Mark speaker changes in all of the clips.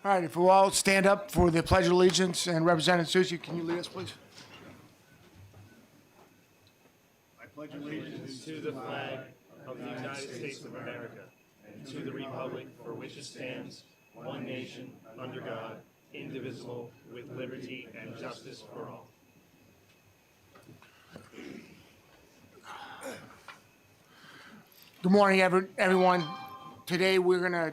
Speaker 1: All right, if we'll all stand up for the Pledge of Allegiance, and Representative Susi, can you lead us, please?
Speaker 2: I pledge allegiance to the flag of the United States of America and to the republic for which it stands, one nation, under God, indivisible, with liberty and justice for all.
Speaker 1: Good morning, everyone. Today we're going to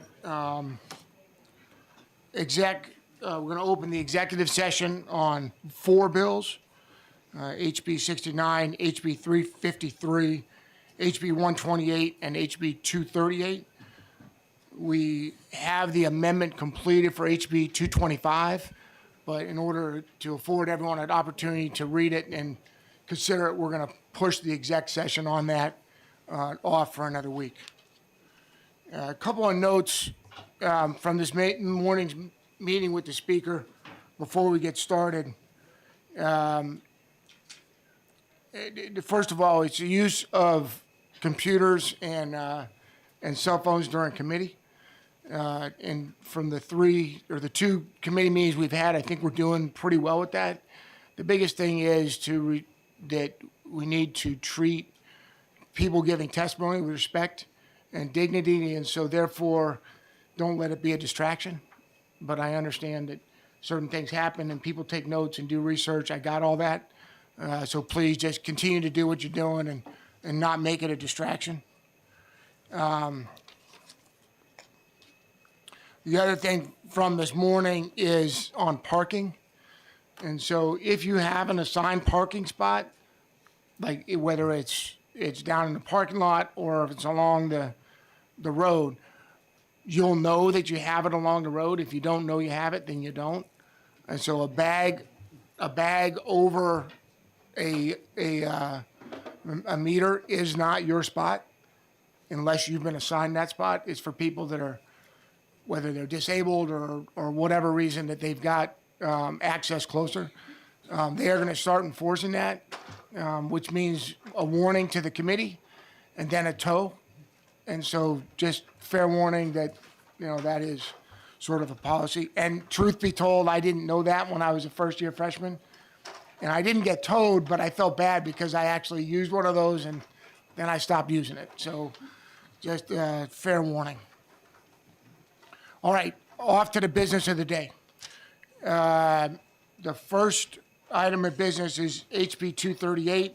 Speaker 1: open the executive session on 4 bills, HB 69, HB 353, HB 128, and HB 238. We have the amendment completed for HB 225, but in order to afford everyone an opportunity to read it and consider it, we're going to push the exec session on that off for another week. A couple of notes from this morning's meeting with the speaker before we get started. First of all, it's the use of computers and cell phones during committee. And from the 2 committee meetings we've had, I think we're doing pretty well with that. The biggest thing is that we need to treat people giving testimony with respect and dignity, and so therefore don't let it be a distraction. But I understand that certain things happen and people take notes and do research. I got all that. So please just continue to do what you're doing and not make it a distraction. The other thing from this morning is on parking. And so if you have an assigned parking spot, like whether it's down in the parking lot or if it's along the road, you'll know that you have it along the road. If you don't know you have it, then you don't. And so a bag over a meter is not your spot unless you've been assigned that spot. It's for people that are, whether they're disabled or whatever reason that they've got access closer. They are going to start enforcing that, which means a warning to the committee and then a tow. And so just fair warning that, that is sort of a policy. And truth be told, I didn't know that when I was a first-year freshman. And I didn't get towed, but I felt bad because I actually used one of those and then I stopped using it. So just fair warning. All right, off to the business of the day. The first item of business is HB 238,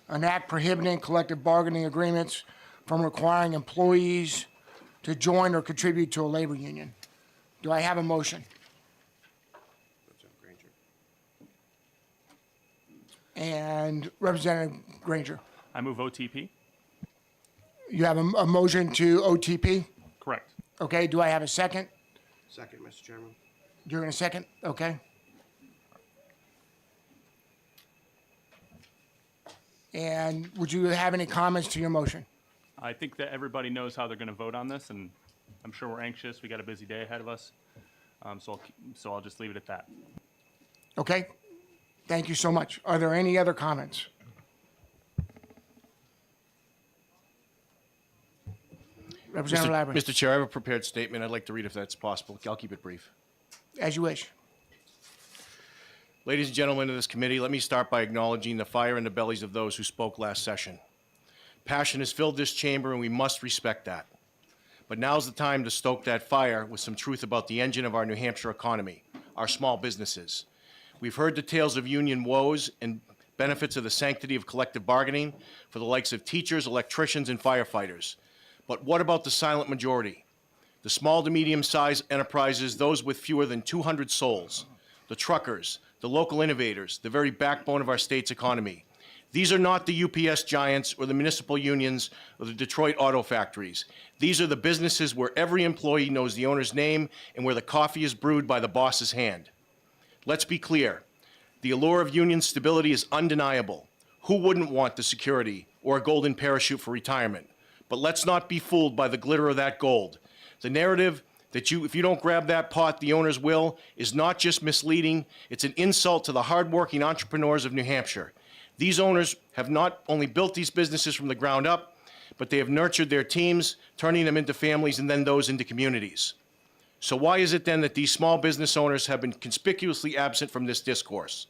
Speaker 1: an act prohibiting collective bargaining agreements from requiring employees to join or contribute to a labor union. Do I have a motion? And Representative Granger.
Speaker 3: I move OTP.
Speaker 1: You have a motion to OTP?
Speaker 3: Correct.
Speaker 1: Okay, do I have a second?
Speaker 4: Second, Mr. Chairman.
Speaker 1: You're going to second? Okay. And would you have any comments to your motion?
Speaker 3: I think that everybody knows how they're going to vote on this, and I'm sure we're anxious. We got a busy day ahead of us, so I'll just leave it at that.
Speaker 1: Okay. Thank you so much. Are there any other comments? Representative Labyrinth.
Speaker 4: Mr. Chair, I have a prepared statement I'd like to read if that's possible. I'll keep it brief.
Speaker 1: As you wish.
Speaker 4: Ladies and gentlemen of this committee, let me start by acknowledging the fire in the bellies of those who spoke last session. Passion has filled this chamber, and we must respect that. But now's the time to stoke that fire with some truth about the engine of our New Hampshire economy, our small businesses. We've heard the tales of union woes and benefits of the sanctity of collective bargaining for the likes of teachers, electricians, and firefighters. But what about the silent majority? The small to medium-sized enterprises, those with fewer than 200 souls, the truckers, the local innovators, the very backbone of our state's economy. These are not the UPS giants or the municipal unions or the Detroit auto factories. These are the businesses where every employee knows the owner's name and where the coffee is brewed by the boss's hand. Let's be clear. The allure of union stability is undeniable. Who wouldn't want the security or a golden parachute for retirement? But let's not be fooled by the glitter of that gold. The narrative that if you don't grab that pot, the owners will, is not just misleading, it's an insult to the hardworking entrepreneurs of New Hampshire. These owners have not only built these businesses from the ground up, but they have nurtured their teams, turning them into families and then those into communities. So why is it then that these small business owners have been conspicuously absent from this discourse?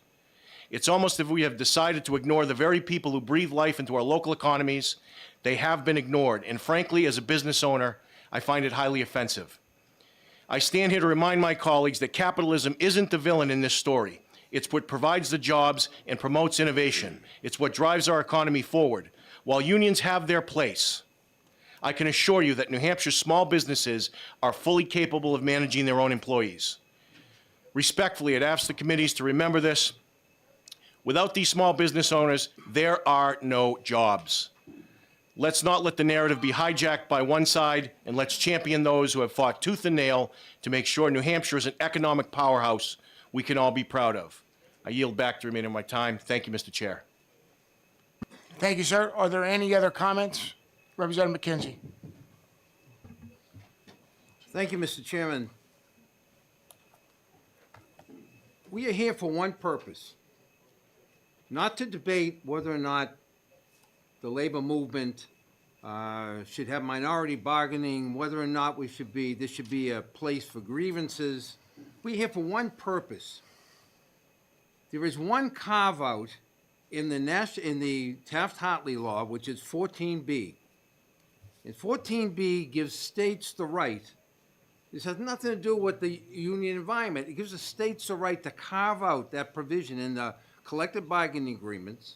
Speaker 4: It's almost as if we have decided to ignore the very people who breathe life into our local economies. They have been ignored, and frankly, as a business owner, I find it highly offensive. I stand here to remind my colleagues that capitalism isn't the villain in this story. It's what provides the jobs and promotes innovation. It's what drives our economy forward. While unions have their place, I can assure you that New Hampshire's small businesses are fully capable of managing their own employees. Respectfully, I'd ask the committees to remember this. Without these small business owners, there are no jobs. Let's not let the narrative be hijacked by one side, and let's champion those who have fought tooth and nail to make sure New Hampshire is an economic powerhouse we can all be proud of. I yield back the remainder of my time. Thank you, Mr. Chair.
Speaker 1: Thank you, sir. Are there any other comments? Representative McKenzie.
Speaker 5: Thank you, Mr. Chairman. We are here for one purpose, not to debate whether or not the labor movement should have minority bargaining, whether or not this should be a place for grievances. We're here for one purpose. There is one carve-out in the Taft-Hartley law, which is 14B. And 14B gives states the right. This has nothing to do with the union environment. It gives the states the right to carve out that provision in the collective bargaining agreements,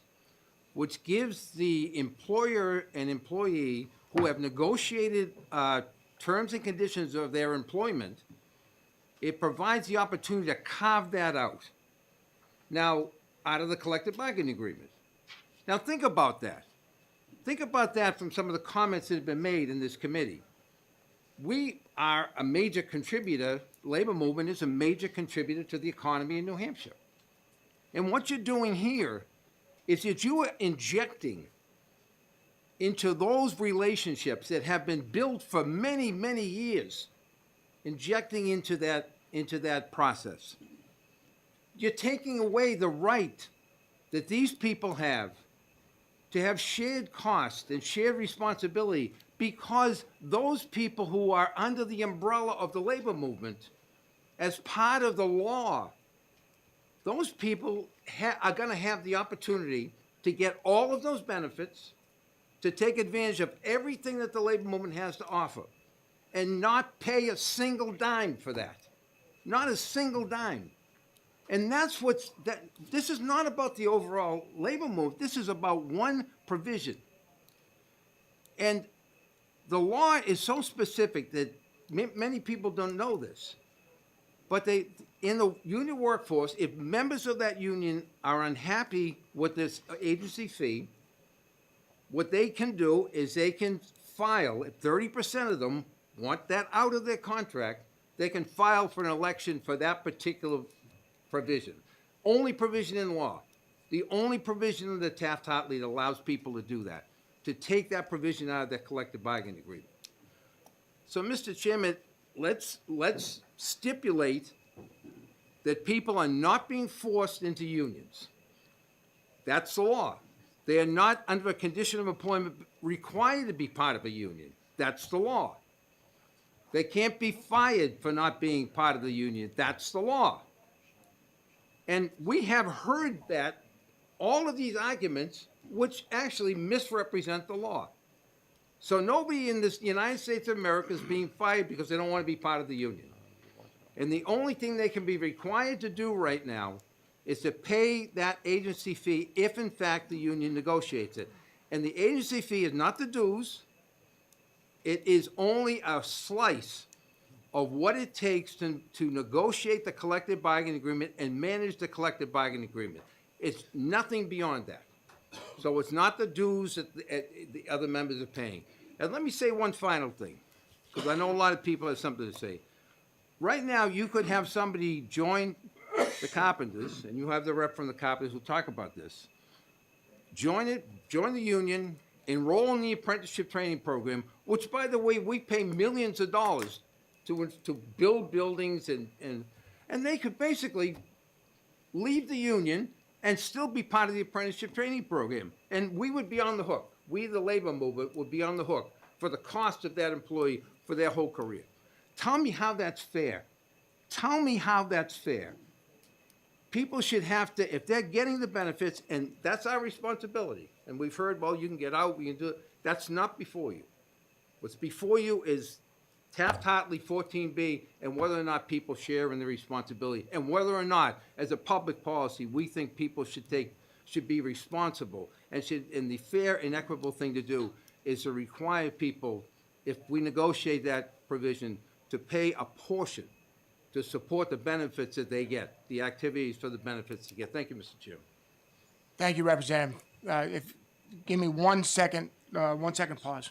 Speaker 5: which gives the employer and employee who have negotiated terms and conditions of their employment, it provides the opportunity to carve that out. Now, out of the collective bargaining agreement. Now think about that. Think about that from some of the comments that have been made in this committee. We are a major contributor, labor movement is a major contributor to the economy in New Hampshire. And what you're doing here is that you are injecting into those relationships that have been built for many, many years, injecting into that process. You're taking away the right that these people have to have shared cost and shared responsibility, because those people who are under the umbrella of the labor movement as part of the law, those people are going to have the opportunity to get all of those benefits, to take advantage of everything that the labor movement has to offer, and not pay a single dime for that. Not a single dime. And that's this is not about the overall labor movement. This is about one provision. And the law is so specific that many people don't know this. But in the union workforce, if members of that union are unhappy with this agency fee, what they can do is they can file, if 30% of them want that out of their contract, they can file for an election for that particular provision. Only provision in law. The only provision in the Taft-Hartley that allows people to do that, to take that provision out of their collective bargaining agreement. So, Mr. Chairman, let's stipulate that people are not being forced into unions. That's the law. They are not, under a condition of employment, required to be part of a union. That's the law. They can't be fired for not being part of the union. That's the law. And we have heard that, all of these arguments, which actually misrepresent the law. So nobody in this United States of America is being fired because they don't want to be part of the union. And the only thing they can be required to do right now is to pay that agency fee if, in fact, the union negotiates it. And the agency fee is not the dues. It is only a slice of what it takes to negotiate the collective bargaining agreement and manage the collective bargaining agreement. It's nothing beyond that. So it's not the dues that the other members are paying. And let me say one final thing, because I know a lot of people have something to say. Right now, you could have somebody join the carpenters, and you have the rep from the carpenters who'll talk about this. Join the union, enroll in the apprenticeship training program, which, by the way, we pay millions of dollars to build buildings, and they could basically leave the union and still be part of the apprenticeship training program. And we would be on the hook. We, the labor movement, would be on the hook for the cost of that employee for their whole career. Tell me how that's fair. Tell me how that's fair. People should have to, if they're getting the benefits, and that's our responsibility, and we've heard, well, you can get out, we can do it, that's not before you. What's before you is Taft-Hartley 14B and whether or not people share in the responsibility, and whether or not, as a public policy, we think people should be responsible, and the fair and equitable thing to do is to require people, if we negotiate that provision, to pay a portion to support the benefits that they get, the activities for the benefits they get. Thank you, Mr. Chair.
Speaker 1: Thank you, Representative. Give me 1 second, 1 second pause.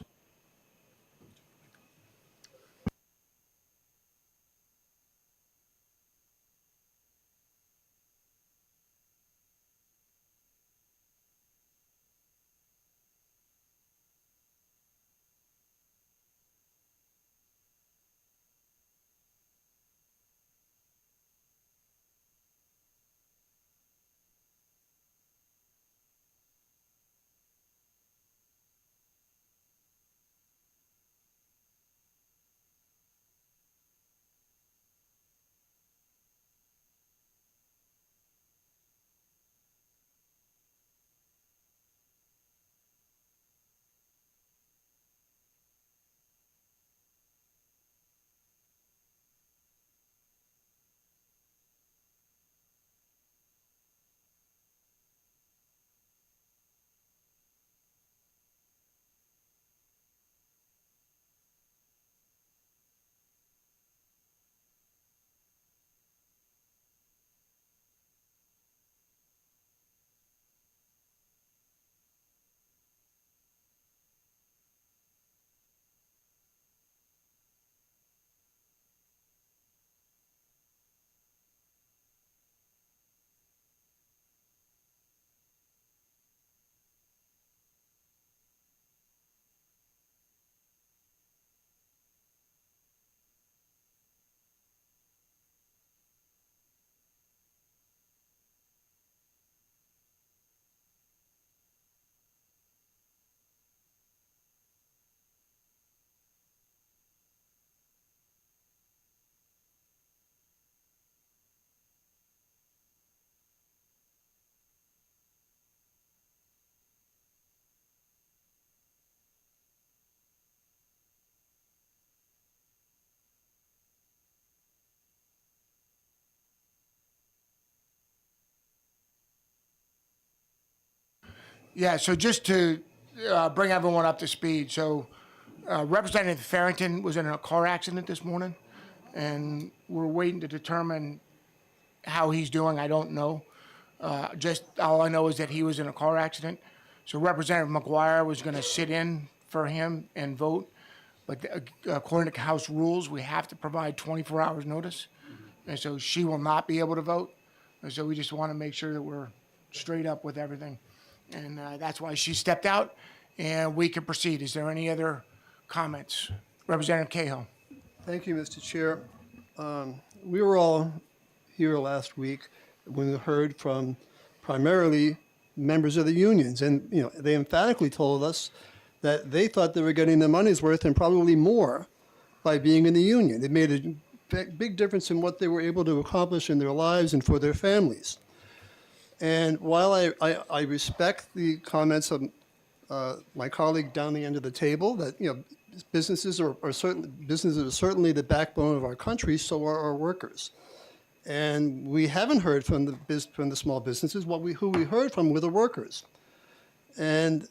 Speaker 1: Yeah, so just to bring everyone up to speed, so Representative Farrington was in a car accident this morning, and we're waiting to determine how he's doing. I don't know. Just all I know is that he was in a car accident. So Representative McGuire was going to sit in for him and vote, but according to House rules, we have to provide 24 hours notice, and so she will not be able to vote. And so we just want to make sure that we're straight up with everything. And that's why she stepped out, and we can proceed. Is there any other comments? Representative Cahill.
Speaker 6: Thank you, Mr. Chair. We were all here last week when we heard from primarily members of the unions, and they emphatically told us that they thought they were getting their money's worth and probably more by being in the union. It made a big difference in what they were able to accomplish in their lives and for their families. And while I respect the comments of my colleague down the end of the table, that businesses are certainly the backbone of our country, so are our workers. And we haven't heard from the small businesses. Who we heard from were the workers. And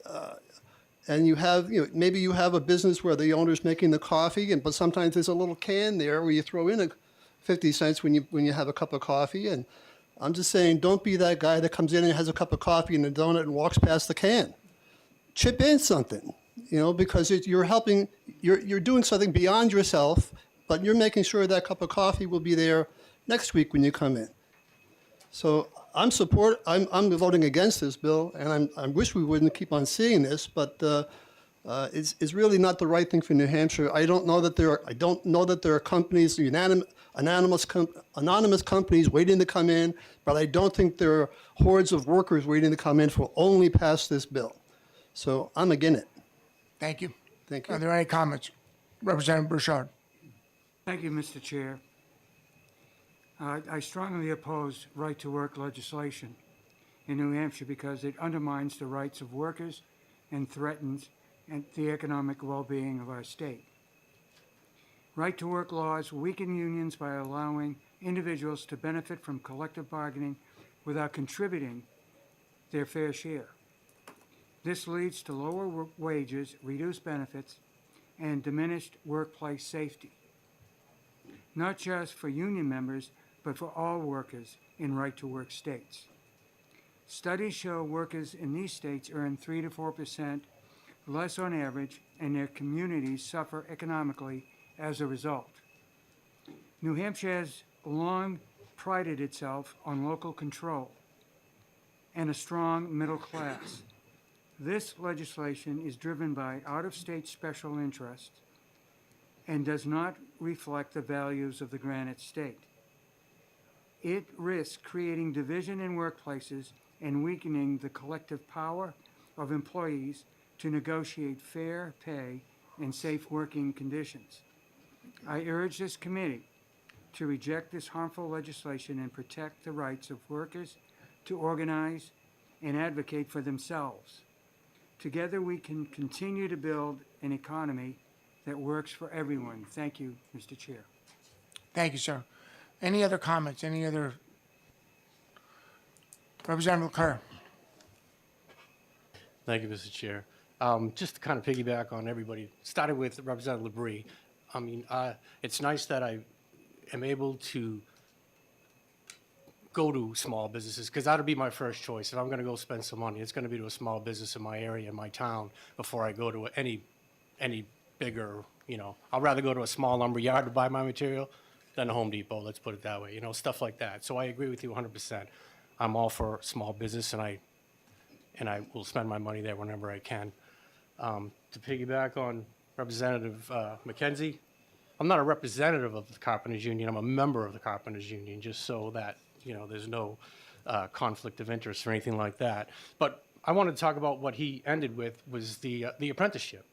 Speaker 6: you have maybe you have a business where the owner's making the coffee, but sometimes there's a little can there where you throw in 50 cents when you have a cup of coffee. And I'm just saying, don't be that guy that comes in and has a cup of coffee and a donut and walks past the can. Chip in something, because you're helping, you're doing something beyond yourself, but you're making sure that cup of coffee will be there next week when you come in. So I'm voting against this bill, and I wish we wouldn't keep on seeing this, but it's really not the right thing for New Hampshire. I don't know that there are companies, anonymous companies waiting to come in, but I don't think there are hordes of workers waiting to come in for only pass this bill. So I'm against it.
Speaker 1: Thank you.
Speaker 6: Thank you.
Speaker 1: Are there any comments? Representative Burchard.
Speaker 7: Thank you, Mr. Chair. I strongly oppose right-to-work legislation in New Hampshire because it undermines the rights of workers and threatens the economic well-being of our state. Right-to-work laws weaken unions by allowing individuals to benefit from collective bargaining without contributing their fair share. This leads to lower wages, reduced benefits, and diminished workplace safety, not just for union members, but for all workers in right-to-work states. Studies show workers in these states earn 3 to 4% less on average, and their communities suffer economically as a result. New Hampshire has long prided itself on local control and a strong middle class. This legislation is driven by out-of-state special interests and does not reflect the values of the Granite State. It risks creating division in workplaces and weakening the collective power of employees to negotiate fair pay and safe working conditions. I urge this committee to reject this harmful legislation and protect the rights of workers to organize and advocate for themselves. Together we can continue to build an economy that works for everyone. Thank you, Mr. Chair.
Speaker 1: Thank you, sir. Any other comments? Any other? Representative Kerr.
Speaker 8: Thank you, Mr. Chair. Just to kind of piggyback on everybody, starting with Representative LaBrie. I mean, it's nice that I am able to go to small businesses, because that'll be my first choice. If I'm going to go spend some money, it's going to be to a small business in my area, in my town, before I go to any bigger, you know. I'd rather go to a small lumber yard to buy my material than a Home Depot, let's put it that way, you know, stuff like that. So I agree with you 100%. I'm all for small business, and I will spend my money there whenever I can. To piggyback on Representative McKenzie, I'm not a representative of the Carpenters Union. I'm a member of the Carpenters Union, just so that, you know, there's no conflict of interest or anything like that. But I wanted to talk about what he ended with, was the apprenticeship.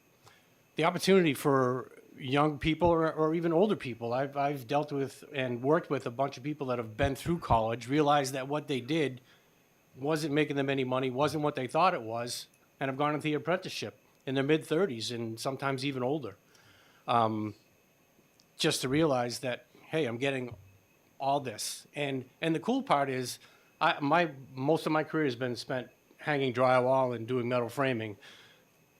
Speaker 8: The opportunity for young people or even older people. I've dealt with and worked with a bunch of people that have been through college, realized that what they did wasn't making them any money, wasn't what they thought it was, and have gone into the apprenticeship in their mid-30s and sometimes even older. Just to realize that, hey, I'm getting all this. And the cool part is, most of my career has been spent hanging drywall and doing metal framing.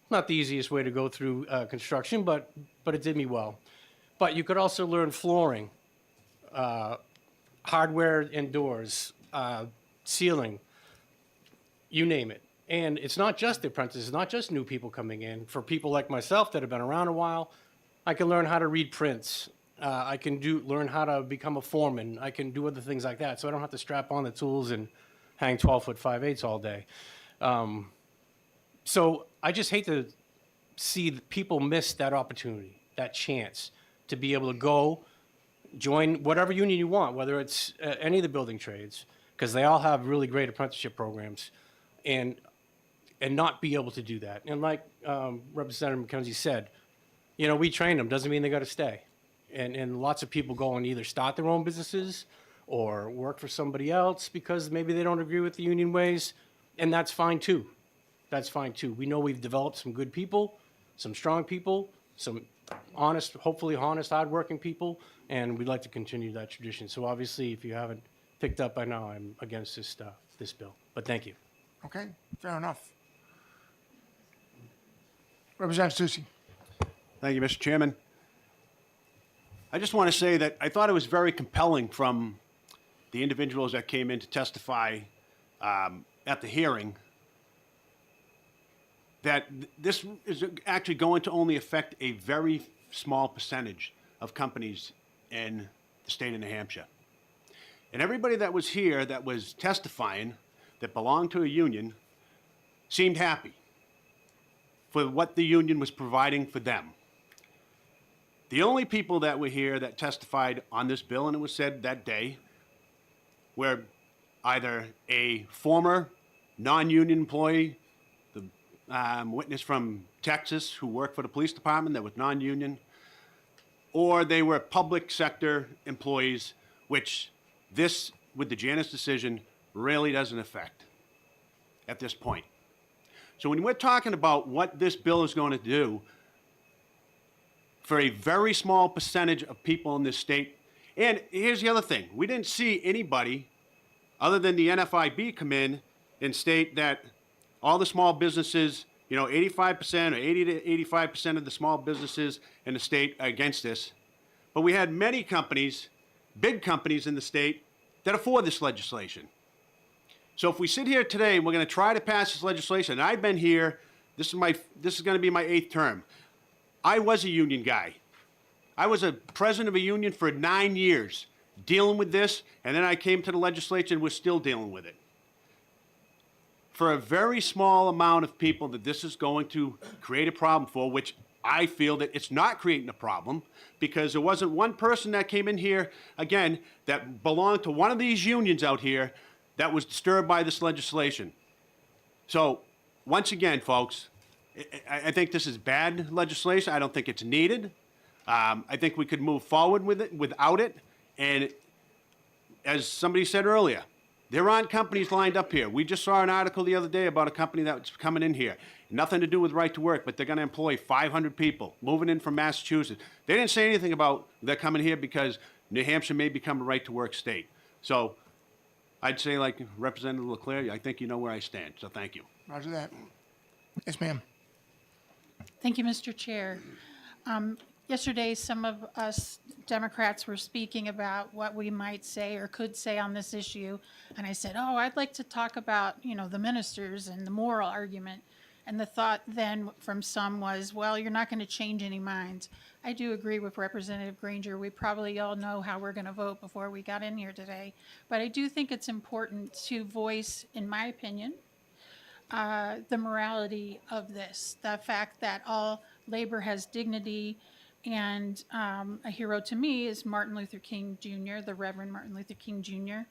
Speaker 8: Not the easiest way to go through construction, but it did me well. But you could also learn flooring, hardware and doors, ceiling, you name it. And it's not just the apprentices, it's not just new people coming in. For people like myself that have been around a while, I can learn how to read prints. I can learn how to become a foreman. I can do other things like that, so I don't have to strap on the tools and hang 12-foot 5/8 all day. So I just hate to see people miss that opportunity, that chance to be able to go join whatever union you want, whether it's any of the building trades, because they all have really great apprenticeship programs, and not be able to do that. And like Representative McKenzie said, you know, we train them, doesn't mean they got to stay. And lots of people go and either start their own businesses or work for somebody else because maybe they don't agree with the union ways, and that's fine too. That's fine too. We know we've developed some good people, some strong people, some honest, hopefully honest, hardworking people, and we'd like to continue that tradition. So obviously, if you haven't picked up by now, I'm against this bill. But thank you.
Speaker 1: Okay, fair enough. Representative Susi.
Speaker 9: Thank you, Mr. Chairman. I just want to say that I thought it was very compelling from the individuals that came in to testify at the hearing that this is actually going to only affect a very small percentage of companies in the state of New Hampshire. And everybody that was here that was testifying that belonged to a union seemed happy for what the union was providing for them. The only people that were here that testified on this bill, and it was said that day, were either a former non-union employee, the witness from Texas who worked for the police department that was non-union, or they were public sector employees, which this, with the Janus decision, really doesn't affect at this point. So when we're talking about what this bill is going to do for a very small percentage of people in this state, and here's the other thing, we didn't see anybody other than the NFIB come in and state that all the small businesses, 85% or 80 to 85% of the small businesses in the state are against this. But we had many companies, big companies in the state, that are for this legislation. So if we sit here today and we're going to try to pass this legislation, and I've been here, this is going to be my 8th term. I was a union guy. I was a president of a union for 9 years dealing with this, and then I came to the legislature and we're still dealing with it. For a very small amount of people that this is going to create a problem for, which I feel that it's not creating a problem, because there wasn't one person that came in here, again, that belonged to one of these unions out here that was disturbed by this legislation. So, once again, folks, I think this is bad legislation. I don't think it's needed. I think we could move forward with it without it. And as somebody said earlier, there aren't companies lined up here. We just saw an article the other day about a company that's coming in here. Nothing to do with right to work, but they're going to employ 500 people moving in from Massachusetts. They didn't say anything about they're coming here because New Hampshire may become a right to work state. So I'd say, like Representative LeClaire, I think you know where I stand. So thank you.
Speaker 1: Roger that. Yes, ma'am.
Speaker 10: Thank you, Mr. Chair. Yesterday, some of us Democrats were speaking about what we might say or could say on this issue. And I said, oh, I'd like to talk about, the ministers and the moral argument. And the thought then from some was, well, you're not going to change any minds. I do agree with Representative Granger. We probably all know how we're going to vote before we got in here today. But I do think it's important to voice, in my opinion, the morality of this, the fact that all labor has dignity. And a hero to me is Martin Luther King Jr., the Reverend Martin Luther King Jr.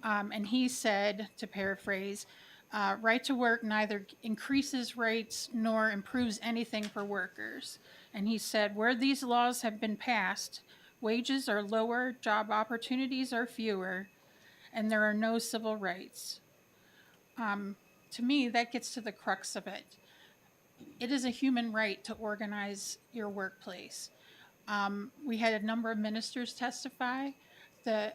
Speaker 10: And he said, to paraphrase, right to work neither increases rights nor improves anything for workers. And he said, where these laws have been passed, wages are lower, job opportunities are fewer, and there are no civil rights. To me, that gets to the crux of it. It is a human right to organize your workplace. We had a number of ministers testify, the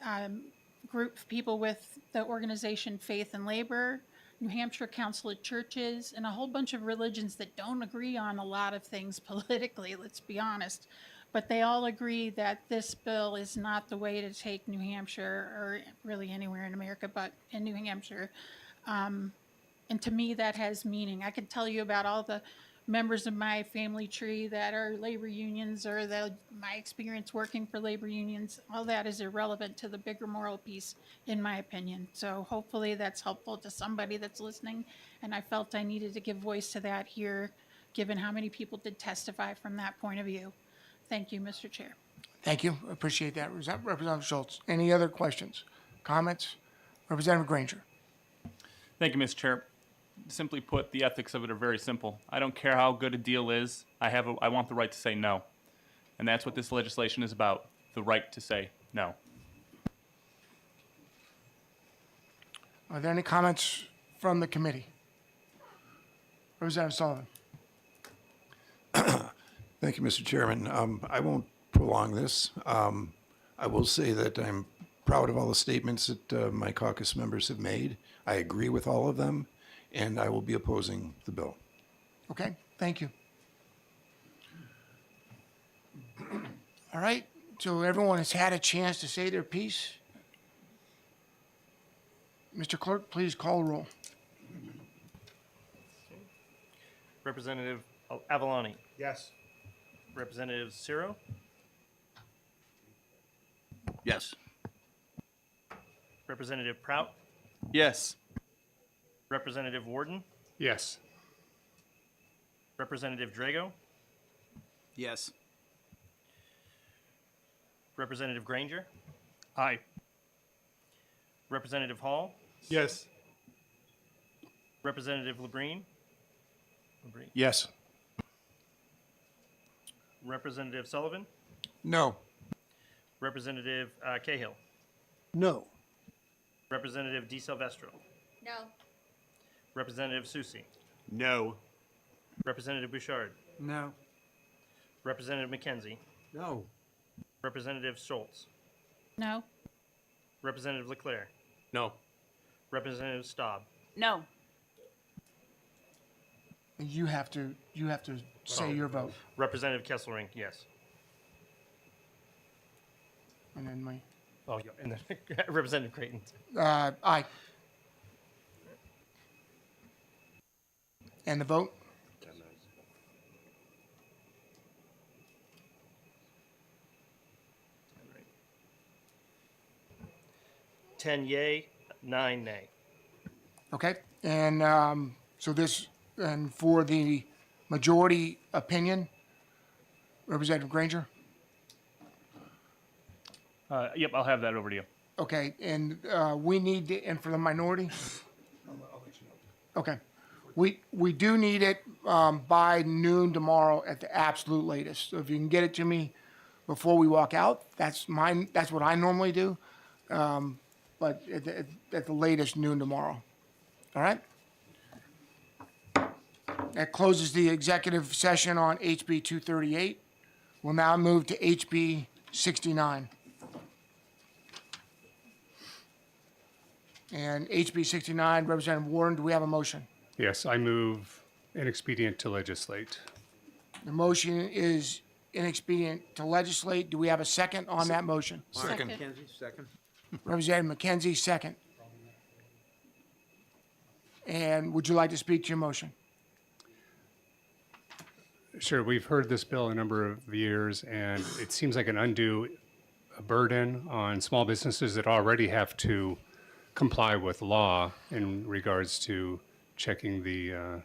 Speaker 10: group of people with the organization Faith and Labor, New Hampshire Council of Churches, and a whole bunch of religions that don't agree on a lot of things politically, let's be honest. But they all agree that this bill is not the way to take New Hampshire, or really anywhere in America, but in New Hampshire. And to me, that has meaning. I could tell you about all the members of my family tree that are labor unions, or my experience working for labor unions. All that is irrelevant to the bigger moral piece, in my opinion. So hopefully that's helpful to somebody that's listening. And I felt I needed to give voice to that here, given how many people did testify from that point of view. Thank you, Mr. Chair.
Speaker 1: Thank you. Appreciate that. Representative Schultz. Any other questions, comments? Representative Granger.
Speaker 3: Thank you, Mr. Chair. Simply put, the ethics of it are very simple. I don't care how good a deal is. I want the right to say no. And that's what this legislation is about, the right to say no.
Speaker 1: Are there any comments from the committee? Representative Sullivan.
Speaker 11: Thank you, Mr. Chairman. I won't prolong this. I will say that I'm proud of all the statements that my caucus members have made. I agree with all of them, and I will be opposing the bill.
Speaker 1: Okay, thank you. All right, so everyone has had a chance to say their piece. Mr. Clerk, please call the roll.
Speaker 2: Representative Avaloni.
Speaker 9: Yes.
Speaker 2: Representative Ciro.
Speaker 9: Yes.
Speaker 2: Representative Prout.
Speaker 3: Yes.
Speaker 2: Representative Warden.
Speaker 9: Yes.
Speaker 2: Representative Drago.
Speaker 8: Yes.
Speaker 2: Representative Granger.
Speaker 3: Aye.
Speaker 2: Representative Hall.
Speaker 9: Yes.
Speaker 2: Representative Lebreen.
Speaker 4: Yes.
Speaker 2: Representative Sullivan.
Speaker 11: No.
Speaker 2: Representative Cahill.
Speaker 6: No.
Speaker 2: Representative DiSilvestro.
Speaker 12: No.
Speaker 2: Representative Susi.
Speaker 9: No.
Speaker 2: Representative Bouchard.
Speaker 7: No.
Speaker 2: Representative McKenzie.
Speaker 5: No.
Speaker 2: Representative Schultz.
Speaker 10: No.
Speaker 2: Representative Leclerc.
Speaker 8: No.
Speaker 2: Representative Staub.
Speaker 12: No.
Speaker 1: You have to say your vote,
Speaker 2: Representative Kesselring, yes.
Speaker 1: and then my,
Speaker 2: Oh, yeah, and then Representative Creighton.
Speaker 1: aye. And the vote?
Speaker 2: 10 yay, 9 nay.
Speaker 1: Okay, and so this, and for the majority opinion, Representative Granger?
Speaker 3: Yep, I'll have that over to you.
Speaker 1: Okay, and we need, and for the minority? Okay, we do need it by noon tomorrow at the absolute latest. So if you can get it to me before we walk out, that's what I normally do. But at the latest noon tomorrow. All right? That closes the executive session on HB 238. We'll now move to HB 69. And HB 69, Representative Warren, do we have a motion?
Speaker 13: Yes, I move inexpedient to legislate.
Speaker 1: The motion is inexpedient to legislate. Do we have a second on that motion?
Speaker 11: Second.
Speaker 5: Mackenzie, second.
Speaker 1: Representative McKenzie, second. And would you like to speak to your motion?
Speaker 13: Sure, we've heard this bill a number of years, and it seems like an undue burden on small businesses that already have to comply with law in regards to checking the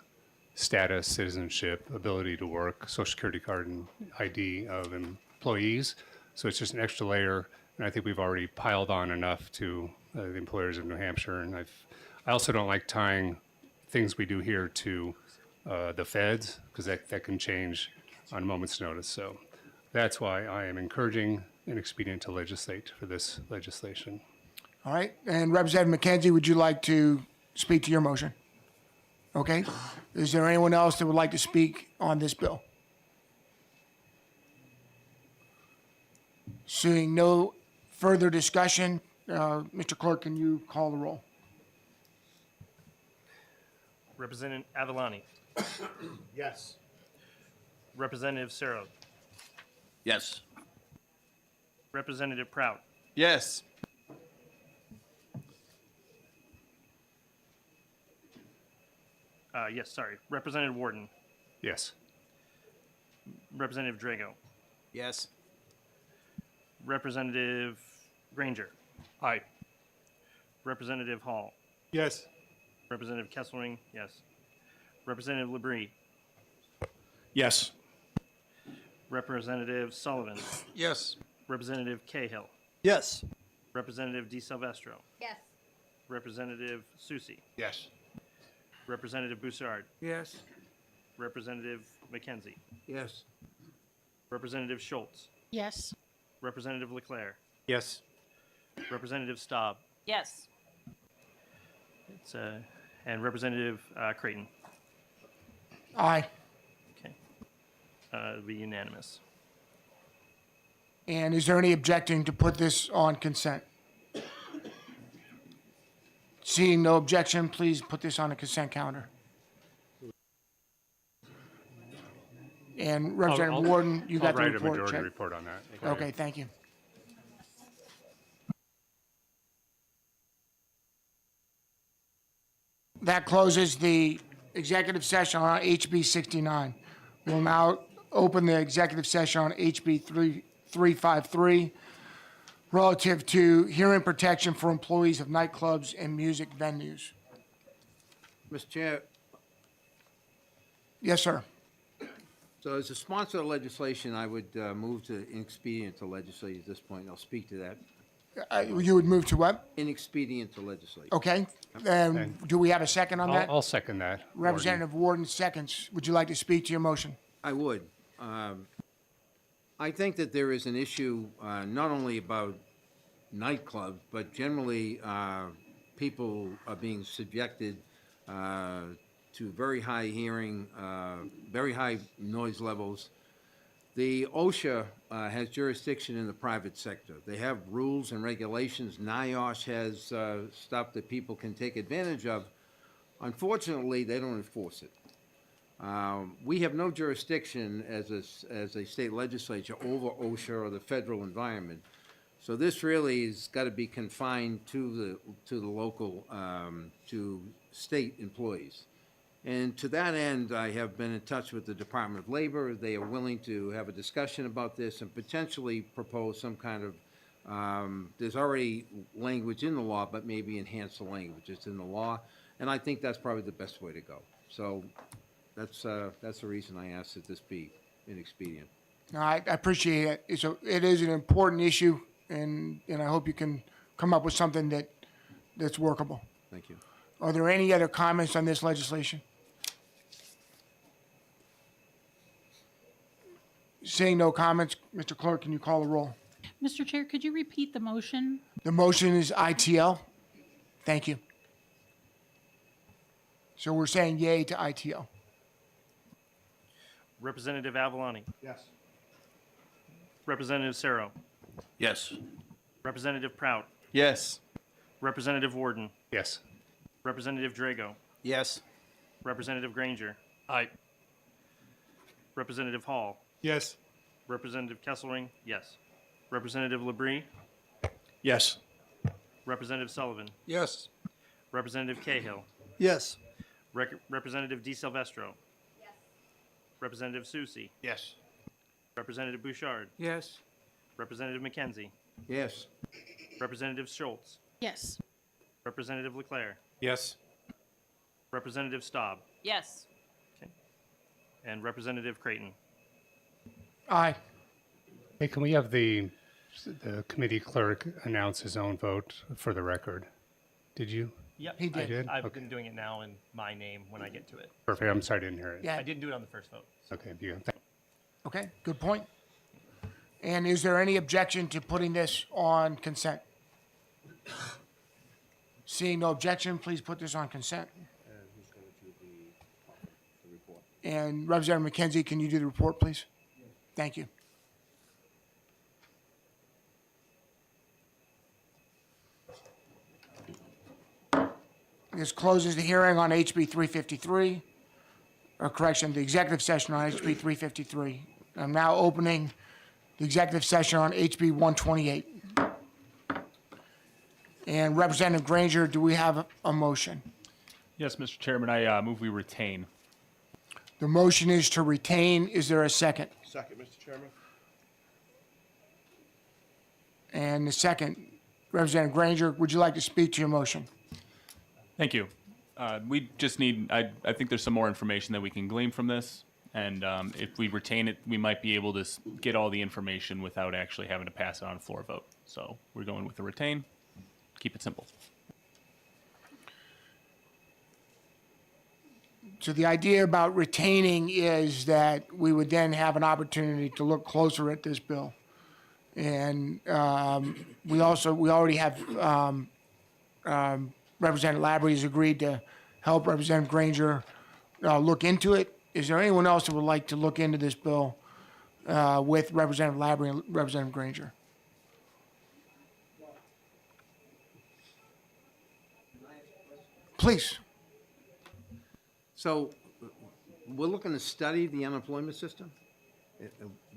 Speaker 13: status, citizenship, ability to work, social security card, and ID of employees. So it's just an extra layer, and I think we've already piled on enough to the employers of New Hampshire. And I also don't like tying things we do here to the feds, because that can change on a moment's notice. So that's why I am encouraging inexpedient to legislate for this legislation.
Speaker 1: All right, and Representative McKenzie, would you like to speak to your motion? Okay, is there anyone else that would like to speak on this bill? Seeing no further discussion, Mr. Clerk, can you call the roll?
Speaker 2: Representative Avalani.
Speaker 9: Yes.
Speaker 2: Representative Serro.
Speaker 9: Yes.
Speaker 2: Representative Prout.
Speaker 3: Yes.
Speaker 2: Yes, sorry. Representative Warden.
Speaker 13: Yes.
Speaker 2: Representative Drago.
Speaker 5: Yes.
Speaker 2: Representative Granger.
Speaker 3: Aye.
Speaker 2: Representative Hall.
Speaker 13: Yes.
Speaker 2: Representative Kesselring, yes. Representative Labrie.
Speaker 4: Yes.
Speaker 2: Representative Sullivan.
Speaker 11: Yes.
Speaker 2: Representative Cahill.
Speaker 6: Yes.
Speaker 2: Representative DiSilvestro.
Speaker 12: Yes.
Speaker 2: Representative Susi.
Speaker 9: Yes.
Speaker 2: Representative Bouchard.
Speaker 7: Yes.
Speaker 2: Representative McKenzie.
Speaker 5: Yes.
Speaker 2: Representative Schultz.
Speaker 10: Yes.
Speaker 2: Representative Leclerc.
Speaker 8: Yes.
Speaker 2: Representative Staub.
Speaker 12: Yes.
Speaker 2: It's, and Representative Creighton.
Speaker 1: Aye.
Speaker 2: Okay. It'll be unanimous.
Speaker 1: And is there any objecting to put this on consent? Seeing no objection, please put this on the consent calendar. And Representative
Speaker 13: I'll-
Speaker 1: Warden, you got the
Speaker 13: I'll write a
Speaker 1: report.
Speaker 13: majority
Speaker 1: check.
Speaker 13: report on that.
Speaker 1: Okay, thank you. That closes the executive session on HB 69. We'll now open the executive session on HB 353 relative to hearing protection for employees of nightclubs and music venues.
Speaker 5: Mr. Chair,
Speaker 1: Yes, sir.
Speaker 5: so as a sponsor of legislation, I would move to inexpedient to legislate at this point. I'll speak to that.
Speaker 1: You would move to what?
Speaker 5: Inexpedient to legislate.
Speaker 1: Okay. And do we have a second on that?
Speaker 13: I'll second that. Warden.
Speaker 1: Representative Warden seconds. Would you like to speak to your motion?
Speaker 5: I would. I think that there is an issue, not only about nightclubs, but generally, people are being subjected to very high hearing, very high noise levels. The OSHA has jurisdiction in the private sector. They have rules and regulations. NIOSH has stuff that people can take advantage of. Unfortunately, they don't enforce it. We have no jurisdiction as a state legislature over OSHA or the federal environment. So this really has got to be confined to the local, to state employees. And to that end, I have been in touch with the Department of Labor. They are willing to have a discussion about this and potentially propose some kind of, there's already language in the law, but maybe enhance the language that's in the law. And I think that's probably the best way to go. So that's the reason I asked that this be an expedient.
Speaker 1: No, I appreciate it. It is an important issue, and I hope you can come up with something that's workable.
Speaker 5: Thank you.
Speaker 1: Are there any other comments on this legislation? Seeing no comments, Mr. Clerk, can you call the roll?
Speaker 10: Mr. Chair, could you repeat the motion?
Speaker 1: The motion is ITL. Thank you. So we're saying yay to ITL.
Speaker 2: Representative Avaloni.
Speaker 9: Yes.
Speaker 2: Representative Cerro.
Speaker 4: Yes.
Speaker 2: Representative Prout.
Speaker 3: Yes.
Speaker 2: Representative Warden.
Speaker 13: Yes.
Speaker 2: Representative Drago.
Speaker 5: Yes.
Speaker 2: Representative Granger.
Speaker 3: Aye.
Speaker 2: Representative Hall.
Speaker 13: Yes.
Speaker 2: Representative Kesselring. Yes. Representative Labrie.
Speaker 4: Yes.
Speaker 2: Representative Sullivan.
Speaker 5: Yes.
Speaker 2: Representative Cahill.
Speaker 6: Yes.
Speaker 2: Representative DeSilvestro. Yes. Representative Susi.
Speaker 4: Yes.
Speaker 2: Representative Bouchard.
Speaker 7: Yes.
Speaker 2: Representative McKenzie.
Speaker 5: Yes.
Speaker 2: Representative Schultz.
Speaker 10: Yes.
Speaker 2: Representative Leclerc.
Speaker 9: Yes.
Speaker 2: Representative Staub.
Speaker 12: Yes.
Speaker 2: And Representative Creighton.
Speaker 1: Aye.
Speaker 13: Hey, can we have the committee clerk announce his own vote for the record? Did you?
Speaker 2: Yep.
Speaker 1: He did.
Speaker 13: I did?
Speaker 2: I've
Speaker 13: Okay.
Speaker 2: been doing it now in my name when I get to it.
Speaker 13: Perfect. I'm sorry, I didn't hear it.
Speaker 1: Yeah.
Speaker 2: I didn't do it on the first vote.
Speaker 13: Okay,
Speaker 1: Okay, good point. And is there any objection to putting this on consent? Seeing no objection, please put this on consent. And Representative McKenzie, can you do the report, please? Thank you. This closes the hearing on HB 353, or correction, the executive session on HB 353. I'm now opening the executive session on HB 128. And Representative Granger, do we have a motion?
Speaker 3: Yes, Mr. Chairman, I move we retain.
Speaker 1: The motion is to retain. Is there a second?
Speaker 9: Second, Mr. Chairman.
Speaker 1: And the second, Representative Granger, would you like to speak to your motion?
Speaker 3: Thank you. We just need, I think there's some more information that we can glean from this. And if we retain it, we might be able to get all the information without actually having to pass it on a floor vote. So we're going with the retain. Keep it simple.
Speaker 1: So the idea about retaining is that we would then have an opportunity to look closer at this bill. And we already have Representative Labrie has agreed to help Representative Granger look into it. Is there anyone else that would like to look into this bill with Representative Labrie and Representative Granger? Please.
Speaker 5: So we're looking to study the unemployment system?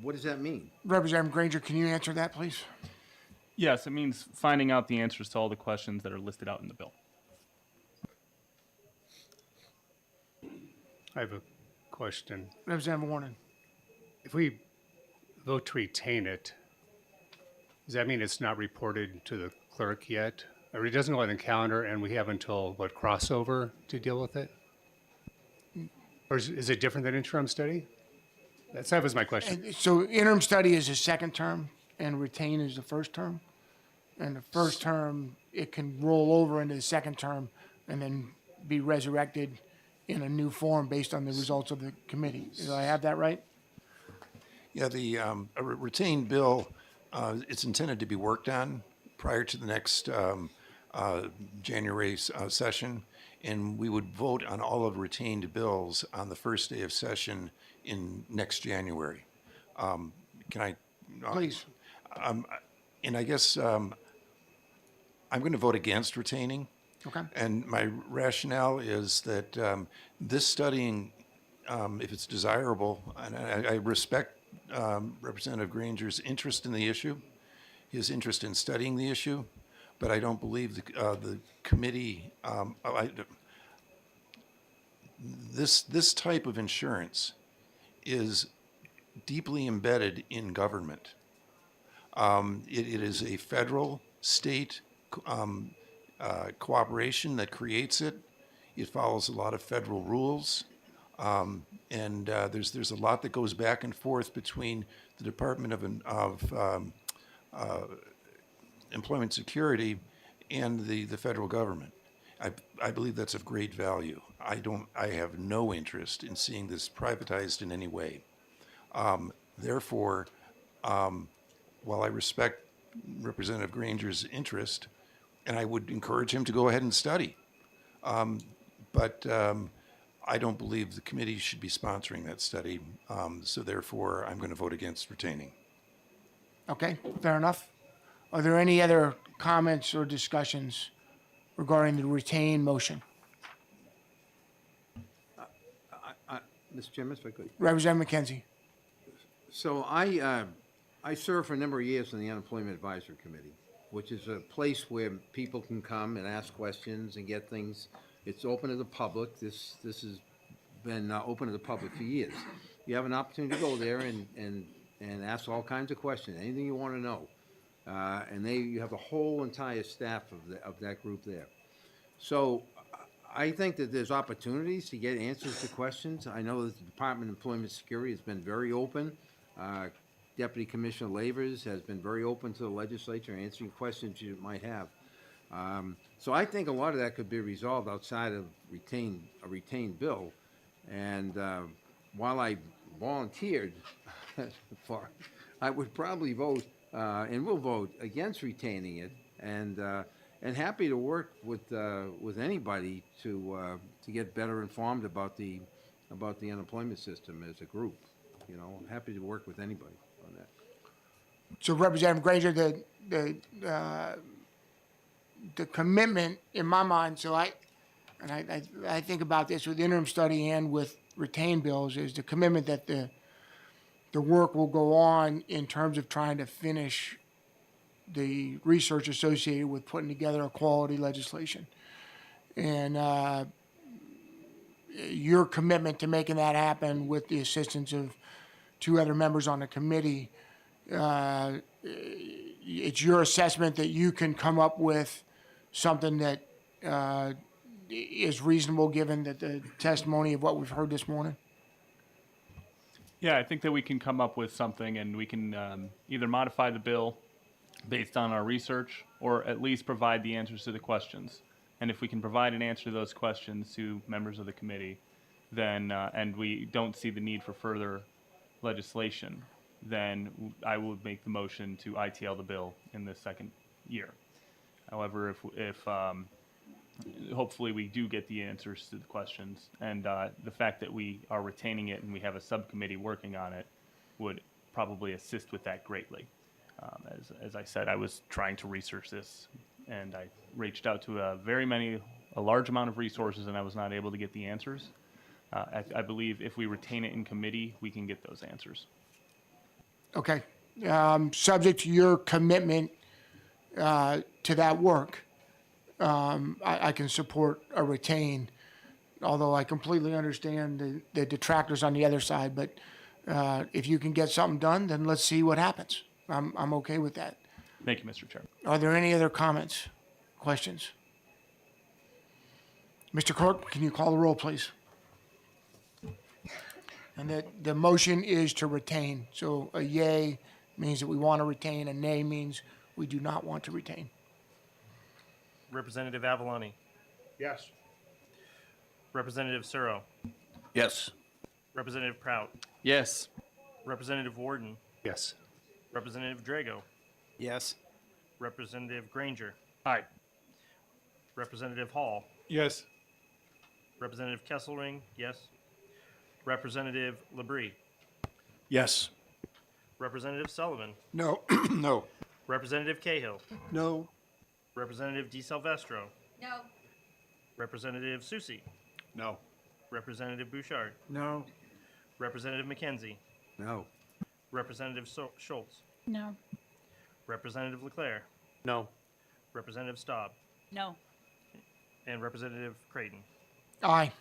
Speaker 5: What does that mean?
Speaker 1: Representative Granger, can you answer that, please?
Speaker 3: Yes, it means finding out the answers to all the questions that are listed out in the bill.
Speaker 13: I have a question.
Speaker 1: Representative Warren.
Speaker 13: If we vote to retain it, does that mean it's not reported to the clerk yet? Or it doesn't go on the calendar and we have until, what, crossover to deal with it? Or is it different than interim study? That was my question.
Speaker 1: And so interim study is the second term and retain is the first term. And the first term, it can roll over into the second term and then be resurrected in a new form based on the results of the committee. Do I have that right?
Speaker 11: Yeah, the retained bill, it's intended to be worked on prior to the next January session, and we would vote on all of retained bills on the first day of session in next January. Can I?
Speaker 1: Please.
Speaker 11: And I guess I'm going to vote against retaining.
Speaker 1: Okay.
Speaker 11: And my rationale is that this studying, if it's desirable, and I respect Representative Granger's interest in the issue, his interest in studying the issue, but I don't believe the committee, this type of insurance is deeply embedded in government. It is a federal, state cooperation that creates it. It follows a lot of federal rules. And there's a lot that goes back and forth between the Department of Employment Security and the federal government. I believe that's of great value. I have no interest in seeing this privatized in any way. Therefore, while I respect Representative Granger's interest, and I would encourage him to go ahead and study, but I don't believe the committee should be sponsoring that study. So therefore, I'm going to vote against retaining.
Speaker 1: Okay, fair enough. Are there any other comments or discussions regarding the retained motion?
Speaker 5: Mr. Chairman, if I could.
Speaker 1: Representative McKenzie.
Speaker 5: So I served for a number of years on the Unemployment Advisory Committee, which is a place where people can come and ask questions and get things. It's open to the public. This has been open to the public for years. You have an opportunity to go there and ask all kinds of questions, anything you want to know. And you have the whole entire staff of that group there. So I think that there's opportunities to get answers to questions. I know that the Department of Employment Security has been very open. Deputy Commissioner Lavers has been very open to the legislature, answering questions you might have. So I think a lot of that could be resolved outside of a retained bill. And while I volunteered for, I would probably vote and will vote against retaining it. And happy to work with anybody to get better informed about the unemployment system as a group. You know, I'm happy to work with anybody on that.
Speaker 1: So Representative Granger, the commitment in my mind, so I think about this with interim study and with retained bills, is the commitment that the work will go on in terms of trying to finish the research associated with putting together a quality legislation. And your commitment to making that happen with the assistance of two other members on the committee, it's your assessment that you can come up with something that is reasonable given that the testimony of what we've heard this morning?
Speaker 3: Yeah, I think that we can come up with something, and we can either modify the bill based on our research, or at least provide the answers to the questions. And if we can provide an answer to those questions to members of the committee, then and we don't see the need for further legislation, then I would make the motion to ITL the bill in the second year. However, if hopefully we do get the answers to the questions, and the fact that we are retaining it and we have a subcommittee working on it would probably assist with that greatly. As I said, I was trying to research this, and I reached out to a large amount of resources, and I was not able to get the answers. I believe if we retain it in committee, we can get those answers.
Speaker 1: Okay. Subject to your commitment to that work, I can support a retain, although I completely understand the detractors on the other side. But if you can get something done, then let's see what happens. I'm okay with that.
Speaker 3: Thank you, Mr. Chair.
Speaker 1: Are there any other comments, questions? Mr. Clerk, can you call the roll, please? And the motion is to retain. So a yay means that we want to retain, a nay means we do not want to retain.
Speaker 2: Representative Avaloni.
Speaker 9: Yes.
Speaker 2: Representative Suro.
Speaker 4: Yes.
Speaker 2: Representative Prout.
Speaker 3: Yes.
Speaker 2: Representative Warden,
Speaker 13: Yes.
Speaker 2: Representative Drago,
Speaker 5: Yes.
Speaker 2: Representative Granger,
Speaker 3: Aye.
Speaker 2: Representative Hall,
Speaker 13: Yes.
Speaker 2: Representative Kesselring, yes. Representative Labrie,
Speaker 4: Yes.
Speaker 2: Representative Sullivan,
Speaker 11: No, no.
Speaker 2: Representative Cahill,
Speaker 6: No.
Speaker 2: Representative DeSilvestro,
Speaker 12: No.
Speaker 2: Representative Susi,
Speaker 9: No.
Speaker 2: Representative Bouchard,
Speaker 7: No.
Speaker 2: Representative McKenzie,
Speaker 5: No.
Speaker 2: Representative Schultz,
Speaker 10: No.
Speaker 2: Representative Leclerc,
Speaker 8: No.
Speaker 2: Representative Staub,
Speaker 12: No.
Speaker 2: and Representative Creighton.
Speaker 1: Aye.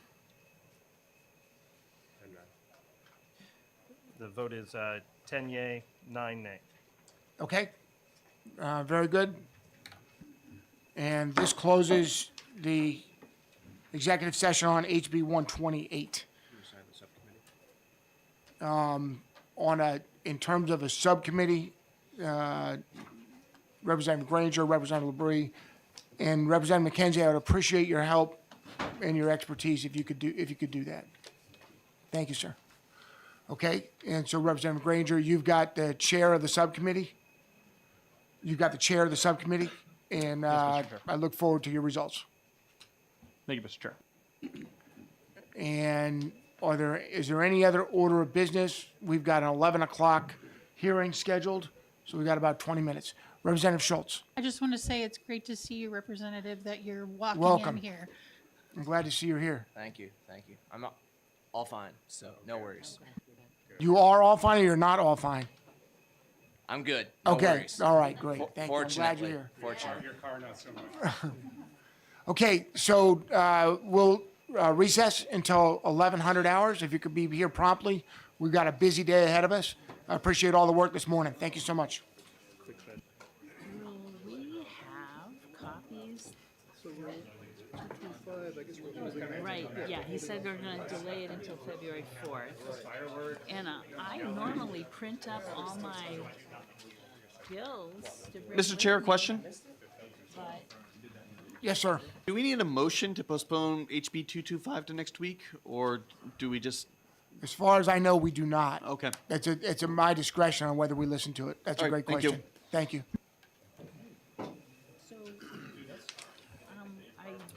Speaker 2: The vote is 10 yay, 9 nay.
Speaker 1: Okay. Very good. And this closes the executive session on HB 128. In terms of a subcommittee, Representative Granger, Representative Labrie, and Representative McKenzie, I would appreciate your help and your expertise if you could do that. Thank you, sir. Okay, and so Representative Granger, you've got the chair of the subcommittee. You've got the chair of the subcommittee, and
Speaker 3: Mr. Chair.
Speaker 1: I look forward to your results.
Speaker 3: Thank you, Mr. Chair.
Speaker 1: And is there any other order of business? We've got an 11 o'clock hearing scheduled, so we've got about 20 minutes. Representative Schultz,
Speaker 10: I just want to say it's great to see you, Representative, that you're walking
Speaker 1: Welcome.
Speaker 10: in here.
Speaker 1: I'm glad to see you're here.
Speaker 14: Thank you. I'm all fine, so no worries.
Speaker 1: You are all fine or you're not all fine?
Speaker 14: I'm good. No
Speaker 1: Okay,
Speaker 14: worries.
Speaker 1: all right, great. Thank you. I'm glad you're
Speaker 14: Fortunately,
Speaker 1: here.
Speaker 14: fortunately.
Speaker 13: Your car, not so much.
Speaker 1: Okay, so we'll recess until 1100 hours. If you could be here promptly. We've got a busy day ahead of us. I appreciate all the work this morning. Thank you so much.
Speaker 12: Will we have copies? Right, yeah, he said they're gonna delay it until February 4th. And I normally print up all my bills to bring
Speaker 15: Mr.
Speaker 12: with
Speaker 15: Chair,
Speaker 12: me,
Speaker 15: question?
Speaker 12: but
Speaker 1: Yes, sir.
Speaker 15: Do we need a motion to postpone HB 225 to next week, or do we just?
Speaker 1: As far as I know, we do not.
Speaker 15: Okay.
Speaker 1: It's at my discretion on whether we listen to it. That's a
Speaker 15: All right,
Speaker 1: great
Speaker 15: thank you.
Speaker 1: question. Thank you.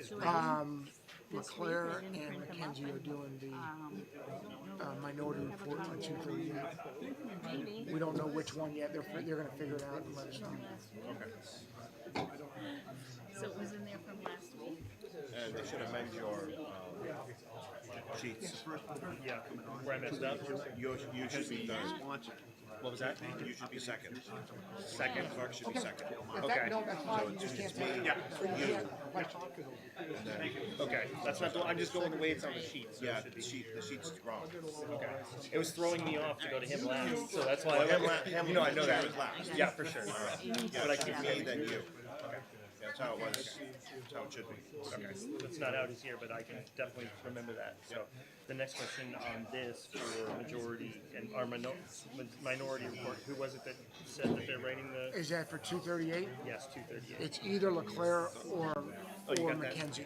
Speaker 12: So, I this week
Speaker 1: Leclerc
Speaker 12: I didn't
Speaker 1: and
Speaker 12: print them up.
Speaker 1: McKenzie are doing the minority report on 238.
Speaker 12: Maybe.
Speaker 1: We don't know which one yet. They're going to figure it out and let us know.
Speaker 12: So it was in there from last week?
Speaker 9: And they should amend your sheets.
Speaker 2: Yeah, where I messed up.
Speaker 9: You should be sponsor.
Speaker 2: What was that?
Speaker 9: You should be second.
Speaker 2: Second.
Speaker 9: Clerk should be second.
Speaker 2: Okay.
Speaker 1: No, that's fine. You just can't say.
Speaker 2: Yeah.
Speaker 1: You.
Speaker 2: Okay, that's not, I'm just going the way it's on the sheet. So
Speaker 9: Yeah,
Speaker 2: it should be.
Speaker 9: the sheet's wrong.
Speaker 2: Okay. It was throwing me off to go to him last, so that's why.
Speaker 9: You know, I know that.
Speaker 2: Yeah, for sure. But I keep
Speaker 9: Me, then you. That's how it was. That's how it should be.
Speaker 2: Okay, that's not how it is here, but I can definitely remember that. So the next question on this for majority and our minority report, who was it that said that they're writing the?
Speaker 1: Is that for 238?
Speaker 2: Yes, 238.
Speaker 1: It's either Leclerc or
Speaker 2: you got that?
Speaker 1: McKenzie.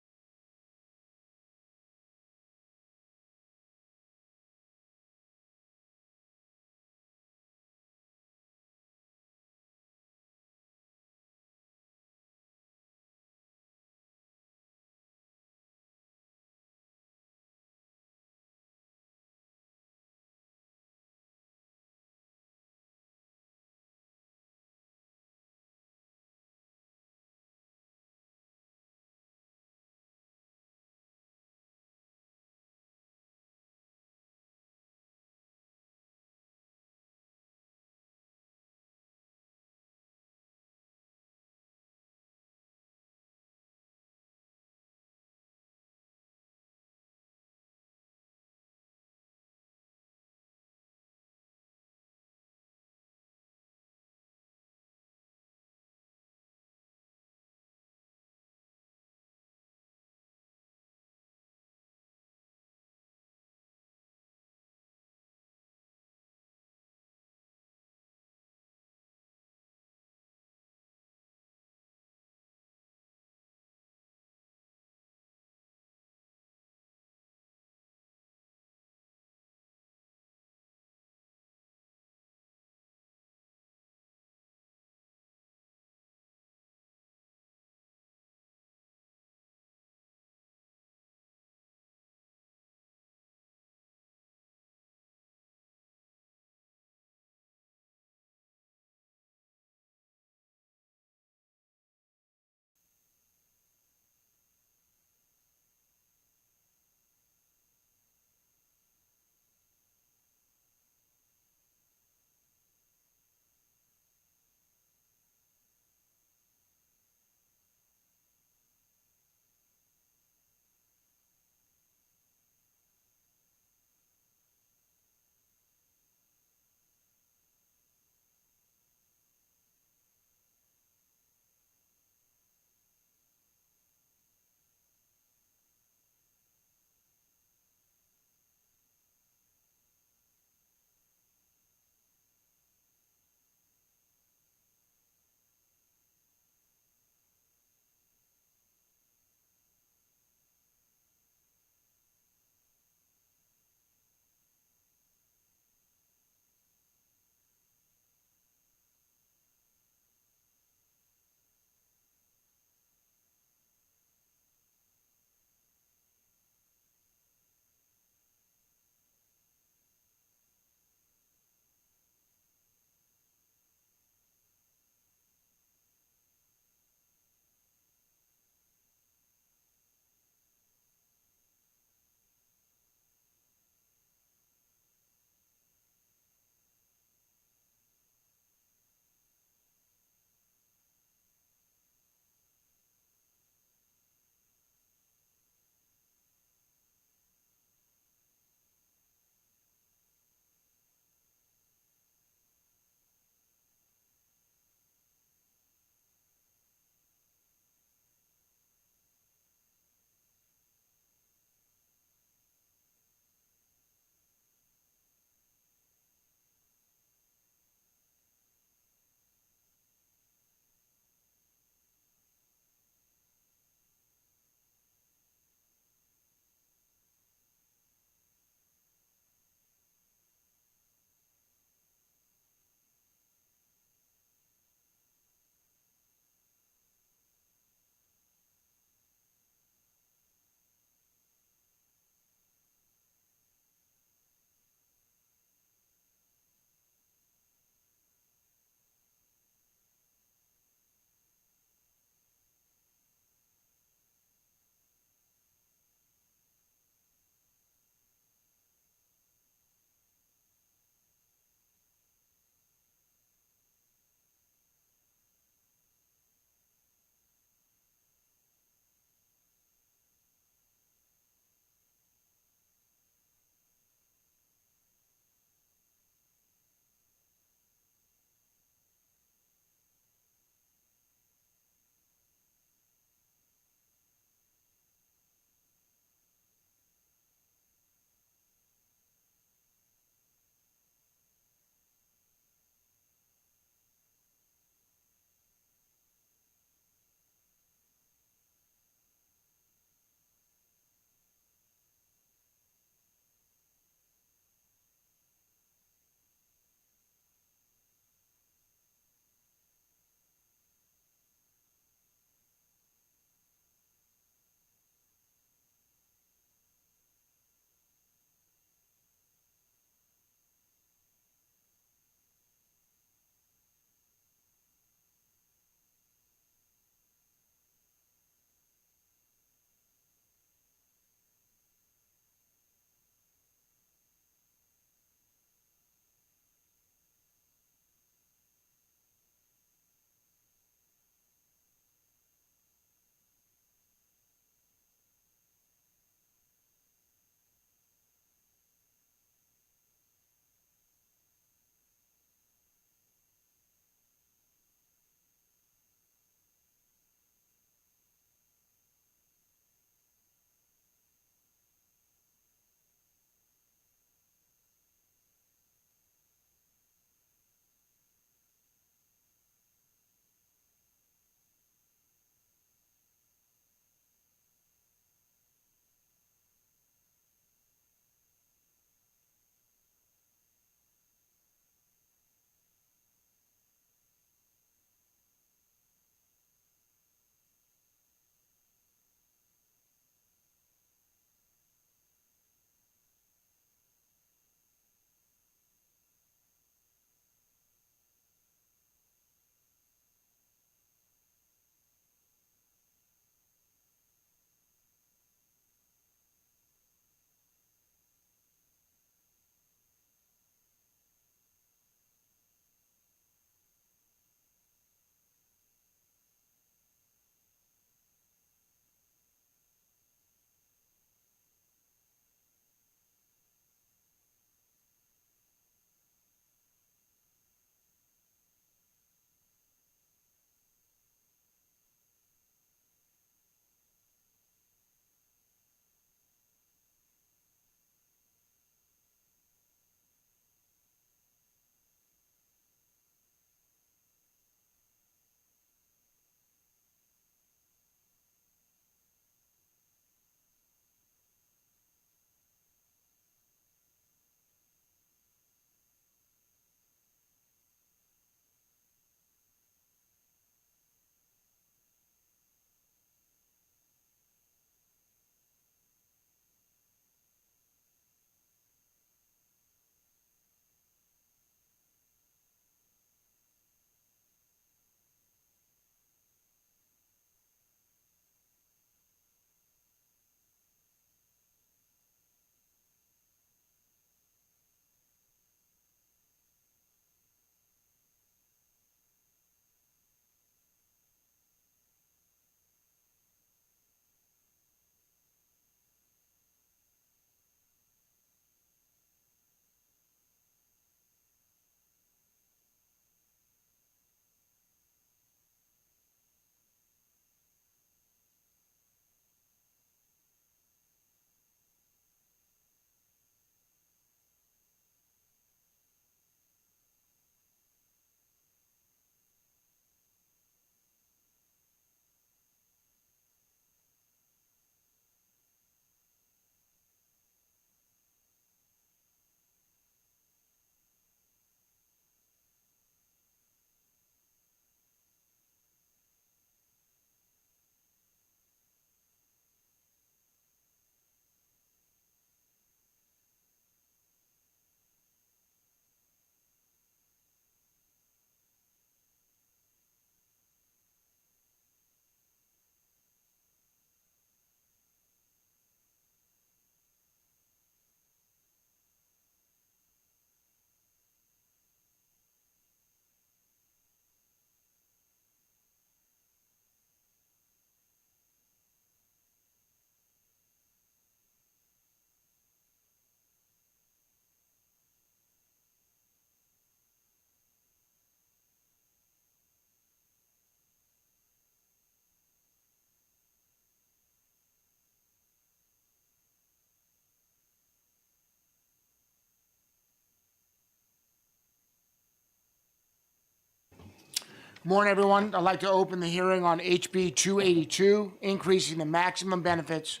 Speaker 1: Morning, everyone. I'd like to open the hearing on HB 282, increasing the maximum benefits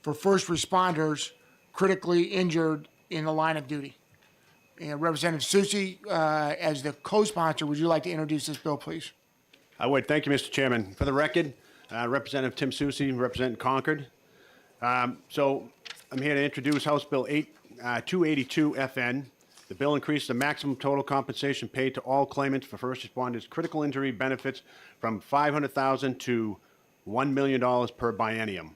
Speaker 1: for first responders critically injured in the line of duty. And Representative Susi, as the co-sponsor, would you like to introduce this bill, please?
Speaker 9: I would. Thank you, Mr. Chairman. For the record, Representative Tim Susi, representing Concord. So I'm here to introduce House Bill 282 FN. The bill increases the maximum total compensation paid to all claimants for first responders critical injury benefits from $500,000 to $1 million per biennium.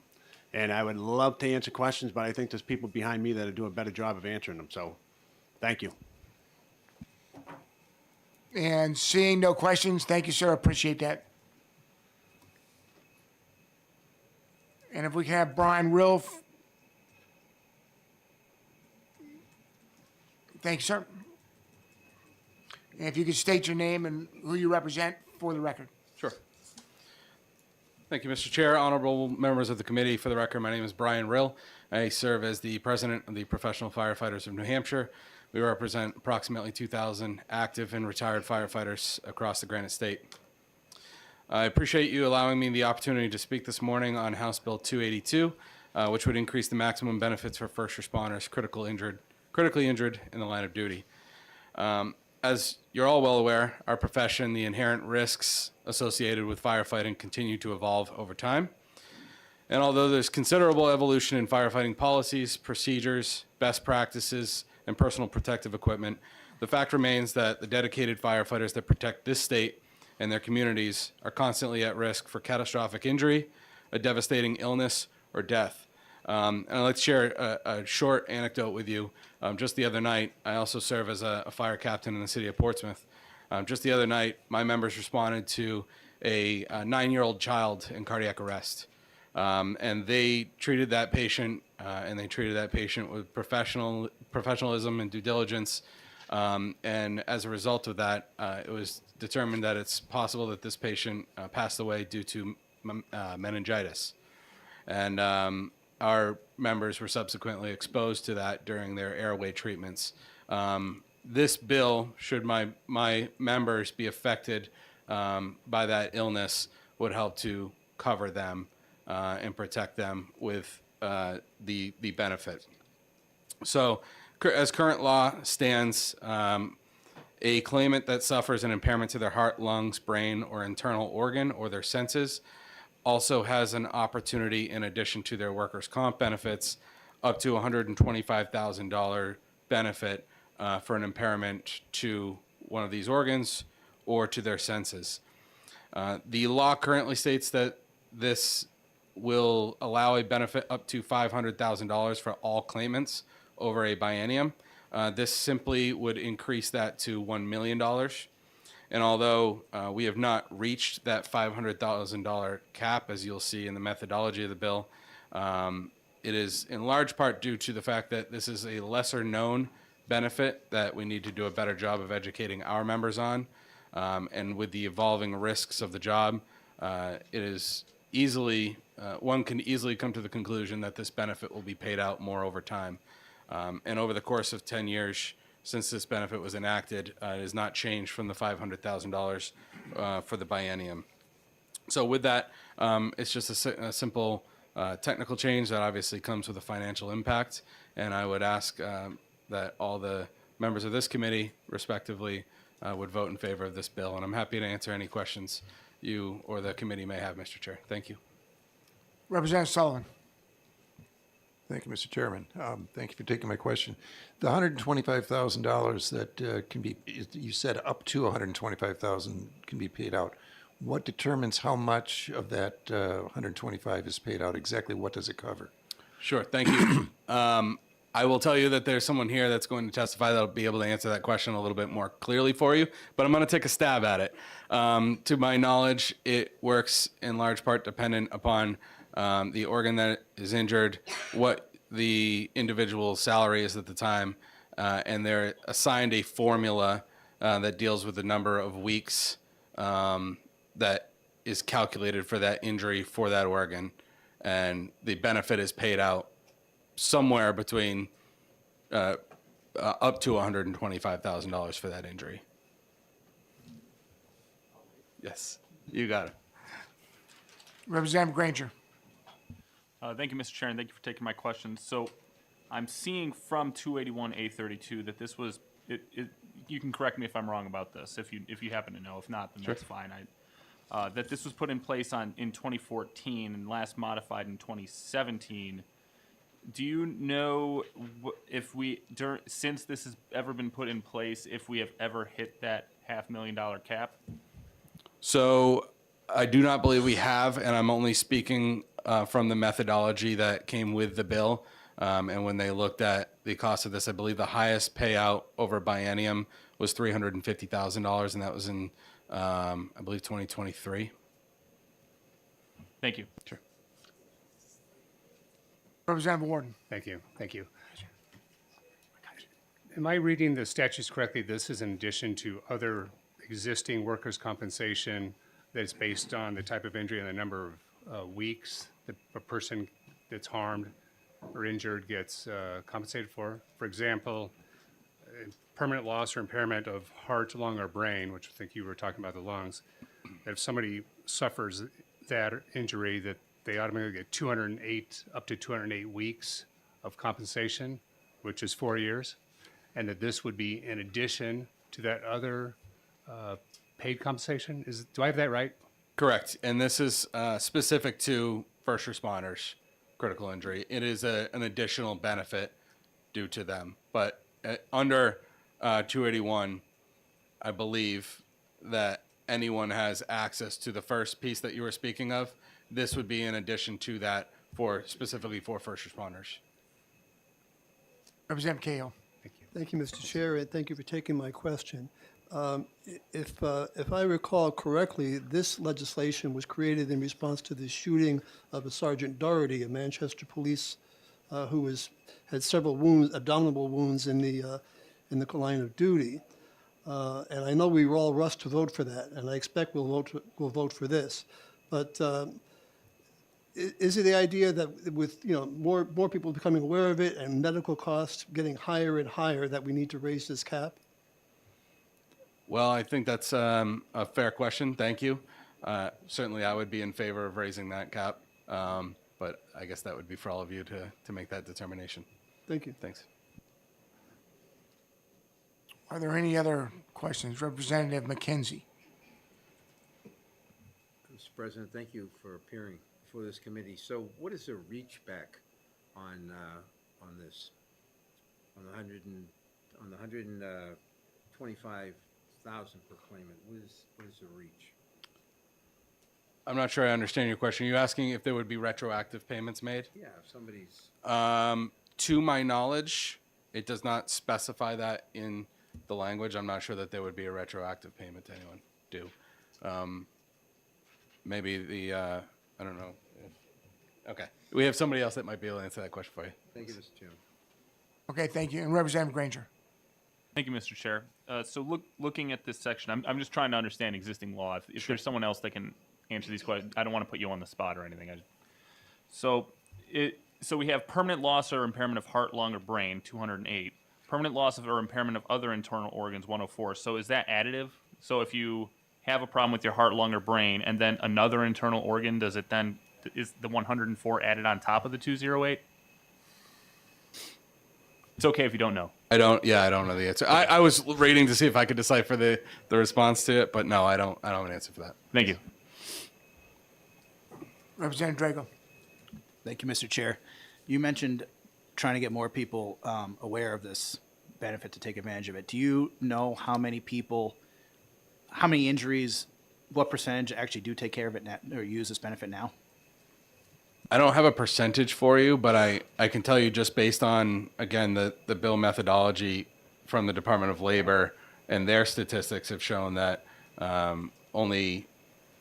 Speaker 9: And I would love to answer questions, but I think there's people behind me that do a better job of answering them. So thank you.
Speaker 1: And seeing no questions, thank you, sir. Appreciate that. And if we can have Brian Rilf. Thank you, sir. And if you could state your name and who you represent for the record.
Speaker 16: Sure. Thank you, Mr. Chair. Honorable members of the committee, for the record, my name is Brian Rill. I serve as the president of the Professional Firefighters of New Hampshire. We represent approximately 2,000 active and retired firefighters across the Granite State. I appreciate you allowing me the opportunity to speak this morning on House Bill 282, which would increase the maximum benefits for first responders critically injured in the line of duty. As you're all well aware, our profession, the inherent risks associated with firefighting continue to evolve over time. And although there's considerable evolution in firefighting policies, procedures, best practices, and personal protective equipment, the fact remains that the dedicated firefighters that protect this state and their communities are constantly at risk for catastrophic injury, a devastating illness, or death. And I'd like to share a short anecdote with you. Just the other night, I also serve as a fire captain in the city of Portsmouth. Just the other night, my members responded to a 9-year-old child in cardiac arrest. And they treated that patient, with professionalism and due diligence. And as a result of that, it was determined that it's possible that this patient passed away due to meningitis. And our members were subsequently exposed to that during their airway treatments. This bill, should my members be affected by that illness, would help to cover them and protect them with the benefit. So, as current law stands, a claimant that suffers an impairment to their heart, lungs, brain, or internal organ or their senses also has an opportunity, in addition to their workers' comp benefits, up to $125,000 benefit for an impairment to one of these organs or to their senses. The law currently states that this will allow a benefit up to $500,000 for all claimants over a biennium. This simply would increase that to $1 million. And although we have not reached that $500,000 cap, as you'll see in the methodology of the bill, it is in large part due to the fact that this is a lesser known benefit that we need to do a better job of educating our members on. And with the evolving risks of the job, it is easily, one can easily come to the conclusion that this benefit will be paid out more over time. And over the course of 10 years, since this benefit was enacted, it has not changed from the $500,000 for the biennium. So with that, it's just a simple technical change that obviously comes with a financial impact. And I would ask that all the members of this committee, respectively, would vote in favor of this bill. And I'm happy to answer any questions you or the committee may have, Mr. Chair. Thank you.
Speaker 1: Representative Sullivan.
Speaker 11: Thank you, Mr. Chairman. Thank you for taking my question. The $125,000 that can be, you said up to $125,000 can be paid out. What determines how much of that $125,000 is paid out? Exactly what does it cover?
Speaker 16: Sure, thank you. I will tell you that there's someone here that's going to testify that'll be able to answer that question a little bit more clearly for you, but I'm going to take a stab at it. To my knowledge, it works in large part dependent upon the organ that is injured, what the individual's salary is at the time, and they're assigned a formula that deals with the number of weeks that is calculated for that injury for that organ, and the benefit is paid out somewhere between up to $125,000 for that injury. Yes, you got it.
Speaker 1: Representative Granger.
Speaker 3: Thank you, Mr. Chair, and thank you for taking my question. So I'm seeing from 281A32 that this was, you can correct me if I'm wrong about this, if you happen to know. If not, then that's fine. That this was put in place in 2014 and last modified in 2017. Do you know if since this has ever been put in place, if we have ever hit that $500,000 cap?
Speaker 16: So I do not believe we have, and I'm only speaking from the methodology that came with the bill. And when they looked at the cost of this, I believe the highest payout over biennium was $350,000, and that was in, I believe, 2023.
Speaker 3: Thank you.
Speaker 16: Sure.
Speaker 1: Representative Warden.
Speaker 13: Thank you. Thank you. Am I reading the statutes correctly? This is in addition to other existing workers' compensation that's based on the type of injury and the number of weeks that a person that's harmed or injured gets compensated for. For example, permanent loss or impairment of heart, lung, or brain, which I think you were talking about the lungs, that if somebody suffers that injury, that they automatically get up to 208 weeks of compensation, which is 4 years, and that this would be in addition to that other paid compensation. Do I have that right?
Speaker 16: Correct. And this is specific to first responders, critical injury. It is an additional benefit due to them. But under 281, I believe that anyone has access to the first piece that you were speaking of. This would be in addition to that specifically for first responders.
Speaker 1: Representative Cahill.
Speaker 6: Thank you, Mr. Chair, and thank you for taking my question. If I recall correctly, this legislation was created in response to the shooting of a Sergeant Doherty, a Manchester police who had several wounds, abdominal wounds in the line of duty. And I know we were all rushed to vote for that, and I expect we'll vote for this. But is it the idea that with more people becoming aware of it and medical costs getting higher and higher that we need to raise this cap?
Speaker 16: Well, I think that's a fair question. Thank you. Certainly, I would be in favor of raising that cap, but I guess that would be for all of you to make that determination.
Speaker 6: Thank you.
Speaker 16: Thanks.
Speaker 1: Are there any other questions? Representative McKenzie.
Speaker 5: Mr. President, thank you for appearing before this committee. So what is the reach back on this? On the 125,000 per claimant, what is the reach?
Speaker 16: I'm not sure I understand your question. Are you asking if there would be retroactive payments made?
Speaker 5: Yeah, if somebody's...
Speaker 16: To my knowledge, it does not specify that in the language. I'm not sure that there would be a retroactive payment to anyone due. Maybe I don't know. Okay. We have somebody else that might be able to answer that question for you.
Speaker 5: Thank you, Mr. Chairman.
Speaker 1: Okay, thank you. And Representative Granger.
Speaker 3: Thank you, Mr. Chair. So looking at this section, I'm just trying to understand existing law. If there's someone else that can answer these questions, I don't want to put you on the spot or anything. So we have permanent loss or impairment of heart, lung, or brain, 208. Permanent loss of or impairment of other internal organs, 104. So is that additive? So if you have a problem with your heart, lung, or brain, and then another internal organ, is the 104 added on top of the 208? It's okay if you don't know.
Speaker 16: I don't know the answer. I was reading to see if I could decipher the response to it, but no, I don't have an answer for that.
Speaker 3: Thank you.
Speaker 1: Representative Drago.
Speaker 17: Thank you, Mr. Chair. You mentioned trying to get more people aware of this benefit to take advantage of it. Do you know how many injuries, what percentage actually do take care of it now, or use this benefit now?
Speaker 16: I don't have a percentage for you, but I can tell you just based on, again, the bill methodology from the Department of Labor and their statistics have shown that only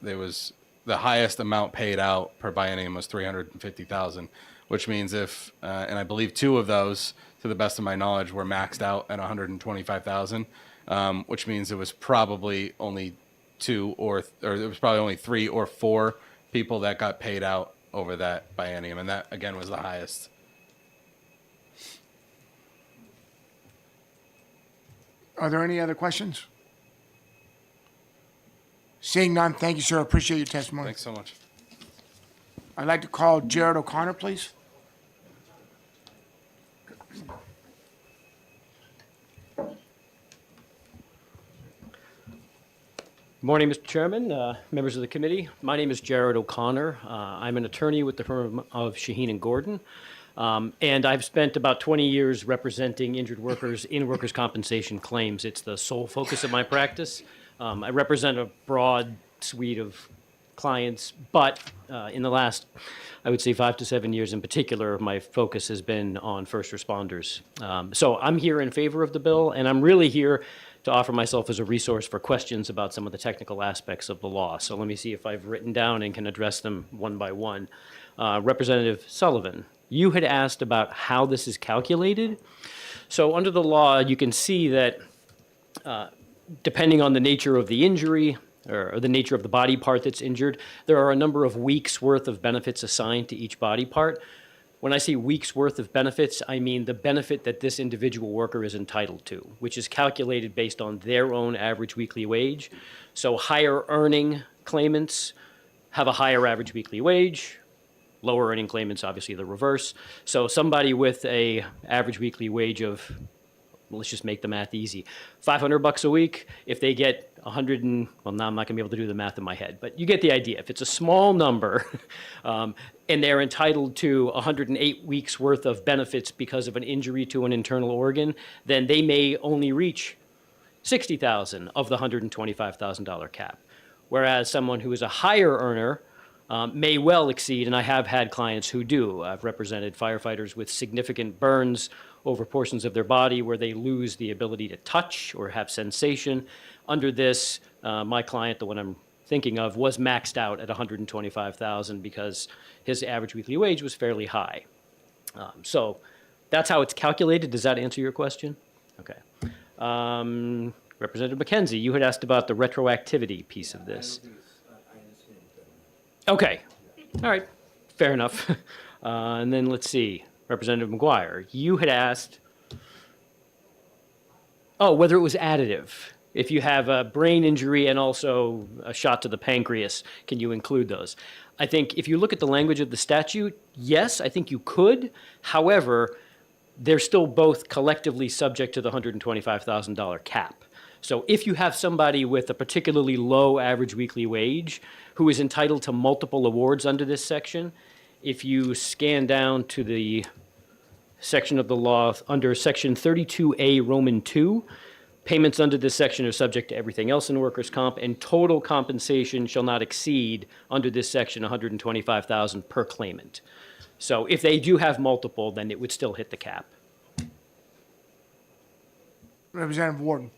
Speaker 16: there was the highest amount paid out per biennium was $350,000, which means if, and I believe two of those, to the best of my knowledge, were maxed out at $125,000, which means it was probably only there was probably only 3 or 4 people that got paid out over that biennium, and that again was the highest.
Speaker 1: Are there any other questions? Seeing none, thank you, sir. Appreciate your testimony.
Speaker 16: Thanks so much.
Speaker 1: I'd like to call Jared O'Connor, please.
Speaker 18: Good morning, Mr. Chairman, members of the committee. My name is Jared O'Connor. I'm an attorney with the firm of Shaheen and Gordon. And I've spent about 20 years representing injured workers in workers' compensation claims. It's the sole focus of my practice. I represent a broad suite of clients, but in the last, I would say 5 to 7 years in particular, my focus has been on first responders. So I'm here in favor of the bill, and I'm really here to offer myself as a resource for questions about some of the technical aspects of the law. So let me see if I've written down and can address them one by one. Representative Sullivan, you had asked about how this is calculated. So under the law, you can see that depending on the nature of the injury or the nature of the body part that's injured, there are a number of weeks worth of benefits assigned to each body part. When I say weeks worth of benefits, I mean the benefit that this individual worker is entitled to, which is calculated based on their own average weekly wage. So higher earning claimants have a higher average weekly wage. Lower earning claimants, obviously the reverse. So somebody with a average weekly wage of, let's just make the math easy, $500 a week, if they get 100 and, well, now I'm not gonna be able to do the math in my head, but you get the idea. If it's a small number and they're entitled to 108 weeks worth of benefits because of an injury to an internal organ, then they may only reach $60,000 of the $125,000 cap. Whereas someone who is a higher earner may well exceed, and I have had clients who do. I've represented firefighters with significant burns over portions of their body where they lose the ability to touch or have sensation. Under this, my client, the one I'm thinking of, was maxed out at $125,000 because his average weekly wage was fairly high. So that's how it's calculated. Does that answer your question? Okay. Representative McKenzie, you had asked about the retroactivity piece of this. Okay, all right, fair enough. And then let's see, Representative McGuire, you had asked, whether it was additive. If you have a brain injury and also a shot to the pancreas, can you include those? I think if you look at the language of the statute, yes, I think you could. However, they're still both collectively subject to the $125,000 cap. So if you have somebody with a particularly low average weekly wage who is entitled to multiple awards under this section, if you scan down to the section of the law under section 32A Roman 2, payments under this section are subject to everything else in workers' comp, and total compensation shall not exceed under this section $125,000 per claimant. So if they do have multiple, then it would still hit the cap.
Speaker 1: Representative Warden.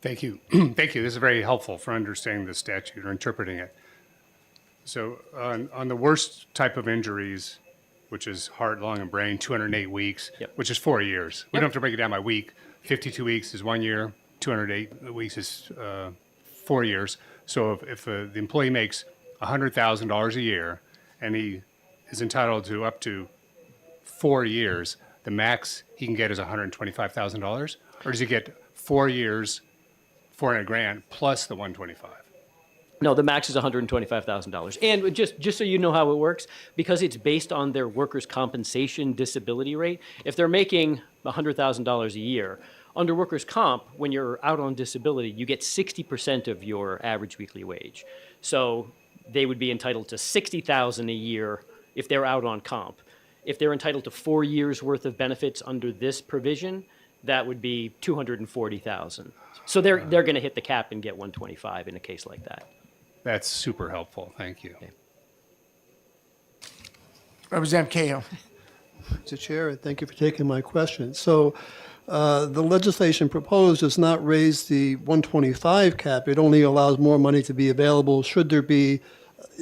Speaker 13: Thank you. Thank you. This is very helpful for understanding the statute or interpreting it. So on the worst type of injuries, which is heart, lung, and brain, 208 weeks, which is 4 years. We don't have to break it down by week. 52 weeks is 1 year. 208 weeks is 4 years. So if the employee makes $100,000 a year and he is entitled to up to 4 years, the max he can get is $125,000? Or does he get 4 years, $400,000 plus the 125?
Speaker 18: No, the max is $125,000. And just so you know how it works, because it's based on their workers' compensation disability rate, if they're making $100,000 a year, under workers' comp, when you're out on disability, you get 60% of your average weekly wage. So they would be entitled to $60,000 a year if they're out on comp. If they're entitled to 4 years worth of benefits under this provision, that would be $240,000. So they're going to hit the cap and get 125 in a case like that.
Speaker 13: That's super helpful. Thank you.
Speaker 18: Okay.
Speaker 1: Representative Cahill.
Speaker 6: Mr. Chair, thank you for taking my question. So the legislation proposed does not raise the 125 cap. It only allows more money to be available should there be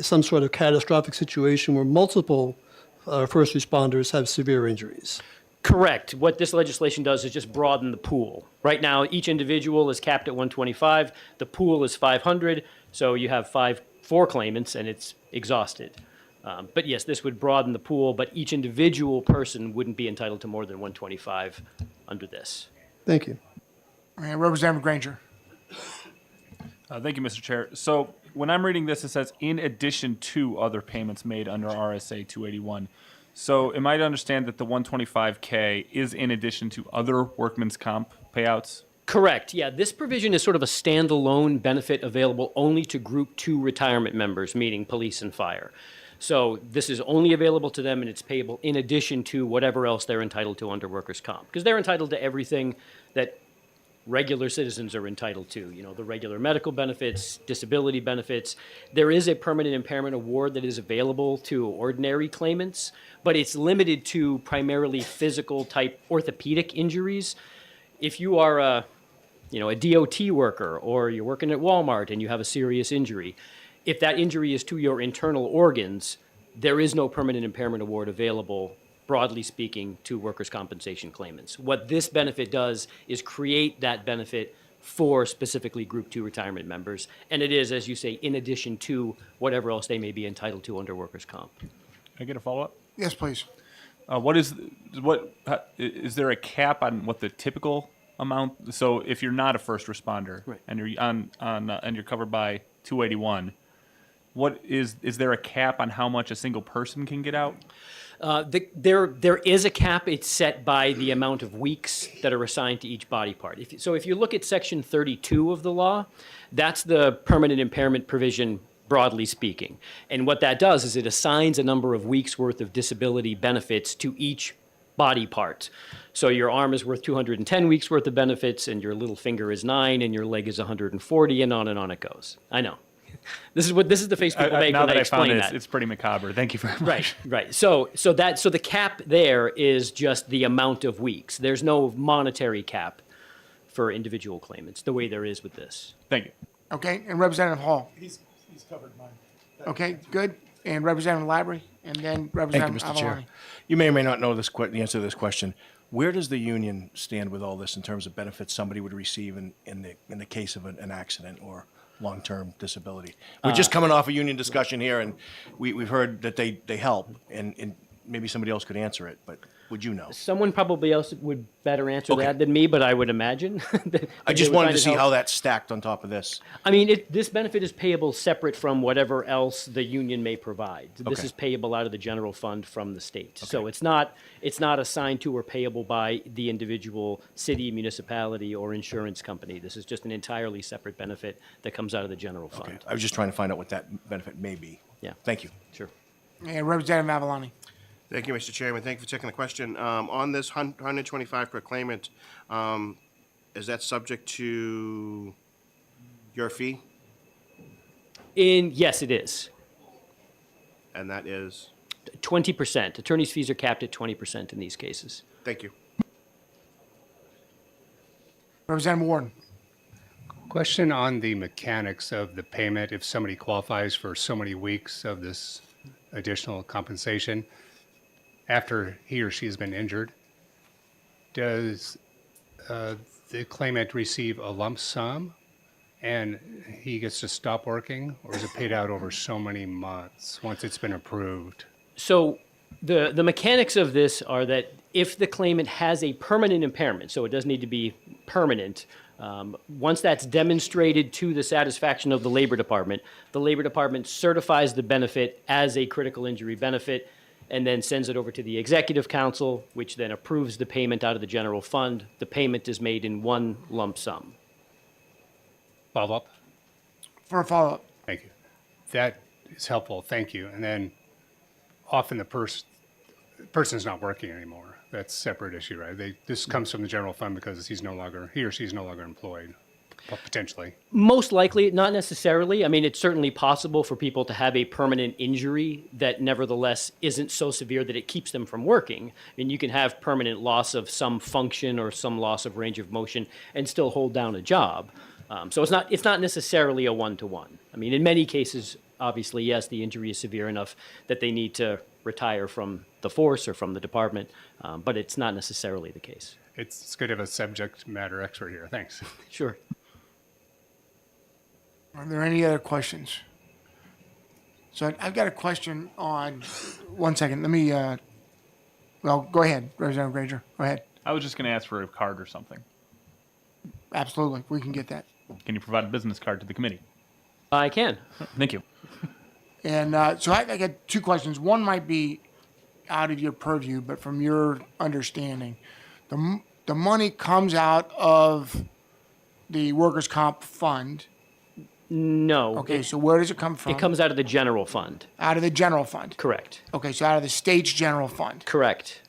Speaker 6: some sort of catastrophic situation where multiple first responders have severe injuries.
Speaker 18: Correct. What this legislation does is just broaden the pool. Right now, each individual is capped at 125. The pool is 500, so you have four claimants, and it's exhausted. But yes, this would broaden the pool, but each individual person wouldn't be entitled to more than 125 under this.
Speaker 6: Thank you.
Speaker 1: Representative Granger.
Speaker 3: Thank you, Mr. Chair. So when I'm reading this, it says in addition to other payments made under RSA 281. So am I to understand that the 125K is in addition to other workman's comp payouts?
Speaker 18: Correct. Yeah, this provision is sort of a standalone benefit available only to Group 2 retirement members, meaning police and fire. So this is only available to them, and it's payable in addition to whatever else they're entitled to under workers' comp. Because they're entitled to everything that regular citizens are entitled to, you know, the regular medical benefits, disability benefits. There is a permanent impairment award that is available to ordinary claimants, but it's limited to primarily physical type orthopedic injuries. If you are a DOT worker, or you're working at Walmart and you have a serious injury, if that injury is to your internal organs, there is no permanent impairment award available, broadly speaking, to workers' compensation claimants. What this benefit does is create that benefit for specifically Group 2 retirement members, and it is, as you say, in addition to whatever else they may be entitled to under workers' comp.
Speaker 3: Can I get a follow-up?
Speaker 1: Yes, please.
Speaker 3: Is there a cap on what the typical amount? So if you're not a first responder,
Speaker 18: Right,
Speaker 3: and you're and you're covered by 281, is there a cap on how much a single person can get out?
Speaker 18: There is a cap. It's set by the amount of weeks that are assigned to each body part. If you look at Section 32 of the law, that's the permanent impairment provision, broadly speaking. And what that does is it assigns a number of weeks worth of disability benefits to each body part. So your arm is worth 210 weeks worth of benefits, and your little finger is 9, and your leg is 140, and on it goes. I know. This is the face people make
Speaker 3: now
Speaker 18: when
Speaker 3: that
Speaker 18: I
Speaker 3: I found
Speaker 18: explain
Speaker 3: it,
Speaker 18: that.
Speaker 3: it's pretty macabre. Thank you very much.
Speaker 18: Right. So the cap there is just the amount of weeks. There's no monetary cap for individual claimants, the way there is with this.
Speaker 3: Thank you.
Speaker 1: Okay, and Representative Hall.
Speaker 2: He's covered mine.
Speaker 1: Okay, good. And Representative Labrie, and then
Speaker 4: Thank you,
Speaker 1: Representative
Speaker 4: Mr. Chair.
Speaker 1: Avaloni.
Speaker 4: You may or may not know the answer to this question. Where does the union stand with all this in terms of benefits somebody would receive in the case of an accident or long-term disability? We're just coming off a union discussion here, and we've heard that they help, and maybe somebody else could answer it, but would you know?
Speaker 18: Someone probably else would better answer
Speaker 4: Okay.
Speaker 18: that than me, but I would imagine.
Speaker 4: I just wanted to see how that's stacked on top of this.
Speaker 18: I mean, this benefit is payable separate from whatever else the union may provide. This
Speaker 4: Okay.
Speaker 18: is payable out of the general fund from the state. So it's not assigned to or payable by the individual city, municipality, or insurance company. This is just an entirely separate benefit that comes out of the general fund.
Speaker 4: Okay. I was just trying to find out what that benefit may be.
Speaker 18: Yeah.
Speaker 4: Thank you.
Speaker 18: Sure.
Speaker 1: And Representative Avaloni.
Speaker 19: Thank you, Mr. Chairman. Thank you for taking the question. On this 125 per claimant, is that subject to your fee?
Speaker 18: Yes, it is.
Speaker 19: And that is?
Speaker 18: 20%. Attorney's fees are capped at 20% in these cases.
Speaker 19: Thank you.
Speaker 1: Representative Warden.
Speaker 13: Question on the mechanics of the payment if somebody qualifies for so many weeks of this additional compensation after he or she has been injured. Does the claimant receive a lump sum and he gets to stop working, or is it paid out over so many months once it's been approved?
Speaker 18: So the mechanics of this are that if the claimant has a permanent impairment, so it doesn't need to be permanent, once that's demonstrated to the satisfaction of the Labor Department certifies the benefit as a critical injury benefit and then sends it over to the Executive Council, which then approves the payment out of the general fund. The payment is made in one lump sum.
Speaker 13: Follow-up?
Speaker 1: For a follow-up.
Speaker 13: Thank you. That is helpful. Thank you. And then often the person's not working anymore. That's a separate issue, right? This comes from the general fund because he or she is no longer employed, potentially.
Speaker 18: Most likely, not necessarily. I mean, it's certainly possible for people to have a permanent injury that nevertheless isn't so severe that it keeps them from working. I mean, you can have permanent loss of some function or some loss of range of motion and still hold down a job. So it's not necessarily a one-to-one. I mean, in many cases, obviously, yes, the injury is severe enough that they need to retire from the force or from the department, but it's not necessarily the case.
Speaker 13: It's good to have a subject matter expert here. Thanks.
Speaker 18: Sure.
Speaker 1: Are there any other questions? So I've got a question on, one second, let me, well, go ahead, Representative Granger, go ahead.
Speaker 3: I was just going to ask for a card or something.
Speaker 1: absolutely, we can get that.
Speaker 3: Can you provide a business card to the committee?
Speaker 18: I can.
Speaker 3: Thank you.
Speaker 1: And so I got two questions. One might be out of your purview, but from your understanding, the money comes out of the workers' comp fund.
Speaker 18: No.
Speaker 1: Okay, so where does it come from?
Speaker 18: It comes out of the general fund.
Speaker 1: Out of the general fund.
Speaker 18: Correct.
Speaker 1: Okay, so out of the state's general fund.
Speaker 18: Correct.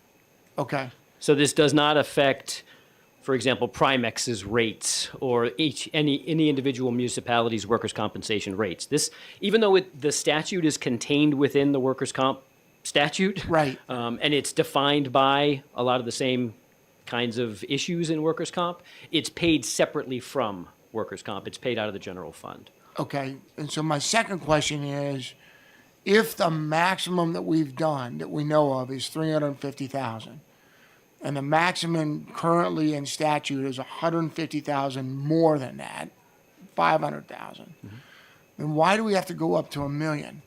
Speaker 1: Okay.
Speaker 18: So this does not affect, for example, Primex's rates or any individual municipality's workers' compensation rates. This, even though the statute is contained within the workers' comp statute,
Speaker 1: right,
Speaker 18: and it's defined by a lot of the same kinds of issues in workers' comp, it's paid separately from workers' comp. It's paid out of the general fund.
Speaker 1: Okay, and so my second question is, if the maximum that we've done that we know of is 350,000, and the maximum currently in statute is 150,000 more than that, 500,000, then why do we have to go up to $1 million?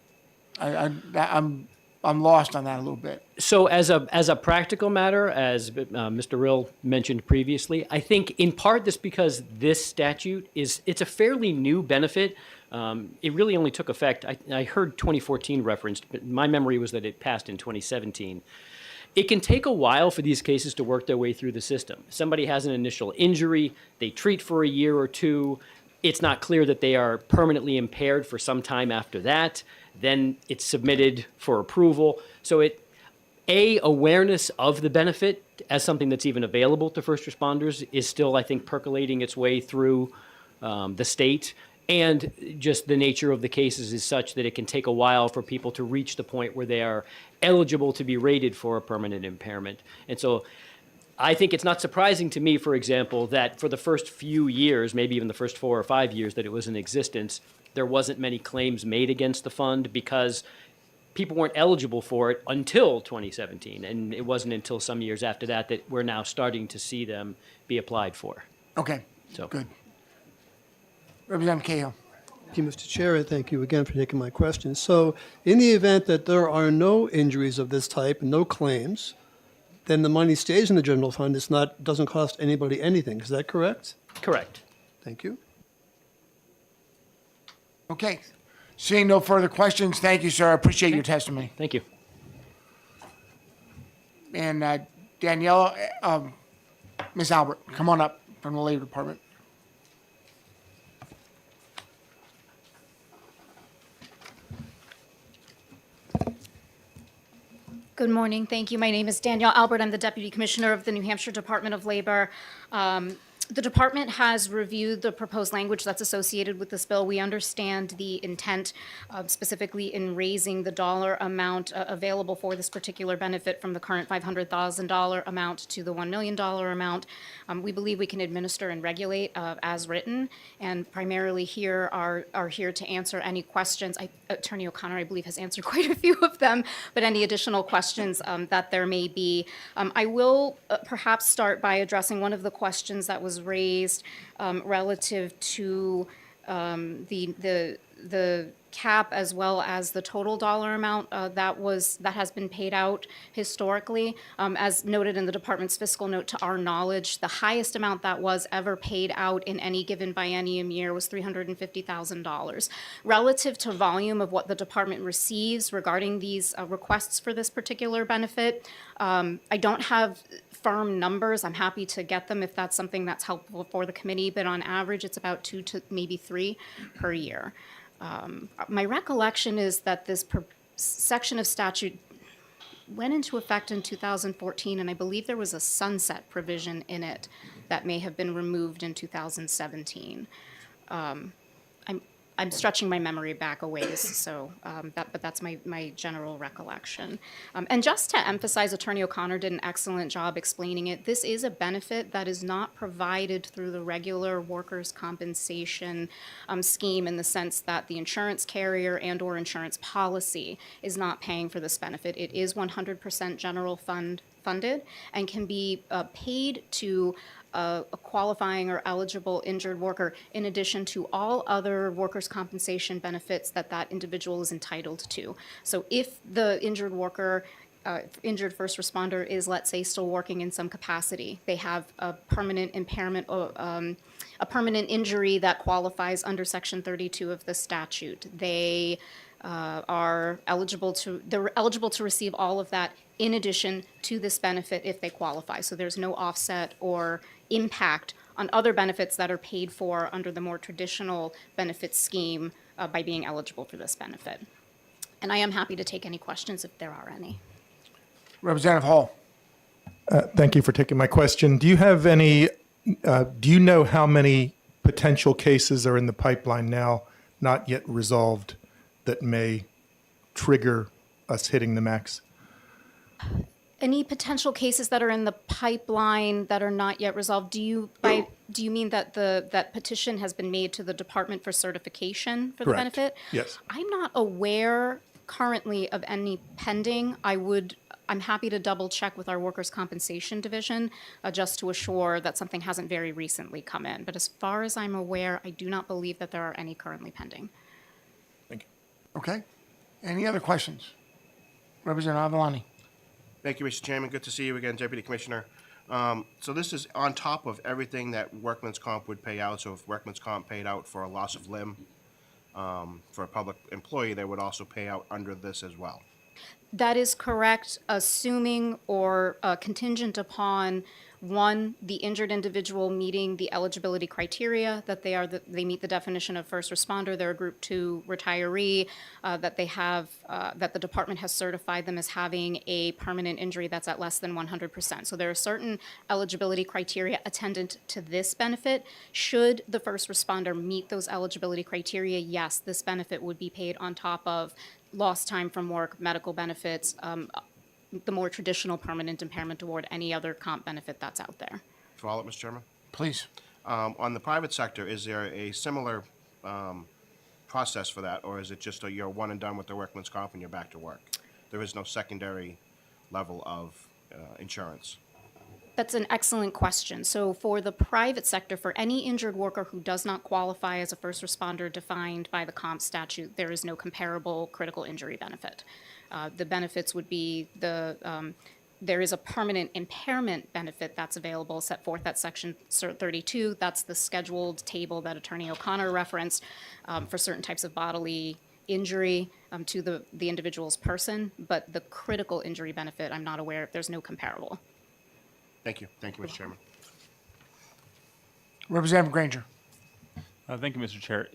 Speaker 1: I'm lost on that a little bit.
Speaker 18: So as a practical matter, as Mr. Rill mentioned previously, I think in part this because this statute it's a fairly new benefit. It really only took effect, I heard 2014 referenced, but my memory was that it passed in 2017. It can take a while for these cases to work their way through the system. Somebody has an initial injury, they treat for a year or two, it's not clear that they are permanently impaired for some time after that, then it's submitted for approval. So awareness of the benefit as something that's even available to first responders is still, I think, percolating its way through the state. And just the nature of the cases is such that it can take a while for people to reach the point where they are eligible to be rated for a permanent impairment. And so I think it's not surprising to me, for example, that for the first few years, maybe even the first 4 or 5 years that it was in existence, there wasn't many claims made against the fund because people weren't eligible for it until 2017. And it wasn't until some years after that that we're now starting to see them be applied for.
Speaker 1: Okay,
Speaker 18: so
Speaker 1: good. Representative Cahill.
Speaker 6: Thank you, Mr. Chair, and thank you again for taking my question. So in the event that there are no injuries of this type, no claims, then the money stays in the general fund. Doesn't cost anybody anything. Is that correct?
Speaker 18: Correct.
Speaker 6: Thank you.
Speaker 1: Okay. Seeing no further questions, thank you, sir. I appreciate your testimony.
Speaker 18: Thank you.
Speaker 1: And Daniela, Ms. Albert, come on up from the Labor Department.
Speaker 20: Good morning. Thank you. My name is Danielle Albert. I'm the Deputy Commissioner of the New Hampshire Department of Labor. The department has reviewed the proposed language that's associated with this bill. We understand the intent, specifically in raising the dollar amount available for this particular benefit from the current $500,000 amount to the $1 million amount. We believe we can administer and regulate as written, and primarily here are here to answer any questions. Attorney O'Connor, I believe, has answered quite a few of them, but any additional questions that there may be. I will perhaps start by addressing one of the questions that was raised relative to the cap as well as the total dollar amount that has been paid out historically. As noted in the department's fiscal note, to our knowledge, the highest amount that was ever paid out in any given biennium year was $350,000. Relative to volume of what the department receives regarding these requests for this particular benefit, I don't have firm numbers. I'm happy to get them if that's something that's helpful for the committee, but on average, it's about 2 to maybe 3 per year. My recollection is that this section of statute went into effect in 2014, and I believe there was a sunset provision in it that may have been removed in 2017. I'm stretching my memory back a ways, so but that's my general recollection. And just to emphasize, Attorney O'Connor did an excellent job explaining it. This is a benefit that is not provided through the regular workers' compensation scheme, in the sense that the insurance carrier and/or insurance policy is not paying for this benefit. It is 100% general funded and can be paid to a qualifying or eligible injured worker in addition to all other workers' compensation benefits that individual is entitled to. So if the injured worker injured first responder is, let's say, still working in some capacity. They have a permanent impairment or a permanent injury that qualifies under Section 32 of the statute. They they're eligible to receive all of that in addition to this benefit if they qualify. So there's no offset or impact on other benefits that are paid for under the more traditional benefit scheme by being eligible for this benefit. And I am happy to take any questions if there are any.
Speaker 1: Representative Hall.
Speaker 21: Thank you for taking my question. Do you have any, do you know how many potential cases are in the pipeline now, not yet resolved, that may trigger us hitting the max?
Speaker 20: Any potential cases that are in the pipeline that are not yet resolved, do you mean that that petition has been made to the Department for certification for the
Speaker 21: Correct.
Speaker 20: benefit?
Speaker 21: Yes.
Speaker 20: I'm not aware currently of any pending. I'm happy to double check with our workers' compensation division just to assure that something hasn't very recently come in. But as far as I'm aware, I do not believe that there are any currently pending.
Speaker 1: Thank you. Okay. Any other questions? Representative Avalani.
Speaker 19: Thank you, Mr. Chairman. Good to see you again, Deputy Commissioner. So this is on top of everything that workman's comp would pay out. So if workman's comp paid out for a loss of limb for a public employee, they would also pay out under this as well.
Speaker 20: That is correct, assuming or contingent upon, one, the injured individual meeting the eligibility criteria, that they meet the definition of first responder, they're a Group 2 retiree, that the department has certified them as having a permanent injury that's at less than 100%. So there are certain eligibility criteria attendant to this benefit. Should the first responder meet those eligibility criteria, yes, this benefit would be paid on top of lost time from work, medical benefits, the more traditional permanent impairment award, any other comp benefit that's out there.
Speaker 19: Follow up, Mr. Chairman?
Speaker 1: Please.
Speaker 19: On the private sector, is there a similar process for that, or is it just you're one and done with the workman's comp and you're back to work? There is no secondary level of insurance.
Speaker 20: That's an excellent question. So for the private sector, for any injured worker who does not qualify as a first responder defined by the comp statute, there is no comparable critical injury benefit. The benefits would be there is a permanent impairment benefit that's available, set forth at Section 32. That's the scheduled table that Attorney O'Connor referenced for certain types of bodily injury to the individual's person. But the critical injury benefit, I'm not aware, there's no comparable.
Speaker 19: Thank you. Thank you, Mr. Chairman.
Speaker 1: Representative Granger.
Speaker 3: Thank you, Mr. Chair.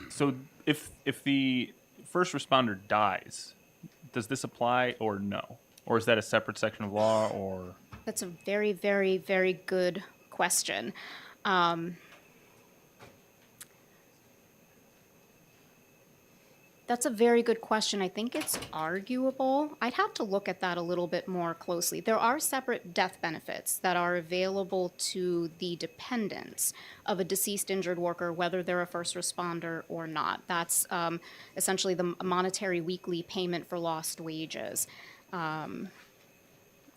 Speaker 3: So if the first responder dies, does this apply or no? Or is that a separate section of law or?
Speaker 20: That's a very, very, very good question. That's a very good question. I think it's arguable. I'd have to look at that a little bit more closely. There are separate death benefits that are available to the dependents of a deceased injured worker, whether they're a first responder or not. That's essentially the monetary weekly payment for lost wages.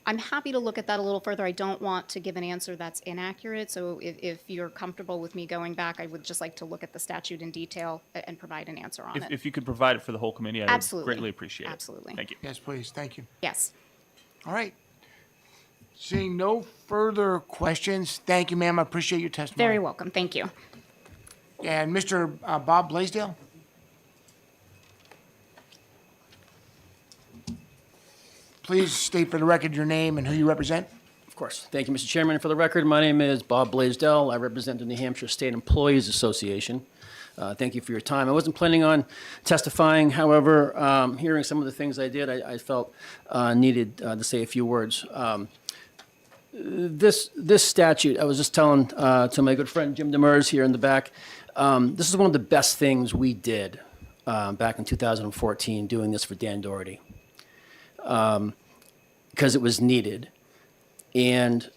Speaker 20: I'm happy to look at that a little further. I don't want to give an answer that's inaccurate, so if you're comfortable with me going back, I would just like to look at the statute in detail and provide an answer on it.
Speaker 3: If you could provide it for the whole committee, I would greatly appreciate it.
Speaker 20: Absolutely.
Speaker 3: Thank you.
Speaker 1: Yes, please. Thank you.
Speaker 20: Yes.
Speaker 1: All right. Seeing no further questions, thank you, ma'am. I appreciate your testimony.
Speaker 20: Very welcome. Thank you.
Speaker 1: And Mr. Bob Blaisdell? Please state for the record your name and who you represent.
Speaker 18: Of course. Thank you, Mr. Chairman. For the record, my name is Bob Blaisdell. I represent the New Hampshire State Employees Association. Thank you for your time. I wasn't planning on testifying. However, hearing some of the things I did, I felt needed to say a few words. This statute, I was just telling to my good friend Jim Demers here in the back, this is one of the best things we did back in 2014, doing this for Dan Doherty. Because it was needed. And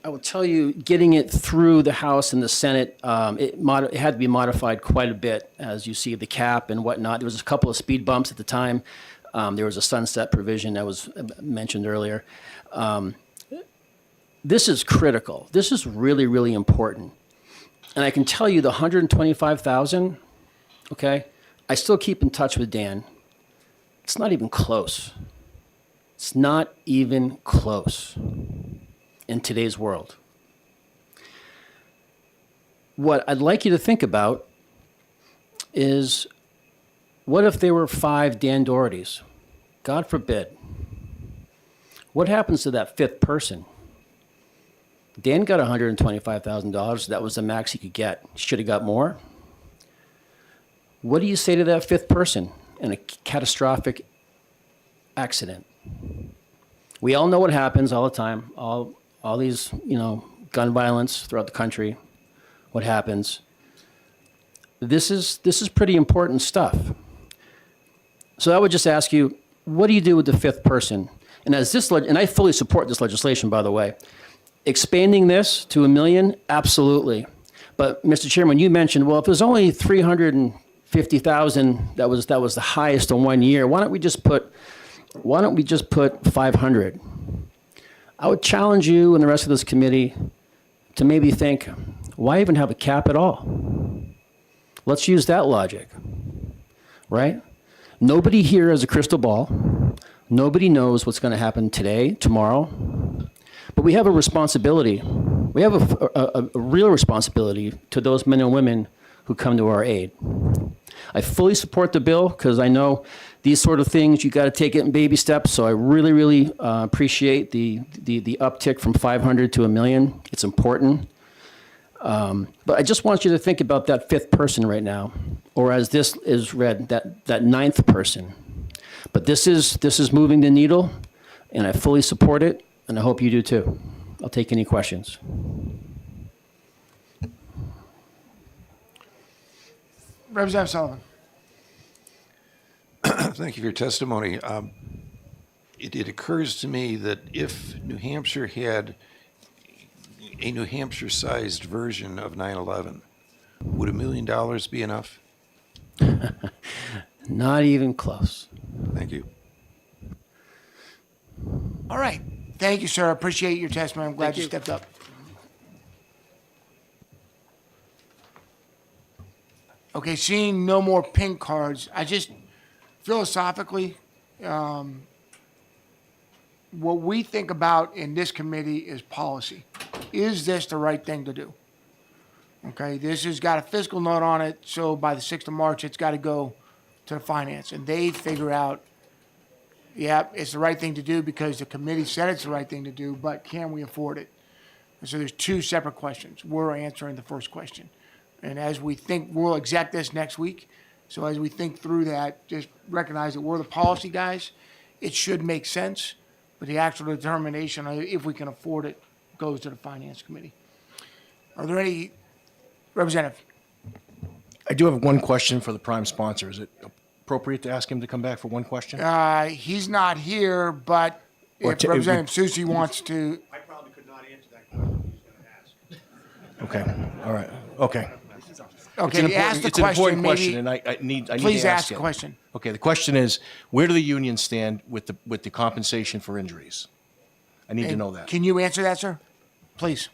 Speaker 18: I will tell you, getting it through the House and the Senate, it had to be modified quite a bit, as you see the cap and whatnot. There was a couple of speed bumps at the time. There was a sunset provision that was mentioned earlier. This is critical. This is really, really important. And I can tell you the 125,000, okay, I still keep in touch with Dan. It's not even close. It's not even close in today's world. What I'd like you to think about is, what if there were 5 Dan Dohertys? God forbid. What happens to that 5th person? Dan got $125,000. That was the max he could get. Should have got more. What do you say to that 5th person in a catastrophic accident? We all know what happens all the time. All these, gun violence throughout the country. What happens? This is pretty important stuff. So I would just ask you, what do you do with the 5th person? And and I fully support this legislation, by the way. Expanding this to $1 million, absolutely. But Mr. Chairman, you mentioned, well, if there's only 350,000, that was the highest in 1 year. Why don't we just put 500? I would challenge you and the rest of this committee to maybe think, why even have a cap at all? Let's use that logic, right? Nobody here has a crystal ball. Nobody knows what's going to happen today, tomorrow. But we have a responsibility. We have a real responsibility to those men and women who come to our aid. I fully support the bill because I know these sort of things, you got to take it in baby steps. So I really, really appreciate the uptick from 500 to $1 million. It's important. But I just want you to think about that 5th person right now, or as this is read, that 9th person. But this is moving the needle, and I fully support it, and I hope you do too. I'll take any questions.
Speaker 1: Representative Sullivan.
Speaker 11: Thank you for your testimony. It occurs to me that if New Hampshire had a New Hampshire-sized version of 9/11, would $1 million be enough?
Speaker 18: Not even close.
Speaker 11: Thank you.
Speaker 1: All right. Thank you, sir. I appreciate your testimony. I'm glad you stepped up. Okay, seeing no more pink cards, I just, philosophically, what we think about in this committee is policy. Is this the right thing to do? Okay, this has got a fiscal note on it, so by the 6th of March, it's got to go to the finance, and they figure out, yeah, it's the right thing to do because the committee said it's the right thing to do, but can we afford it? And so there's 2 separate questions. We're answering the first question. And as we think, we'll exec this next week. So as we think through that, just recognize that we're the policy guys. It should make sense, but the actual determination, if we can afford it, goes to the finance committee. Are there any, Representative?
Speaker 19: I do have one question for the prime sponsor. Is it appropriate to ask him to come back for one question?
Speaker 1: He's not here, but
Speaker 19: Or
Speaker 1: if
Speaker 19: to-
Speaker 1: Representative Susi wants to,
Speaker 9: I probably could not answer that question he's going to ask.
Speaker 19: Okay, all right, okay.
Speaker 1: okay, ask the
Speaker 19: It's an important
Speaker 1: question,
Speaker 19: question, and
Speaker 1: maybe.
Speaker 19: I need to ask
Speaker 1: Please ask the
Speaker 19: it.
Speaker 1: question.
Speaker 19: Okay, the question is, where do the unions stand with the compensation for injuries? I need to
Speaker 1: And
Speaker 19: know that.
Speaker 1: Can you answer that, sir? Please.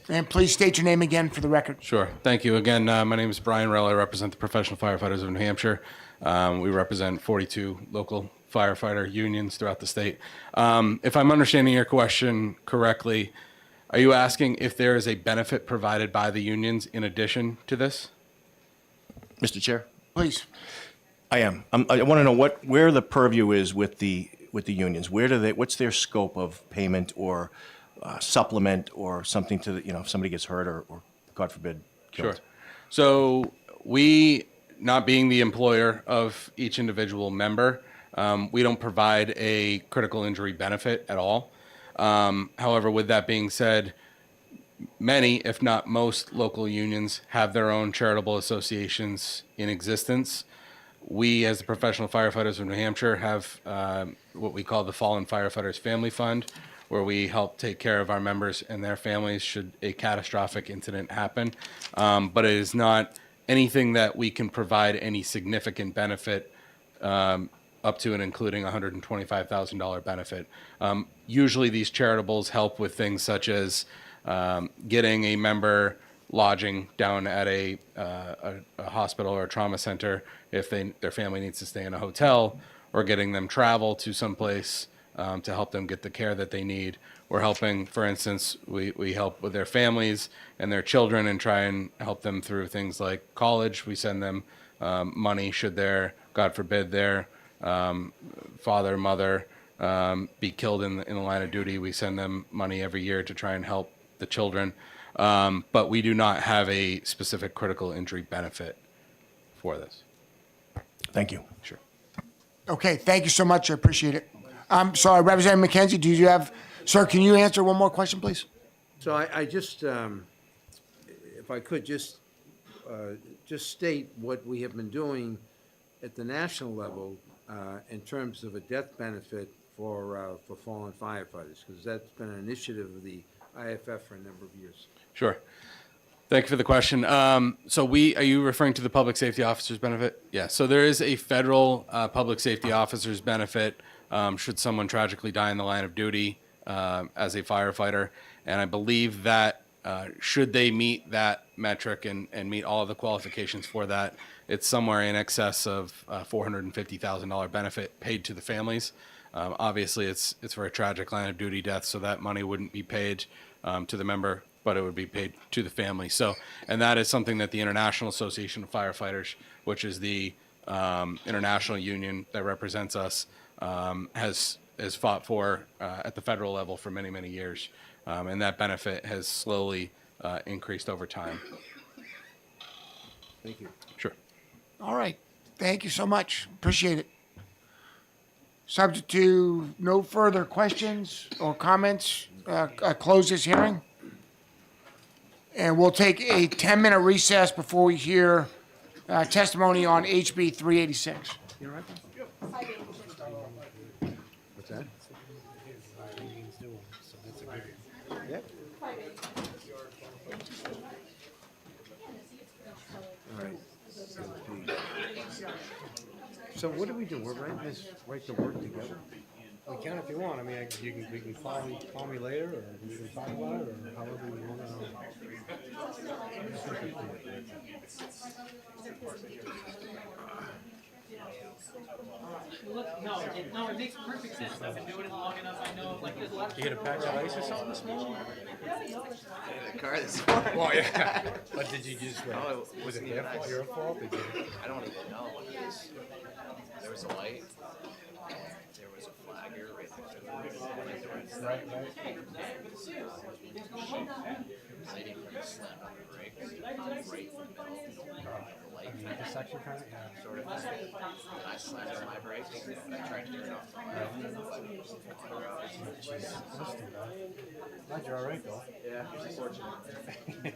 Speaker 1: And please state your name again for the record.
Speaker 16: Sure. Thank you. Again, my name is Brian Rell. I represent the Professional Firefighters of New Hampshire. We represent 42 local firefighter unions throughout the state. If I'm understanding your question correctly, are you asking if there is a benefit provided by the unions in addition to this?
Speaker 19: Mr. Chair?
Speaker 1: Please.
Speaker 19: I am. I want to know where the purview is with the unions. What's their scope of payment or supplement or something to the, if somebody gets hurt or God forbid, killed?
Speaker 16: Sure. So we, not being the employer of each individual member, we don't provide a critical injury benefit at all. However, with that being said, many, if not most, local unions have their own charitable associations in existence. We, as the Professional Firefighters of New Hampshire, have what we call the Fallen Firefighters Family Fund, where we help take care of our members and their families should a catastrophic incident happen. But it is not anything that we can provide any significant benefit up to and including $125,000 benefit. Usually these charitables help with things such as getting a member lodging down at a hospital or a trauma center if their family needs to stay in a hotel, or getting them travel to someplace to help them get the care that they need. We're helping, for instance, we help with their families and their children and try and help them through things like college. We send them money should their, God forbid, their father, mother be killed in the line of duty. We send them money every year to try and help the children. But we do not have a specific critical injury benefit for this.
Speaker 1: Thank you.
Speaker 16: Sure.
Speaker 1: Okay, thank you so much. I appreciate it. I'm sorry, Representative McKenzie, do you have, sir, can you answer one more question, please?
Speaker 5: So I just, if I could just state what we have been doing at the national level in terms of a death benefit for fallen firefighters, because that's been an initiative of the IFF for a number of years.
Speaker 16: Sure. Thank you for the question. So are you referring to the public safety officer's benefit? Yeah. So there is a federal public safety officer's benefit should someone tragically die in the line of duty as a firefighter. And I believe that should they meet that metric and meet all of the qualifications for that, it's somewhere in excess of $450,000 benefit paid to the families. Obviously, it's for a tragic line of duty death, so that money wouldn't be paid to the member, but it would be paid to the family. So, and that is something that the International Association of Firefighters, which is the international union that represents us, has fought for at the federal level for many, many years. And that benefit has slowly increased over time.
Speaker 5: Thank you.
Speaker 16: Sure.
Speaker 1: All right, thank you so much. Appreciate it. Subject to no further questions or comments, I close this hearing. And we'll take a 10-minute recess before we hear testimony on HB 386.
Speaker 5: You all right? What's that? Yep. All right. So what do we do? We're writing this right to work together?
Speaker 8: We can if you want. I mean, we can call me later, or we can talk about it, or however we want to.
Speaker 3: No, it makes perfect sense. I've been doing it long enough. I know, like, there's a lot of.
Speaker 8: You get a patch of ice or something this morning?
Speaker 14: The car this morning.
Speaker 8: Well, yeah. But did you just?
Speaker 14: No, it
Speaker 8: Was it
Speaker 14: wasn't
Speaker 8: their
Speaker 14: even
Speaker 8: fault?
Speaker 14: ice.
Speaker 8: Your fault? Did you?
Speaker 14: I don't even know. There was a light. There was a flagger right next to it.
Speaker 8: Right.
Speaker 14: Lighting from the slam on the brakes. Right in the middle. The light.
Speaker 8: Intersection kind of? Yeah.
Speaker 14: Sort of. And I slammed on my brakes. And I tried to turn off.
Speaker 8: Glad you're all right, though.
Speaker 14: Yeah, fortunate.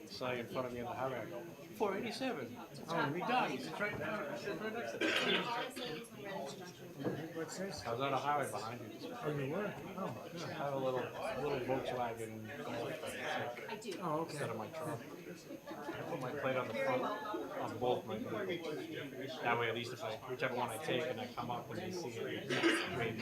Speaker 8: Saw you in front of me on the highway. I go, 487. Oh, we done. It's right now. It's right next to it. What's this? I was on a highway behind you. Oh, you were? Oh, good. I have a little Volkswagen Golf. Oh, okay. Instead of my truck. I put my plate on the front on both my vehicles. That way, at least if whichever one I take and I come up and they see it, maybe.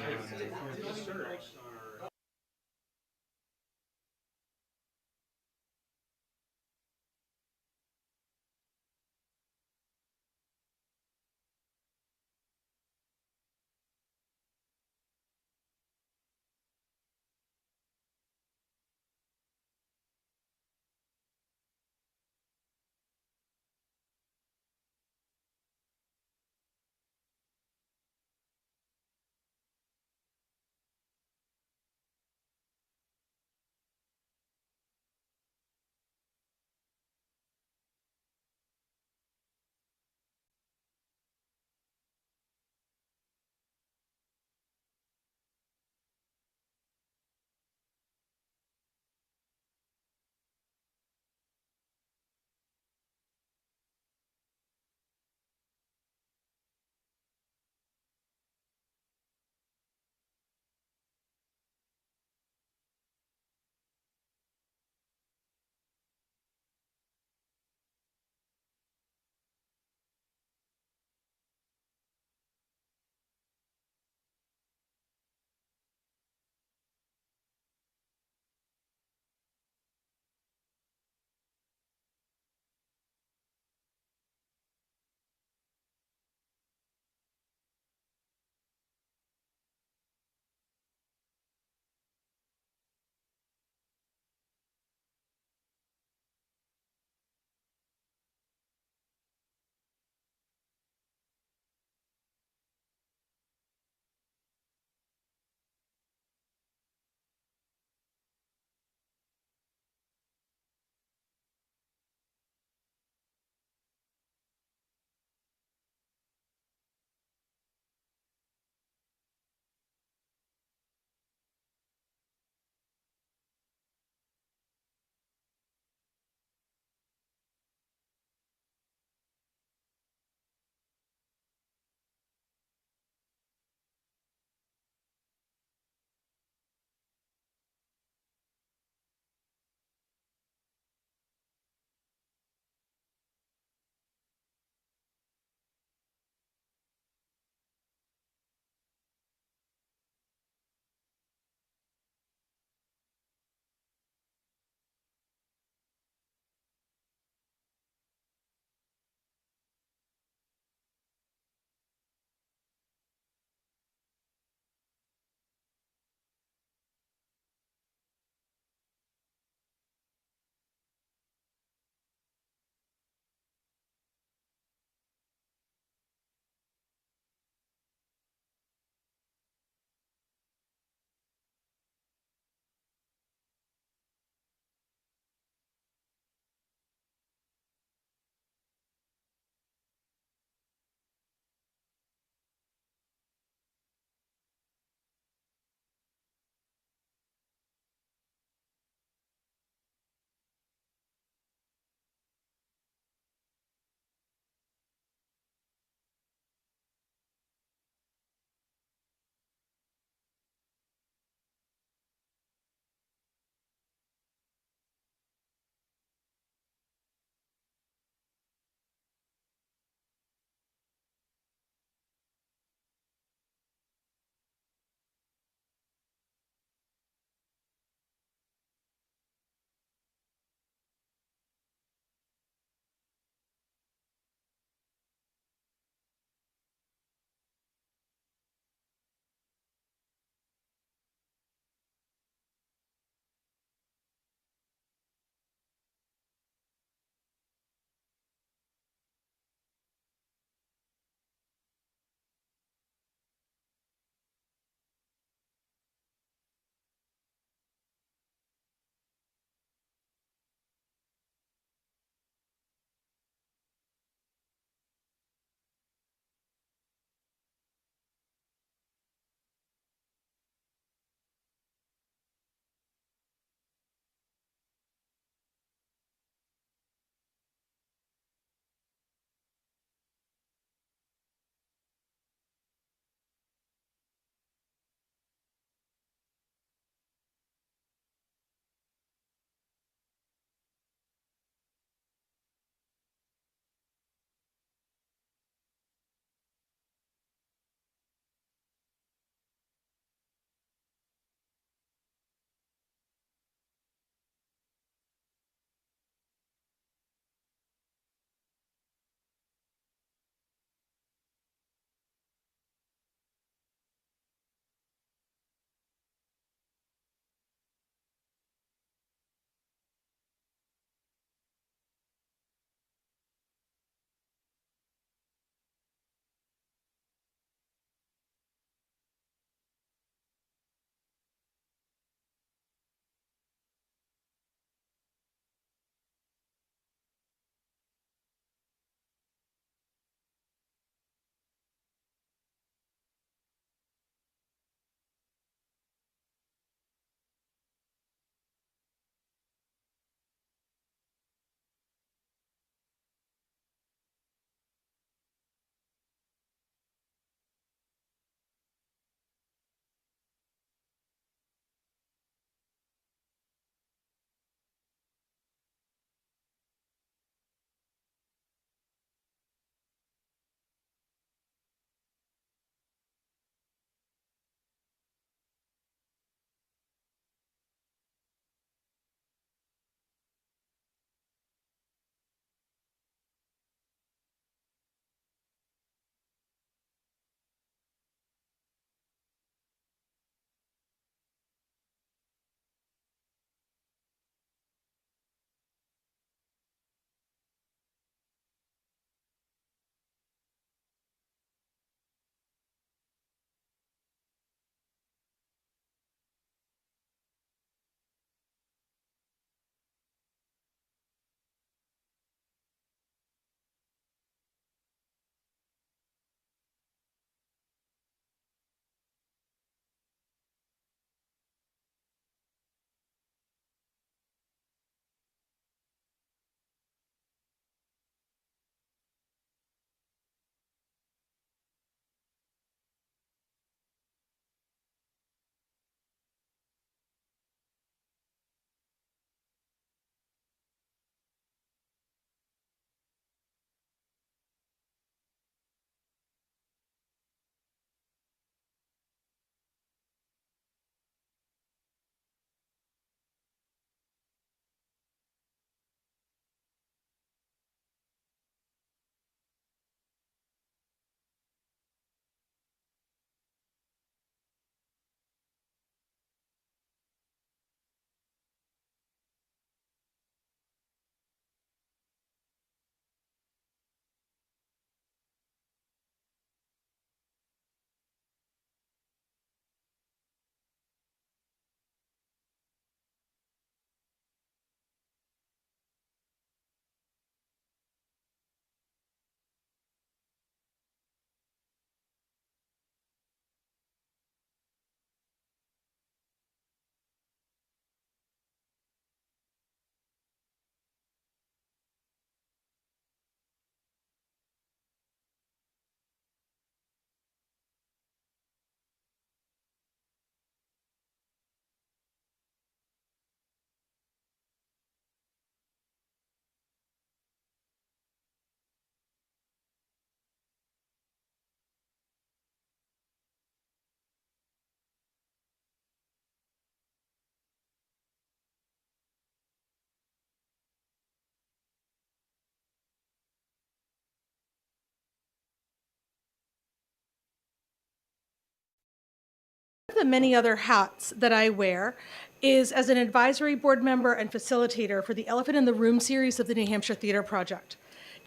Speaker 7: One of the many other hats that I wear is as an advisory board member and facilitator for the Elephant in the Room series of the New Hampshire Theater Project.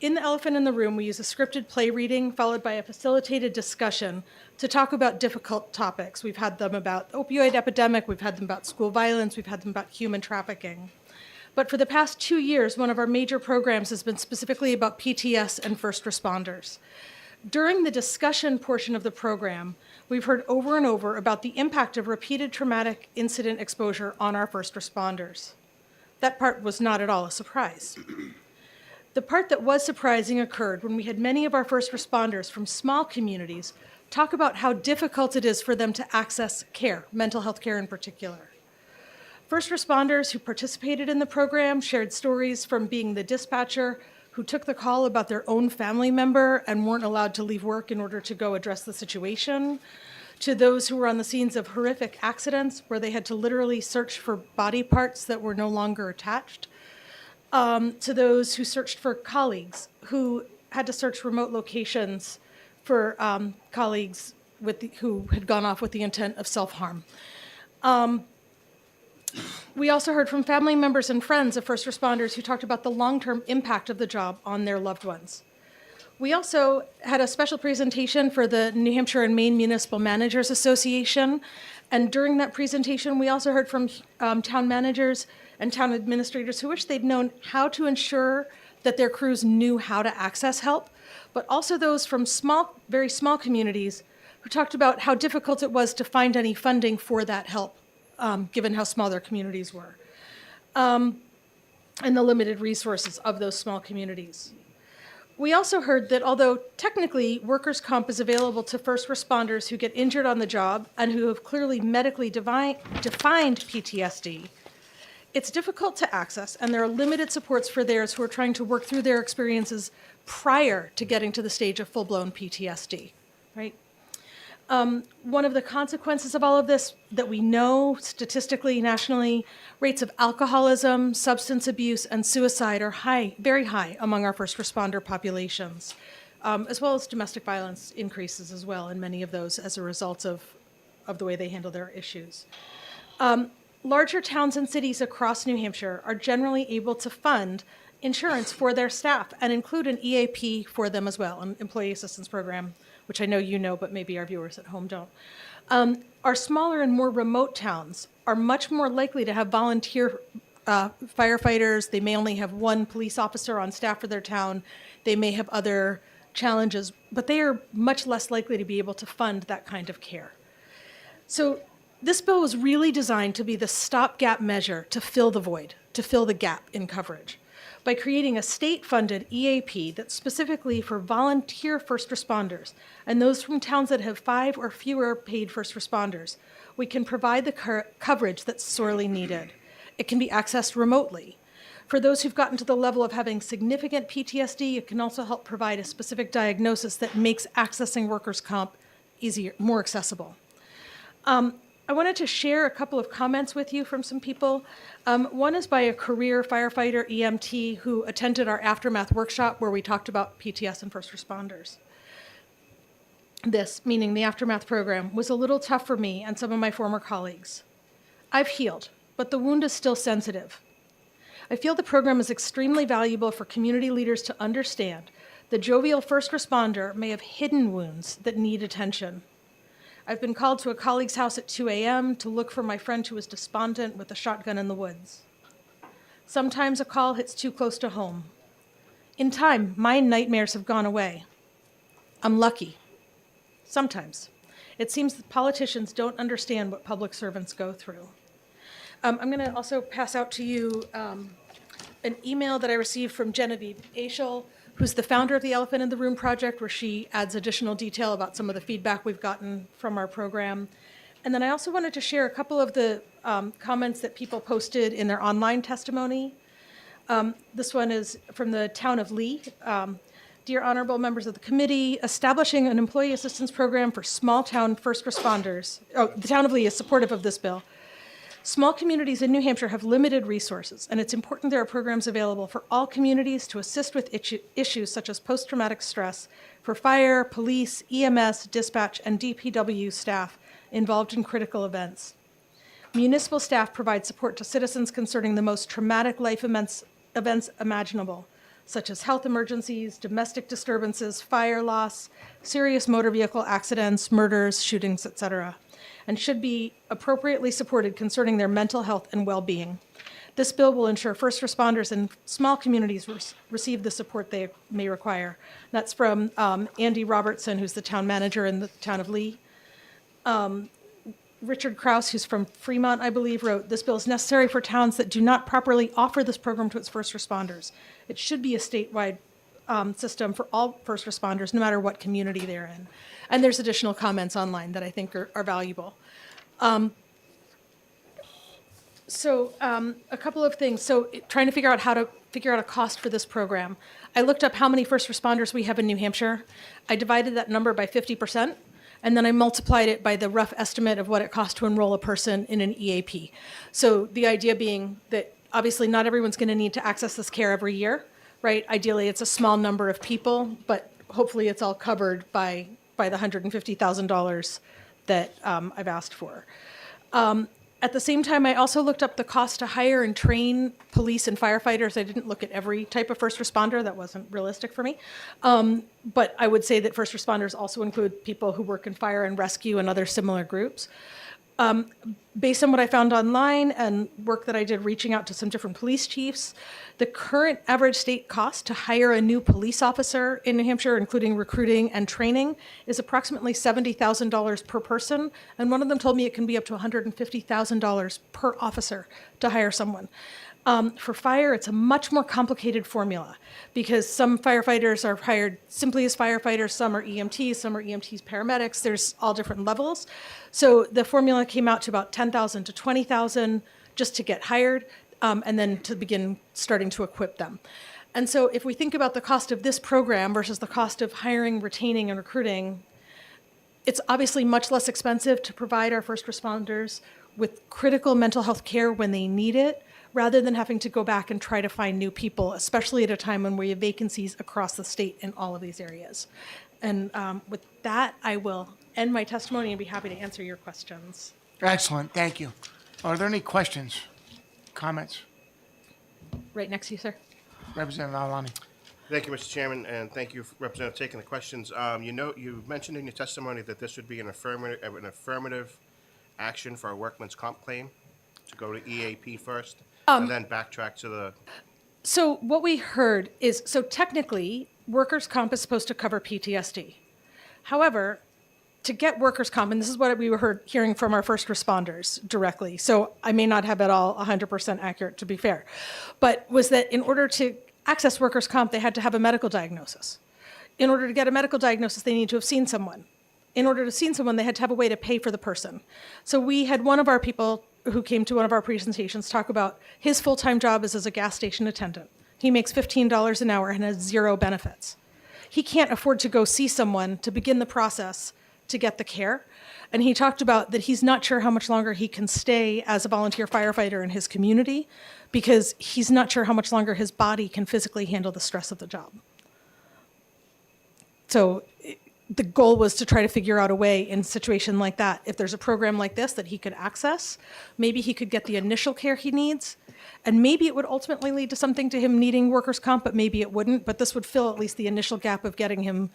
Speaker 7: In the Elephant in the Room, we use a scripted play reading followed by a facilitated discussion to talk about difficult topics. We've had them about the opioid epidemic, we've had them about school violence, we've had them about human trafficking. But for the past 2 years, one of our major programs has been specifically about PTS and first responders. During the discussion portion of the program, we've heard over and over about the impact of repeated traumatic incident exposure on our first responders. That part was not at all a surprise. The part that was surprising occurred when we had many of our first responders from small communities talk about how difficult it is for them to access care, mental health care in particular. First responders who participated in the program shared stories from being the dispatcher who took the call about their own family member and weren't allowed to leave work in order to go address the situation, to those who were on the scenes of horrific accidents where they had to literally search for body parts that were no longer attached, to those who searched for colleagues, who had to search remote locations for colleagues who had gone off with the intent of self-harm. We also heard from family members and friends of first responders who talked about the long-term impact of the job on their loved ones. We also had a special presentation for the New Hampshire and Maine Municipal Managers Association, and during that presentation, we also heard from town managers and town administrators who wish they'd known how to ensure that their crews knew how to access help, but also those from very small communities who talked about how difficult it was to find any funding for that help, given how small their communities were, and the limited resources of those small communities. We also heard that although technically workers' comp is available to first responders who get injured on the job and who have clearly medically defined PTSD, it's difficult to access, and there are limited supports for theirs who are trying to work through their experiences prior to getting to the stage of full-blown PTSD, right? One of the consequences of all of this that we know statistically, nationally, rates of alcoholism, substance abuse, and suicide are high, very high among our first responder populations, as well as domestic violence increases as well in many of those as a result of the way they handle their issues. Larger towns and cities across New Hampshire are generally able to fund insurance for their staff and include an EAP for them as well, an employee assistance program, which I know you know, but maybe our viewers at home don't. Our smaller and more remote towns are much more likely to have volunteer firefighters. They may only have one police officer on staff for their town. They may have other challenges, but they are much less likely to be able to fund that kind of care. So this bill was really designed to be the stopgap measure to fill the void, to fill the gap in coverage, by creating a state-funded EAP that's specifically for volunteer first responders and those from towns that have 5 or fewer paid first responders. We can provide the coverage that's sorely needed. It can be accessed remotely. For those who've gotten to the level of having significant PTSD, it can also help provide a specific diagnosis that makes accessing workers' comp easier, more accessible. I wanted to share a couple of comments with you from some people. One is by a career firefighter EMT who attended our aftermath workshop where we talked about PTS and first responders. This, meaning the aftermath program, was a little tough for me and some of my former colleagues. I've healed, but the wound is still sensitive. I feel the program is extremely valuable for community leaders to understand the jovial first responder may have hidden wounds that need attention. I've been called to a colleague's house at 2 a.m. to look for my friend who was despondent with a shotgun in the woods. Sometimes a call hits too close to home. In time, my nightmares have gone away. I'm lucky. Sometimes. It seems that politicians don't understand what public servants go through. I'm going to also pass out to you an email that I received from Genevieve Aschel, who's the founder of the Elephant in the Room project, where she adds additional detail about some of the feedback we've gotten from our program. And then I also wanted to share a couple of the comments that people posted in their online testimony. This one is from the town of Lee. Dear honorable members of the committee, establishing an employee assistance program for small town first responders. Oh, the town of Lee is supportive of this bill. Small communities in New Hampshire have limited resources, and it's important there are programs available for all communities to assist with issues such as post-traumatic stress for fire, police, EMS, dispatch, and DPW staff involved in critical events. Municipal staff provide support to citizens concerning the most traumatic life events imaginable, such as health emergencies, domestic disturbances, fire loss, serious motor vehicle accidents, murders, shootings, etc., and should be appropriately supported concerning their mental health and well-being. This bill will ensure first responders in small communities receive the support they may require. That's from Andy Robertson, who's the town manager in the town of Lee. Richard Krause, who's from Fremont, I believe, wrote, "This bill is necessary for towns that do not properly offer this program to its first responders. It should be a statewide system for all first responders, no matter what community they're in." And there's additional comments online that I think are valuable. A couple of things. So trying to figure out how to figure out a cost for this program. I looked up how many first responders we have in New Hampshire. I divided that number by 50%, and then I multiplied it by the rough estimate of what it costs to enroll a person in an EAP. So the idea being that obviously not everyone's going to need to access this care every year, right? Ideally, it's a small number of people, but hopefully it's all covered by the $150,000 that I've asked for. At the same time, I also looked up the cost to hire and train police and firefighters. I didn't look at every type of first responder. That wasn't realistic for me. But I would say that first responders also include people who work in fire and rescue and other similar groups. Based on what I found online and work that I did reaching out to some different police chiefs, the current average state cost to hire a new police officer in New Hampshire, including recruiting and training, is approximately $70,000 per person. And one of them told me it can be up to $150,000 per officer to hire someone. For fire, it's a much more complicated formula because some firefighters are hired simply as firefighters, some are EMTs, paramedics, there's all different levels. So the formula came out to about $10,000 to $20,000 just to get hired and then to begin starting to equip them. And so if we think about the cost of this program versus the cost of hiring, retaining, and recruiting, it's obviously much less expensive to provide our first responders with critical mental health care when they need it, rather than having to go back and try to find new people, especially at a time when we have vacancies across the state in all of these areas. And with that, I will end my testimony and be happy to answer your questions.
Speaker 1: Excellent, thank you. Are there any questions, comments?
Speaker 7: Right next to you, sir.
Speaker 1: Representative Alani.
Speaker 19: Thank you, Mr. Chairman, and thank you, Representative, for taking the questions. You mentioned in your testimony that this would be an affirmative action for a workman's comp claim to go to EAP first. And then backtrack to the...
Speaker 7: So what we heard is, so technically, workers' comp is supposed to cover PTSD. However, to get workers' comp, and this is what we were hearing from our first responders directly, so I may not have it all 100% accurate, to be fair, but was that in order to access workers' comp, they had to have a medical diagnosis. In order to get a medical diagnosis, they need to have seen someone. In order to see someone, they had to have a way to pay for the person. So we had one of our people who came to one of our presentations talk about his full-time job is as a gas station attendant. He makes $15 an hour and has zero benefits. He can't afford to go see someone to begin the process to get the care. And he talked about that he's not sure how much longer he can stay as a volunteer firefighter in his community because he's not sure how much longer his body can physically handle the stress of the job. So the goal was to try to figure out a way in a situation like that, if there's a program like this that he could access, maybe he could get the initial care he needs, and maybe it would ultimately lead to something to him needing workers' comp, but maybe it wouldn't, but this would fill at least the initial gap of getting him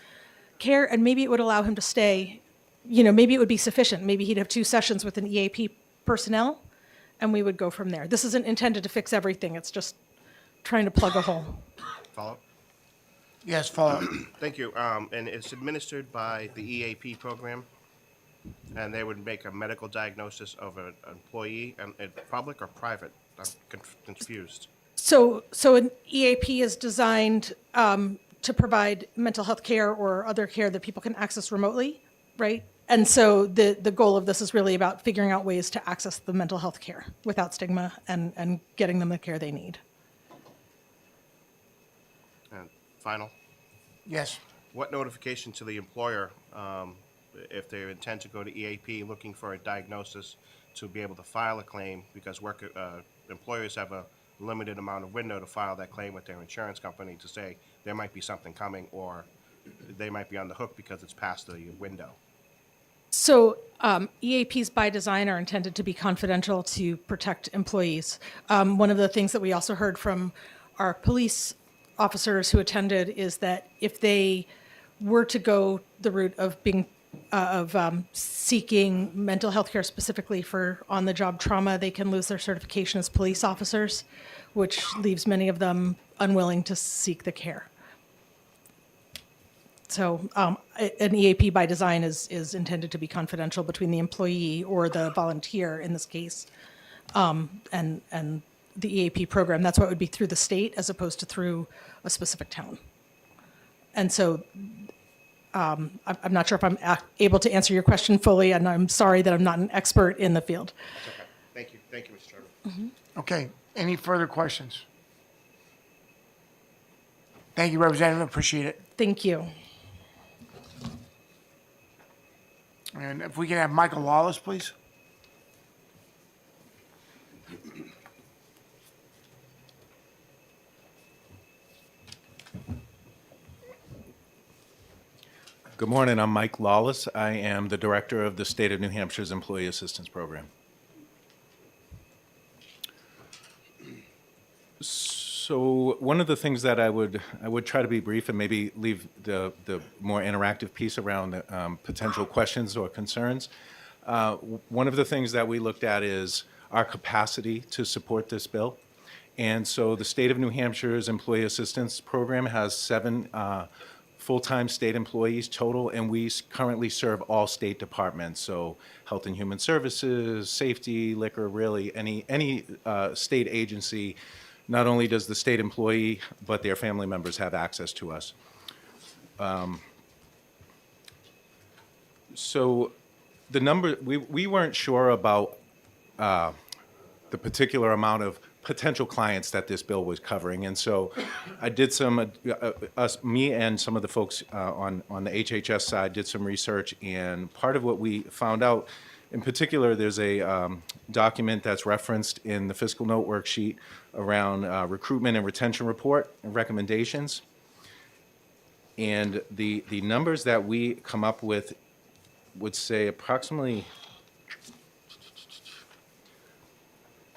Speaker 7: care, and maybe it would allow him to stay, maybe it would be sufficient. Maybe he'd have 2 sessions with an EAP personnel, and we would go from there. This isn't intended to fix everything, it's just trying to plug a hole.
Speaker 19: Follow-up?
Speaker 1: Yes, follow-up.
Speaker 19: Thank you. And it's administered by the EAP program, and they would make a medical diagnosis of an employee, and public or private? I'm confused.
Speaker 7: So an EAP is designed to provide mental health care or other care that people can access remotely, right? And so the goal of this is really about figuring out ways to access the mental health care without stigma and getting them the care they need.
Speaker 19: And final?
Speaker 1: Yes.
Speaker 19: What notification to the employer, if they intend to go to EAP looking for a diagnosis, to be able to file a claim, because employers have a limited amount of window to file that claim with their insurance company to say there might be something coming or they might be on the hook because it's past the window?
Speaker 7: So EAPs by design are intended to be confidential to protect employees. One of the things that we also heard from our police officers who attended is that if they were to go the route of being seeking mental health care specifically for on-the-job trauma, they can lose their certification as police officers, which leaves many of them unwilling to seek the care. So an EAP by design is intended to be confidential between the employee or the volunteer in this case and the EAP program. That's why it would be through the state as opposed to through a specific town. And so I'm not sure if I'm able to answer your question fully, and I'm sorry that I'm not an expert in the field.
Speaker 19: That's okay. Thank you. Thank you, Mr. Chairman.
Speaker 1: Okay, any further questions? Thank you, Representative, appreciate it.
Speaker 7: Thank you.
Speaker 1: And if we can have Michael Lawless, please.
Speaker 10: Good morning, I'm Mike Lawless. I am the director of the State of New Hampshire's Employee Assistance Program. So one of the things that I would try to be brief and maybe leave the more interactive piece around potential questions or concerns. One of the things that we looked at is our capacity to support this bill. And so the State of New Hampshire's Employee Assistance Program has 7 full-time state employees total, and we currently serve all state departments, so Health and Human Services, Safety, Liquor, really any state agency. Not only does the state employee, but their family members have access to us. So the number, we weren't sure about the particular amount of potential clients that this bill was covering. And so I did me and some of the folks on the HHS side did some research, and part of what we found out, in particular, there's a document that's referenced in the fiscal note worksheet around recruitment and retention report and recommendations. And the numbers that we come up with would say approximately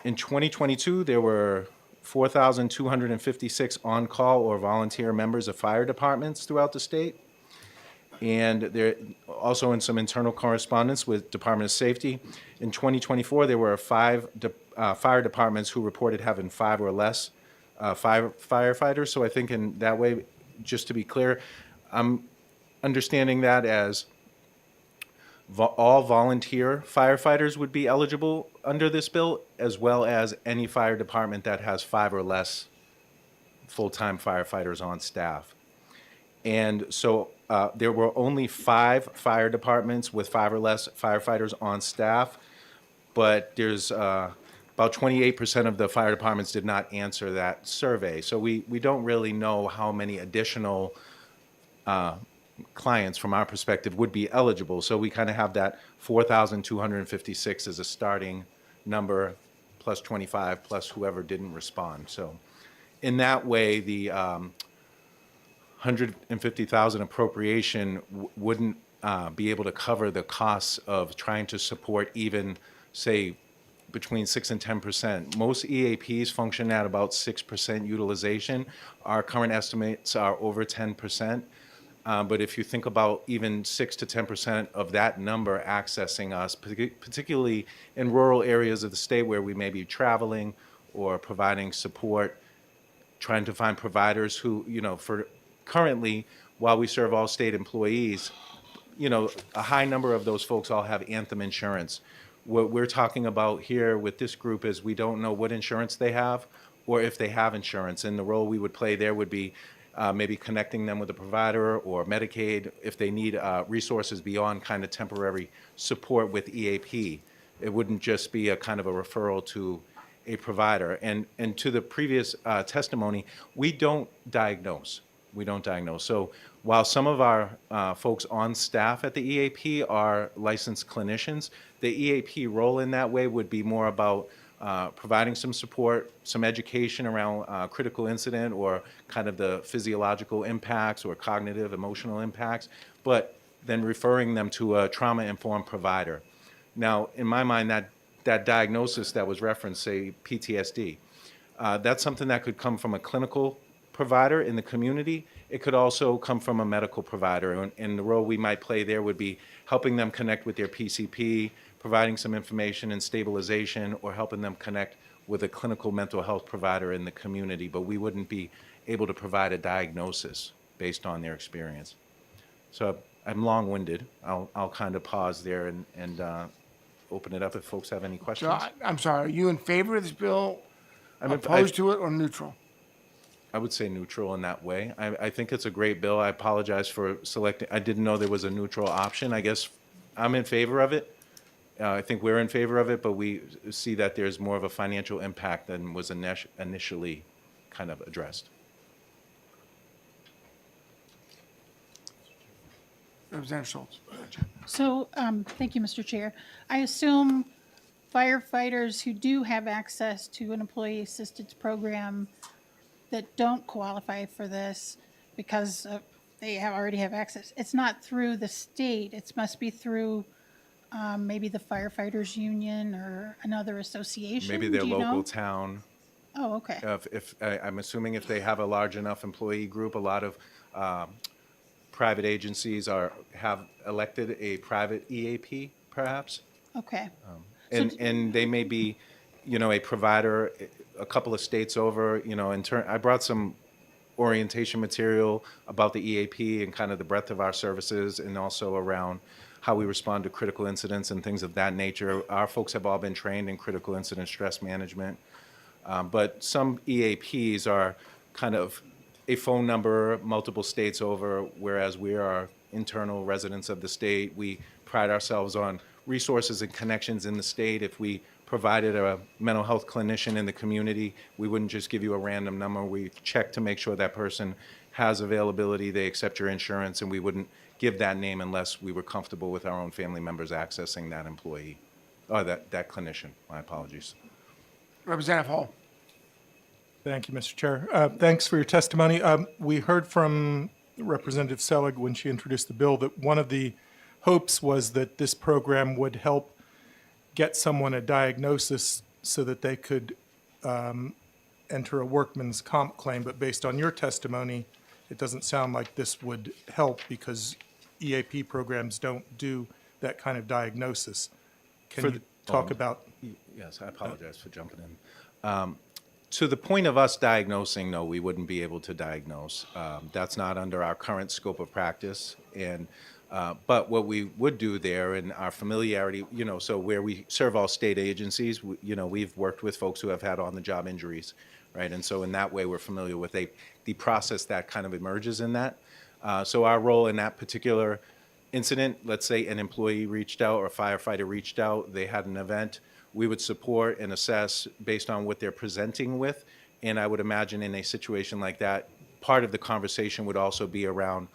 Speaker 10: in 2022, there were 4,256 on-call or volunteer members of fire departments throughout the state. And there also in some internal correspondence with Department of Safety. In 2024, there were 5 fire departments who reported having 5 or less firefighters. So I think in that way, just to be clear, I'm understanding that as all volunteer firefighters would be eligible under this bill, as well as any fire department that has 5 or less full-time firefighters on staff. And so there were only 5 fire departments with 5 or less firefighters on staff, but there's about 28% of the fire departments did not answer that survey. So we don't really know how many additional clients from our perspective would be eligible. So we kind of have that 4,256 as a starting number, plus 25, plus whoever didn't respond. So in that way, the 150,000 appropriation wouldn't be able to cover the costs of trying to support even, say, between 6 and 10%. Most EAPs function at about 6% utilization. Our current estimates are over 10%. But if you think about even 6 to 10% of that number accessing us, particularly in rural areas of the state where we may be traveling or providing support, trying to find providers who, for currently, while we serve all state employees, a high number of those folks all have Anthem insurance. What we're talking about here with this group is we don't know what insurance they have or if they have insurance. And the role we would play there would be maybe connecting them with a provider or Medicaid if they need resources beyond kind of temporary support with EAP. It wouldn't just be a kind of a referral to a provider. And to the previous testimony, we don't diagnose. We don't diagnose. So while some of our folks on staff at the EAP are licensed clinicians, the EAP role in that way would be more about providing some support, some education around critical incident or kind of the physiological impacts or cognitive, emotional impacts. But then referring them to a trauma-informed provider. Now, in my mind, that diagnosis that was referenced, say PTSD, that's something that could come from a clinical provider in the community. It could also come from a medical provider, and the role we might play there would be helping them connect with their PCP, providing some information and stabilization, or helping them connect with a clinical mental health provider in the community, but we wouldn't be able to provide a diagnosis based on their experience. So I'm long-winded. I'll kind of pause there and open it up if folks have any
Speaker 1: So
Speaker 10: questions.
Speaker 1: I'm sorry, are you in favor of this bill,
Speaker 10: I'm in-
Speaker 1: opposed to it, or neutral?
Speaker 10: I would say neutral in that way. I think it's a great bill. I apologize for selecting, I didn't know there was a neutral option. I guess I'm in favor of it. I think we're in favor of it, but we see that there's more of a financial impact than was initially kind of addressed.
Speaker 1: Representative Schultz.
Speaker 15: So, thank you, Mr. Chair. I assume firefighters who do have access to an employee assistance program that don't qualify for this because already have access, it's not through the state, it must be through maybe the firefighters union or another association?
Speaker 10: Maybe their
Speaker 15: Do you
Speaker 10: local
Speaker 15: know?
Speaker 10: town.
Speaker 15: Oh, okay.
Speaker 10: I'm assuming if they have a large enough employee group, a lot of private agencies have elected a private EAP, perhaps.
Speaker 15: Okay.
Speaker 10: And they may be, a provider a couple of states over, I brought some orientation material about the EAP and kind of the breadth of our services, and also around how we respond to critical incidents and things of that nature. Our folks have all been trained in critical incident stress management. But some EAPs are kind of a phone number multiple states over, whereas we are internal residents of the state. We pride ourselves on resources and connections in the state. If we provided a mental health clinician in the community, we wouldn't just give you a random number. We check to make sure that person has availability, they accept your insurance, and we wouldn't give that name unless we were comfortable with our own family members accessing that employee, or that clinician. My apologies.
Speaker 1: Representative Hall.
Speaker 21: Thank you, Mr. Chair. Thanks for your testimony. We heard from Representative Selig when she introduced the bill that one of the hopes was that this program would help get someone a diagnosis so that they could enter a workman's comp claim. But based on your testimony, it doesn't sound like this would help because EAP programs don't do that kind of diagnosis. Can you talk about?
Speaker 10: Yes, I apologize for jumping in. To the point of us diagnosing, no, we wouldn't be able to diagnose. That's not under our current scope of practice. And but what we would do there, in our familiarity, so where we serve all state agencies, we've worked with folks who have had on-the-job injuries, right? And so in that way, we're familiar with the process that kind of emerges in that. So our role in that particular incident, let's say an employee reached out or a firefighter reached out, they had an event, we would support and assess based on what they're presenting with. And I would imagine in a situation like that, part of the conversation would also be around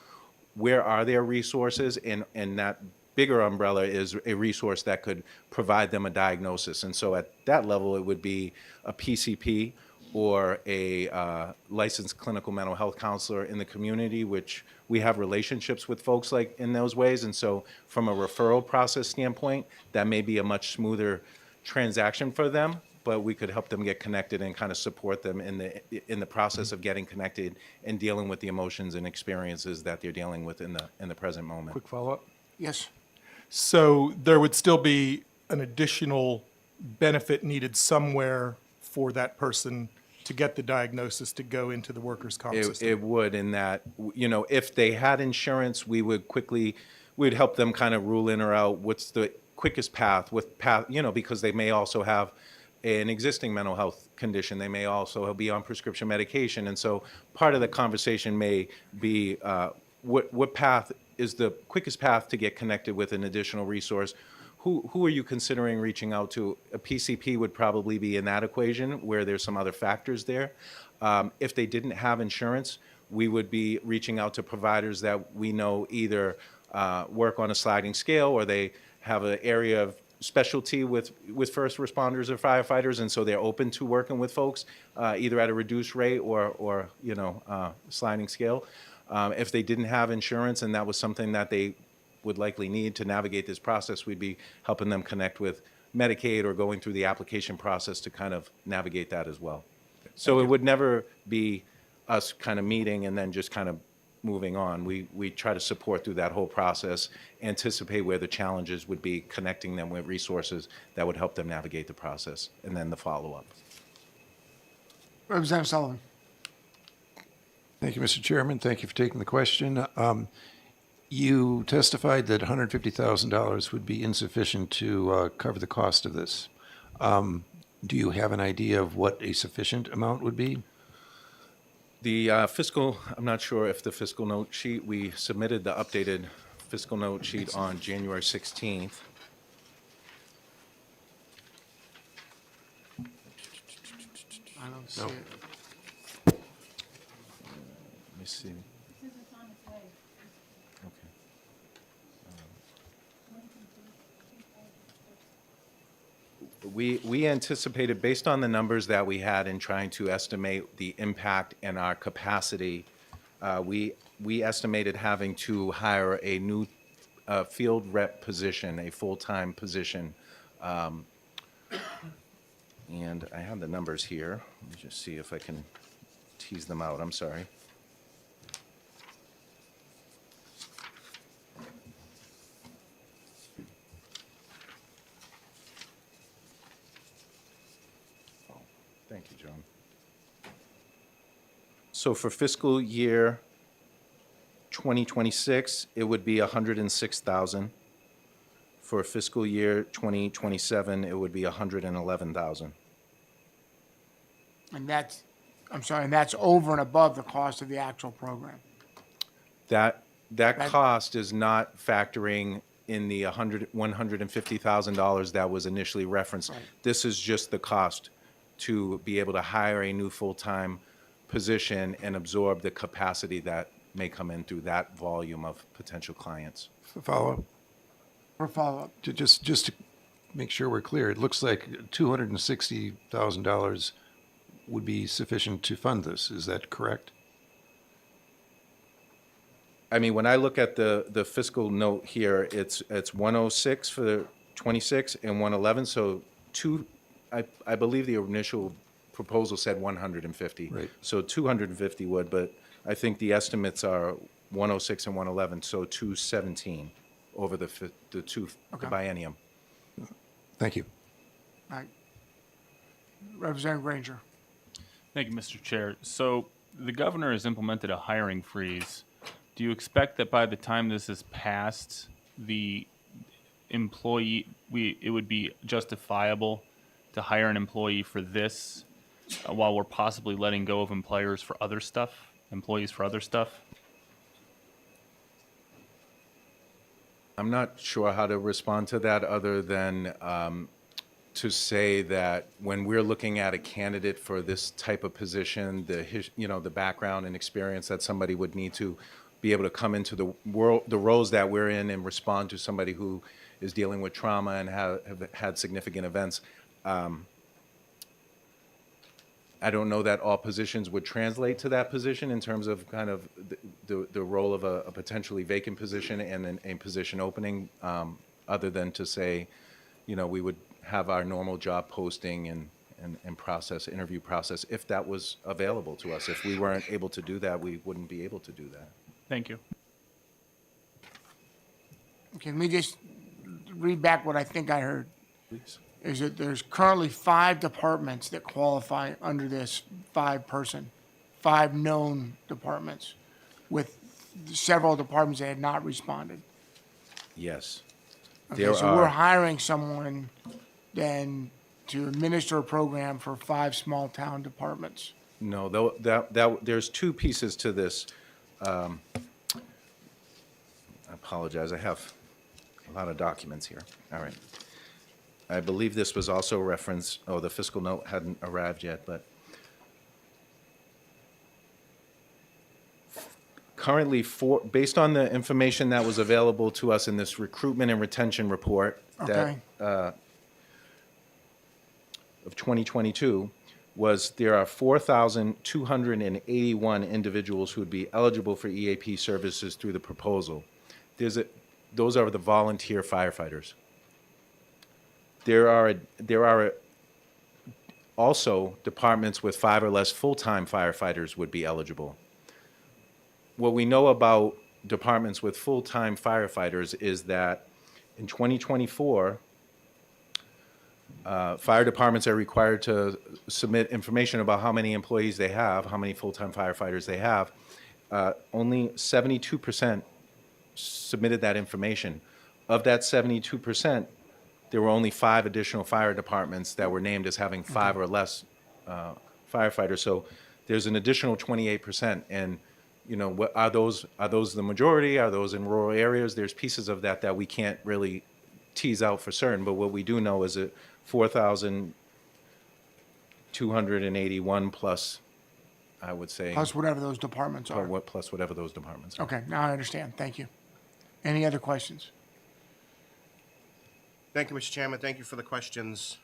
Speaker 10: where are their resources, and that bigger umbrella is a resource that could provide them a diagnosis. And so at that level, it would be a PCP or a licensed clinical mental health counselor in the community, which we have relationships with folks like in those ways. And so from a referral process standpoint, that may be a much smoother transaction for them, but we could help them get connected and kind of support them in the process of getting connected and dealing with the emotions and experiences that they're dealing with in the present moment.
Speaker 21: Quick follow-up.
Speaker 1: Yes.
Speaker 21: So there would still be an additional benefit needed somewhere for that person to get the diagnosis to go into the workers' comp system.
Speaker 10: It would, in that, if they had insurance, we'd help them kind of rule in or out what's the quickest path, because they may also have an existing mental health condition. They may also be on prescription medication. And so part of the conversation may be what path is the quickest path to get connected with an additional resource? Who are you considering reaching out to? A PCP would probably be in that equation where there's some other factors there. If they didn't have insurance, we would be reaching out to providers that we know either work on a sliding scale, or they have an area of specialty with first responders or firefighters, and so they're open to working with folks either at a reduced rate or sliding scale. If they didn't have insurance and that was something that they would likely need to navigate this process. We'd be helping them connect with Medicaid or going through the application process to kind of navigate that as well. So it would never be us kind of meeting and then just kind of moving on. We try to support through that whole process, anticipate where the challenges would be, connecting them with resources that would help them navigate the process, and then the follow-up.
Speaker 1: Representative Sullivan.
Speaker 11: Thank you, Mr. Chairman. Thank you for taking the question. You testified that $150,000 would be insufficient to cover the cost of this. Do you have an idea of what a sufficient amount would be?
Speaker 10: The fiscal, I'm not sure if the fiscal note sheet, we submitted the updated fiscal note sheet on January 16th.
Speaker 1: I don't see
Speaker 10: No.
Speaker 1: it.
Speaker 10: Let me see. We anticipated, based on the numbers that we had in trying to estimate the impact and our capacity, we estimated having to hire a new field rep position, a full-time position. And I have the numbers here. Let me just see if I can tease them out. I'm sorry. Thank you, John. So for fiscal year 2026, it would be 106,000. For fiscal year 2027, it would be 111,000.
Speaker 1: And that's, I'm sorry, and that's over and above the cost of the actual program.
Speaker 10: That cost is not factoring in the $150,000 that was initially referenced.
Speaker 1: Right.
Speaker 10: This is just the cost to be able to hire a new full-time position and absorb the capacity that may come in through that volume of potential clients.
Speaker 11: Follow-up?
Speaker 1: For follow-up.
Speaker 11: Just to make sure we're clear, it looks like $260,000 would be sufficient to fund this. Is that correct?
Speaker 10: I mean, when I look at the fiscal note here, it's 106 for the 26 and 111, so I believe the initial proposal said 150.
Speaker 11: Right.
Speaker 10: So 250 would, but I think the estimates are 106 and 111, so 217 over the biennium.
Speaker 11: Thank you.
Speaker 1: All right. Representative Granger.
Speaker 3: Thank you, Mr. Chair. So the governor has implemented a hiring freeze. Do you expect that by the time this is passed, the employee, it would be justifiable to hire an employee for this while we're possibly letting go of employees for other stuff?
Speaker 10: I'm not sure how to respond to that other than to say that when we're looking at a candidate for this type of position, the background and experience that somebody would need to be able to come into the roles that we're in and respond to somebody who is dealing with trauma and have had significant events. I don't know that all positions would translate to that position in terms of kind of the role of a potentially vacant position and a position opening, other than to say, we would have our normal job posting and interview process if that was available to us. If we weren't able to do that, we wouldn't be able to do that.
Speaker 3: Thank you.
Speaker 1: Okay, let me just read back what I think I heard.
Speaker 10: Please.
Speaker 1: Is that there's currently 5 departments that qualify under this 5 known departments, with several departments that had not responded.
Speaker 10: Yes.
Speaker 1: Okay, so we're hiring someone then to administer a program for 5 small town departments.
Speaker 10: No, there's 2 pieces to this. I apologize. I have a lot of documents here. All right. I believe this was also referenced, the fiscal note hadn't arrived yet, but currently, based on the information that was available to us in this recruitment and retention report
Speaker 1: Okay.
Speaker 10: of 2022, there are 4,281 individuals who would be eligible for EAP services through the proposal. those are the volunteer firefighters. There are also departments with 5 or less full-time firefighters would be eligible. What we know about departments with full-time firefighters is that in 2024, fire departments are required to submit information about how many employees they have, how many full-time firefighters they have. Only 72% submitted that information. Of that 72%, there were only 5 additional fire departments that were named as having 5 or less firefighters. So there's an additional 28%. And you know, what are those the majority? Are those in rural areas? There's pieces of that we can't really tease out for certain. But what we do know is that 4,281 plus, I would say.
Speaker 1: Plus whatever those departments are.
Speaker 10: Plus whatever those departments are.
Speaker 1: Okay, now I understand. Thank you. Any other questions?
Speaker 19: Thank you, Mr. Chairman. Thank you for the questions.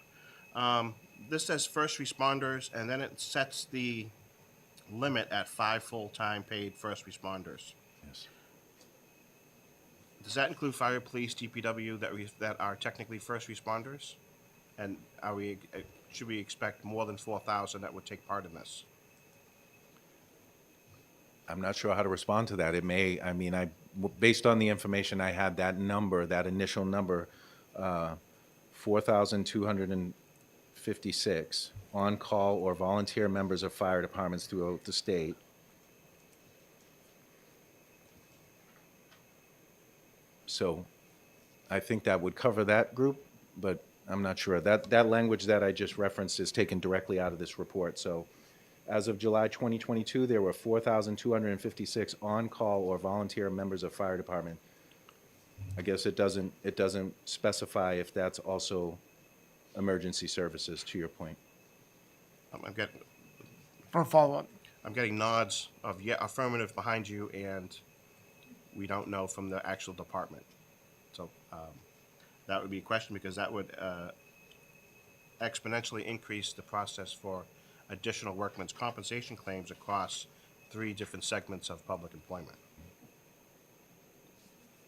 Speaker 19: This says first responders, and then it sets the limit at 5 full-time paid first responders.
Speaker 10: Yes.
Speaker 19: Does that include fire, police, DPW that are technically first responders? And should we expect more than 4,000 that would take part in this?
Speaker 10: I'm not sure how to respond to that. It may, I mean, based on the information I had, that number, that initial number, 4,256 on-call or volunteer members of fire departments throughout the state. So I think that would cover that group, but I'm not sure. That language that I just referenced is taken directly out of this report. So as of July 2022, there were 4,256 on-call or volunteer members of fire department. I guess it doesn't specify if that's also emergency services, to your point.
Speaker 19: I'm getting
Speaker 1: For a follow-up.
Speaker 19: I'm getting nods of affirmative behind you, and we don't know from the actual department. So that would be a question, because that would exponentially increase the process for additional workmen's compensation claims across 3 different segments of public employment.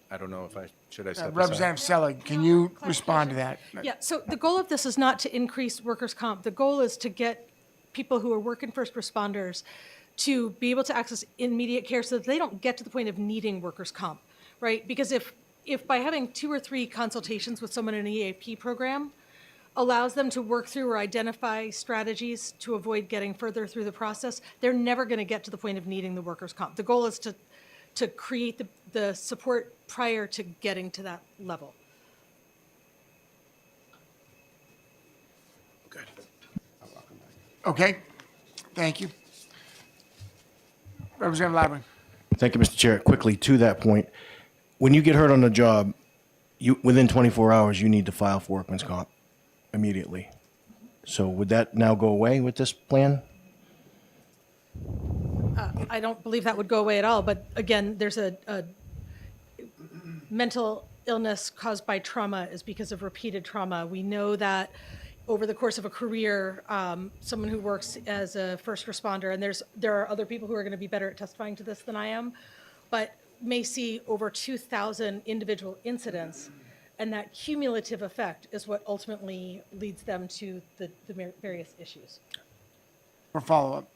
Speaker 10: I don't know if should I step aside?
Speaker 1: Representative Selig, can you respond to that?
Speaker 7: Yeah, so the goal of this is not to increase workers' comp. The goal is to get people who are working first responders to be able to access immediate care so that they don't get to the point of needing workers' comp, right? Because if by having 2 or 3 consultations with someone in an EAP program allows them to work through or identify strategies to avoid getting further through the process, they're never going to get to the point of needing the workers' comp. The goal is to create the support prior to getting to that level.
Speaker 19: Good.
Speaker 1: Okay, thank you. Representative Labrin.
Speaker 12: Thank you, Mr. Chair. Quickly, to that point, when you get hurt on the job, within 24 hours, you need to file for workman's comp immediately. So would that now go away with this plan?
Speaker 7: I don't believe that would go away at all, but again, there's a mental illness caused by trauma is because of repeated trauma. We know that over the course of a career, someone who works as a first responder, and there are other people who are going to be better at testifying to this than I am, but may see over 2,000 individual incidents, and that cumulative effect is what ultimately leads them to the various issues.
Speaker 1: For follow-up.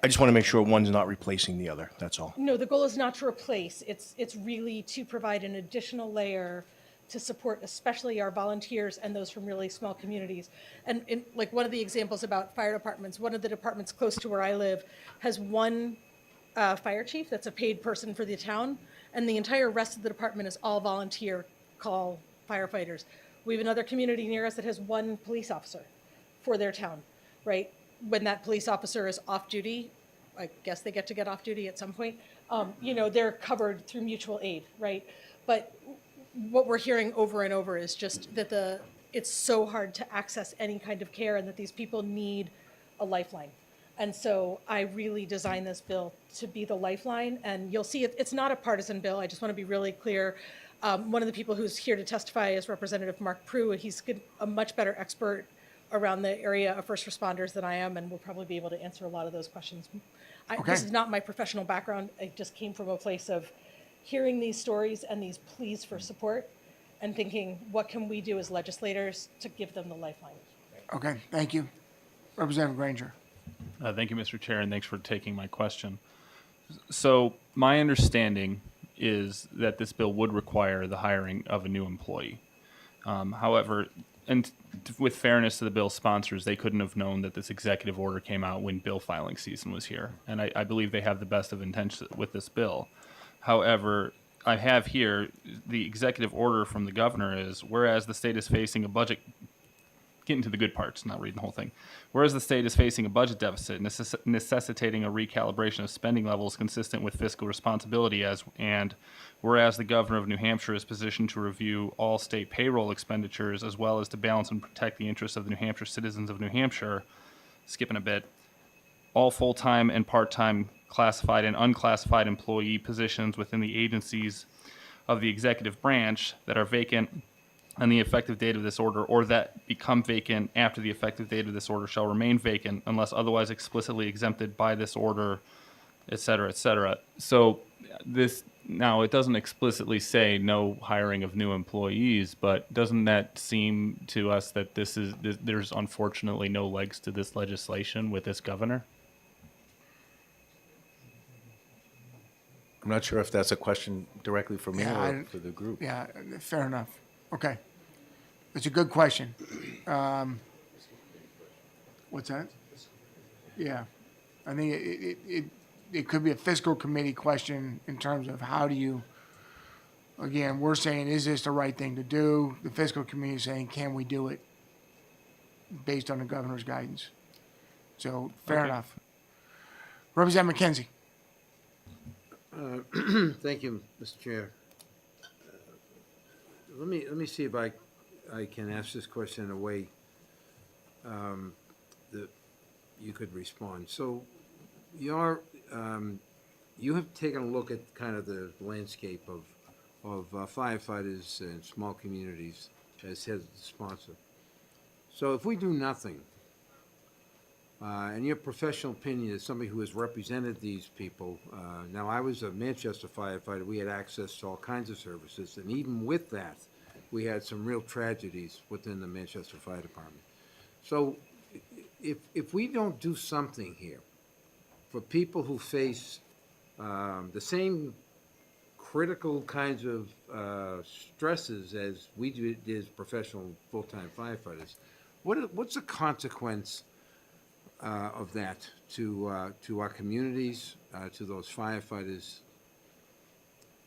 Speaker 12: I just want to make sure one's not replacing the other, that's all.
Speaker 7: No, the goal is not to replace. It's really to provide an additional layer to support especially our volunteers and those from really small communities. And like one of the examples about fire departments, one of the departments close to where I live has one fire chief that's a paid person for the town, and the entire rest of the department is all volunteer call firefighters. We have another community near us that has one police officer for their town, right? When that police officer is off duty, I guess they get to get off duty at some point, they're covered through mutual aid, right? But what we're hearing over and over is just that it's so hard to access any kind of care, and that these people need a lifeline. And so I really designed this bill to be the lifeline, and you'll see it's not a partisan bill. I just want to be really clear. One of the people who's here to testify is Representative Mark Prue, and he's a much better expert around the area of first responders than I am, and will probably be able to answer a lot of those questions.
Speaker 1: Okay.
Speaker 7: This is not my professional background. I just came from a place of hearing these stories and these pleas for support and thinking, what can we do as legislators to give them the lifeline?
Speaker 1: Okay, thank you. Representative Granger.
Speaker 3: Thank you, Mr. Chair, and thanks for taking my question. So my understanding is that this bill would require the hiring of a new employee. However, and with fairness to the bill sponsors, they couldn't have known that this executive order came out when bill filing season was here. And I believe they have the best of intentions with this bill. However, I have here the executive order from the governor is, whereas the state is facing a budget, getting to the good parts, not reading the whole thing. Whereas the state is facing a budget deficit, necessitating a recalibration of spending levels consistent with fiscal responsibility, and whereas the governor of New Hampshire is positioned to review all state payroll expenditures as well as to balance and protect the interests of the New Hampshire citizens of New Hampshire, skipping a bit, all full-time and part-time classified and unclassified employee positions within the agencies of the executive branch that are vacant on the effective date of this order, or that become vacant after the effective date of this order, shall remain vacant unless otherwise explicitly exempted by this order, et cetera, et cetera. So this, now it doesn't explicitly say no hiring of new employees, but doesn't that seem to us that there's unfortunately no legs to this legislation with this governor?
Speaker 10: I'm not sure if that's a question directly for me
Speaker 1: Yeah,
Speaker 10: or for the group.
Speaker 1: Yeah, fair enough. Okay. It's a good question. What's that? Yeah. I think it could be a fiscal committee question in terms of how do you, again, we're saying, is this the right thing to do? The fiscal committee is saying, can we do it based on the governor's guidance? So, fair
Speaker 5: Okay.
Speaker 1: enough. Representative McKenzie.
Speaker 5: Thank you, Mr. Chair. Let me see if I can ask this question in a way that you could respond. So, you have taken a look at kind of the landscape of firefighters and small communities as head sponsor. So, if we do nothing, in your professional opinion, as somebody who has represented these people, now I was a Manchester firefighter, we had access to all kinds of services, and even with that, we had some real tragedies within the Manchester Fire Department. So if we don't do something here for people who face the same critical kinds of stresses as we did as professional full-time firefighters, what's the consequence of that to our communities, to those firefighters?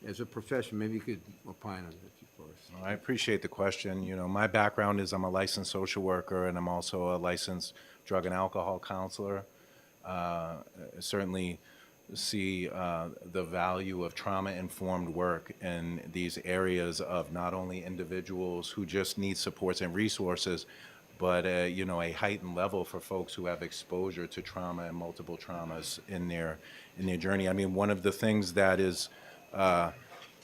Speaker 5: As a profession, maybe you could opine on that for us.
Speaker 10: I appreciate the question. You know, my background is I'm a licensed social worker and I'm also a licensed drug and alcohol counselor. Certainly see the value of trauma-informed work in these areas of not only individuals who just need supports and resources, but you know, a heightened level for folks who have exposure to trauma and multiple traumas in their journey. I mean, one of the things that is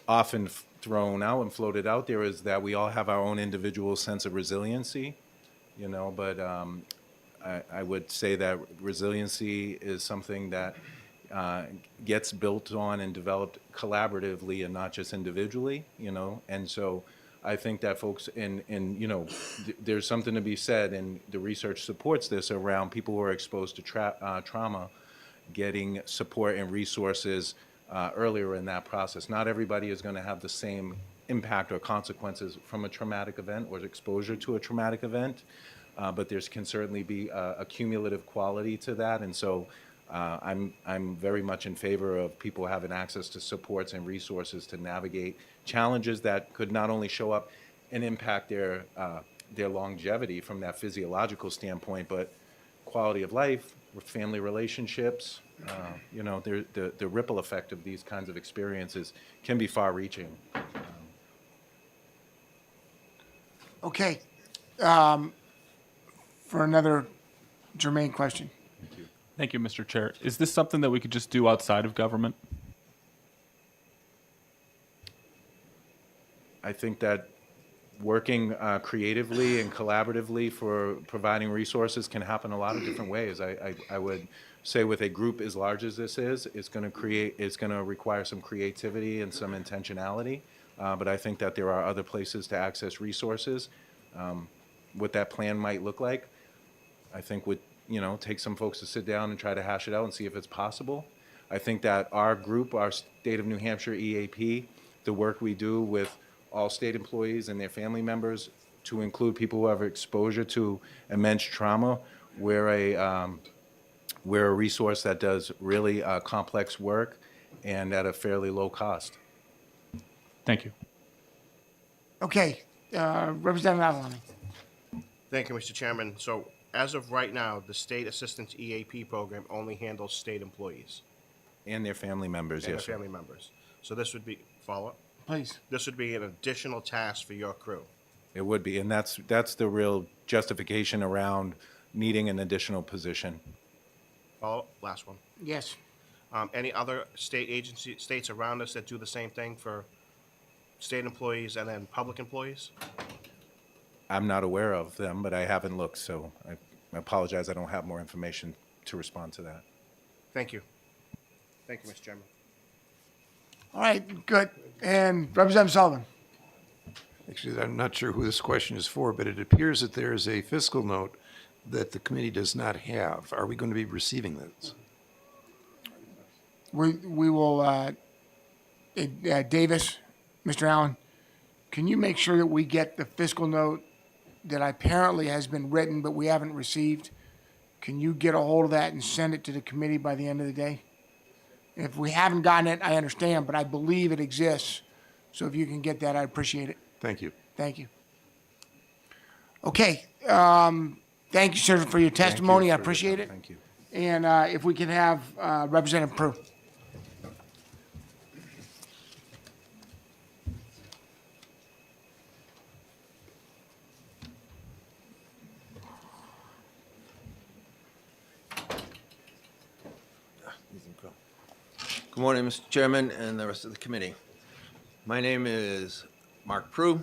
Speaker 10: often thrown out and floated out there is that we all have our own individual sense of resiliency, you know, but I would say that resiliency is something that gets built on and developed collaboratively and not just individually, you know, and so I think that folks you know, there's something to be said, and the research supports this, around people who are exposed to trauma getting support and resources earlier in that process. Not everybody is going to have the same impact or consequences from a traumatic event or exposure to a traumatic event, but there can certainly be a cumulative quality to that, and so I'm very much in favor of people having access to supports and resources to navigate challenges that could not only show up and impact their longevity from that physiological standpoint, but quality of life, family relationships. You know, the ripple effect of these kinds of experiences can be far-reaching.
Speaker 1: Okay. For another germane question.
Speaker 3: Thank you, Mr. Chair. Is this something that we could just do outside of government?
Speaker 10: I think that working creatively and collaboratively for providing resources can happen a lot of different ways. I would say with a group as large as this is, it's going to require some creativity and some intentionality. But I think that there are other places to access resources. What that plan might look like, I think would, take some folks to sit down and try to hash it out and see if it's possible. I think that our group, our State of New Hampshire EAP, the work we do with all state employees and their family members, to include people who have exposure to immense trauma, we're a resource that does really complex work and at a fairly low cost.
Speaker 3: Thank you.
Speaker 1: Okay, Representative Avalon.
Speaker 19: Thank you, Mr. Chairman. So as of right now, the State Assistance EAP program only handles state employees.
Speaker 10: And their family members,
Speaker 19: And
Speaker 10: yes,
Speaker 19: their
Speaker 10: sir.
Speaker 19: family members. So this would be, follow-up?
Speaker 1: Please.
Speaker 19: This would be an additional task for your crew.
Speaker 10: It would be, and that's the real justification around needing an additional position.
Speaker 19: Follow-up? Last one.
Speaker 1: Yes.
Speaker 19: Any other states around us that do the same thing for state employees and then public employees?
Speaker 10: I'm not aware of them, but I haven't looked, so I apologize. I don't have more information to respond to that.
Speaker 19: Thank you. Thank you, Mr. Chairman.
Speaker 1: All right, good. And Representative Sullivan.
Speaker 11: Actually, I'm not sure who this question is for, but it appears that there is a fiscal note that the committee does not have. Are we going to be receiving this?
Speaker 1: We will, Davis, Mr. Allen, can you make sure that we get the fiscal note that apparently has been written but we haven't received? Can you get a hold of that and send it to the committee by the end of the day? If we haven't gotten it, I understand, but I believe it exists. So if you can get that, I'd appreciate it.
Speaker 11: Thank you.
Speaker 1: Thank you. Okay, thank you, sir, for your testimony. I appreciate it.
Speaker 10: Thank you.
Speaker 1: And if we can have Representative Prue.
Speaker 5: Good morning, Mr. Chairman and the rest of the committee. My name is Mark Prue.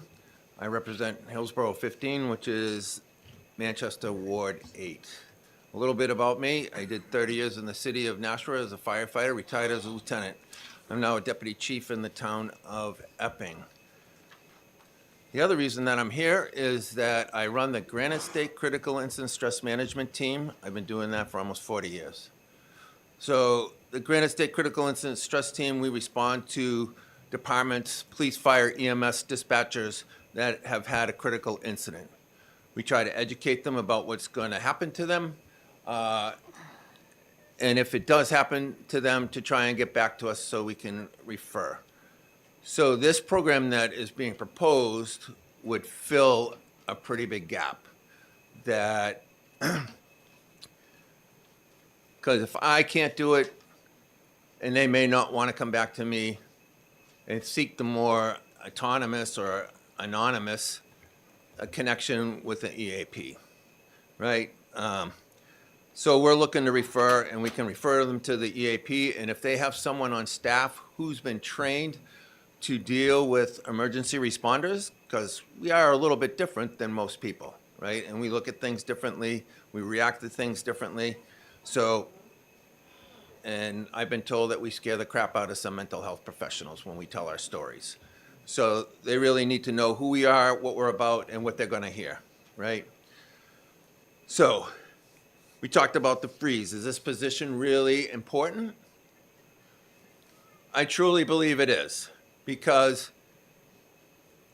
Speaker 5: I represent Hillsborough 15, which is Manchester Ward 8. A little bit about me. I did 30 years in the city of Nashua as a firefighter, retired as a lieutenant. I'm now a deputy chief in the town of Epping. The other reason that I'm here is that I run the Granite State Critical Incident Stress Management Team. I've been doing that for almost 40 years. So the Granite State Critical Incident Stress Team, we respond to departments, police, fire, EMS dispatchers that have had a critical incident. We try to educate them about what's going to happen to them. And if it does happen to them, to try and get back to us so we can refer. So this program that is being proposed would fill a pretty big gap that, because if I can't do it, and they may not want to come back to me and seek the more autonomous or anonymous connection with the EAP, right? So we're looking to refer, and we can refer them to the EAP, and if they have someone on staff who's been trained to deal with emergency responders, because we are a little bit different than most people, right? And we look at things differently, we react to things differently. So, and I've been told that we scare the crap out of some mental health professionals when we tell our stories. So they really need to know who we are, what we're about, and what they're going to hear, right? So we talked about the freeze. Is this position really important? I truly believe it is, because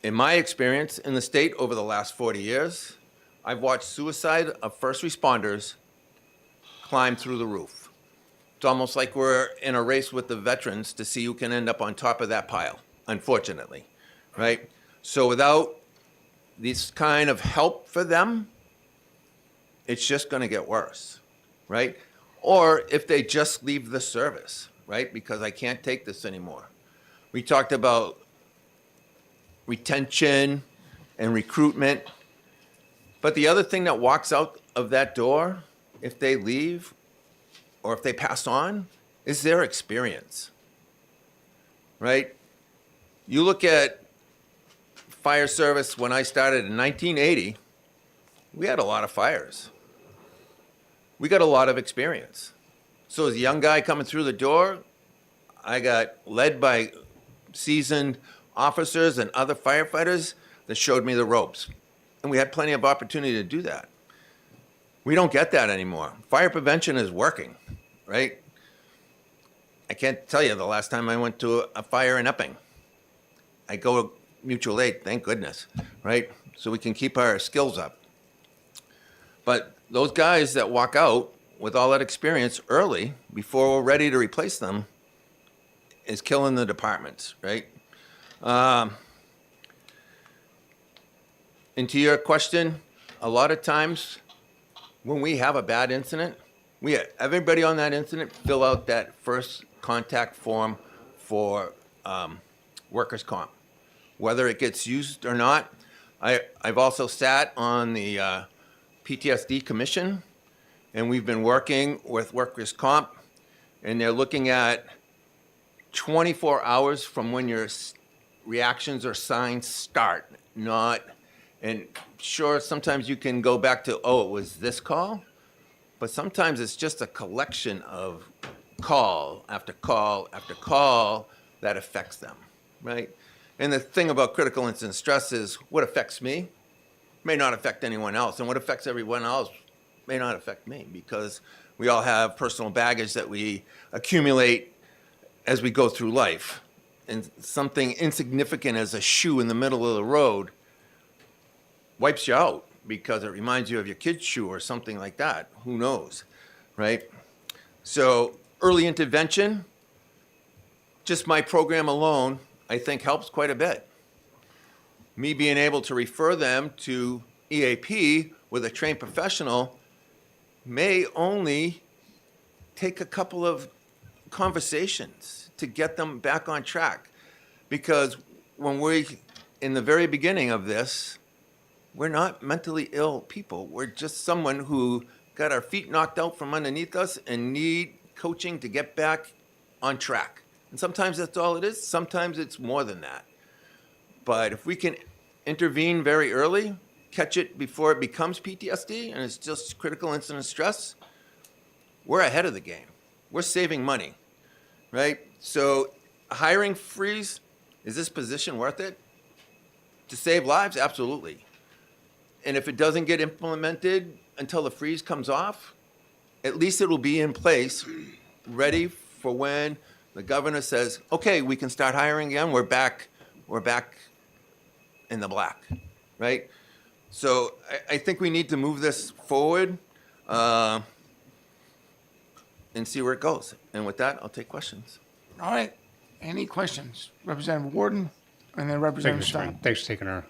Speaker 5: in my experience in the state over the last 40 years, I've watched suicide of first responders climb through the roof. It's almost like we're in a race with the veterans to see who can end up on top of that pile, unfortunately, right? So without this kind of help for them, it's just going to get worse, right? Or if they just leave the service, right? Because I can't take this anymore. We talked about retention and recruitment, but the other thing that walks out of that door, if they leave or if they pass on, is their experience, right? You look at
Speaker 17: fire service, when I started in 1980, we had a lot of fires. We got a lot of experience. So as a young guy coming through the door, I got led by seasoned officers and other firefighters that showed me the ropes. And we had plenty of opportunity to do that. We don't get that anymore. Fire prevention is working, right? I can't tell you the last time I went to a fire in Epping. I go to mutual aid, thank goodness, right? So we can keep our skills up. But those guys that walk out with all that experience early, before we're ready to replace them, is killing the departments, right? And to your question, a lot of times when we have a bad incident, everybody on that incident fill out that first contact form for workers' comp. Whether it gets used or not, I've also sat on the PTSD commission, and we've been working with workers' comp, and they're looking at 24 hours from when your reactions or signs start, and sure, sometimes you can go back to, oh, it was this call, but sometimes it's just a collection of call after call after call that affects them, right? And the thing about critical incident stress is what affects me may not affect anyone else, and what affects everyone else may not affect me, because we all have personal baggage that we accumulate as we go through life. And something insignificant as a shoe in the middle of the road wipes you out because it reminds you of your kid's shoe or something like that. Who knows, right? So early intervention, just my program alone, I think helps quite a bit. Me being able to refer them to EAP with a trained professional may only take a couple of conversations to get them back on track. Because when we, in the very beginning of this, we're not mentally ill people. We're just someone who got our feet knocked out from underneath us and need coaching to get back on track. And sometimes that's all it is. Sometimes it's more than that. But if we can intervene very early, catch it before it becomes PTSD and it's just critical incident stress, we're ahead of the game. We're saving money, right? So a hiring freeze, is this position worth it? To save lives? Absolutely. And if it doesn't get implemented until the freeze comes off, at least it'll be in place, ready for when the governor says, okay, we can start hiring again. We're back in the black, right? So I think we need to move this forward and see where it goes. And with that, I'll take questions.
Speaker 1: All right. Any questions? Representative Warden and then Representative Stein.
Speaker 13: Thanks for taking our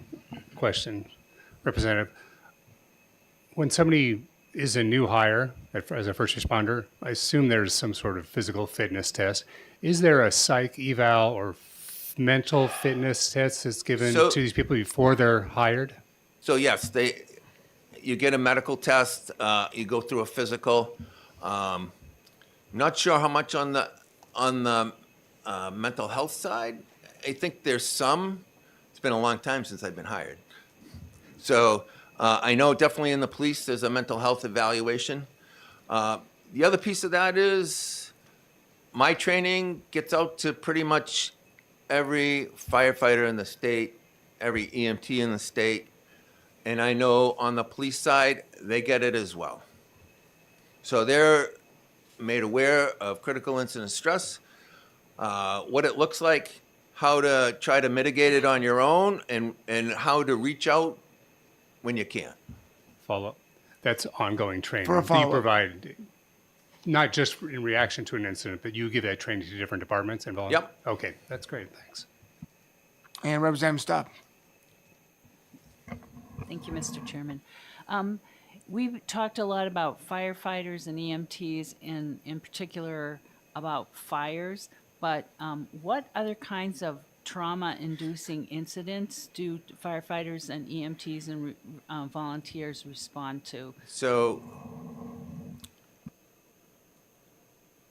Speaker 13: question. Representative, when somebody is a new hire as a first responder, I assume there's some sort of physical fitness test. Is there a psych eval or mental fitness test that's given to these people before they're hired?
Speaker 17: So yes, you get a medical test, you go through a physical. Not sure how much on the mental health side. I think there's some. It's been a long time since I've been hired. So I know definitely in the police there's a mental health evaluation. The other piece of that is my training gets out to pretty much every firefighter in the state, every EMT in the state, and I know on the police side, they get it as well. So they're made aware of critical incident stress, what it looks like, how to try to mitigate it on your own, and how to reach out when you can.
Speaker 13: Follow-up. That's ongoing training.
Speaker 1: For a
Speaker 13: Do you
Speaker 1: follow-up.
Speaker 13: provide, not just in reaction to an incident, but you give that training to different departments involved?
Speaker 17: Yep.
Speaker 13: Okay, that's great, thanks.
Speaker 1: And Representative Stopp.
Speaker 22: Thank you, Mr. Chairman. We've talked a lot about firefighters and EMTs, and in particular about fires, but what other kinds of trauma-inducing incidents do firefighters and EMTs and volunteers respond to?
Speaker 17: So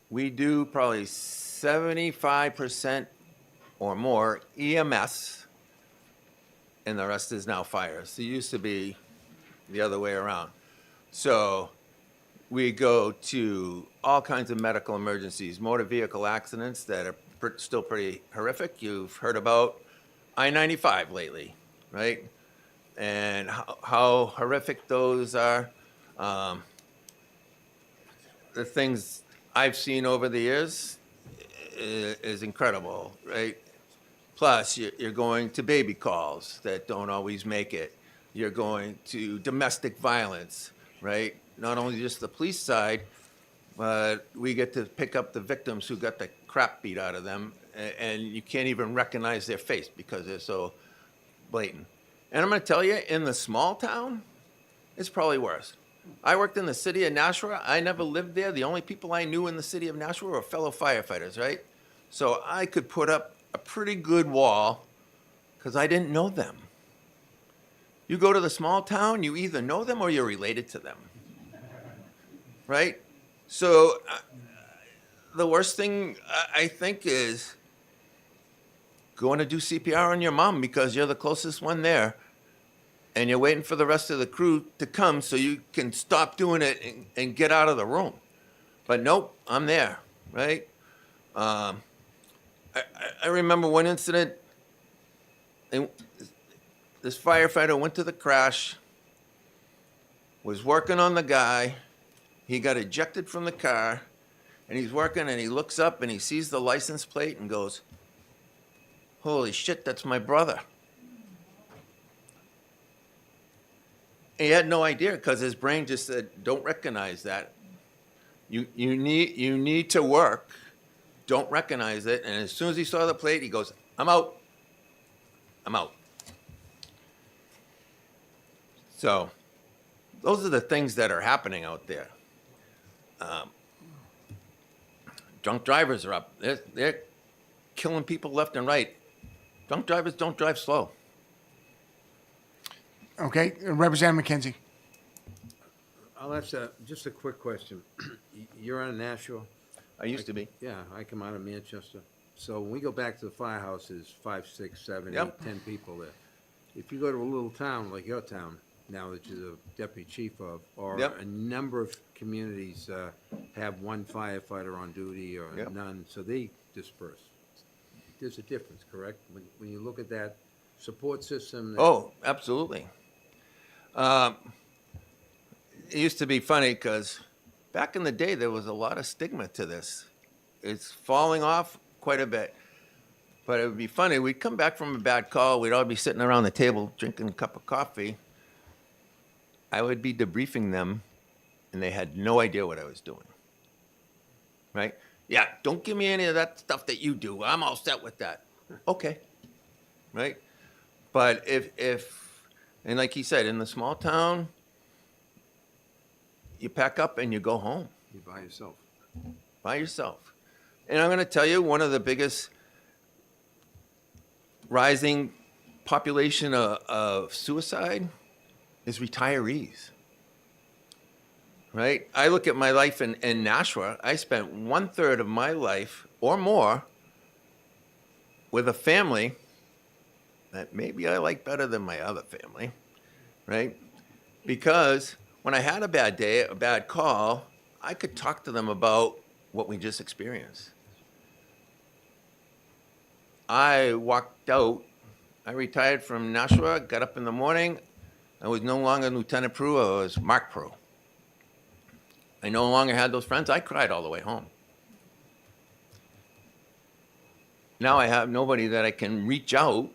Speaker 17: we do probably 75% or more EMS and the rest is now fires. It used to be the other way around. So we go to all kinds of medical emergencies, motor vehicle accidents that are still pretty horrific. You've heard about I-95 lately, right? And how horrific those are. The things I've seen over the years is incredible, right? Plus, you're going to baby calls that don't always make it. You're going to domestic violence, right? Not only just the police side, but we get to pick up the victims who got the crap beat out of them, and you can't even recognize their face because they're so blatant. And I'm going to tell you, in the small town, it's probably worse. I worked in the city of Nashua. I never lived there. The only people I knew in the city of Nashua were fellow firefighters, right? So I could put up a pretty good wall because I didn't know them. You go to the small town, you either know them or you're related to them, right? So the worst thing I think is going to do CPR on your mom because you're the closest one there, and you're waiting for the rest of the crew to come so you can stop doing it and get out of the room. But nope, I'm there, right? I remember one incident, and this firefighter went to the crash, was working on the guy, he got ejected from the car, and he's working and he looks up and he sees the license plate and goes, "Holy shit, that's my brother." He had no idea because his brain just said, "Don't recognize that. You need to work. Don't recognize it." And as soon as he saw the plate, he goes, "I'm out. I'm out." So those are the things that are happening out there. Drunk drivers are up. They're killing people left and right. Drunk drivers don't drive slow.
Speaker 1: Okay, Representative McKenzie.
Speaker 5: I'll ask just a quick question. You're out of Nashua?
Speaker 17: I used to be.
Speaker 5: Yeah, I come out of Manchester. So when we go back to the firehouse, there's 5, 6, 7,
Speaker 17: Yep.
Speaker 5: 8, 10 people there. If you go to a little town like your town, now that you're the deputy chief of, or
Speaker 17: Yep.
Speaker 5: a number of communities have one firefighter on duty or
Speaker 17: Yep.
Speaker 5: none, so they disperse. There's a difference, correct? When you look at that support system.
Speaker 17: Oh, absolutely. It used to be funny because back in the day, there was a lot of stigma to this. It's falling off quite a bit. But it would be funny. We'd come back from a bad call. We'd all be sitting around the table drinking a cup of coffee. I would be debriefing them, and they had no idea what I was doing. Right? Yeah, don't give me any of that stuff that you do. I'm all set with that. Okay. Right? But and like he said, in the small town, you pack up and you go home.
Speaker 5: You're by yourself.
Speaker 17: By yourself. And I'm going to tell you, one of the biggest rising population of suicide is retirees. Right? I look at my life in Nashua. I spent 1/3 of my life or more with a family that maybe I like better than my other family, right? Because when I had a bad day, a bad call, I could talk to them about what we just experienced. I walked out, I retired from Nashua, got up in the morning, I was no longer Lieutenant Prue, I was Mark Prue. I no longer had those friends, I cried all the way home. Now I have nobody that I can reach out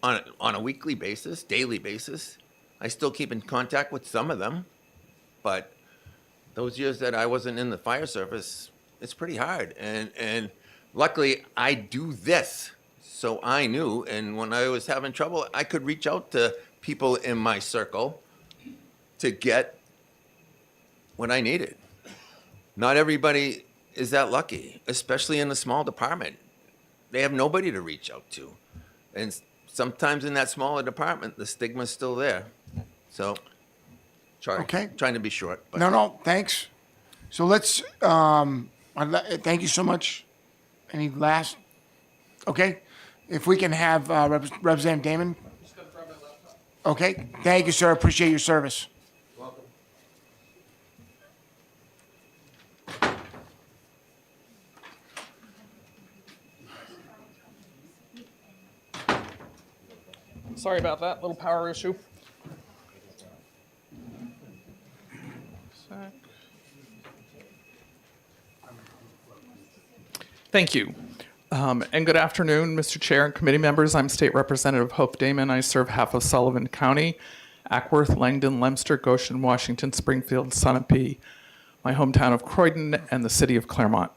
Speaker 17: on a weekly basis, daily basis. I still keep in contact with some of them, but those years that I wasn't in the fire service, it's pretty hard. And luckily, I do this, so I knew. And when I was having trouble, I could reach out to people in my circle to get what I needed. Not everybody is that lucky, especially in a small department. They have nobody to reach out to. And sometimes in that smaller department, the stigma's still there. So, sorry.
Speaker 1: Okay.
Speaker 17: Trying to be short. But.
Speaker 1: No, thanks. So let's, thank you so much. Any last? Okay. If we can have Representative Damon. Okay, thank you, sir. Appreciate your service.
Speaker 2: Sorry about that little power issue. Thank you. And good afternoon, Mr. Chair and committee members. I'm State Representative Hope Damon. I serve half of Sullivan County, Ackworth, Langdon, Lemster, Goshen, Washington, Springfield, Sunapee, my hometown of Croydon, and the city of Claremont.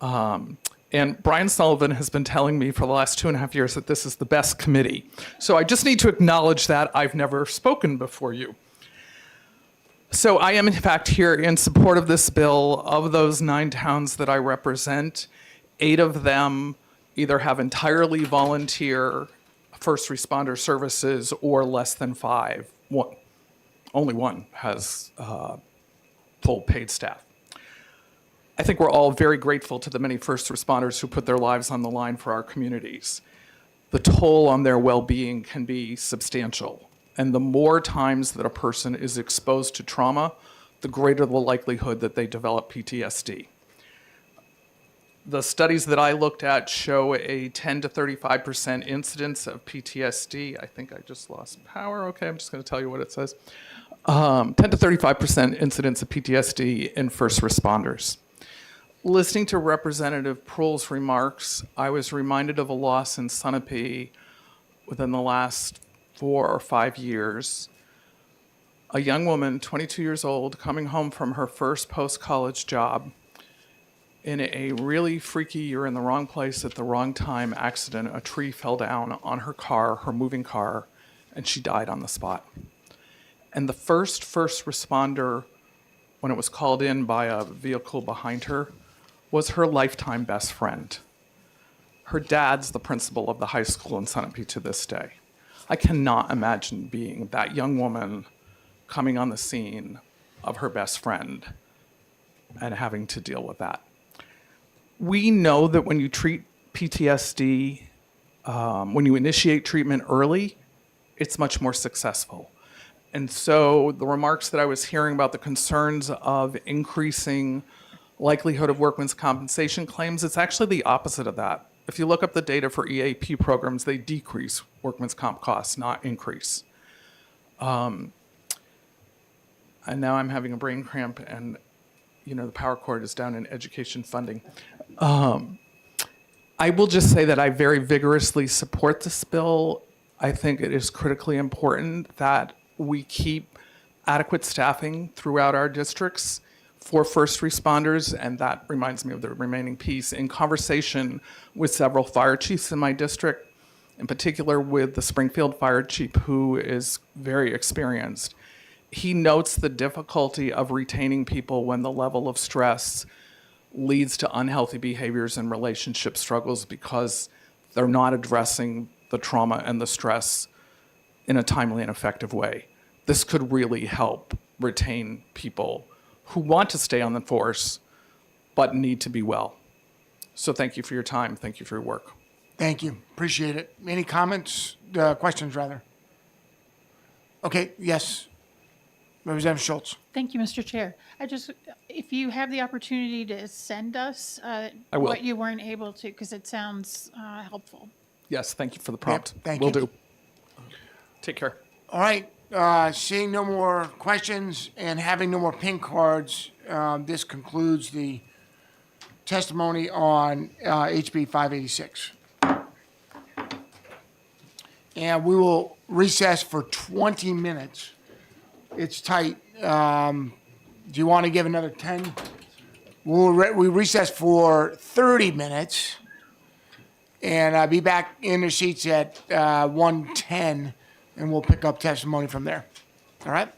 Speaker 2: And Brian Sullivan has been telling me for the last 2.5 years that this is the best committee. So I just need to acknowledge that I've never spoken before you. So I am in fact here in support of this bill. Of those 9 towns that I represent, 8 of them either have entirely volunteer first responder services or less than 5. Only one has full paid staff. I think we're all very grateful to the many first responders who put their lives on the line for our communities. The toll on their well-being can be substantial, and the more times that a person is exposed to trauma, the greater the likelihood that they develop PTSD. The studies that I looked at show a 10 to 35% incidence of PTSD. I think I just lost power. Okay, I'm just going to tell you what it says. 10 to 35% incidence of PTSD in first responders. Listening to Representative Proulx's remarks, I was reminded of a loss in Sunapee within the last 4 or 5 years. A young woman, 22 years old, coming home from her first post-college job in a really freaky, you're in the wrong place at the wrong time accident. A tree fell down on her car, her moving car, and she died on the spot. And the first responder, when it was called in by a vehicle behind her, was her lifetime best friend. Her dad's the principal of the high school in Sunapee to this day. I cannot imagine being that young woman coming on the scene of her best friend and having to deal with that. We know that when you treat PTSD, when you initiate treatment early, it's much more successful. And so the remarks that I was hearing about the concerns of increasing likelihood of workman's compensation claims, it's actually the opposite of that. If you look up the data for EAP programs, they decrease workman's comp costs, not increase. And now I'm having a brain cramp and the power cord is down in education funding. I will just say that I very vigorously support this bill. I think it is critically important that we keep adequate staffing throughout our districts for first responders, and that reminds me of the remaining piece. In conversation with several fire chiefs in my district, in particular with the Springfield fire chief, who is very experienced, he notes the difficulty of retaining people when the level of stress leads to unhealthy behaviors and relationship struggles because they're not addressing the trauma and the stress in a timely and effective way. This could really help retain people who want to stay on the force but need to be well. So thank you for your time. Thank you for your work.
Speaker 1: Thank you. Appreciate it. Any comments, questions rather? Okay, yes. Representative Schultz.
Speaker 15: Thank you, Mr. Chair. If you have the opportunity to send us
Speaker 3: I will.
Speaker 15: what you weren't able to, because it sounds helpful.
Speaker 3: Yes, thank you for the prompt.
Speaker 1: Yep, thank
Speaker 3: Will
Speaker 1: you.
Speaker 3: do. Take care.
Speaker 1: All right, seeing no more questions and having no more pink cards, this concludes the testimony on HB 586. And we will recess for 20 minutes. It's tight. Do you want to give another 10? We recess for 30 minutes. And I'll be back in the seats at 1:10, and we'll pick up testimony from there. All right?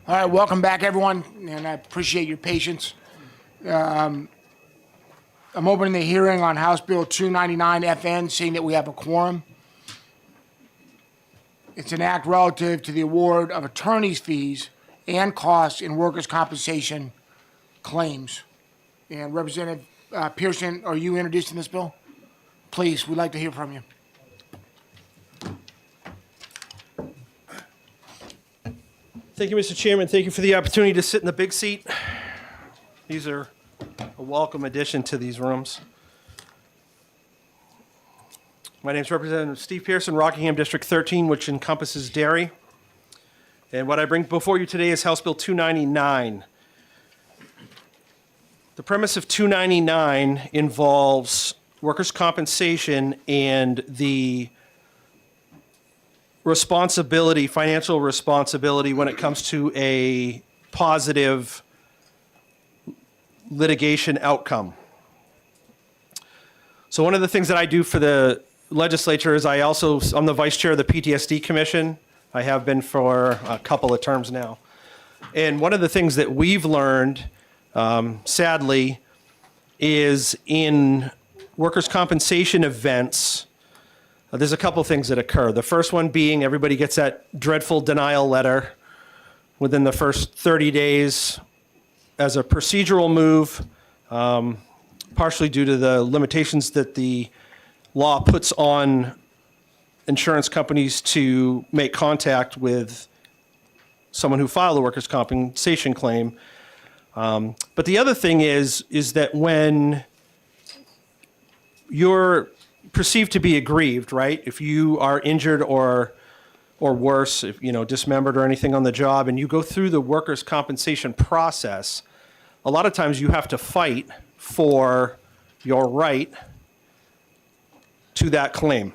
Speaker 1: All right, welcome back, everyone, and I appreciate your patience. I'm opening the hearing on House Bill 299 FN, seeing that we have a quorum. It's an act relative to the award of attorney's fees and costs in workers' compensation claims. And Representative Pearson, are you introducing this bill? Please, we'd like to hear from you.
Speaker 19: Thank you, Mr. Chairman. Thank you for the opportunity to sit in the big seat. These are a welcome addition to these rooms. My name is Representative Steve Pearson, Rockingham District 13, which encompasses Derry. And what I bring before you today is House Bill 299. The premise of 299 involves workers' compensation and the responsibility, financial responsibility, when it comes to a positive litigation outcome. So one of the things that I do for the legislature is I'm the vice chair of the PTSD Commission. I have been for a couple of terms now. And one of the things that we've learned, sadly, is in workers' compensation events, there's a couple things that occur. The first one being everybody gets that dreadful denial letter within the first 30 days as a procedural move, partially due to the limitations that the law puts on insurance companies to make contact with someone who filed a workers' compensation claim. But the other thing is that when you're perceived to be aggrieved, right? If you are injured or worse, if dismembered or anything on the job, and you go through the workers' compensation process, a lot of times you have to fight for your right to that claim.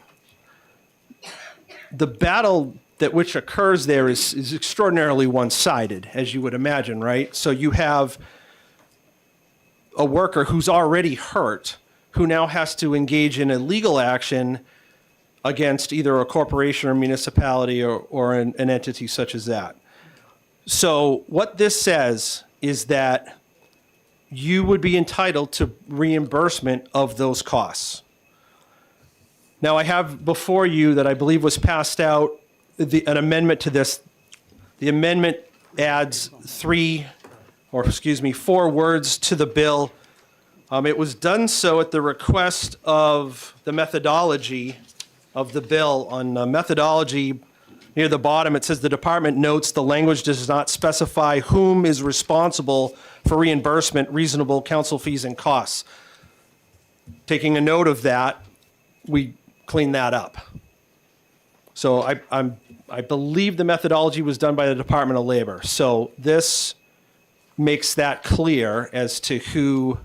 Speaker 19: The battle that which occurs there is extraordinarily one-sided, as you would imagine, right? So you have a worker who's already hurt, who now has to engage in a legal action against either a corporation or municipality or an entity such as that. So what this says is that you would be entitled to reimbursement of those costs. Now, I have before you that I believe was passed out an amendment to this. The amendment adds 4 words to the bill. It was done so at the request of the methodology of the bill. On methodology, near the bottom, it says the department notes the language does not specify whom is responsible for reimbursement, reasonable counsel fees, and costs. Taking a note of that, we clean that up. So I believe the methodology was done by the Department of Labor. So this makes that clear as to who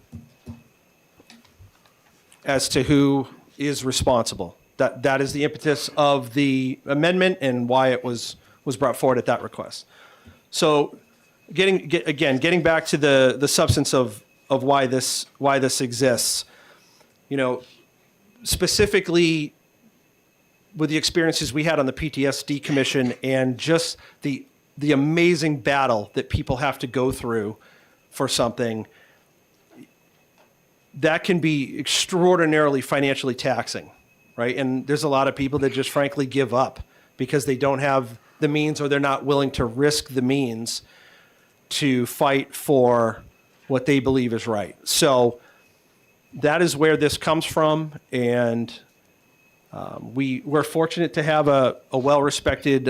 Speaker 19: is responsible. That is the impetus of the amendment and why it was brought forward at that request. So getting back to the substance of why this exists, specifically with the experiences we had on the PTSD Commission and just the amazing battle that people have to go through for something, that can be extraordinarily financially taxing, right? And there's a lot of people that just frankly give up because they don't have the means or they're not willing to risk the means to fight for what they believe is right. So that is where this comes from, and we're fortunate to have a well-respected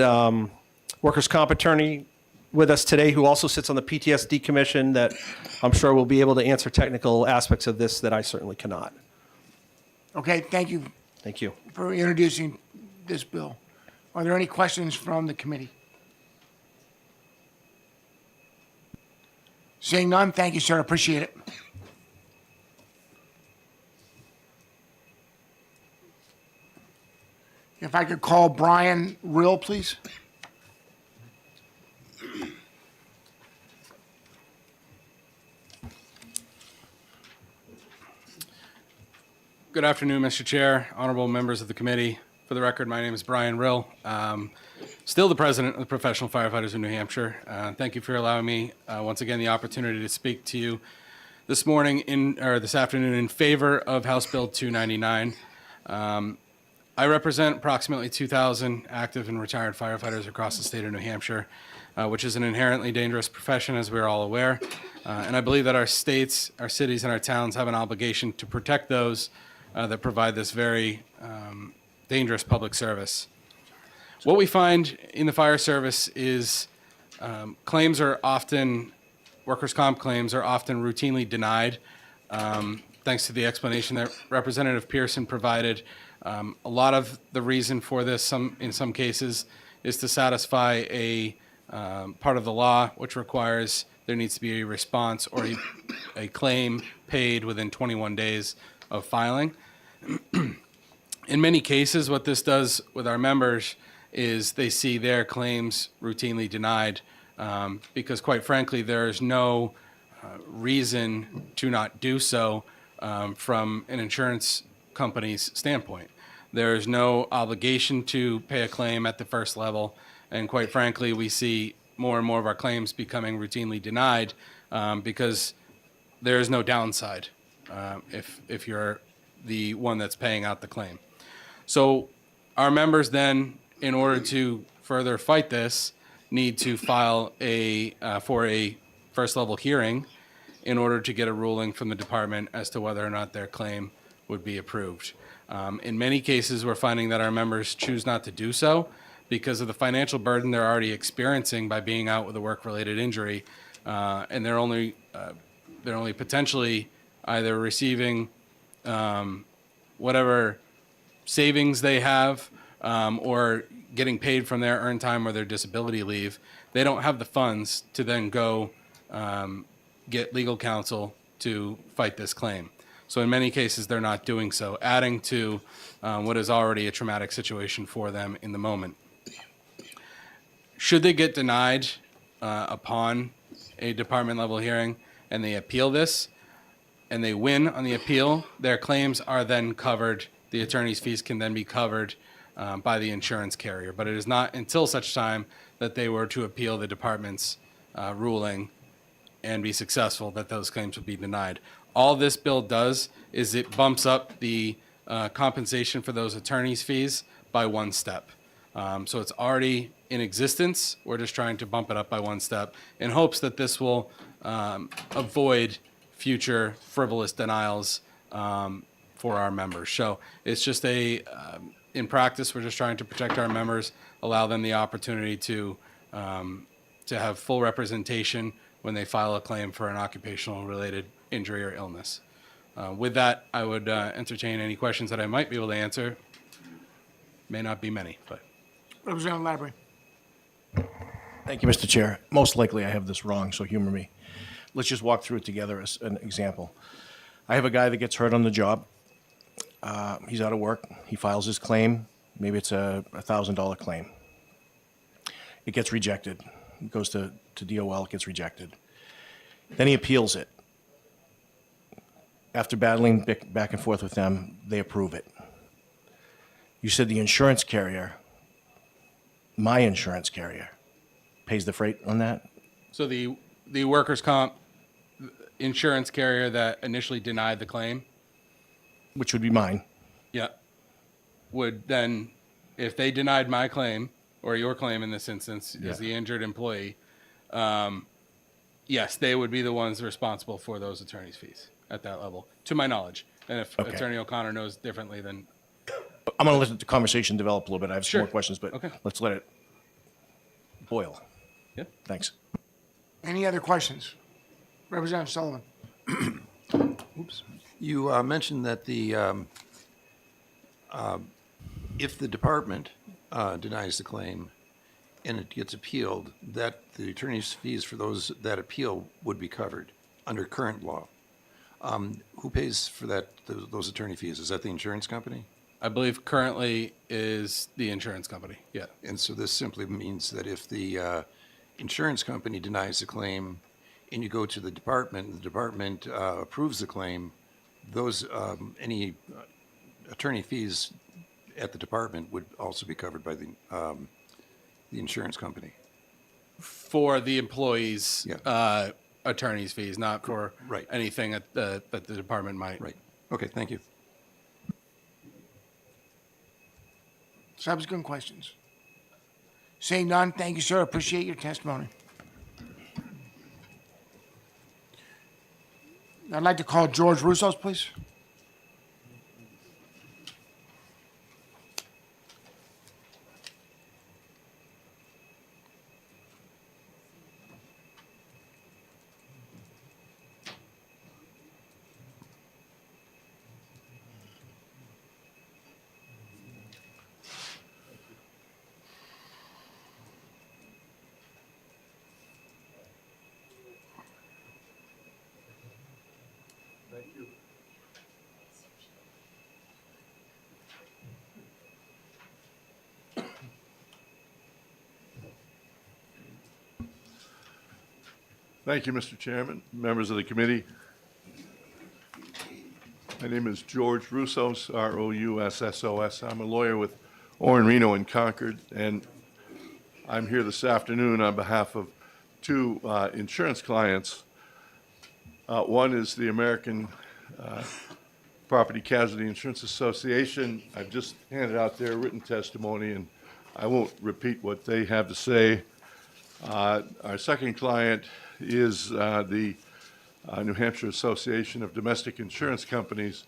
Speaker 19: workers' comp attorney with us today who also sits on the PTSD Commission that I'm sure will be able to answer technical aspects of this that I certainly cannot.
Speaker 1: Okay, thank you.
Speaker 19: Thank you
Speaker 1: for introducing this bill. Are there any questions from the committee? Seeing none, thank you, sir. Appreciate it. If I could call Brian Rill, please.
Speaker 16: Good afternoon, Mr. Chair, honorable members of the committee. For the record, my name is Brian Rill. Still the president of the Professional Firefighters of New Hampshire. Thank you for allowing me once again the opportunity to speak to you this morning this afternoon in favor of House Bill 299. I represent approximately 2,000 active and retired firefighters across the state of New Hampshire, which is an inherently dangerous profession, as we're all aware. And I believe that our states, our cities, and our towns have an obligation to protect those that provide this very dangerous public service. What we find in the fire service is claims are often, workers' comp claims are often routinely denied. Thanks to the explanation that Representative Pearson provided, a lot of the reason for this, in some cases, is to satisfy a part of the law which requires there needs to be a response or a claim paid within 21 days of filing. In many cases, what this does with our members is they see their claims routinely denied because, quite frankly, there is no reason to not do so from an insurance company's standpoint. There is no obligation to pay a claim at the first level, and quite frankly, we see more and more of our claims becoming routinely denied because there is no downside if you're the one that's paying out the claim. So our members then, in order to further fight this, need to file for a first level hearing in order to get a ruling from the department as to whether or not their claim would be approved. In many cases, we're finding that our members choose not to do so because of the financial burden they're already experiencing by being out with a work-related injury, and they're only potentially either receiving whatever savings they have or getting paid from their earned time or their disability leave. They don't have the funds to then go get legal counsel to fight this claim. So in many cases, they're not doing so, adding to what is already a traumatic situation for them in the moment. Should they get denied upon a department level hearing and they appeal this and they win on the appeal, their claims are then covered. The attorney's fees can then be covered by the insurance carrier. But it is not until such time that they were to appeal the department's ruling and be successful that those claims would be denied. All this bill does is it bumps up the compensation for those attorney's fees by one step. So it's already in existence. We're just trying to bump it up by one step in hopes that this will avoid future frivolous denials for our members. So it's just in practice, we're just trying to protect our members, allow them the opportunity to have full representation when they file a claim for an occupational related injury or illness. With that, I would entertain any questions that I might be able to answer. May not be many, but.
Speaker 1: Representative Labrie.
Speaker 12: Thank you, Mr. Chair. Most likely I have this wrong, so humor me. Let's just walk through it together as an example. I have a guy that gets hurt on the job. He's out of work. He files his claim. Maybe it's a $1,000 claim. It gets rejected. It goes to DOL, it gets rejected. Then he appeals it. After battling back and forth with them, they approve it. You said the insurance carrier, my insurance carrier, pays the freight on that?
Speaker 16: So the workers' comp insurance carrier that initially denied the claim,
Speaker 12: which would be mine.
Speaker 16: yeah, would then, if they denied my claim, or your claim in this instance, as the injured employee, yes, they would be the ones responsible for those attorney's fees at that level, to my knowledge. And if
Speaker 12: Okay.
Speaker 16: Attorney O'Connor knows differently, then
Speaker 12: I'm going to let the conversation develop a little bit. I have some
Speaker 16: Sure.
Speaker 12: more questions, but
Speaker 16: Okay.
Speaker 12: let's let it boil.
Speaker 16: Yeah.
Speaker 12: Thanks.
Speaker 1: Any other questions? Representative Sullivan.
Speaker 11: Oops. You mentioned that if the department denies the claim and it gets appealed, that the attorney's fees for that appeal would be covered under current law. Who pays for those attorney fees? Is that the insurance company?
Speaker 16: I believe currently is the insurance company. Yeah.
Speaker 11: And so this simply means that if the insurance company denies the claim and you go to the department approves the claim, those any attorney fees at the department would also be covered by the insurance company.
Speaker 16: For the employees'
Speaker 11: Yeah.
Speaker 16: attorney's fees, not for
Speaker 11: Right.
Speaker 16: anything that the department might.
Speaker 11: Right. Okay, thank you.
Speaker 1: Subsequent questions? Seeing none, thank you, sir. Appreciate your testimony. I'd like to call George Russos, please.
Speaker 4: Thank you, Mr. Chairman, members of the committee. My name is George Russos, R-O-U-S-S-O-S. I'm a lawyer with Oren Reno in Concord, and I'm here this afternoon on behalf of two insurance clients. One is the American Property Casualty Insurance Association. I've just handed out their written testimony, and I won't repeat what they have to say. Our second client is the New Hampshire Association of Domestic Insurance Companies,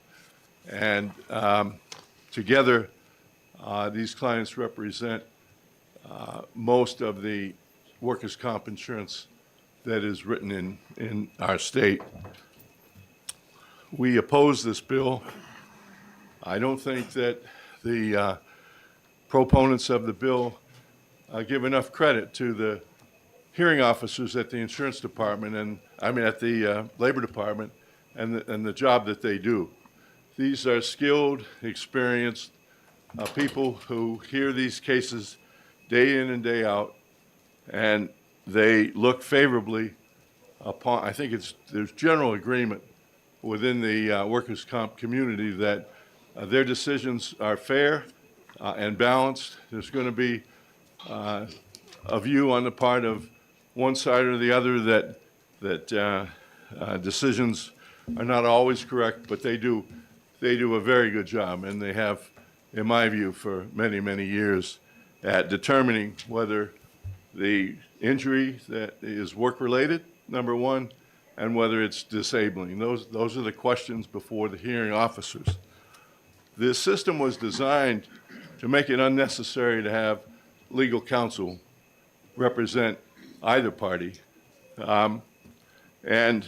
Speaker 4: and together these clients represent most of the workers' comp insurance that is written in our state. We oppose this bill. I don't think that the proponents of the bill give enough credit to the hearing officers at the insurance department and at the labor department and the job that they do. These are skilled, experienced people who hear these cases day in and day out, and they look favorably upon, I think there's general agreement within the workers' comp community that their decisions are fair and balanced. There's going to be a view on the part of one side or the other that decisions are not always correct, but they do a very good job, and they have, in my view, for many, many years at determining whether the injury that is work-related, number one, and whether it's disabling. Those are the questions before the hearing officers. This system was designed to make it unnecessary to have legal counsel represent either party. And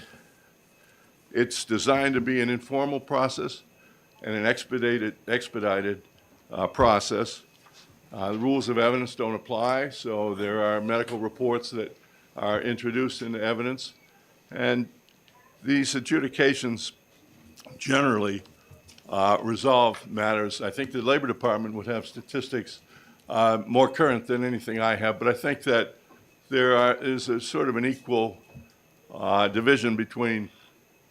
Speaker 4: it's designed to be an informal process and an expedited process. The rules of evidence don't apply, so there are medical reports that are introduced into evidence. And these adjudications generally resolve matters. I think the Labor Department would have statistics more current than anything I have, but I think that there is a sort of an equal division between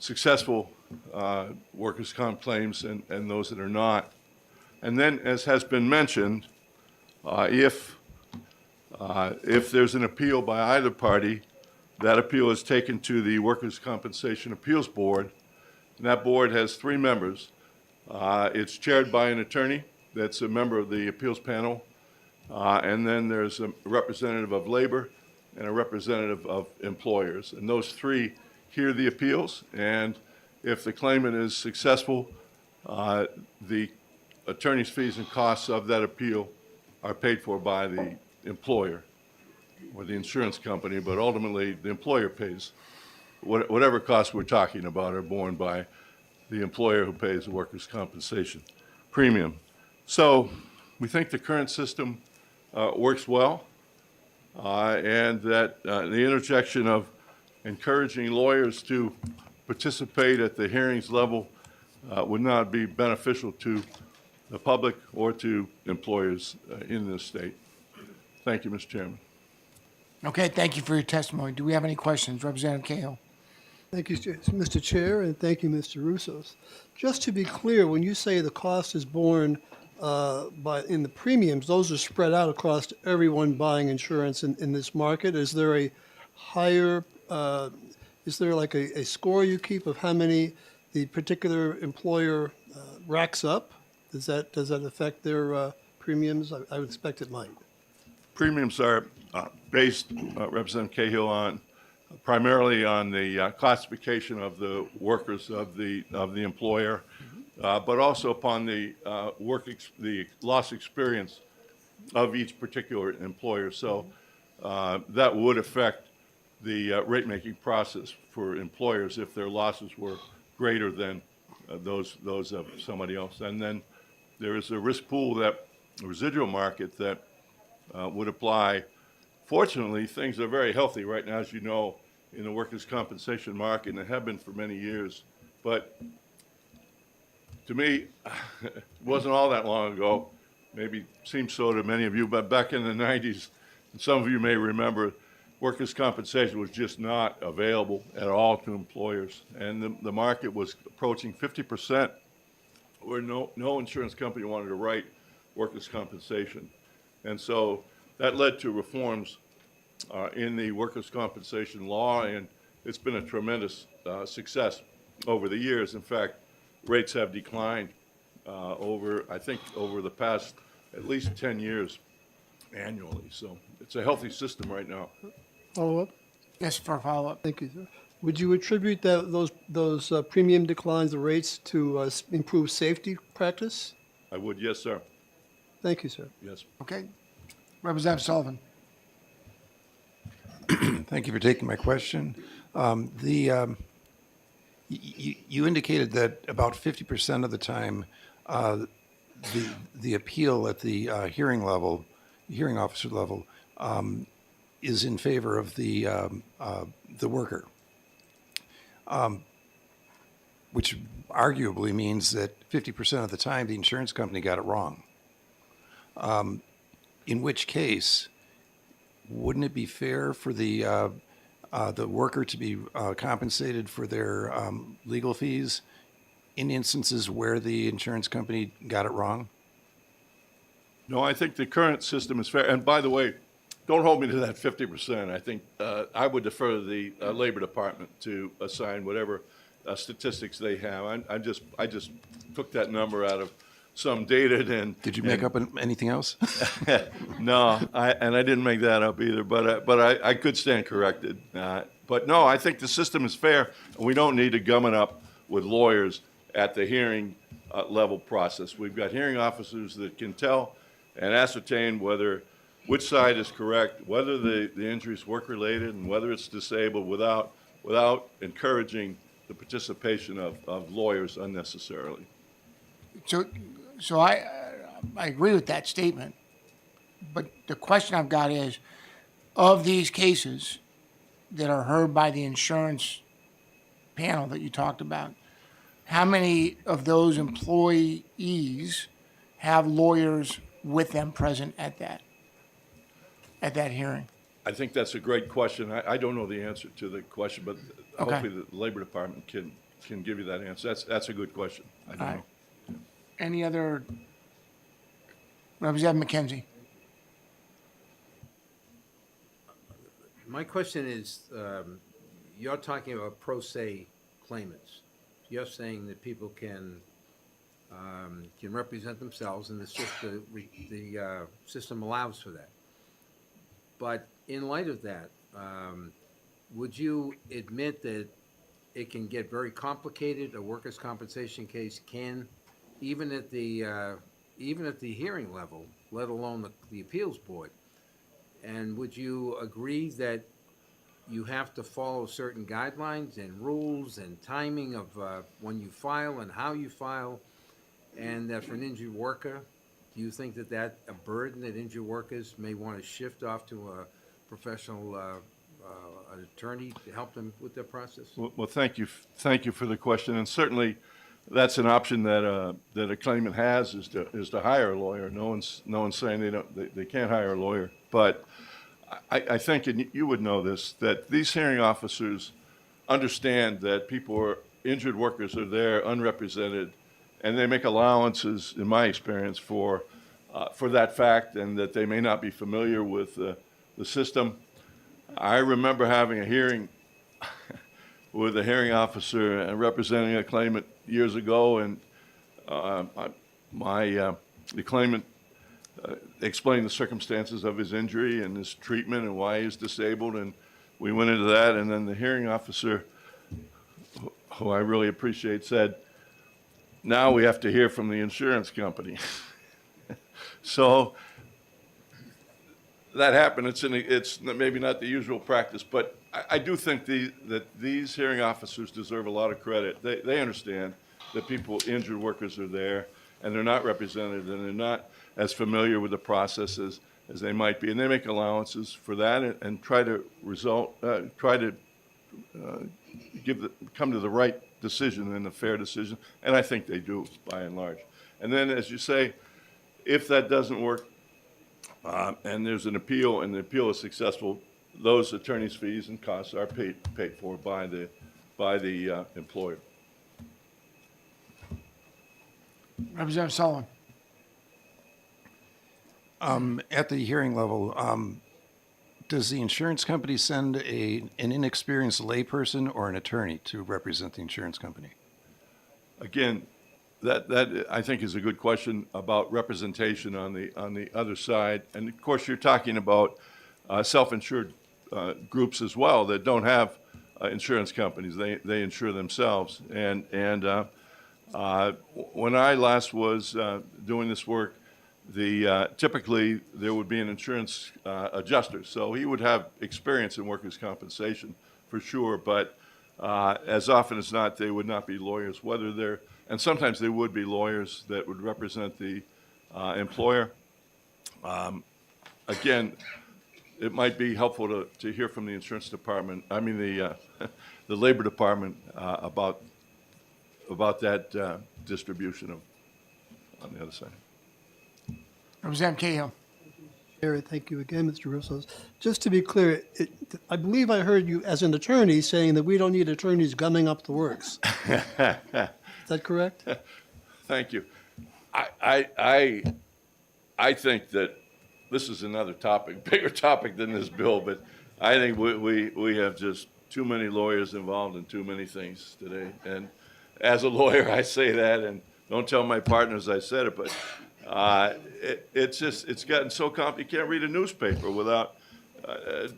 Speaker 4: successful workers' comp claims and those that are not. And then, as has been mentioned, if there's an appeal by either party, that appeal is taken to the Workers' Compensation Appeals Board, and that board has 3 members. It's chaired by an attorney that's a member of the appeals panel, and then there's a representative of labor and a representative of employers. And those 3 hear the appeals, and if the claimant is successful, the attorney's fees and costs of that appeal are paid for by the employer or the insurance company, but ultimately the employer pays. Whatever costs we're talking about are borne by the employer who pays the workers' compensation premium. So we think the current system works well, and that the interjection of encouraging lawyers to participate at the hearings level would not be beneficial to the public or to employers in this state. Thank you, Mr. Chairman.
Speaker 1: Okay, thank you for your testimony. Do we have any questions? Representative Cahill.
Speaker 6: Thank you, Mr. Chair, and thank you, Mr. Russos. Just to be clear, when you say the cost is borne but in the premiums, those are spread out across everyone buying insurance in this market. Is there a higher, is there like a score you keep of how many the particular employer racks up? Does that affect their premiums? I would expect it might.
Speaker 4: Premiums are based, Representative Cahill, on primarily on the classification of the workers of the employer, but also upon the the loss experience of each particular employer. So that would affect the rate-making process for employers if their losses were greater than those of somebody else. And then there is a risk pool, that residual market, that would apply. Fortunately, things are very healthy right now, as you know, in the workers' compensation market, and they have been for many years. But to me, it wasn't all that long ago, maybe seems so to many of you, but back in the 90s, and some of you may remember, workers' compensation was just not available at all to employers. And the market was approaching 50%, where no insurance company wanted to write workers' compensation. And so that led to reforms in the workers' compensation law, and it's been a tremendous success over the years. In fact, rates have declined over the past at least 10 years annually. So it's a healthy system right now.
Speaker 6: Follow-up?
Speaker 1: Yes, for a follow-up.
Speaker 6: Thank you, sir. Would you attribute those premium declines of rates to improved safety practice?
Speaker 4: I would, yes, sir.
Speaker 6: Thank you, sir.
Speaker 4: Yes.
Speaker 1: Okay. Representative Sullivan.
Speaker 11: Thank you for taking my question. You indicated that about 50% of the time, the appeal at the hearing officer level, is in favor of the worker, which arguably means that 50% of the time the insurance company got it wrong. In which case, wouldn't it be fair for the worker to be compensated for their legal fees in instances where the insurance company got it wrong?
Speaker 4: No, I think the current system is fair. And by the way, don't hold me to that 50%. I think I would defer to the Labor Department to assign whatever statistics they have. I just took that number out of some data. And
Speaker 11: did you make up anything else?
Speaker 4: No, I didn't make that up either. But I could stand corrected. But no, I think the system is fair, and we don't need to gum it up with lawyers at the hearing level process. We've got hearing officers that can tell and ascertain which side is correct, whether the injury is work-related, and whether it's disabled, without encouraging the participation of lawyers unnecessarily.
Speaker 1: So I agree with that statement, but the question I've got is, of these cases that are heard by the insurance panel that you talked about, how many of those employees have lawyers with them present at that hearing?
Speaker 4: I think that's a great question. I don't know the answer to the question, but
Speaker 1: Okay.
Speaker 4: hopefully the Labor Department can give you that answer. That's a good question. I don't know.
Speaker 1: Any other? Representative McKenzie.
Speaker 5: My question is, you're talking about pro se claimants. You're saying that people can represent themselves, and the system allows for that. But in light of that, would you admit that it can get very complicated? A workers' compensation case can, even at the hearing level, let alone the appeals board. And would you agree that you have to follow certain guidelines and rules and timing of when you file and how you file, and that for an injured worker, do you think that that's a burden that injured workers may want to shift off to a professional an attorney to help them with their process?
Speaker 4: Well, thank you for the question, and certainly that's an option that a claimant has, is to hire a lawyer. No one's saying they can't hire a lawyer, but I think, and you would know this, that these hearing officers understand that injured workers are there unrepresented, and they make allowances, in my experience, for that fact, and that they may not be familiar with the system. I remember having a hearing with a hearing officer and representing a claimant years ago, and the claimant explained the circumstances of his injury and his treatment and why he's disabled, and we went into that, and then the hearing officer, who I really appreciate, said, now we have to hear from the insurance company. So that happened. It's maybe not the usual practice, but I do think that these hearing officers deserve a lot of credit. They understand that injured workers are there, and they're not represented, and they're not as familiar with the processes as they might be, and they make allowances for that and try to come to the right decision and a fair decision, and I think they do by and large. And then, as you say, if that doesn't work and there's an appeal and the appeal is successful, those attorneys' fees and costs are paid for by the employer.
Speaker 1: Representative Sullivan.
Speaker 11: At the hearing level, does the insurance company send an inexperienced layperson or an attorney to represent the insurance company?
Speaker 4: Again, that I think is a good question about representation on the other side. And of course, you're talking about self-insured groups as well that don't have insurance companies. They insure themselves. And when I last was doing this work, typically there would be an insurance adjuster, so he would have experience in workers' compensation for sure. But as often as not, they would not be lawyers. And sometimes they would be lawyers that would represent the employer. Again, it might be helpful to hear from the insurance department. I mean the labor department about that distribution on the other side.
Speaker 1: Representative Cahill.
Speaker 6: Chair, thank you again, Mr. Russos. Just to be clear, I believe I heard you as an attorney saying that we don't need attorneys gumming up the works. Is that correct?
Speaker 4: Thank you. I think that this is another topic, bigger topic than this bill, but I think we have just too many lawyers involved in too many things today. And as a lawyer, I say that, and don't tell my partners I said it, but it's gotten so complicated. You can't read a newspaper without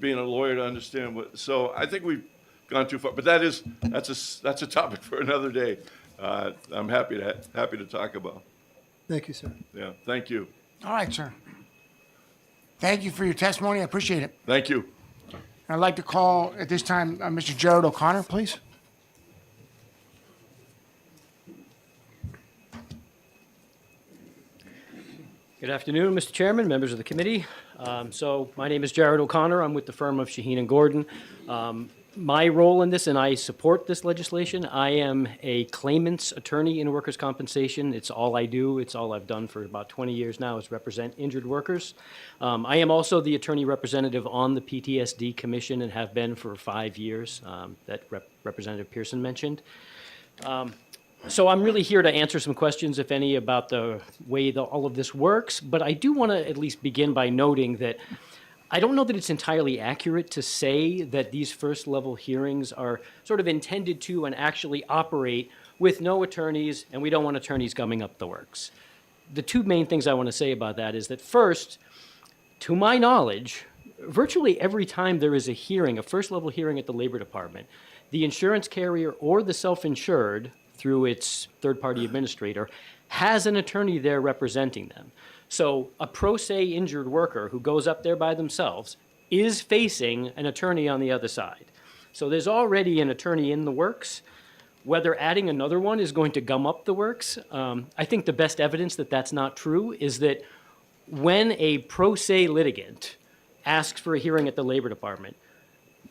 Speaker 4: being a lawyer to understand what. So I think we've gone too far. But that's a topic for another day. I'm happy to talk about.
Speaker 6: Thank you, sir.
Speaker 4: Yeah, thank you.
Speaker 1: All right, sir. Thank you for your testimony. I appreciate it.
Speaker 4: Thank you.
Speaker 1: I'd like to call at this time Mr. Jared O'Connor, please.
Speaker 18: Good afternoon, Mr. Chairman, members of the committee. So my name is Jared O'Connor. I'm with the firm of Shaheen and Gordon. My role in this, and I support this legislation, I am a claimant's attorney in workers' compensation. It's all I do. It's all I've done for about 20 years now is represent injured workers. I am also the attorney representative on the PTSD Commission and have been for 5 years that Representative Pearson mentioned. So I'm really here to answer some questions, if any, about the way all of this works. But I do want to at least begin by noting that I don't know that it's entirely accurate to say that these first-level hearings are sort of intended to and actually operate with no attorneys, and we don't want attorneys gumming up the works. The two main things I want to say about that is that first, to my knowledge, virtually every time there is a hearing, a first-level hearing at the Labor Department, the insurance carrier or the self-insured through its third-party administrator, has an attorney there representing them. So a pro se injured worker who goes up there by themselves is facing an attorney on the other side. So there's already an attorney in the works. Whether adding another one is going to gum up the works, I think the best evidence that that's not true is that when a pro se litigant asks for a hearing at the Labor Department,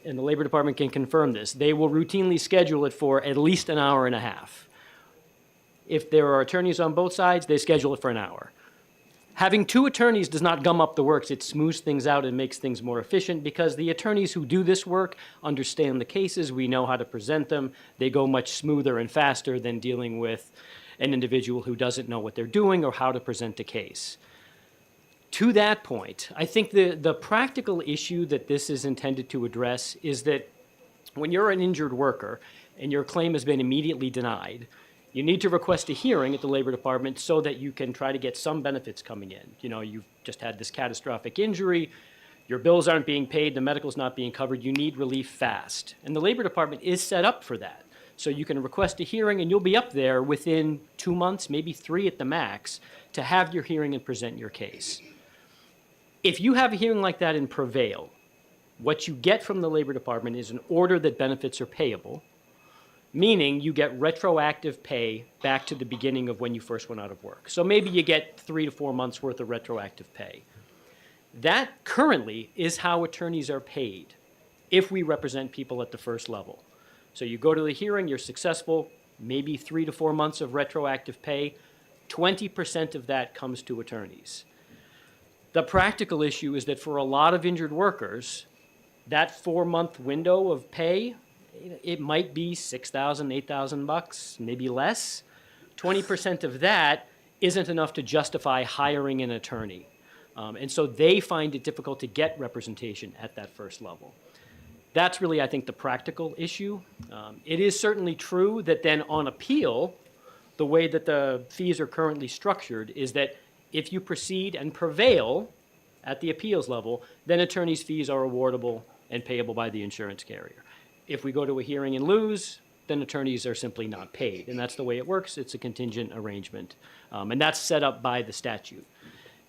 Speaker 18: and the Labor Department can confirm this, they will routinely schedule it for at least an hour and a half. If there are attorneys on both sides, they schedule it for an hour. Having two attorneys does not gum up the works. It smooths things out and makes things more efficient because the attorneys who do this work understand the cases. We know how to present them. They go much smoother and faster than dealing with an individual who doesn't know what they're doing or how to present a case. To that point, I think the practical issue that this is intended to address is that when you're an injured worker and your claim has been immediately denied, you need to request a hearing at the Labor Department so that you can try to get some benefits coming in. You know, you've just had this catastrophic injury, your bills aren't being paid, the medical's not being covered, you need relief fast. And the Labor Department is set up for that. So you can request a hearing and you'll be up there within 2 months, maybe 3 at the max, to have your hearing and present your case. If you have a hearing like that and prevail, what you get from the Labor Department is an order that benefits are payable, meaning you get retroactive pay back to the beginning of when you first went out of work. So maybe you get 3 to 4 months worth of retroactive pay. That currently is how attorneys are paid if we represent people at the first level. So you go to the hearing, you're successful, maybe 3 to 4 months of retroactive pay, 20% of that comes to attorneys. The practical issue is that for a lot of injured workers, that 4-month window of pay, it might be $6,000, $8,000, maybe less. 20% of that isn't enough to justify hiring an attorney. And so they find it difficult to get representation at that first level. That's really, I think, the practical issue. It is certainly true that then on appeal, the way that the fees are currently structured is that if you proceed and prevail at the appeals level, then attorneys' fees are awardable and payable by the insurance carrier. If we go to a hearing and lose, then attorneys are simply not paid. And that's the way it works. It's a contingent arrangement. And that's set up by the statute.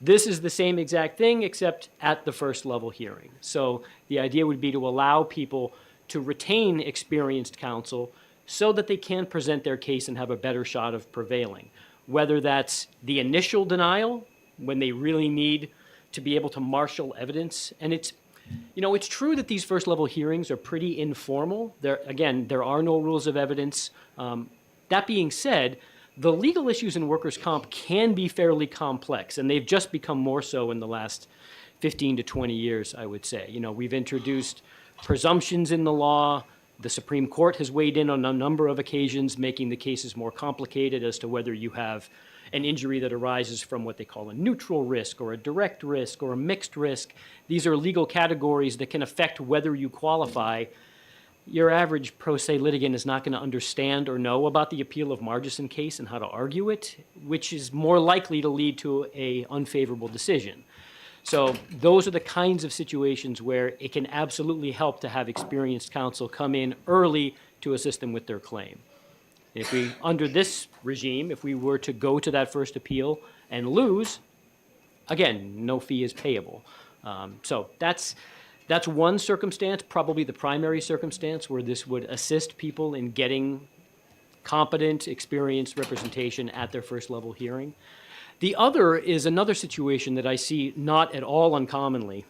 Speaker 18: This is the same exact thing, except at the first level hearing. So the idea would be to allow people to retain experienced counsel so that they can present their case and have a better shot of prevailing. Whether that's the initial denial, when they really need to be able to marshal evidence. And it's, you know, it's true that these first level hearings are pretty informal. Again, there are no rules of evidence. That being said, the legal issues in workers' comp can be fairly complex, and they've just become more so in the last 15 to 20 years, I would say. You know, we've introduced presumptions in the law. The Supreme Court has weighed in on a number of occasions, making the cases more complicated as to whether you have an injury that arises from what they call a neutral risk or a direct risk or a mixed risk. These are legal categories that can affect whether you qualify. Your average pro se litigant is not going to understand or know about the appeal of Margison case and how to argue it, which is more likely to lead to an unfavorable decision. So those are the kinds of situations where it can absolutely help to have experienced counsel come in early to assist them with their claim. If we, under this regime, if we were to go to that first appeal and lose, again, no fee is payable. So that's one circumstance, probably the primary circumstance where this would assist people in getting competent, experienced representation at their first level hearing. The other is another situation that I see not at all uncommonly,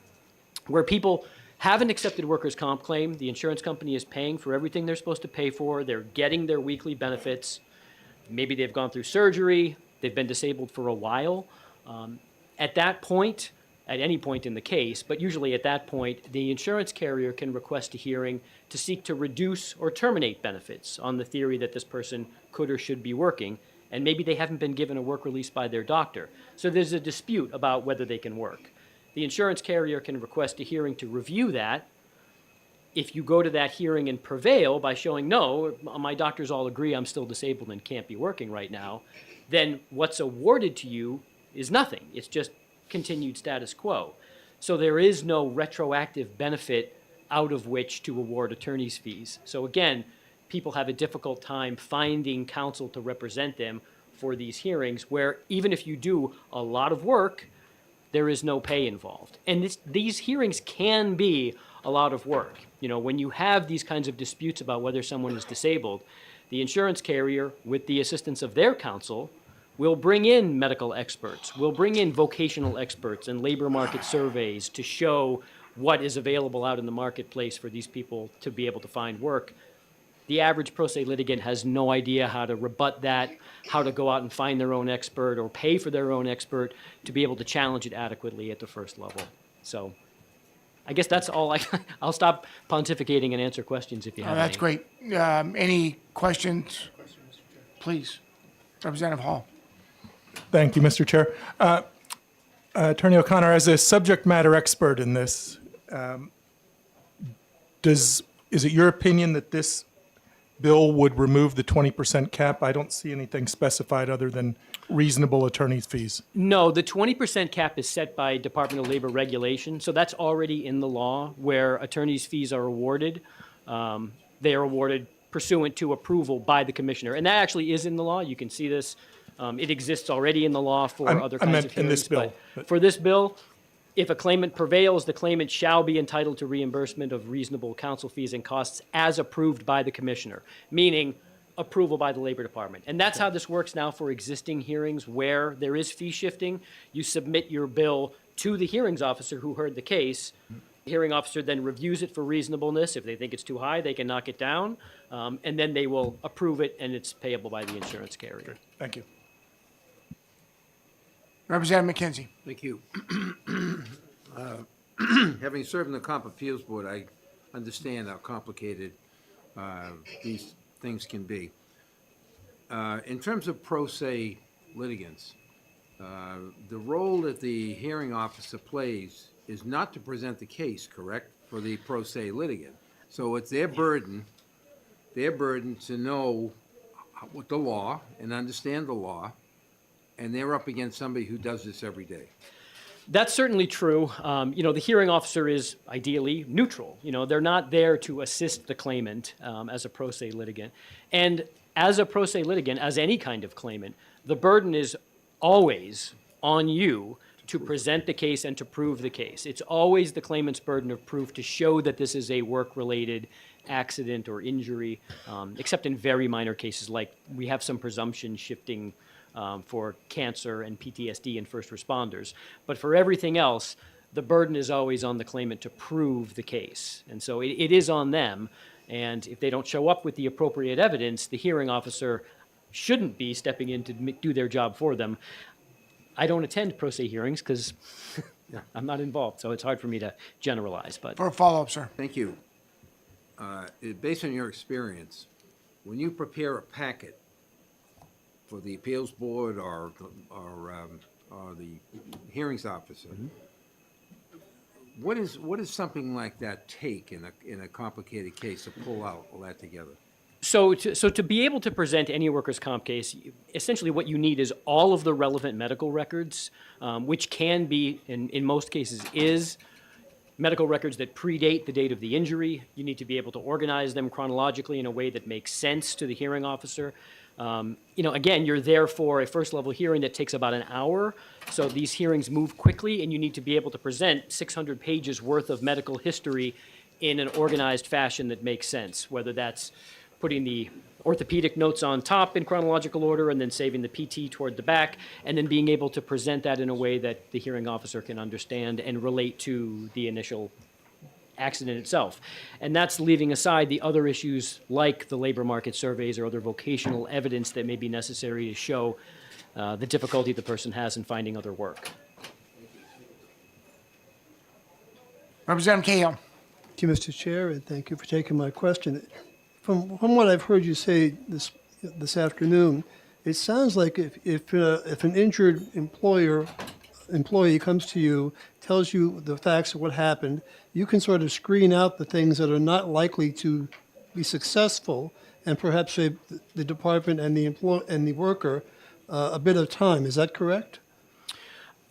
Speaker 18: where people have an accepted workers' comp claim, the insurance company is paying for everything they're supposed to pay for, they're getting their weekly benefits, maybe they've gone through surgery, they've been disabled for a while. At that point, at any point in the case, but usually at that point, the insurance carrier can request a hearing to seek to reduce or terminate benefits on the theory that this person could or should be working, and maybe they haven't been given a work release by their doctor. So there's a dispute about whether they can work. The insurance carrier can request a hearing to review that. If you go to that hearing and prevail by showing, no, my doctors all agree I'm still disabled and can't be working right now, then what's awarded to you is nothing. It's just continued status quo. So there is no retroactive benefit out of which to award attorney's fees. So again, people have a difficult time finding counsel to represent them for these hearings, where even if you do a lot of work, there is no pay involved. And these hearings can be a lot of work. You know, when you have these kinds of disputes about whether someone is disabled, the insurance carrier, with the assistance of their counsel, will bring in medical experts, will bring in vocational experts and labor market surveys to show what is available out in the marketplace for these people to be able to find work. The average pro se litigant has no idea how to rebut that, how to go out and find their own expert or pay for their own expert to be able to challenge it adequately at the first level. So I guess that's all. I'll stop pontificating and answer questions if you have
Speaker 1: That's
Speaker 18: any.
Speaker 1: great. Any questions? Please. Representative Hall.
Speaker 21: Thank you, Mr. Chair. Attorney O'Connor, as a subject matter expert in this, is it your opinion that this bill would remove the 20% cap? I don't see anything specified other than reasonable attorney's fees.
Speaker 18: No, the 20% cap is set by Department of Labor regulation, so that's already in the law where attorney's fees are awarded. They are awarded pursuant to approval by the commissioner, and that actually is in the law. You can see this. It exists already in the law for other
Speaker 21: I
Speaker 18: kinds
Speaker 21: meant
Speaker 18: of
Speaker 21: in
Speaker 18: hearings.
Speaker 21: this bill,
Speaker 18: But for this bill, if a claimant prevails, the claimant shall be entitled to reimbursement of reasonable counsel fees and costs as approved by the commissioner, meaning approval by the Labor Department. And that's how this works now for existing hearings where there is fee shifting. You submit your bill to the hearings officer who heard the case. The hearing officer then reviews it for reasonableness. If they think it's too high, they can knock it down. And then they will approve it, and it's payable by the insurance carrier.
Speaker 21: Thank you.
Speaker 1: Representative McKenzie.
Speaker 5: Thank you. Having served in the Comp Appeals Board, I understand how complicated these things can be. In terms of pro se litigants, the role that the hearing officer plays is not to present the case, correct, for the pro se litigant. So it's their burden to know what the law and understand the law, and they're up against somebody who does this every day.
Speaker 18: That's certainly true. The hearing officer is ideally neutral. They're not there to assist the claimant as a pro se litigant. And as a pro se litigant, as any kind of claimant, the burden is always on you to present the case and to prove the case. It's always the claimant's burden of proof to show that this is a work-related accident or injury, except in very minor cases like we have some presumption shifting for cancer and PTSD in first responders. But for everything else, the burden is always on the claimant to prove the case. And so it is on them. And if they don't show up with the appropriate evidence, the hearing officer shouldn't be stepping in to do their job for them. I don't attend pro se hearings because I'm not involved, so it's hard for me to generalize. But
Speaker 1: For a follow-up, sir.
Speaker 5: Thank you. Based on your experience, when you prepare a packet for the appeals board or the hearings officer, what is something like that take in a complicated case to pull out all that together?
Speaker 18: So to be able to present any workers' comp case, essentially what you need is all of the relevant medical records, which can be, in most cases, is medical records that predate the date of the injury. You need to be able to organize them chronologically in a way that makes sense to the hearing officer. Again, you're there for a first-level hearing that takes about an hour, so these hearings move quickly, and you need to be able to present 600 pages worth of medical history in an organized fashion that makes sense, whether that's putting the orthopedic notes on top in chronological order and then saving the PT toward the back, and then being able to present that in a way that the hearing officer can understand and relate to the initial accident itself. And that's leaving aside the other issues like the labor market surveys or other vocational evidence that may be necessary to show the difficulty the person has in finding other work.
Speaker 1: Representative Cahill.
Speaker 6: Thank you, Mr. Chair, and thank you for taking my question. From what I've heard you say this afternoon, it sounds like if an injured employee comes to you, tells you the facts of what happened, you can sort of screen out the things that are not likely to be successful, and perhaps save the department and the worker a bit of time. Is that correct?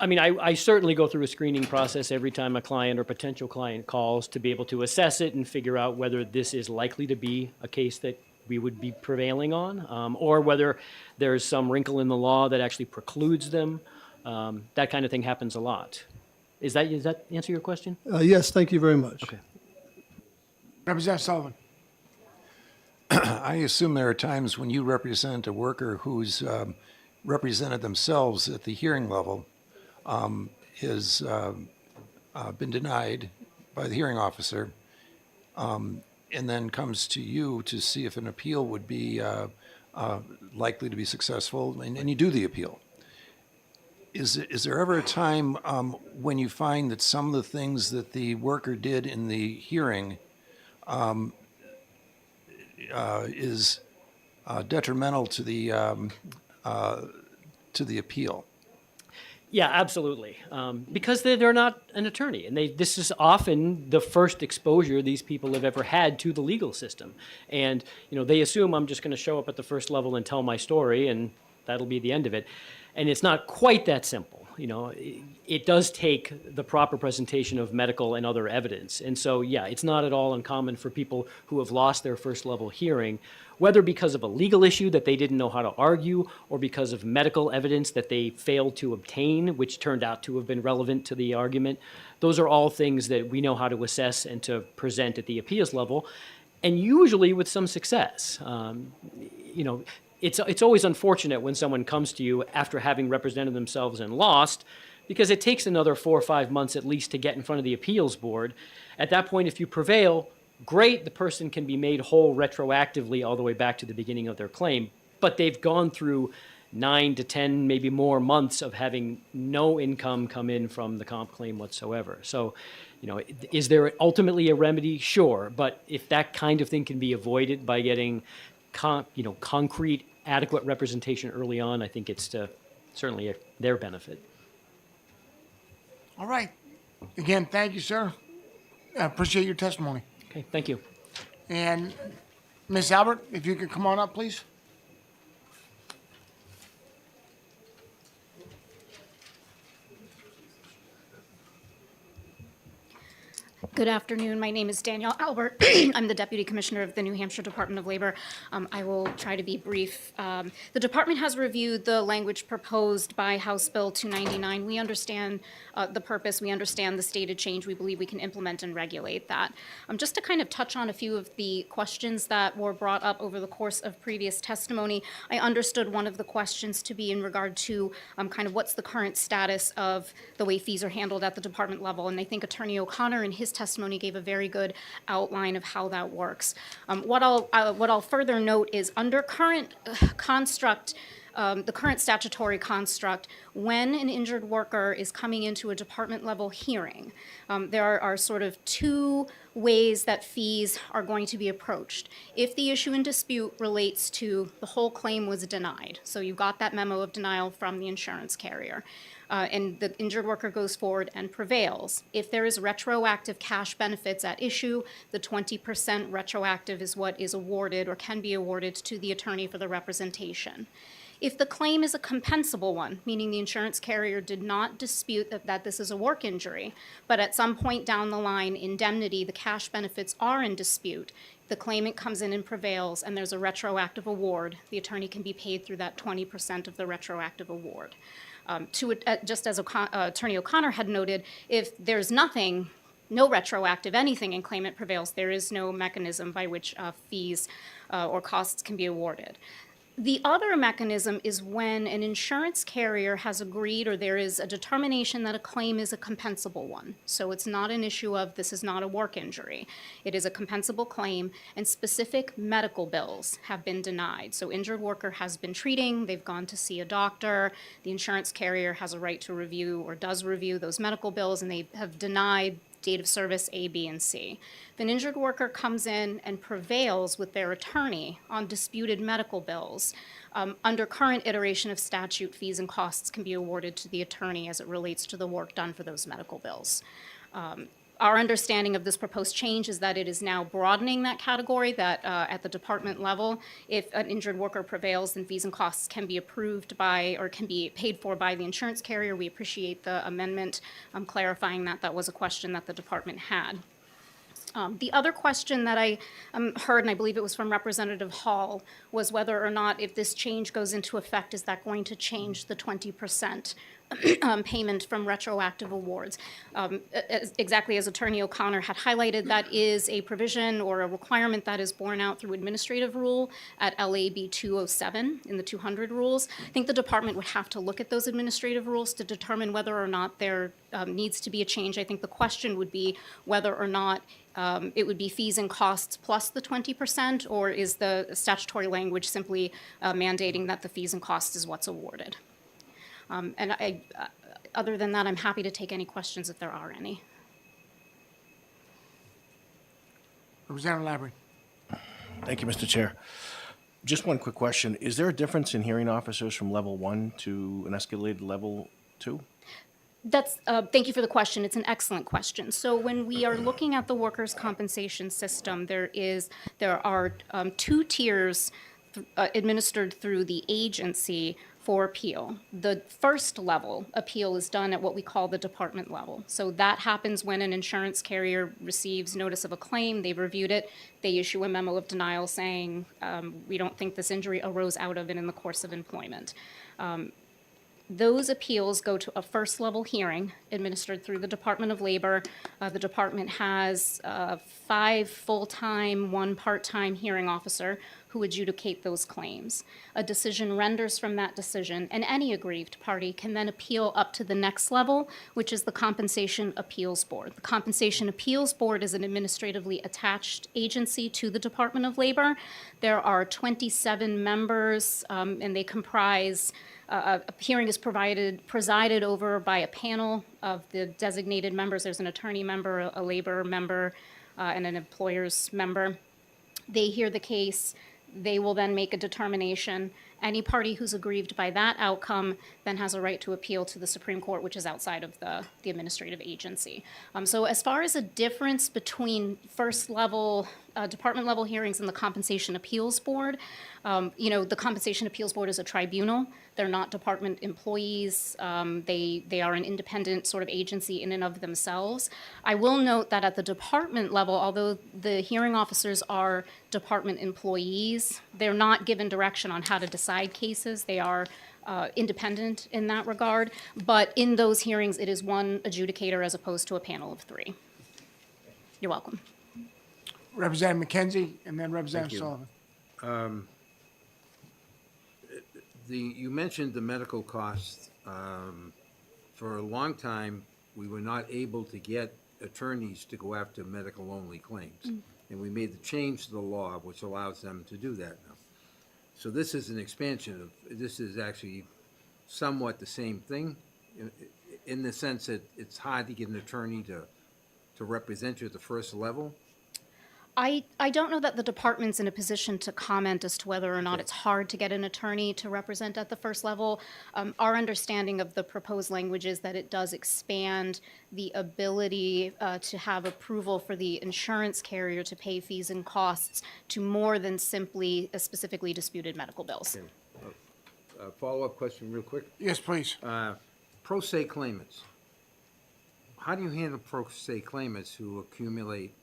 Speaker 18: I mean, I certainly go through a screening process every time a client or potential client calls to be able to assess it and figure out whether this is likely to be a case that we would be prevailing on, or whether there's some wrinkle in the law that actually precludes them. That kind of thing happens a lot. Does that answer your question?
Speaker 6: Yes, thank you very much.
Speaker 18: Okay.
Speaker 1: Representative Sullivan.
Speaker 11: I assume there are times when you represent a worker who's represented themselves at the hearing level, has been denied by the hearing officer, and then comes to you to see if an appeal would be likely to be successful, and you do the appeal. Is there ever a time when you find that some of the things that the worker did in the hearing is detrimental to the to the appeal?
Speaker 18: Yeah, absolutely. Because they're not an attorney, and this is often the first exposure these people have ever had to the legal system. And they assume I'm just going to show up at the first level and tell my story, and that'll be the end of it. And it's not quite that simple. It does take the proper presentation of medical and other evidence. And so, yeah, it's not at all uncommon for people who have lost their first level hearing, whether because of a legal issue that they didn't know how to argue or because of medical evidence that they failed to obtain, which turned out to have been relevant to the argument. Those are all things that we know how to assess and to present at the appeals level, and usually with some success. It's always unfortunate when someone comes to you after having represented themselves and lost, because it takes another 4 or 5 months at least to get in front of the appeals board. At that point, if you prevail, great, the person can be made whole retroactively all the way back to the beginning of their claim, but they've gone through 9 to 10, maybe more months of having no income come in from the comp claim whatsoever. So, is there ultimately a remedy? Sure, but if that kind of thing can be avoided by getting concrete, adequate representation early on, I think it's certainly their benefit.
Speaker 1: All right. Again, thank you, sir. I appreciate your testimony.
Speaker 18: Okay, thank you.
Speaker 1: And Ms. Albert, if you could come on up, please.
Speaker 9: Good afternoon. My name is Danielle Albert. I'm the Deputy Commissioner of the New Hampshire Department of Labor. I will try to be brief. The department has reviewed the language proposed by House Bill 299. We understand the purpose. We understand the stated change. We believe we can implement and regulate that. Just to kind of touch on a few of the questions that were brought up over the course of previous testimony, I understood one of the questions to be in regard to kind of what's the current status of the way fees are handled at the department level. And I think Attorney O'Connor in his testimony gave a very good outline of how that works. What I'll further note is under current construct, the current statutory construct, when an injured worker is coming into a department level hearing, there are sort of two ways that fees are going to be approached. If the issue in dispute relates to the whole claim was denied, so you got that memo of denial from the insurance carrier, and the injured worker goes forward and prevails. If there is retroactive cash benefits at issue, the 20% retroactive is what is awarded or can be awarded to the attorney for the representation. If the claim is a compensable one, meaning the insurance carrier did not dispute that this is a work injury, but at some point down the line, indemnity, the cash benefits are in dispute, the claimant comes in and prevails, and there's a retroactive award, the attorney can be paid through that 20% of the retroactive award. Just as Attorney O'Connor had noted, if there's nothing, no retroactive anything, and claimant prevails, there is no mechanism by which fees or costs can be awarded. The other mechanism is when an insurance carrier has agreed or there is a determination that a claim is a compensable one. So it's not an issue of this is not a work injury. It is a compensable claim, and specific medical bills have been denied. So injured worker has been treating, they've gone to see a doctor, the insurance carrier has a right to review or does review those medical bills, and they have denied date of service A, B, and C. If an injured worker comes in and prevails with their attorney on disputed medical bills, under current iteration of statute, fees and costs can be awarded to the attorney as it relates to the work done for those medical bills. Our understanding of this proposed change is that it is now broadening that category, that at the department level, if an injured worker prevails, then fees and costs can be approved by or can be paid for by the insurance carrier. We appreciate the amendment clarifying that. That was a question that the department had. The other question that I heard, and I believe it was from Representative Hall, was whether or not if this change goes into effect, is that going to change the 20% payment from retroactive awards? Exactly as Attorney O'Connor had highlighted, that is a provision or a requirement that is borne out through administrative rule at LAB 207 in the 200 rules. I think the department would have to look at those administrative rules to determine whether or not there needs to be a change. I think the question would be whether or not it would be fees and costs plus the 20%, or is the statutory language simply mandating that the fees and costs is what's awarded? Other than that, I'm happy to take any questions if there are any.
Speaker 1: Representative Labrie.
Speaker 12: Thank you, Mr. Chair. Just one quick question. Is there a difference in hearing officers from level 1 to an escalated level 2?
Speaker 9: Thank you for the question. It's an excellent question. So when we are looking at the workers' compensation system, there are two tiers administered through the agency for appeal. The first level appeal is done at what we call the department level. So that happens when an insurance carrier receives notice of a claim, they've reviewed it, they issue a memo of denial saying, we don't think this injury arose out of it in the course of employment. Those appeals go to a first level hearing administered through the Department of Labor. The department has 5 full-time, 1 part-time hearing officer who adjudicate those claims. A decision renders from that decision, and any aggrieved party can then appeal up to the next level, which is the Compensation Appeals Board. The Compensation Appeals Board is an administratively attached agency to the Department of Labor. There are 27 members, and they comprise a hearing is presided over by a panel of the designated members. There's an attorney member, a labor member, and an employer's member. They hear the case. They will then make a determination. Any party who's aggrieved by that outcome then has a right to appeal to the Supreme Court, which is outside of the administrative agency. So as far as a difference between first level, department level hearings and the Compensation Appeals Board, the Compensation Appeals Board is a tribunal. They're not department employees. They are an independent sort of agency in and of themselves. I will note that at the department level, although the hearing officers are department employees, they're not given direction on how to decide cases. They are independent in that regard. But in those hearings, it is one adjudicator as opposed to a panel of 3. You're welcome.
Speaker 1: Representative McKenzie and then
Speaker 5: Thank
Speaker 1: Representative
Speaker 5: you.
Speaker 1: Sullivan.
Speaker 5: You mentioned the medical costs. For a long time, we were not able to get attorneys to go after medical-only claims. And we made the change to the law, which allows them to do that now. So this is an expansion of, this is actually somewhat the same thing, in the sense that it's hard to get an attorney to represent you at the first level.
Speaker 9: I don't know that the department's in a position to comment as to whether or not it's hard to get an attorney to represent at the first level. Our understanding of the proposed language is that it does expand the ability to have approval for the insurance carrier to pay fees and costs to more than simply specifically disputed medical bills.
Speaker 5: Follow-up question real quick.
Speaker 1: Yes, please.
Speaker 5: Pro se claimants. How do you handle pro se claimants who accumulate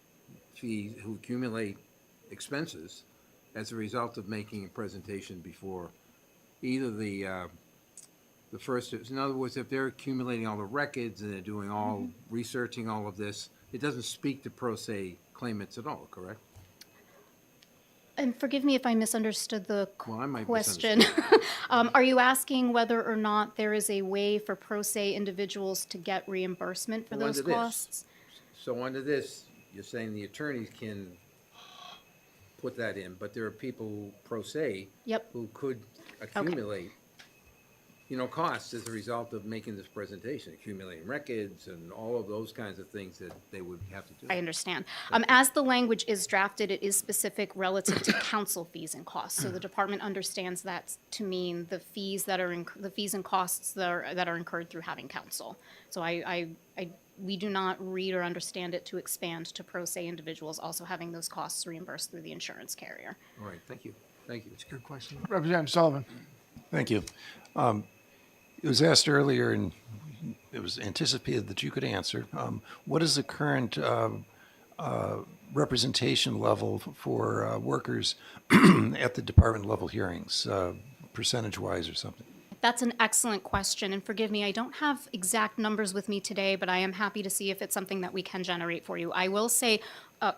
Speaker 5: fees, who accumulate expenses as a result of making a presentation before either the first, in other words, if they're accumulating all the records and they're doing all, researching all of this, it doesn't speak to pro se claimants at all, correct?
Speaker 9: And forgive me if I misunderstood the
Speaker 5: Well, I might
Speaker 9: question. Are you asking whether or not there is a way for pro se individuals to get reimbursement for
Speaker 5: Well,
Speaker 9: those
Speaker 5: under this.
Speaker 9: costs?
Speaker 5: So under this, you're saying the attorneys can put that in, but there are people pro se
Speaker 9: Yep.
Speaker 5: who could accumulate, costs as a result of making this presentation, accumulating records and all of those kinds of things that they would have to do.
Speaker 9: I understand. As the language is drafted, it is specific relative to counsel fees and costs. So the department understands that to mean the fees that are the fees and costs that are incurred through having counsel. So we do not read or understand it to expand to pro se individuals also having those costs reimbursed through the insurance carrier.
Speaker 5: All right, thank you. Thank you.
Speaker 1: That's a good question. Representative Sullivan.
Speaker 11: Thank you. It was asked earlier, and it was anticipated that you could answer. What is the current representation level for workers at the department level hearings, percentage-wise or something?
Speaker 9: That's an excellent question, and forgive me, I don't have exact numbers with me today, but I am happy to see if it's something that we can generate for you. I will say,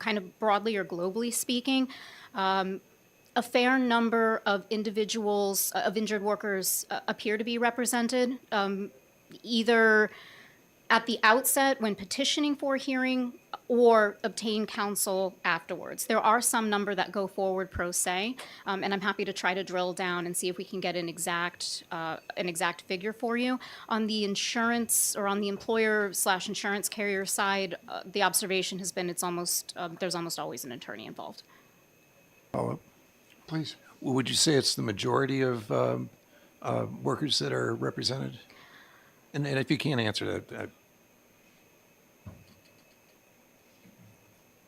Speaker 9: kind of broadly or globally speaking, a fair number of individuals, of injured workers, appear to be represented, either at the outset when petitioning for a hearing or obtain counsel afterwards. There are some number that go forward pro se, and I'm happy to try to drill down and see if we can get an exact figure for you. On the insurance or on the employer/insurance carrier side, the observation has been there's almost always an attorney involved.
Speaker 11: Follow-up?
Speaker 1: Please.
Speaker 11: Would you say it's the majority of workers that are represented? And if you can't answer that,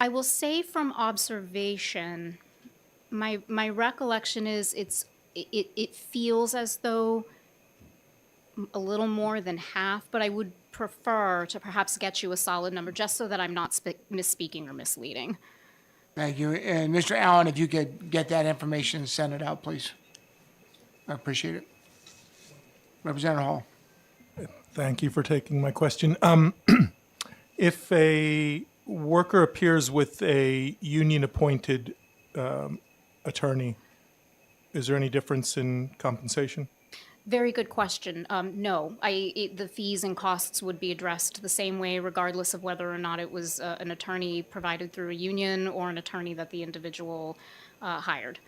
Speaker 9: I will say from observation, my recollection is it feels as though a little more than half, but I would prefer to perhaps get you a solid number just so that I'm not misspeaking or misleading.
Speaker 1: Thank you. And Mr. Allen, if you could get that information and send it out, please. I appreciate it. Representative Hall.
Speaker 21: Thank you for taking my question. If a worker appears with a union-appointed attorney, is there any difference in compensation?
Speaker 9: Very good question. No, the fees and costs would be addressed the same way, regardless of whether or not it was an attorney provided through a union or an attorney that the individual hired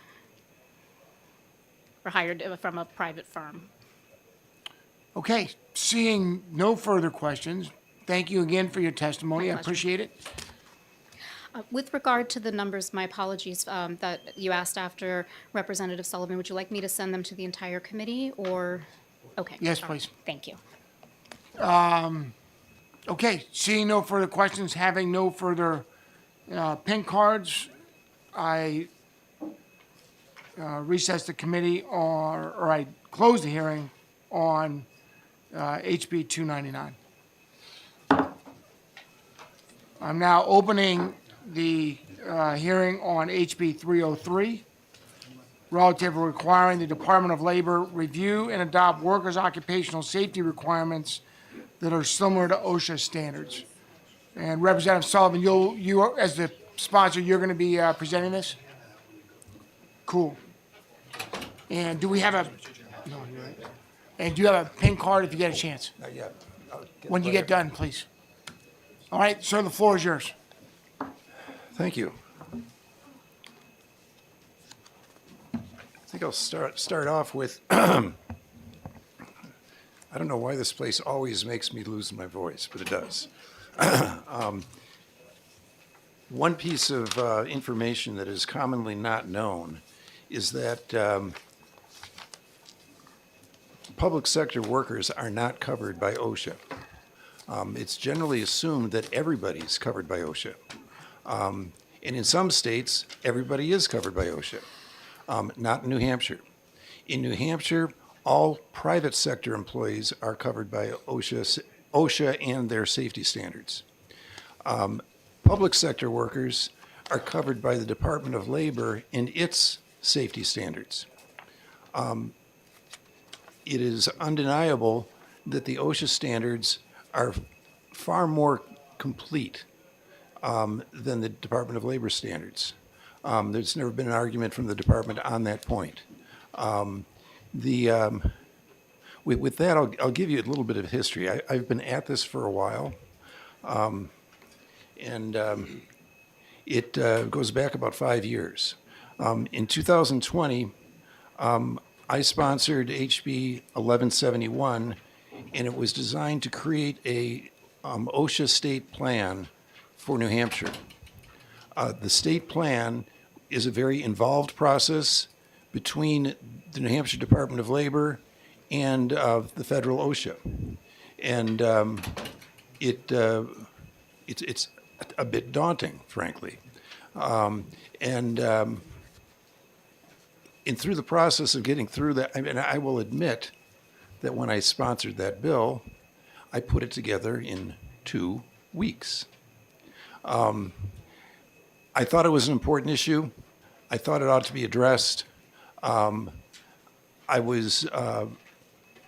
Speaker 9: or hired from a private firm.
Speaker 1: Okay, seeing no further questions, thank you again for your testimony. I appreciate it.
Speaker 9: With regard to the numbers, my apologies that you asked after Representative Sullivan. Would you like me to send them to the entire committee or? Okay.
Speaker 1: Yes,
Speaker 9: sorry.
Speaker 1: please.
Speaker 9: Thank you.
Speaker 1: Okay, seeing no further questions, having no further pink cards, I recess the committee or I close the hearing on HB 299. I'm now opening the hearing on HB 303, relative to requiring the Department of Labor review and adopt workers' occupational safety requirements that are similar to OSHA standards. And Representative Sullivan, you as the sponsor, you're going to be presenting this? Cool. And do we have a, no, you're right. And do you have a pink card if you get a chance?
Speaker 11: not yet.
Speaker 1: When you get done, please. All right, sir, the floor is yours.
Speaker 11: Thank you. I think I'll start off with, I don't know why this place always makes me lose my voice, but it does. One piece of information that is commonly not known is that public sector workers are not covered by OSHA. It's generally assumed that everybody's covered by OSHA. And in some states, everybody is covered by OSHA, not in New Hampshire. In New Hampshire, all private sector employees are covered by OSHA and their safety standards. Public sector workers are covered by the Department of Labor and its safety standards. It is undeniable that the OSHA standards are far more complete than the Department of Labor standards. There's never been an argument from the department on that point. With that, I'll give you a little bit of history. I've been at this for a while, and it goes back about 5 years. In 2020, I sponsored HB 1171, and it was designed to create a OSHA state plan for New Hampshire. The state plan is a very involved process between the New Hampshire Department of Labor and the federal OSHA. And it's a bit daunting, frankly. And through the process of getting through that, I will admit that when I sponsored that bill, I put it together in 2 weeks. I thought it was an important issue. I thought it ought to be addressed. I was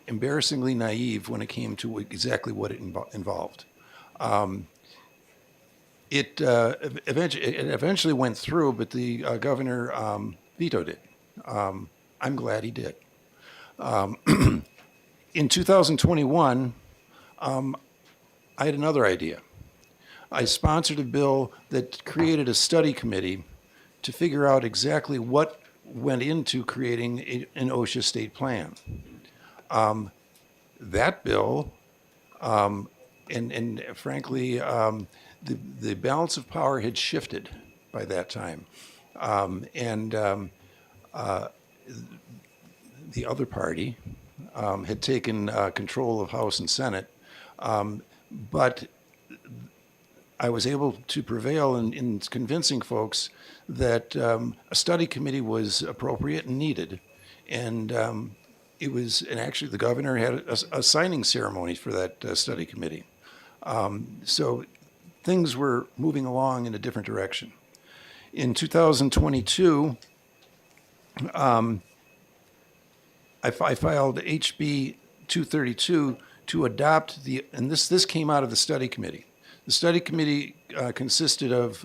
Speaker 11: embarrassingly naive when it came to exactly what it involved. It eventually went through, but the governor vetoed it. I'm glad he did. In 2021, I had another idea. I sponsored a bill that created a study committee to figure out exactly what went into creating an OSHA state plan. That bill, and frankly, the balance of power had shifted by that time. the other party had taken control of House and Senate, but I was able to prevail in convincing folks that a study committee was appropriate and needed, and it was, and actually the governor had a signing ceremony for that study committee. So things were moving along in a different direction. In 2022, I filed HB 232 to adopt and this came out of the study committee. The study committee consisted of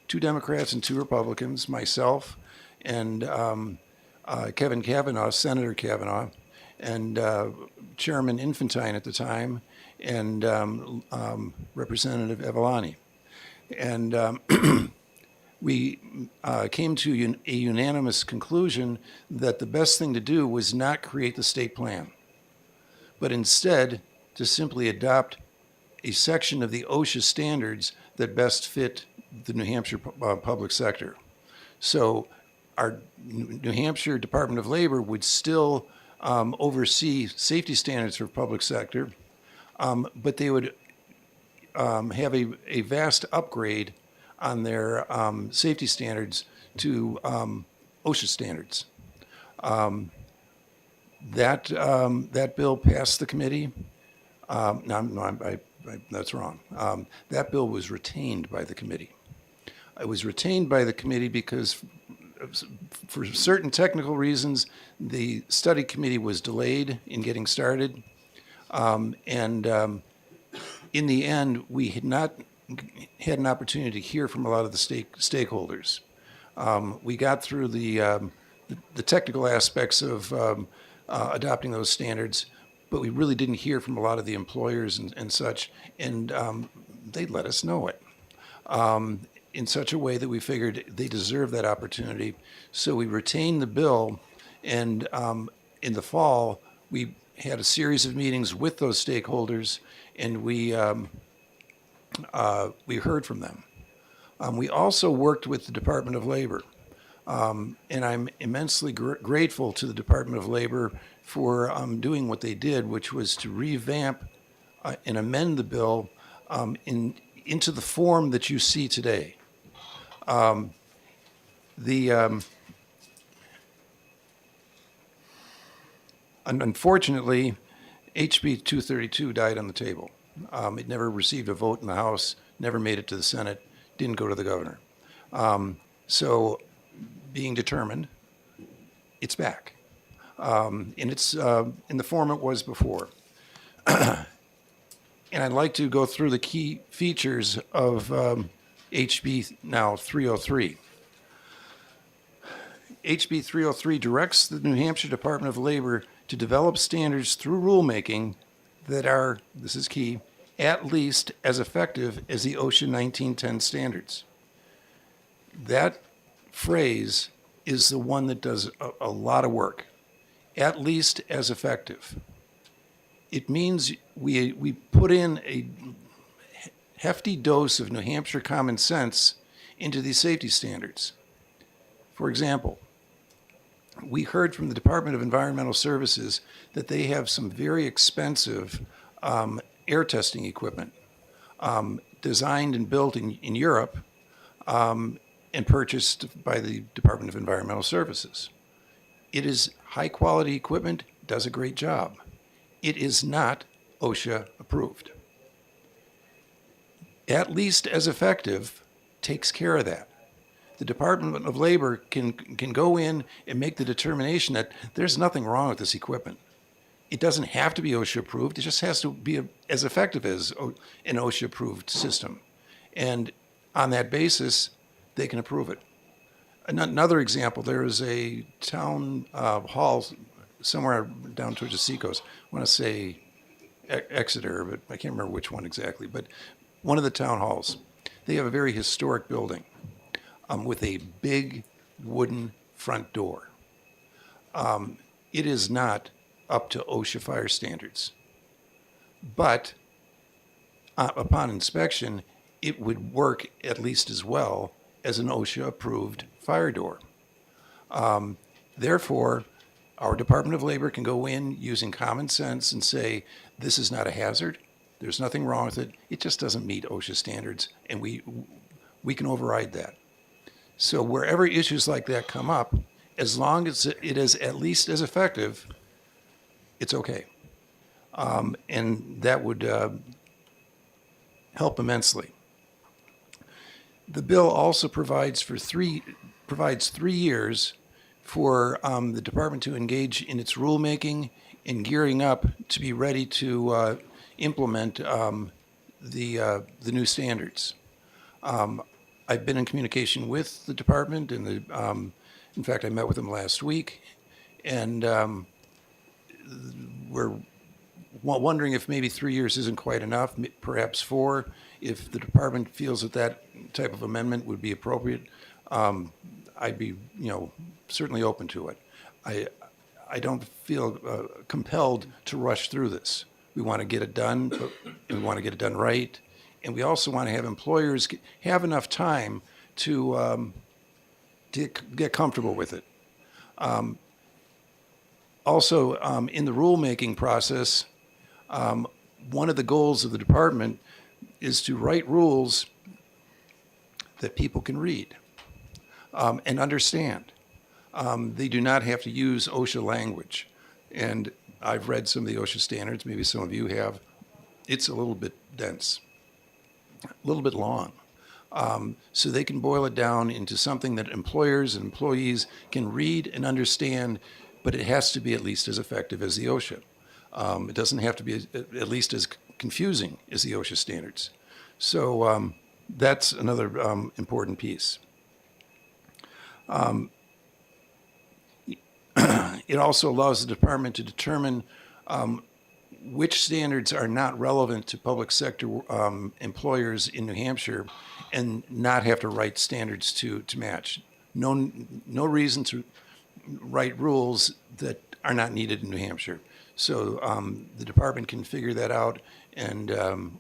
Speaker 11: 2 Democrats and 2 Republicans, myself, and Kevin Kavanaugh, Senator Kavanaugh, and Chairman Infantine at the time, and Representative Evelani. And we came to a unanimous conclusion that the best thing to do was not create the state plan, but instead to simply adopt a section of the OSHA standards that best fit the New Hampshire public sector. So our New Hampshire Department of Labor would still oversee safety standards for public sector, but they would have a vast upgrade on their safety standards to OSHA standards. That bill passed the committee. That's wrong. That bill was retained by the committee. It was retained by the committee because for certain technical reasons, the study committee was delayed in getting started. In the end, we had not had an opportunity to hear from a lot of the stakeholders. We got through the technical aspects of adopting those standards, but we really didn't hear from a lot of the employers and such, and they let us know it in such a way that we figured they deserved that opportunity. So we retained the bill, and in the fall, we had a series of meetings with those stakeholders, and we heard from them. We also worked with the Department of Labor, and I'm immensely grateful to the Department of Labor for doing what they did, which was to revamp and amend the bill into the form that you see today. Unfortunately, HB 232 died on the table. It never received a vote in the House, never made it to the Senate, didn't go to the governor. So, being determined, it's back. And it's in the form it was before. And I'd like to go through the key features of HB now 303. HB 303 directs the New Hampshire Department of Labor to develop standards through rulemaking that are, this is key, at least as effective as the OSHA 1910 standards. That phrase is the one that does a lot of work. At least as effective. It means we put in a hefty dose of New Hampshire common sense into these safety standards. For example, we heard from the Department of Environmental Services that they have some very expensive air testing equipment designed and built in Europe and purchased by the Department of Environmental Services. It is high quality equipment, does a great job. It is not OSHA approved. At least as effective takes care of that. The Department of Labor can go in and make the determination that there's nothing wrong with this equipment. It doesn't have to be OSHA approved, it just has to be as effective as an OSHA approved system. And on that basis, they can approve it. Another example, there is a town hall somewhere down towards the Seacoast. I want to say Exeter, but I can't remember which one exactly. But one of the town halls, they have a very historic building with a big wooden front door. It is not up to OSHA fire standards. But upon inspection, it would work at least as well as an OSHA-approved fire door. Therefore, our Department of Labor can go in using common sense and say, this is not a hazard. There's nothing wrong with it. It just doesn't meet OSHA standards, and we can override that. So wherever issues like that come up, as long as it is at least as effective, it's okay. And that would help immensely. The bill also provides 3 years for the department to engage in its rulemaking and gearing up to be ready to implement the new standards. I've been in communication with the department, and in fact, I met with them last week, and we're wondering if maybe 3 years isn't quite enough, perhaps 4. If the department feels that that type of amendment would be appropriate, I'd be, certainly open to it. I don't feel compelled to rush through this. We want to get it done, but we want to get it done right, and we also want to have employers have enough time to get comfortable with it. Also, in the rulemaking process, one of the goals of the department is to write rules that people can read and understand. They do not have to use OSHA language. And I've read some of the OSHA standards, maybe some of you have. It's a little bit dense, a little bit long. So they can boil it down into something that employers and employees can read and understand, but it has to be at least as effective as the OSHA. It doesn't have to be at least as confusing as the OSHA standards. So that's another important piece. It also allows the department to determine which standards are not relevant to public sector employers in New Hampshire and not have to write standards to match. No reason to write rules that are not needed in New Hampshire. So the department can figure that out, and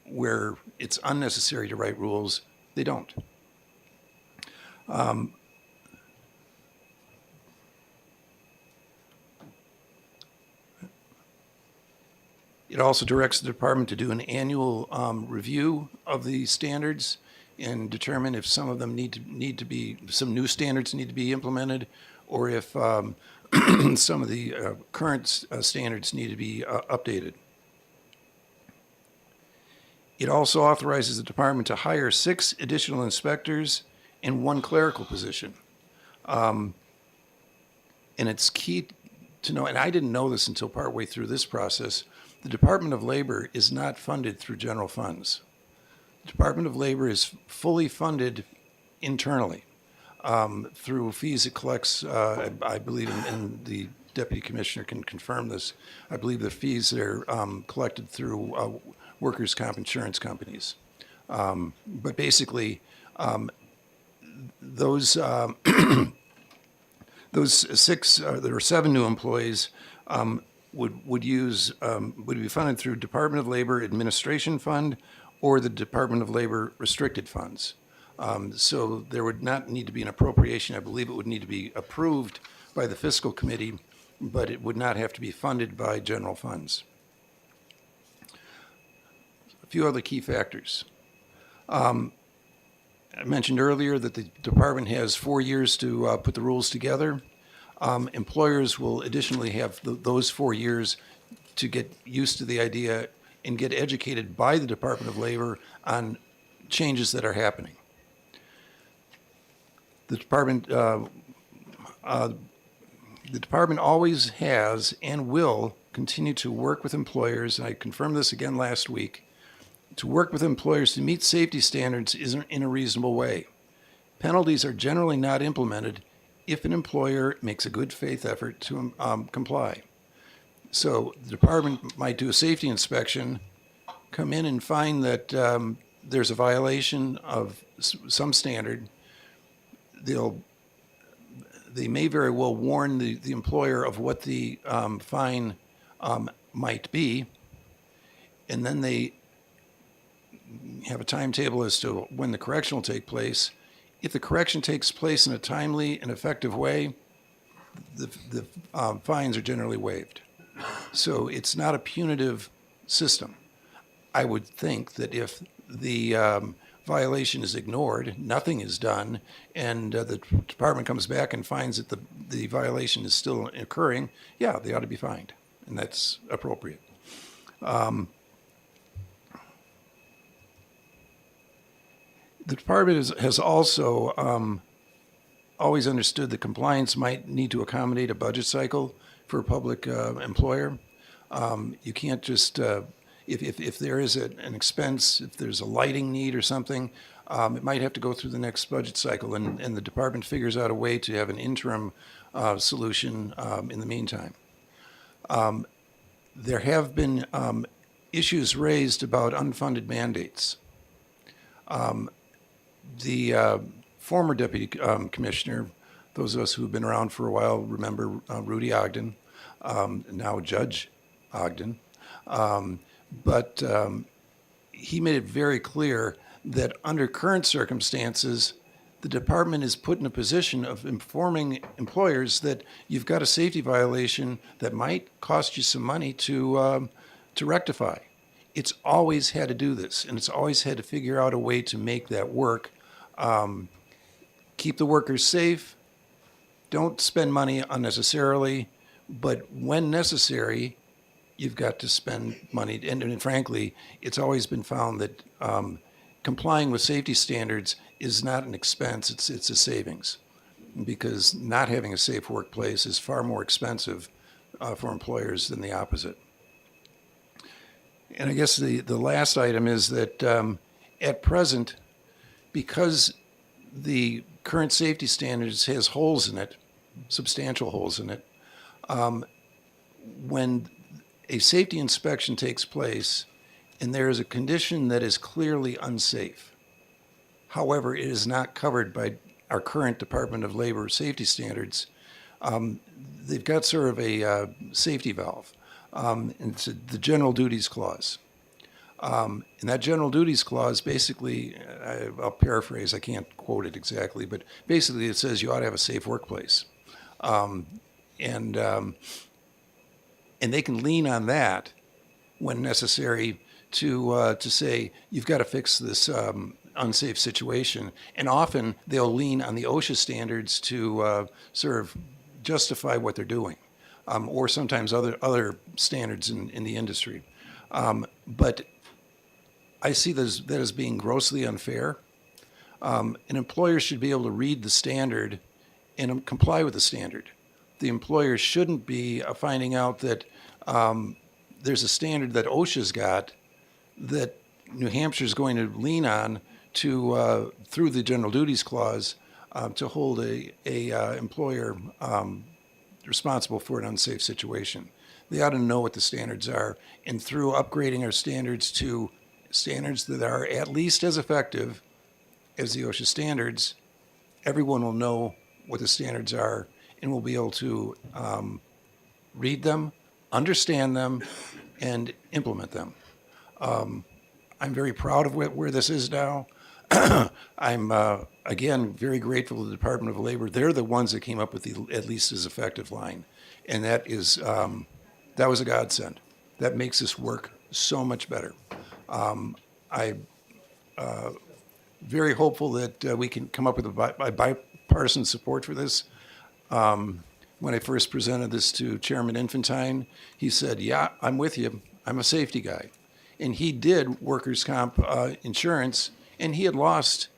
Speaker 11: where it's unnecessary to write rules, they don't. It also directs the department to do an annual review of the standards and determine if some of them need to be some new standards need to be implemented, or if some of the current standards need to be updated. It also authorizes the department to hire 6 additional inspectors and 1 clerical position. And it's key to know, and I didn't know this until partway through this process, the Department of Labor is not funded through general funds. The Department of Labor is fully funded internally through fees it collects, I believe, and the Deputy Commissioner can confirm this, I believe the fees that are collected through workers' comp insurance companies. But basically, those those 6, there are 7 new employees would be funded through Department of Labor Administration Fund or the Department of Labor restricted funds. So there would not need to be an appropriation. I believe it would need to be approved by the fiscal committee, but it would not have to be funded by general funds. A few other key factors. I mentioned earlier that the department has 4 years to put the rules together. Employers will additionally have those 4 years to get used to the idea and get educated by the Department of Labor on changes that are happening. The department always has and will continue to work with employers, and I confirmed this again last week, to work with employers to meet safety standards in a reasonable way. Penalties are generally not implemented if an employer makes a good faith effort to comply. So the department might do a safety inspection, come in and find that there's a violation of some standard. They may very well warn the employer of what the fine might be, and then they have a timetable as to when the correction will take place. If the correction takes place in a timely and effective way, the fines are generally waived. So it's not a punitive system. I would think that if the violation is ignored, nothing is done, and the department comes back and finds that the violation is still occurring, yeah, they ought to be fined, and that's appropriate. The department has also always understood that compliance might need to accommodate a budget cycle for a public employer. You can't just, if there is an expense, if there's a lighting need or something, it might have to go through the next budget cycle, and the department figures out a way to have an interim solution in the meantime. There have been issues raised about unfunded mandates. The former deputy commissioner, those of us who have been around for a while remember Rudy Ogden, now Judge Ogden. But he made it very clear that under current circumstances, the department is put in a position of informing employers that you've got a safety violation that might cost you some money to rectify. It's always had to do this, and it's always had to figure out a way to make that work. Keep the workers safe, don't spend money unnecessarily, but when necessary, you've got to spend money. And frankly, it's always been found that complying with safety standards is not an expense, it's a savings. Because not having a safe workplace is far more expensive for employers than the opposite. And I guess the last item is that at present, because the current safety standards has holes in it, substantial holes in it, when a safety inspection takes place and there is a condition that is clearly unsafe, however, it is not covered by our current Department of Labor safety standards, they've got sort of a safety valve. It's the general duties clause. And that general duties clause basically, I'll paraphrase, I can't quote it exactly, but basically it says you ought to have a safe workplace. And they can lean on that when necessary to say, you've got to fix this unsafe situation. And often they'll lean on the OSHA standards to sort of justify what they're doing, or sometimes other standards in the industry. But I see that as being grossly unfair. An employer should be able to read the standard and comply with the standard. The employer shouldn't be finding out that there's a standard that OSHA's got that New Hampshire is going to lean on to through the general duties clause to hold a employer responsible for an unsafe situation. They ought to know what the standards are, and through upgrading our standards to standards that are at least as effective as the OSHA standards, everyone will know what the standards are and will be able to read them, understand them, and implement them. I'm very proud of where this is now. I'm, again, very grateful to the Department of Labor. They're the ones that came up with the at least as effective line. And that was a godsend. That makes this work so much better. I'm very hopeful that we can come up with a bipartisan support for this. When I first presented this to Chairman Infantine, he said, yeah, I'm with you. I'm a safety guy. And he did workers' comp insurance, and he had lost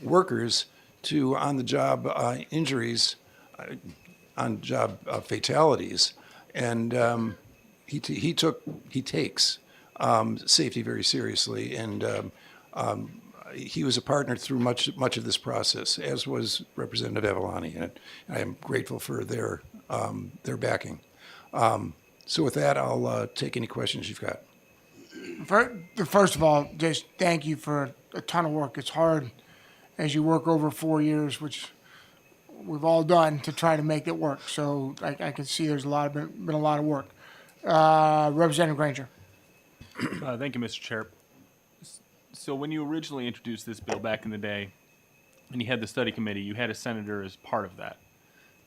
Speaker 11: workers to on-the-job injuries, on-job fatalities. And he takes safety very seriously, and he was a partner through much of this process, as was Representative Avalani, and I am grateful for their backing. So with that, I'll take any questions you've got.
Speaker 1: First of all, just thank you for a ton of work. It's hard as you work over 4 years, which we've all done, to try to make it work. So I can see there's been a lot of work. Representative Granger.
Speaker 3: Thank you, Mr. Chair. So when you originally introduced this bill back in the day, and you had the study committee, you had a senator as part of that.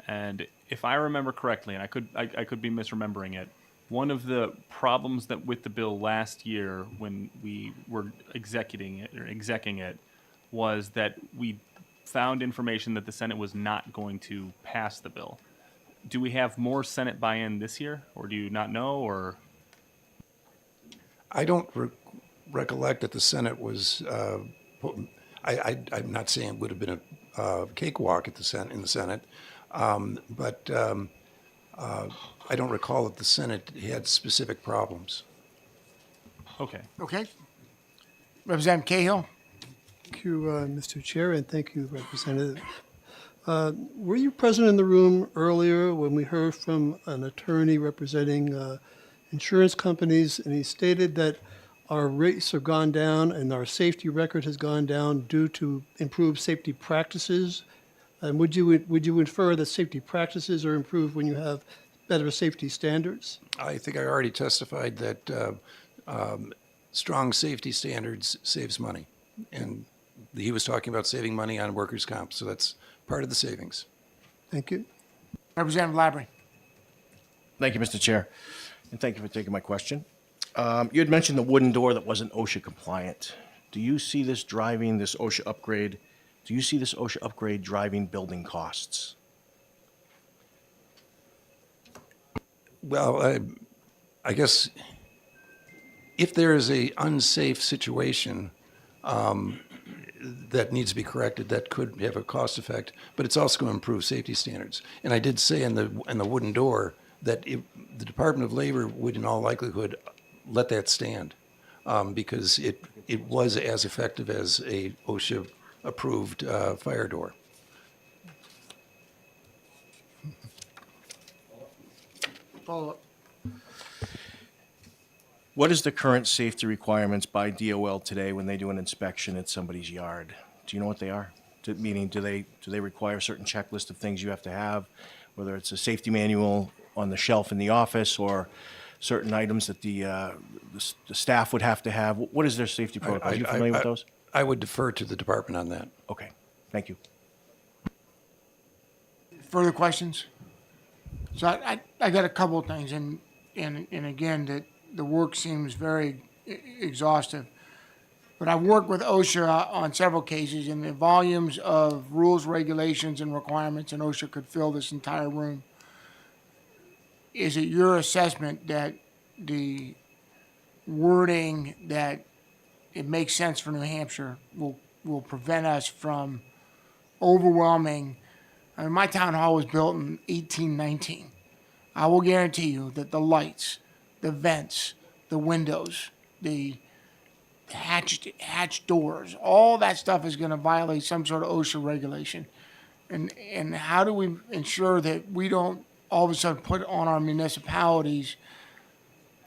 Speaker 3: And if I remember correctly, and I could be misremembering it, one of the problems that with the bill last year when we were executing it was that we found information that the Senate was not going to pass the bill. Do we have more Senate buy-in this year, or do you not know, or?
Speaker 11: I don't recollect that the Senate was, I'm not saying it would have been a cakewalk at in the Senate, but I don't recall that the Senate had specific problems.
Speaker 3: Okay.
Speaker 1: Okay. Representative Cahill?
Speaker 6: Thank you, Mr. Chair, and thank you, Representative. Were you present in the room earlier when we heard from an attorney representing insurance companies, and he stated that our rates have gone down and our safety record has gone down due to improved safety practices? And would you infer that safety practices are improved when you have better safety standards?
Speaker 11: I think I already testified that strong safety standards saves money. And he was talking about saving money on workers' comp, so that's part of the savings.
Speaker 6: Thank you.
Speaker 1: Representative Labry.
Speaker 12: Thank you, Mr. Chair, and thank you for taking my question. You had mentioned the wooden door that wasn't OSHA compliant. Do you see this OSHA upgrade? Do you see this OSHA upgrade driving building costs?
Speaker 11: Well, I guess if there is a unsafe situation that needs to be corrected, that could have a cost effect, but it's also going to improve safety standards. And I did say in the wooden door that the Department of Labor would in all likelihood let that stand because it was as effective as a OSHA approved fire door.
Speaker 1: Follow up.
Speaker 12: What is the current safety requirements by DOL today when they do an inspection at somebody's yard? Do you know what they are? Meaning, do they require a certain checklist of things you have to have, whether it's a safety manual on the shelf in the office or certain items that the staff would have to have? What is their safety protocol? Are you familiar with those?
Speaker 11: I would defer to the department on that.
Speaker 12: Okay, thank you.
Speaker 1: Further questions? So I got a couple of things, and again, that the work seems very exhaustive. But I've worked with OSHA on several cases, and the volumes of rules, regulations, and requirements, and OSHA could fill this entire room. Is it your assessment that the wording that it makes sense for New Hampshire will prevent us from overwhelming? I mean, my town hall was built in 1819. I will guarantee you that the lights, the vents, the windows, the hatch doors, all that stuff is going to violate some sort of OSHA regulation. And how do we ensure that we don't all of a sudden put on our municipalities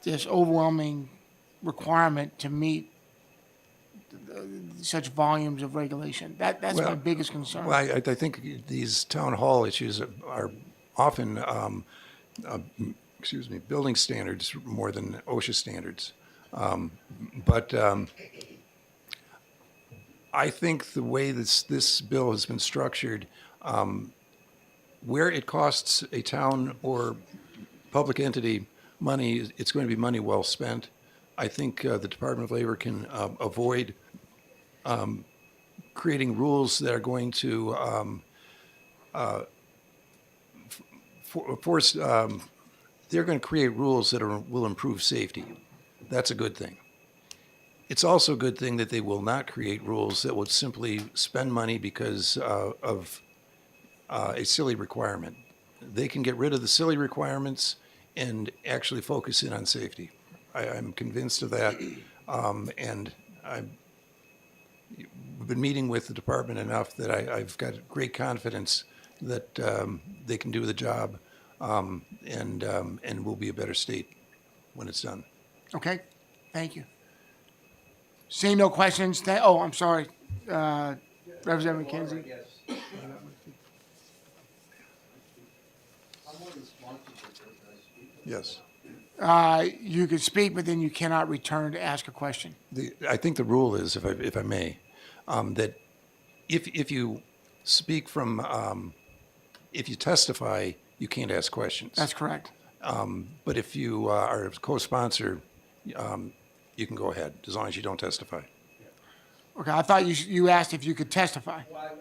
Speaker 1: this overwhelming requirement to meet such volumes of regulation? That's my biggest concern.
Speaker 11: Well, I think these town hall issues are often, building standards more than OSHA standards. But I think the way this bill has been structured, where it costs a town or public entity money, it's going to be money well spent. I think the Department of Labor can avoid creating rules that are going to force. They're going to create rules that will improve safety. That's a good thing. It's also a good thing that they will not create rules that would simply spend money because of a silly requirement. They can get rid of the silly requirements and actually focus in on safety. I'm convinced of that, and I've been meeting with the department enough that I've got great confidence that they can do the job, and we'll be a better state when it's done.
Speaker 1: Okay, thank you. Seeing no questions, I'm sorry, Representative McKenzie.
Speaker 11: Yes.
Speaker 1: You can speak, but then you cannot return to ask a question.
Speaker 11: I think the rule is, if I may, that if you speak from if you testify, you can't ask questions.
Speaker 1: That's correct.
Speaker 11: But if you are a co-sponsor, you can go ahead, as long as you don't testify.
Speaker 1: Okay, I thought you asked if you could testify.
Speaker 5: Well,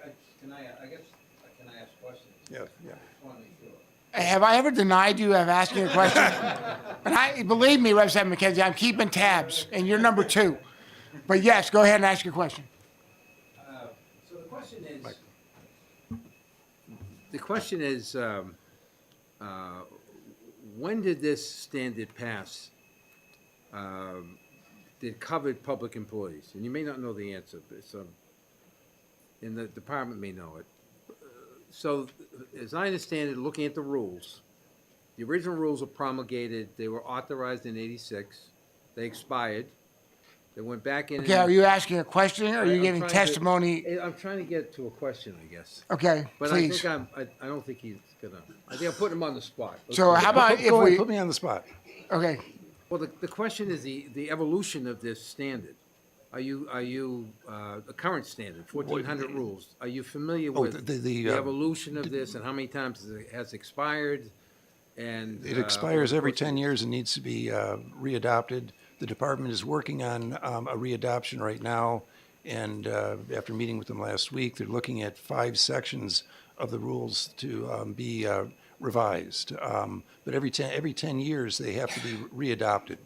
Speaker 5: can I ask questions?
Speaker 11: Yeah, yeah.
Speaker 1: Have I ever denied you of asking a question? And believe me, Representative McKenzie, I'm keeping tabs, and you're number 2. But yes, go ahead and ask your question.
Speaker 5: So the question is, when did this standard pass that covered public employees? And you may not know the answer, but and the department may know it. So, as I understand it, looking at the rules, the original rules were promulgated, they were authorized in '86, they expired, they went back in.
Speaker 1: Okay, are you asking a question, or are you
Speaker 5: I'm
Speaker 1: giving
Speaker 5: trying
Speaker 1: testimony?
Speaker 5: I'm trying to get to a question, I guess.
Speaker 1: Okay,
Speaker 5: But
Speaker 1: please.
Speaker 5: I don't think he's gonna, I think I'm putting him on the spot.
Speaker 1: So how about if we...
Speaker 11: Put me on the spot.
Speaker 1: Okay.
Speaker 5: Well, the question is the evolution of this standard. Are you the current standard, 1,400 rules? Are you familiar with the evolution of this and how many times it has expired? And
Speaker 11: It expires every 10 years and needs to be readopted. The department is working on a readoption right now, and after meeting with them last week, they're looking at 5 sections of the rules to be revised. But every 10 years, they have to be readopted.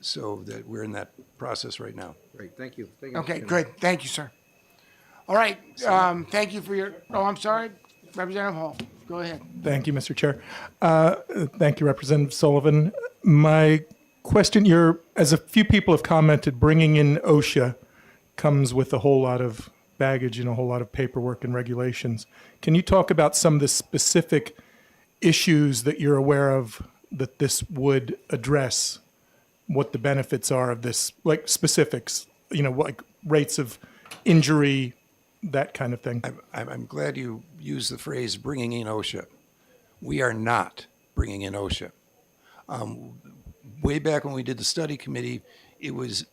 Speaker 11: So that we're in that process right now.
Speaker 5: Great, thank you.
Speaker 1: Okay, good. Thank you, sir. All right, thank you for your... Oh, I'm sorry, Representative Hall. Go ahead.
Speaker 21: Thank you, Mr. Chair. Thank you, Representative Sullivan. My question, as a few people have commented, bringing in OSHA comes with a whole lot of baggage and a whole lot of paperwork and regulations. Can you talk about some of the specific issues that you're aware of that this would address? What the benefits are of this, like specifics, like rates of injury, that kind of thing?
Speaker 11: I'm glad you used the phrase bringing in OSHA. We are not bringing in OSHA. Way back when we did the study committee, it was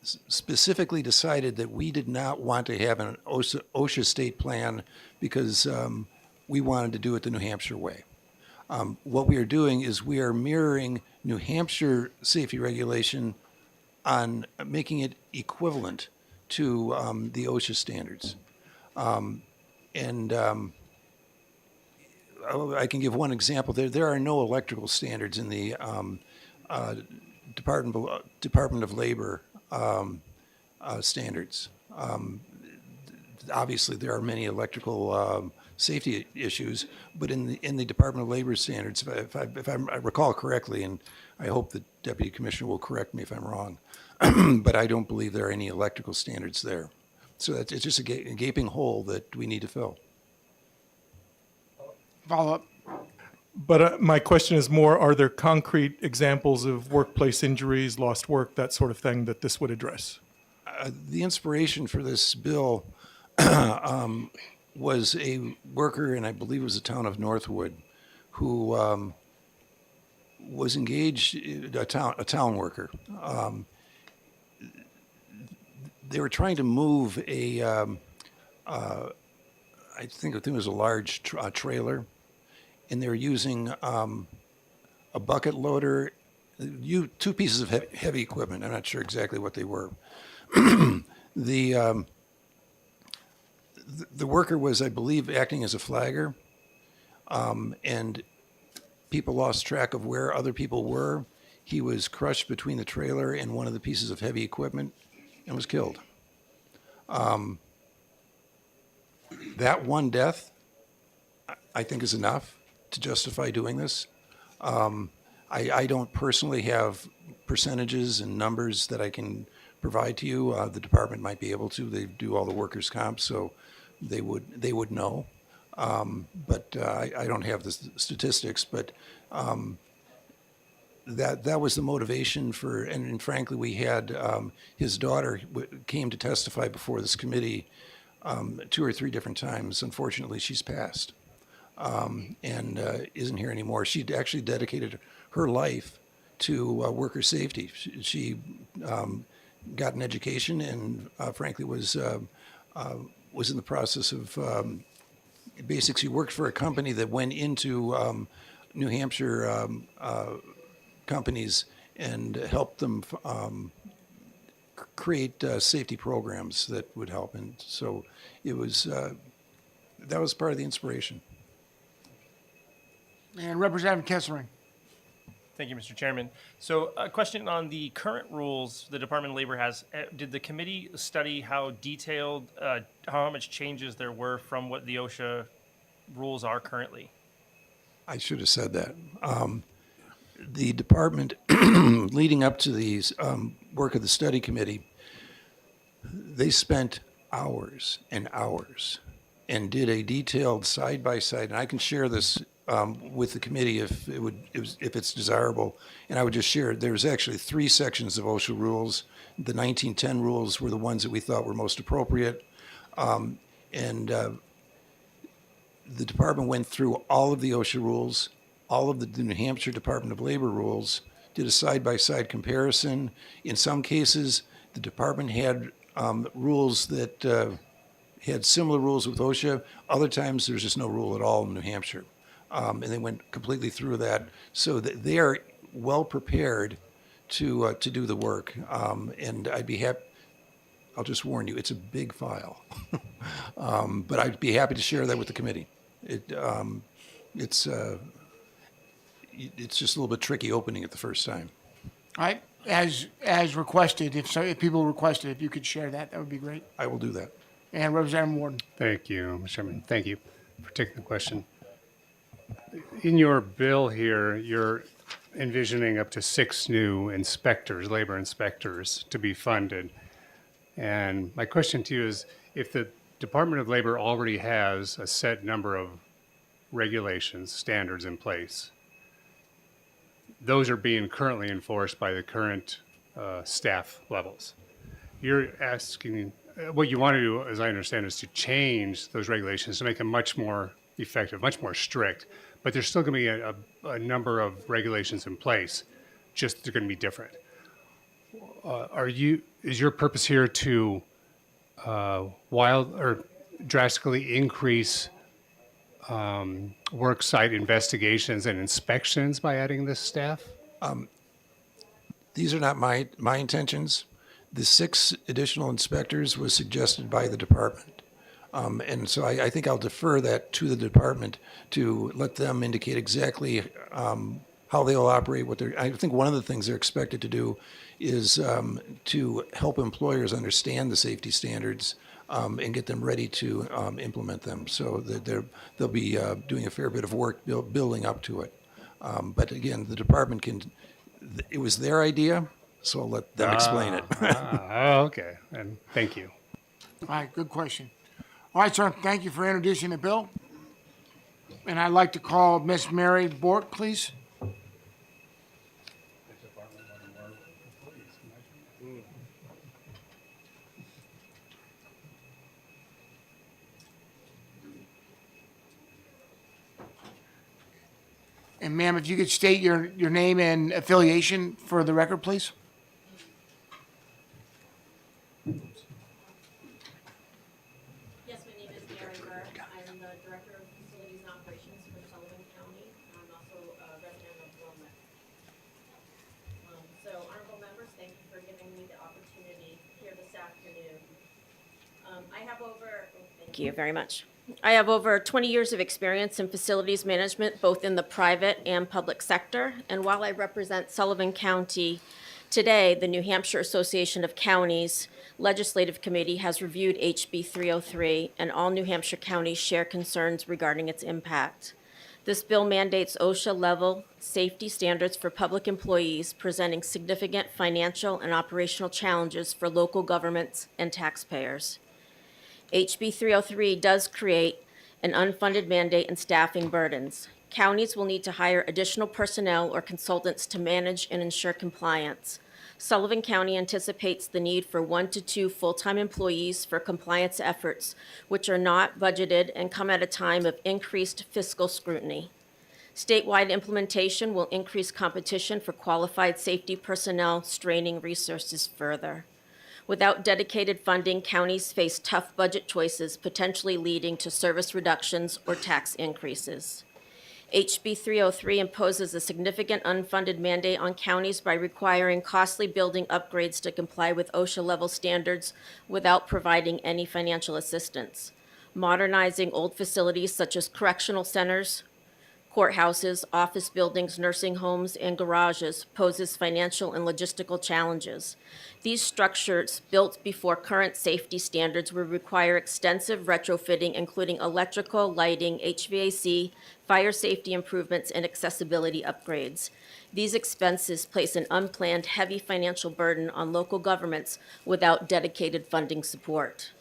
Speaker 11: specifically decided that we did not want to have an OSHA state plan because we wanted to do it the New Hampshire way. What we are doing is we are mirroring New Hampshire safety regulation on making it equivalent to the OSHA standards. I can give one example. There are no electrical standards in the Department of Labor standards. Obviously, there are many electrical safety issues, but in the Department of Labor standards, if I recall correctly, and I hope the Deputy Commissioner will correct me if I'm wrong, but I don't believe there are any electrical standards there. So it's just a gaping hole that we need to fill.
Speaker 1: Follow up.
Speaker 21: But my question is more, are there concrete examples of workplace injuries, lost work, that sort of thing that this would address?
Speaker 11: The inspiration for this bill was a worker, and I believe it was the town of Northwood, who was engaged, a town worker. They were trying to move I think it was a large trailer, and they were using a bucket loader, two pieces of heavy equipment. I'm not sure exactly what they were. The worker was, I believe, acting as a flagger, and people lost track of where other people were. He was crushed between the trailer and one of the pieces of heavy equipment and was killed. That one death, I think, is enough to justify doing this. I don't personally have percentages and numbers that I can provide to you. The department might be able to. They do all the workers' comp, so they would know. But I don't have the statistics. But that was the motivation for. And frankly, we had his daughter came to testify before this committee 2 or 3 different times. Unfortunately, she's passed and isn't here anymore. She actually dedicated her life to worker safety. She got an education and frankly was in the process of basics. He worked for a company that went into New Hampshire companies and helped them create safety programs that would help. And so it was, that was part of the inspiration.
Speaker 1: And Representative Kessering.
Speaker 14: Thank you, Mr. Chairman. So a question on the current rules the Department of Labor has. Did the committee study how detailed, how much changes there were from what the OSHA rules are currently?
Speaker 11: I should have said that. The department, leading up to the work of the study committee, they spent hours and hours and did a detailed side-by-side, and I can share this with the committee if if it's desirable. And I would just share, there's actually 3 sections of OSHA rules. The 1910 rules were the ones that we thought were most appropriate. The department went through all of the OSHA rules, all of the New Hampshire Department of Labor rules, did a side-by-side comparison. In some cases, the department had rules that had similar rules with OSHA. Other times, there's just no rule at all in New Hampshire. And they went completely through that, so that they are well prepared to do the work. And I'd be happy. I'll just warn you, it's a big file, but I'd be happy to share that with the committee. It's just a little bit tricky opening it the first time.
Speaker 1: All right, as requested, if people requested, if you could share that, that would be great.
Speaker 11: I will do that.
Speaker 1: And Representative Warden.
Speaker 13: Thank you, Mr. Chairman. Thank you for taking the question. In your bill here, you're envisioning up to 6 new inspectors, labor inspectors, to be funded. And my question to you is, if the Department of Labor already has a set number of regulations, standards in place, those are being currently enforced by the current staff levels. You're asking, what you want to do, as I understand, is to change those regulations to make them much more effective, much more strict, but there's still going to be a number of regulations in place, just they're going to be different. Is your purpose here to drastically increase work site investigations and inspections by adding this staff?
Speaker 11: These are not my intentions. The 6 additional inspectors was suggested by the department. And so I think I'll defer that to the department to let them indicate exactly how they'll operate. I think one of the things they're expected to do is to help employers understand the safety standards and get them ready to implement them. So that they'll be doing a fair bit of work building up to it. But again, the department it was their idea, so I'll let them explain it.
Speaker 13: Okay, and thank you.
Speaker 1: All right, good question. All right, sir, thank you for introducing the bill. And I'd like to call Miss Mary Bork, please. And ma'am, if you could state your name and affiliation for the record, please.
Speaker 20: Yes, my name is Mary Burke. I am the Director of Facilities and Operations for Sullivan County. I'm also a resident of Wilmette. So honorable members, thank you for giving me the opportunity here this afternoon. Thank you very much. I have over 20 years of experience in facilities management, both in the private and public sector. And while I represent Sullivan County today, the New Hampshire Association of Counties Legislative Committee has reviewed HB 303, and all New Hampshire counties share concerns regarding its impact. This bill mandates OSHA-level safety standards for public employees, presenting significant financial and operational challenges for local governments and taxpayers. HB 303 does create an unfunded mandate and staffing burdens. Counties will need to hire additional personnel or consultants to manage and ensure compliance. Sullivan County anticipates the need for 1 to 2 full-time employees for compliance efforts, which are not budgeted and come at a time of increased fiscal scrutiny. Statewide implementation will increase competition for qualified safety personnel, straining resources further. Without dedicated funding, counties face tough budget choices, potentially leading to service reductions or tax increases. HB 303 imposes a significant unfunded mandate on counties by requiring costly building upgrades to comply with OSHA level standards without providing any financial assistance. Modernizing old facilities such as correctional centers, courthouses, office buildings, nursing homes, and garages poses financial and logistical challenges. These structures, built before current safety standards, would require extensive retrofitting, including electrical, lighting, HVAC, fire safety improvements, and accessibility upgrades. These expenses place an unplanned, heavy financial burden on local governments without dedicated funding support.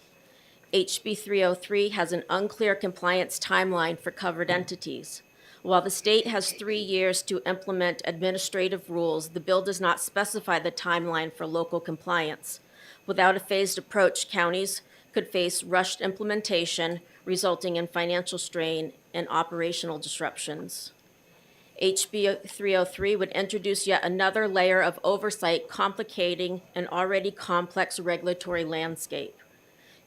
Speaker 20: HB 303 has an unclear compliance timeline for covered entities. While the state has 3 years to implement administrative rules, the bill does not specify the timeline for local compliance. Without a phased approach, counties could face rushed implementation, resulting in financial strain and operational disruptions. HB 303 would introduce yet another layer of oversight, complicating an already complex regulatory landscape.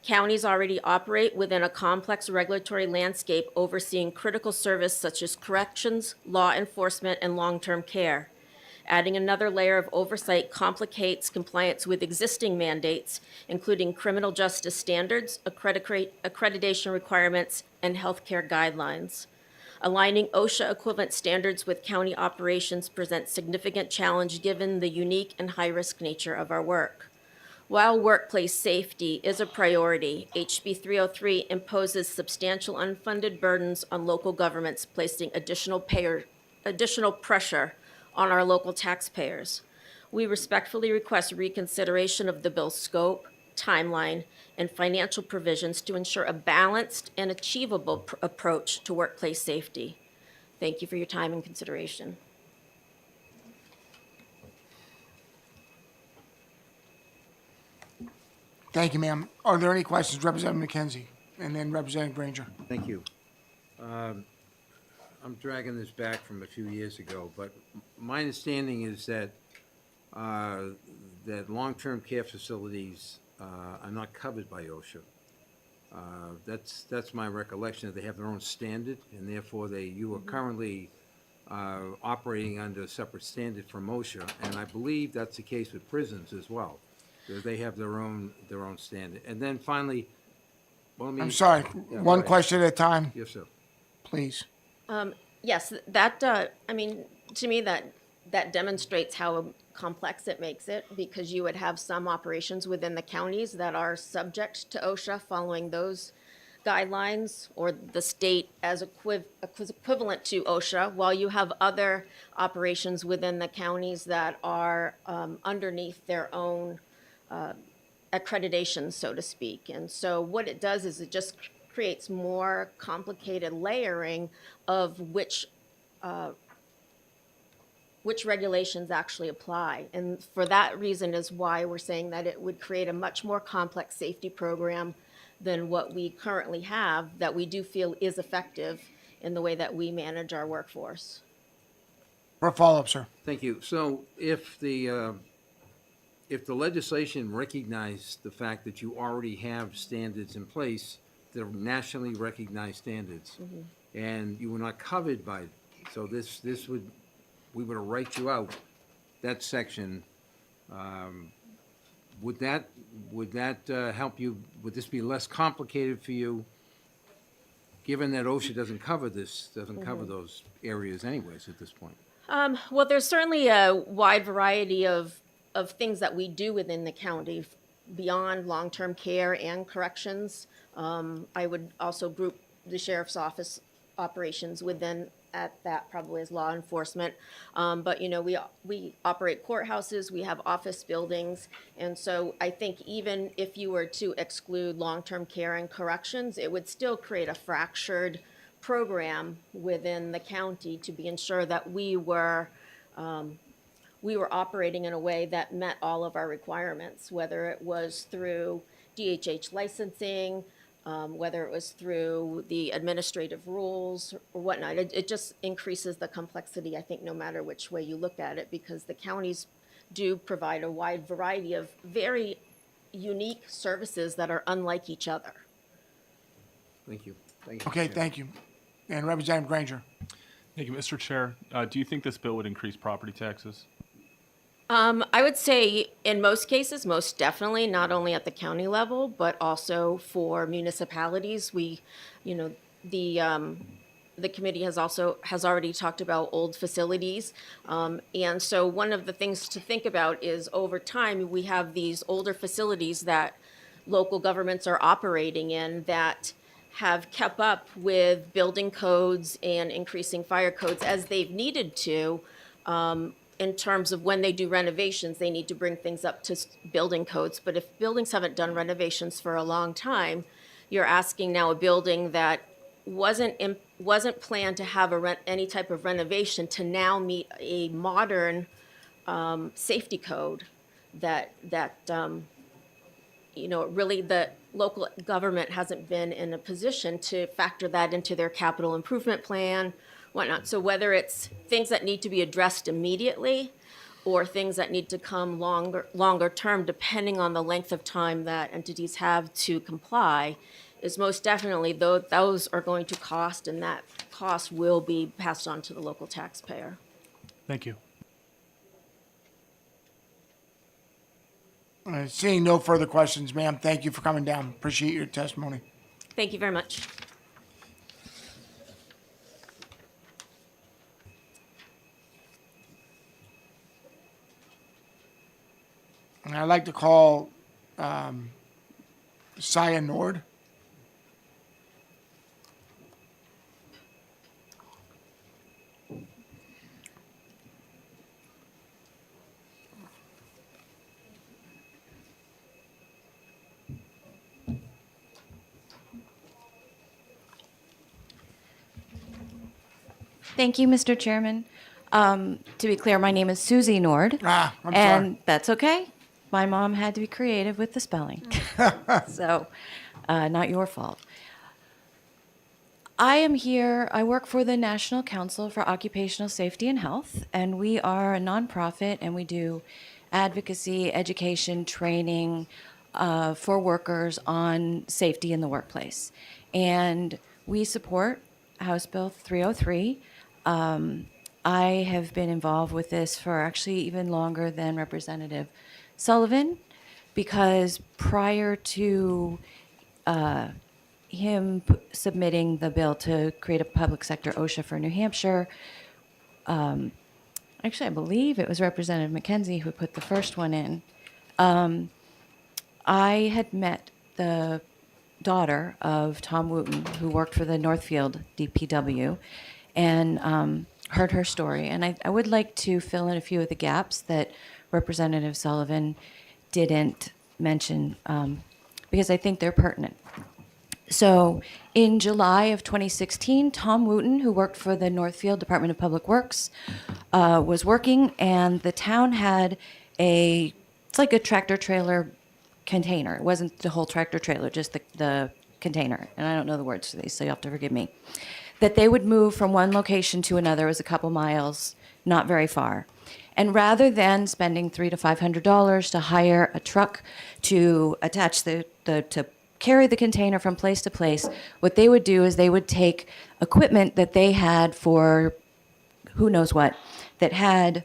Speaker 20: Counties already operate within a complex regulatory landscape overseeing critical service such as corrections, law enforcement, and long-term care. Adding another layer of oversight complicates compliance with existing mandates, including criminal justice standards, accreditation requirements, and healthcare guidelines. Aligning OSHA equivalent standards with county operations presents significant challenge given the unique and high-risk nature of our work. While workplace safety is a priority, HB 303 imposes substantial unfunded burdens on local governments, placing additional pressure on our local taxpayers. We respectfully request reconsideration of the bill's scope, timeline, and financial provisions to ensure a balanced and achievable approach to workplace safety. Thank you for your time and consideration.
Speaker 1: Thank you, ma'am. Are there any questions? Representative McKenzie, and then Representative Granger.
Speaker 5: Thank you. I'm dragging this back from a few years ago, but my understanding is that that long-term care facilities are not covered by OSHA. That's my recollection, that they have their own standard, and therefore you are currently operating under a separate standard from OSHA, and I believe that's the case with prisons as well. They have their own standard. And then finally,
Speaker 1: I'm sorry, one question at a time,
Speaker 5: Yes, sir.
Speaker 1: please.
Speaker 20: Yes, that, I mean, to me, that demonstrates how complex it makes it, because you would have some operations within the counties that are subject to OSHA following those guidelines, or the state as equivalent to OSHA, while you have other operations within the counties that are underneath their own accreditation, so to speak. And so what it does is it just creates more complicated layering of which regulations actually apply. And for that reason is why we're saying that it would create a much more complex safety program than what we currently have, that we do feel is effective in the way that we manage our workforce.
Speaker 1: For a follow-up, sir.
Speaker 5: Thank you. So if the legislation recognized the fact that you already have standards in place, they're nationally recognized standards, and you were not covered by, so we would write you out, that section, would that help you? Would this be less complicated for you, given that OSHA doesn't cover those areas anyways at this point?
Speaker 20: Well, there's certainly a wide variety of things that we do within the county beyond long-term care and corrections. I would also group the sheriff's office operations within at that probably as law enforcement. But, you know, we operate courthouses, we have office buildings. And so I think even if you were to exclude long-term care and corrections, it would still create a fractured program within the county to be ensure that we were operating in a way that met all of our requirements, whether it was through DHH licensing, whether it was through the administrative rules or whatnot. It just increases the complexity, I think, no matter which way you look at it, because the counties do provide a wide variety of very unique services that are unlike each other.
Speaker 5: Thank you.
Speaker 1: Okay, thank you. And Representative Granger.
Speaker 3: Thank you, Mr. Chair. Do you think this bill would increase property taxes?
Speaker 20: I would say in most cases, most definitely, not only at the county level, but also for municipalities. The committee has already talked about old facilities. And so one of the things to think about is over time, we have these older facilities that local governments are operating in that have kept up with building codes and increasing fire codes as they've needed to. In terms of when they do renovations, they need to bring things up to building codes. But if buildings haven't done renovations for a long time, you're asking now a building that wasn't planned to have any type of renovation to now meet a modern safety code that really the local government hasn't been in a position to factor that into their capital improvement plan, whatnot. So whether it's things that need to be addressed immediately or things that need to come longer term, depending on the length of time that entities have to comply, is most definitely those are going to cost, and that cost will be passed on to the local taxpayer.
Speaker 3: Thank you.
Speaker 1: Seeing no further questions, ma'am, thank you for coming down. Appreciate your testimony.
Speaker 20: Thank you very much.
Speaker 1: And I'd like to call Saya Nord.
Speaker 7: Thank you, Mr. Chairman. To be clear, my name is Susie Nord.
Speaker 1: I'm
Speaker 7: and
Speaker 1: sorry.
Speaker 7: that's okay. My mom had to be creative with the spelling. So, not your fault. I am here, I work for the National Council for Occupational Safety and Health, and we are a nonprofit, and we do advocacy, education, training for workers on safety in the workplace. And we support House Bill 303. I have been involved with this for actually even longer than Representative Sullivan, because prior to him submitting the bill to create a public sector OSHA for New Hampshire, actually, I believe it was Representative McKenzie who put the first one in. I had met the daughter of Tom Wooten, who worked for the Northfield DPW, and heard her story. And I would like to fill in a few of the gaps that Representative Sullivan didn't mention, because I think they're pertinent. So in July of 2016, Tom Wooten, who worked for the Northfield Department of Public Works, was working, and the town had it's like a tractor trailer container. It wasn't the whole tractor trailer, just the container. And I don't know the words for these, so you'll have to forgive me. That they would move from one location to another. It was a couple miles, not very far. And rather than spending $300 to $500 to hire a truck to attach to carry the container from place to place, what they would do is they would take equipment that they had for who knows what, that had,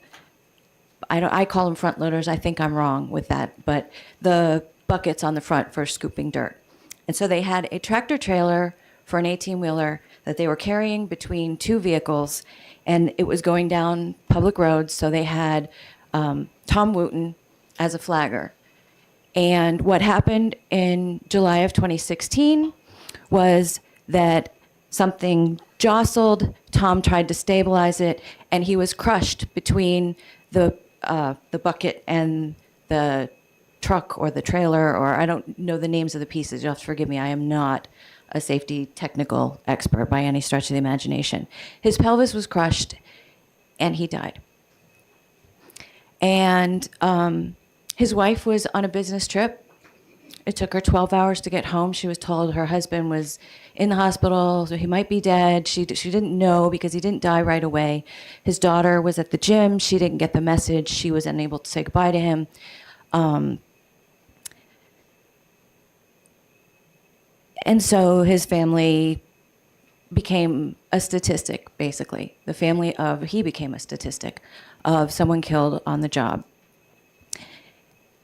Speaker 7: I call them front loaders. I think I'm wrong with that, but the buckets on the front for scooping dirt. And so they had a tractor trailer for an 18-wheeler that they were carrying between two vehicles, and it was going down public roads. So they had Tom Wooten as a flagger. And what happened in July of 2016 was that something jostled. Tom tried to stabilize it, and he was crushed between the bucket and the truck or the trailer, or I don't know the names of the pieces. You'll have to forgive me. I am not a safety technical expert by any stretch of the imagination. His pelvis was crushed, and he died. And his wife was on a business trip. It took her 12 hours to get home. She was told her husband was in the hospital, so he might be dead. She didn't know because he didn't die right away. His daughter was at the gym. She didn't get the message. She was unable to say goodbye to him. And so his family became a statistic, basically. He became a statistic of someone killed on the job.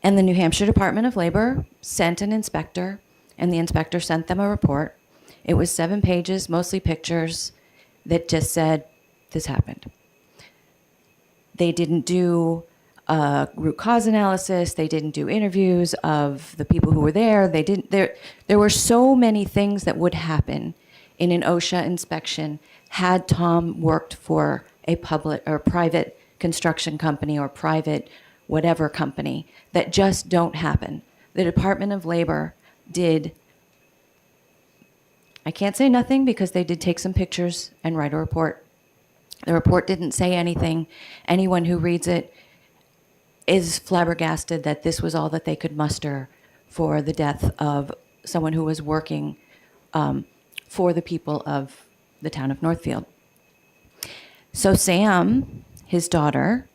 Speaker 7: And the New Hampshire Department of Labor sent an inspector, and the inspector sent them a report. It was 7 pages, mostly pictures, that just said, this happened. They didn't do a root cause analysis. They didn't do interviews of the people who were there. There were so many things that would happen in an OSHA inspection had Tom worked for a public or private construction company or private whatever company that just don't happen. The Department of Labor did, I can't say nothing because they did take some pictures and write a report. The report didn't say anything. Anyone who reads it is flabbergasted that this was all that they could muster for the death of someone who was working for the people of the town of Northfield. So Sam, his daughter,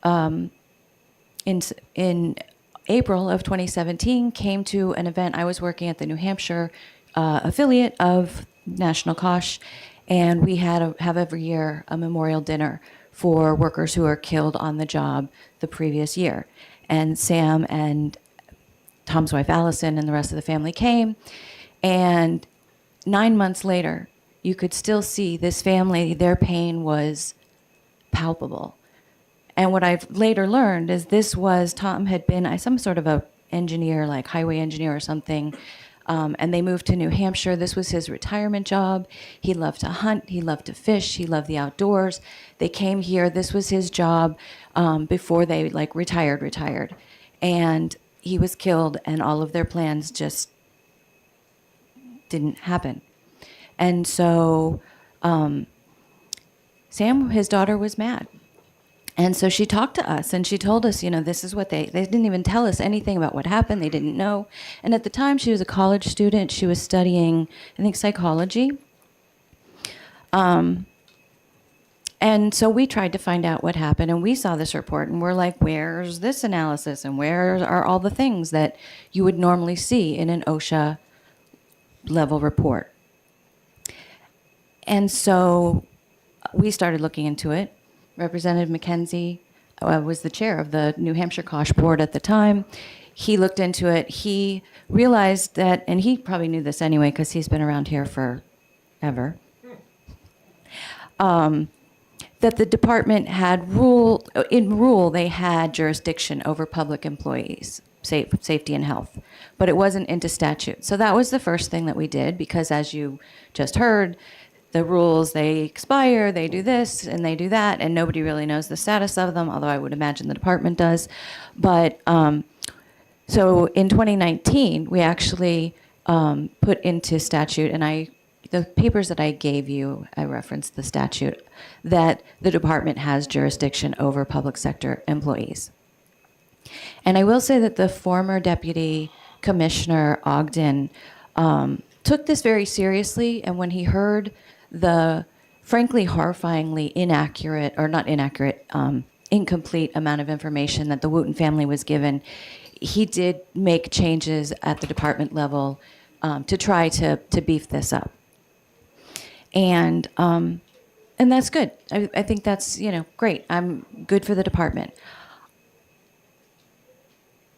Speaker 7: in April of 2017, came to an event. I was working at the New Hampshire affiliate of National Kosh, and we have every year a memorial dinner for workers who are killed on the job the previous year. And Sam and Tom's wife Allison and the rest of the family came, and 9 months later, you could still see this family, their pain was palpable. And what I've later learned is Tom had been some sort of a engineer, like highway engineer or something, and they moved to New Hampshire. This was his retirement job. He loved to hunt, he loved to fish, he loved the outdoors. They came here, this was his job before they retired. And he was killed and all of their plans just didn't happen. And so Sam, his daughter, was mad. And so she talked to us and she told us, this is what they didn't even tell us anything about what happened. They didn't know. And at the time she was a college student. She was studying, I think, psychology. And so we tried to find out what happened, and we saw this report and we're like, where's this analysis and where are all the things that you would normally see in an OSHA level report? And so we started looking into it. Representative McKenzie was the chair of the New Hampshire Kosh board at the time. He looked into it. He realized that, and he probably knew this anyway because he's been around here forever, that the department had they had jurisdiction over public employees, safety and health, but it wasn't into statute. So that was the first thing that we did, because as you just heard, the rules, they expire, they do this and they do that, and nobody really knows the status of them, although I would imagine the department does. But so in 2019, we actually put into statute, and the papers that I gave you, I referenced the statute, that the department has jurisdiction over public sector employees. And I will say that the former Deputy Commissioner Ogden took this very seriously, and when he heard the frankly horrifyingly incomplete amount of information that the Wooten family was given, he did make changes at the department level to try to beef this up. And that's good. I think that's, great. I'm good for the department.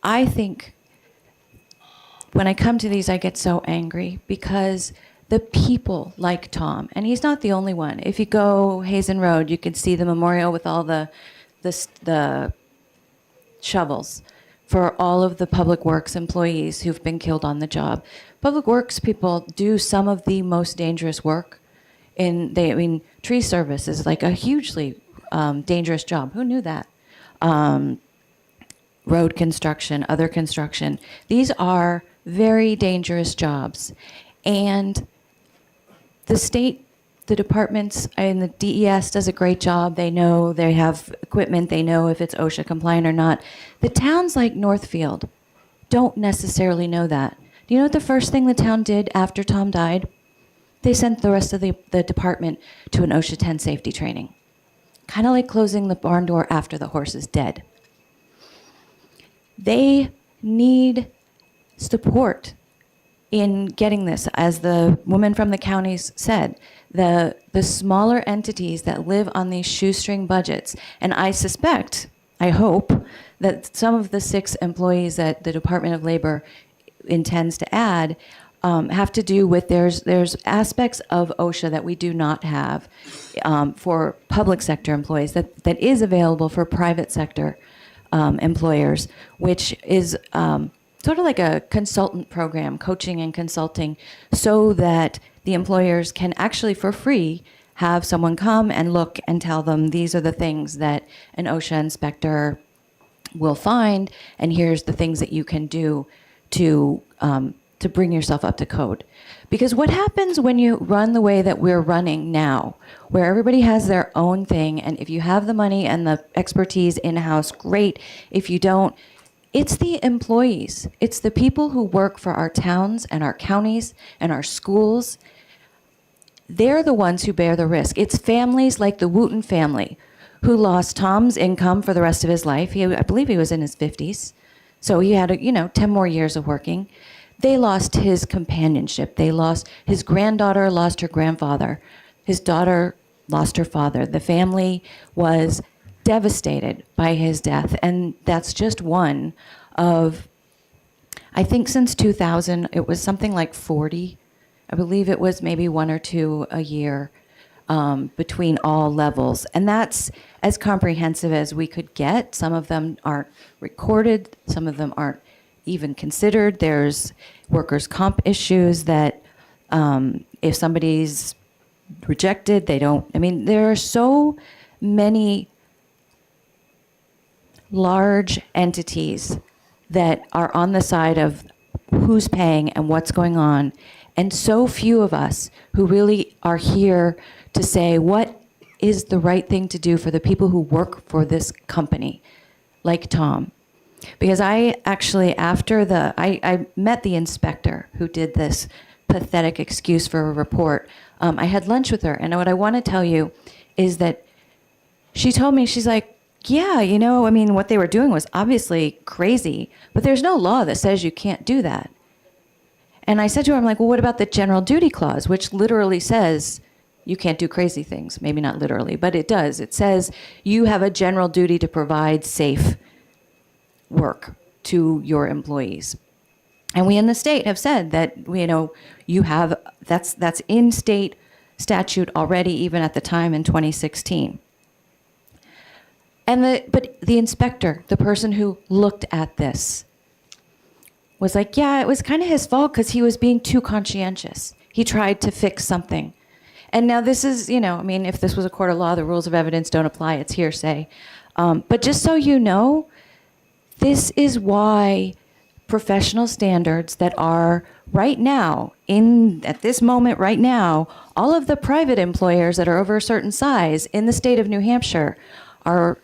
Speaker 7: I think when I come to these, I get so angry because the people like Tom, and he's not the only one. If you go Hazen Road, you can see the memorial with all the shovels for all of the Public Works employees who've been killed on the job. Public Works people do some of the most dangerous work. Tree service is like a hugely dangerous job. Who knew that? Road construction, other construction. These are very dangerous jobs. And the departments and the DES does a great job. They know, they have equipment, they know if it's OSHA compliant or not. The towns like Northfield don't necessarily know that. Do you know what the first thing the town did after Tom died? They sent the rest of the department to an OSHA 10 safety training. Kind of like closing the barn door after the horse is dead. They need support. in getting this. As the woman from the counties said, the smaller entities that live on these shoestring budgets, and I suspect, I hope, that some of the 6 employees that the Department of Labor intends to add have to do with there's aspects of OSHA that we do not have for public sector employees that is available for private sector employers, which is sort of like a consultant program, coaching and consulting, so that the employers can actually for free have someone come and look and tell them these are the things that an OSHA inspector will find, and here's the things that you can do to bring yourself up to code. Because what happens when you run the way that we're running now, where everybody has their own thing, and if you have the money and the expertise in-house, great. If you don't, it's the employees. It's the people who work for our towns and our counties and our schools. They're the ones who bear the risk. It's families like the Wooten family who lost Tom's income for the rest of his life. I believe he was in his 50s. So he had, 10 more years of working. They lost his companionship. His granddaughter lost her grandfather. His daughter lost her father. The family was devastated by his death. And that's just one of, I think since 2000, it was something like 40. I believe it was maybe 1 or 2 a year between all levels. And that's as comprehensive as we could get. Some of them aren't recorded. Some of them aren't even considered. There's workers' comp issues that if somebody's rejected, they don't. I mean, there are so many large entities that are on the side of who's paying and what's going on, and so few of us who really are here to say what is the right thing to do for the people who work for this company, like Tom. Because I actually, I met the inspector who did this pathetic excuse for a report. I had lunch with her, and what I want to tell you is that she told me, she's like, yeah, what they were doing was obviously crazy, but there's no law that says you can't do that. And I said to her, I'm like, well, what about the general duty clause, which literally says you can't do crazy things? Maybe not literally, but it does. It says you have a general duty to provide safe work to your employees. And we in the state have said that, you have, that's in state statute already, even at the time in 2016. But the inspector, the person who looked at this, was like, yeah, it was kind of his fault because he was being too conscientious. He tried to fix something. And now this is, if this was a court of law, the rules of evidence don't apply, it's hearsay. But just so you know, this is why professional standards that are right now, at this moment right now, all of the private employers that are over a certain size in the state of New Hampshire are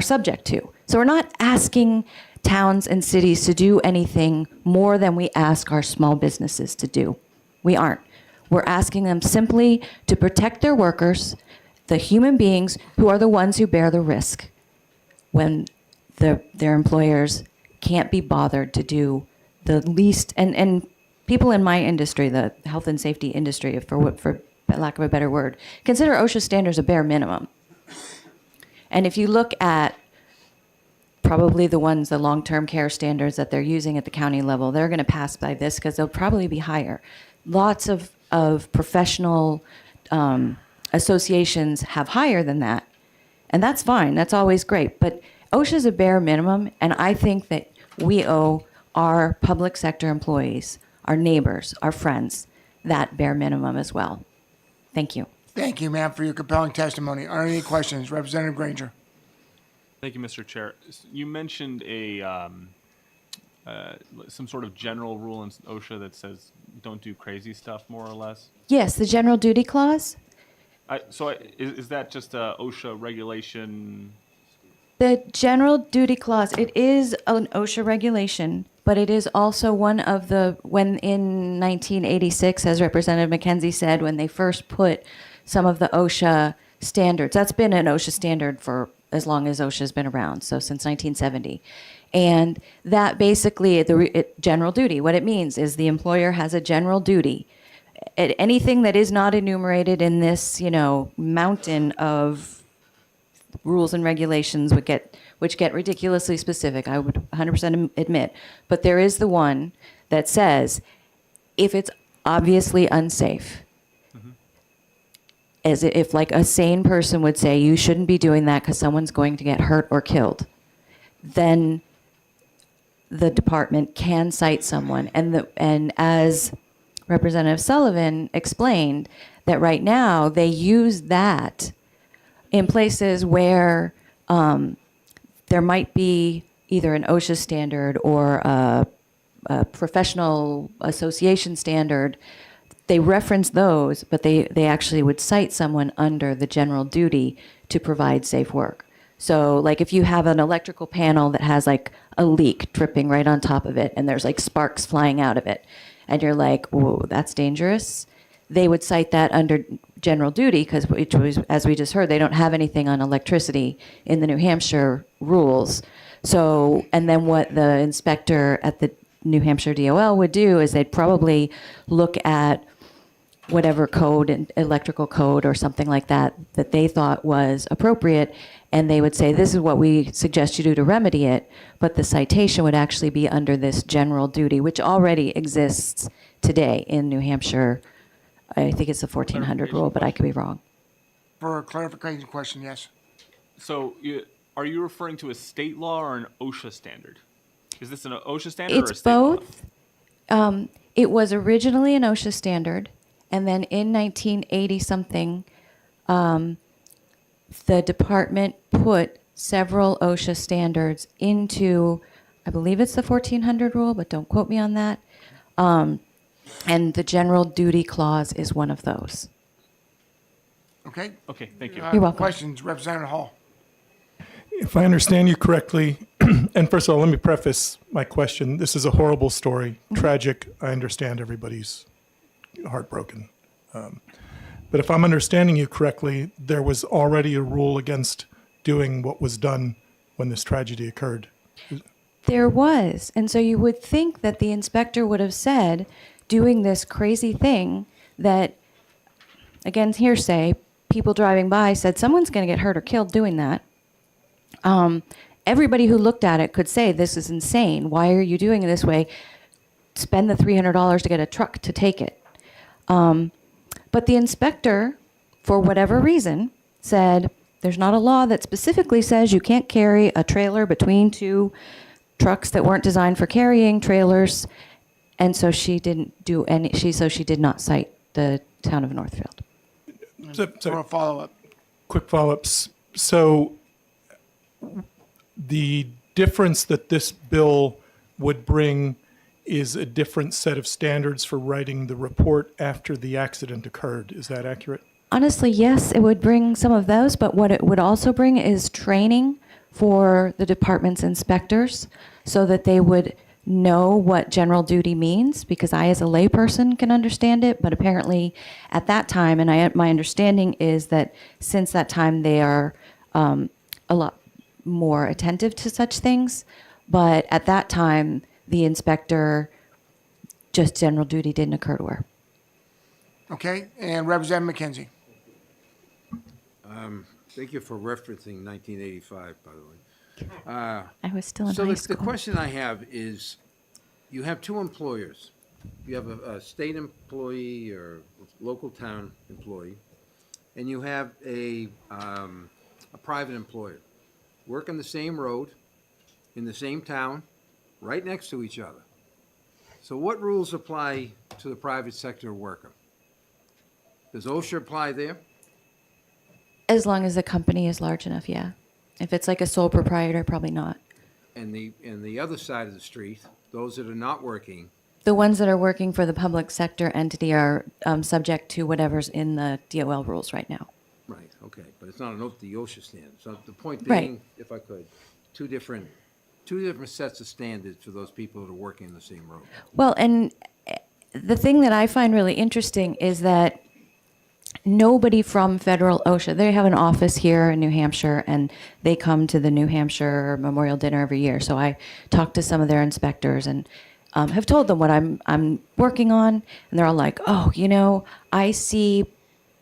Speaker 7: subject to. So we're not asking towns and cities to do anything more than we ask our small businesses to do. We aren't. We're asking them simply to protect their workers, the human beings who are the ones who bear the risk when their employers can't be bothered to do the least, and people in my industry, the health and safety industry, for lack of a better word, consider OSHA standards a bare minimum. And if you look at probably the long-term care standards that they're using at the county level, they're going to pass by this because they'll probably be higher. Lots of professional associations have higher than that. And that's fine. That's always great. But OSHA's a bare minimum, and I think that we owe our public sector employees, our neighbors, our friends, that bare minimum as well. Thank you.
Speaker 1: Thank you, ma'am, for your compelling testimony. Are there any questions? Representative Granger.
Speaker 3: Thank you, Mr. Chair. You mentioned some sort of general rule in OSHA that says don't do crazy stuff, more or less.
Speaker 7: Yes, the general duty clause.
Speaker 3: Is that just a OSHA regulation?
Speaker 7: The general duty clause, it is an OSHA regulation, but it is also one of when in 1986, as Representative McKenzie said, when they first put some of the OSHA standards, that's been an OSHA standard for as long as OSHA's been around, so since 1970. And that basically, general duty, what it means is the employer has a general duty. Anything that is not enumerated in this, mountain of rules and regulations which get ridiculously specific, I would 100% admit. But there is the one that says, if it's obviously unsafe, as if like a sane person would say, you shouldn't be doing that because someone's going to get hurt or killed, then the department can cite someone. And as Representative Sullivan explained, that right now they use that in places where there might be either an OSHA standard or a professional association standard. They reference those, but they actually would cite someone under the general duty to provide safe work. So like if you have an electrical panel that has like a leak dripping right on top of it and there's like sparks flying out of it and you're like, whoa, that's dangerous. They would cite that under general duty because, as we just heard, they don't have anything on electricity in the New Hampshire rules. So, and then what the inspector at the New Hampshire DOL would do is they'd probably look at whatever code, electrical code or something like that, that they thought was appropriate, and they would say, this is what we suggest you do to remedy it, but the citation would actually be under this general duty, which already exists today in New Hampshire. I think it's the 1400 rule, but I could be wrong.
Speaker 1: For a clarification question, yes.
Speaker 3: So are you referring to a state law or an OSHA standard? Is this an OSHA standard or a state law?
Speaker 7: It's both. It was originally an OSHA standard, and then in 1980-something, the department put several OSHA standards into, I believe it's the 1400 rule, but don't quote me on that. And the general duty clause is one of those.
Speaker 1: Okay?
Speaker 3: Okay, thank you.
Speaker 7: You're welcome.
Speaker 1: Questions, Representative Hall?
Speaker 21: If I understand you correctly, and first of all, let me preface my question. This is a horrible story, tragic. I understand everybody's heartbroken. But if I'm understanding you correctly, there was already a rule against doing what was done when this tragedy occurred.
Speaker 7: There was. And so you would think that the inspector would have said, doing this crazy thing that, again, hearsay, people driving by said, someone's going to get hurt or killed doing that. Everybody who looked at it could say, this is insane. Why are you doing it this way? Spend the $300 to get a truck to take it. But the inspector, for whatever reason, said, there's not a law that specifically says you can't carry a trailer between two trucks that weren't designed for carrying trailers. And so she didn't do any, she did not cite the town of Northfield.
Speaker 1: For a follow-up.
Speaker 21: Quick follow-ups. So the difference that this bill would bring is a different set of standards for writing the report after the accident occurred. Is that accurate?
Speaker 7: Honestly, yes, it would bring some of those, but what it would also bring is training for the department's inspectors so that they would know what general duty means, because I as a layperson can understand it, but apparently at that time, and my understanding is that since that time they are a lot more attentive to such things, but at that time the inspector, just general duty didn't occur to her.
Speaker 1: Okay, and Representative McKenzie.
Speaker 5: Thank you for referencing 1985, by the way.
Speaker 7: I was still in
Speaker 5: So
Speaker 7: high
Speaker 5: the
Speaker 7: school.
Speaker 5: question I have is, you have two employers. You have a state employee or local town employee, and you have a private employer. Work on the same road, in the same town, right next to each other. So what rules apply to the private sector worker? Does OSHA apply there?
Speaker 7: As long as the company is large enough, yeah. If it's like a sole proprietor, probably not.
Speaker 5: And the other side of the street, those that are not working,
Speaker 7: The ones that are working for the public sector entity are subject to whatever's in the DOL rules right now.
Speaker 5: right, okay, but it's not the OSHA standard. So the point
Speaker 7: Right.
Speaker 5: being, if I could, two different sets of standards for those people that are working in the same road.
Speaker 7: Well, and the thing that I find really interesting is that nobody from federal OSHA. They have an office here in New Hampshire, and they come to the New Hampshire Memorial Dinner every year. So I talked to some of their inspectors and have told them what I'm working on, and they're all like, "Oh, you know, I see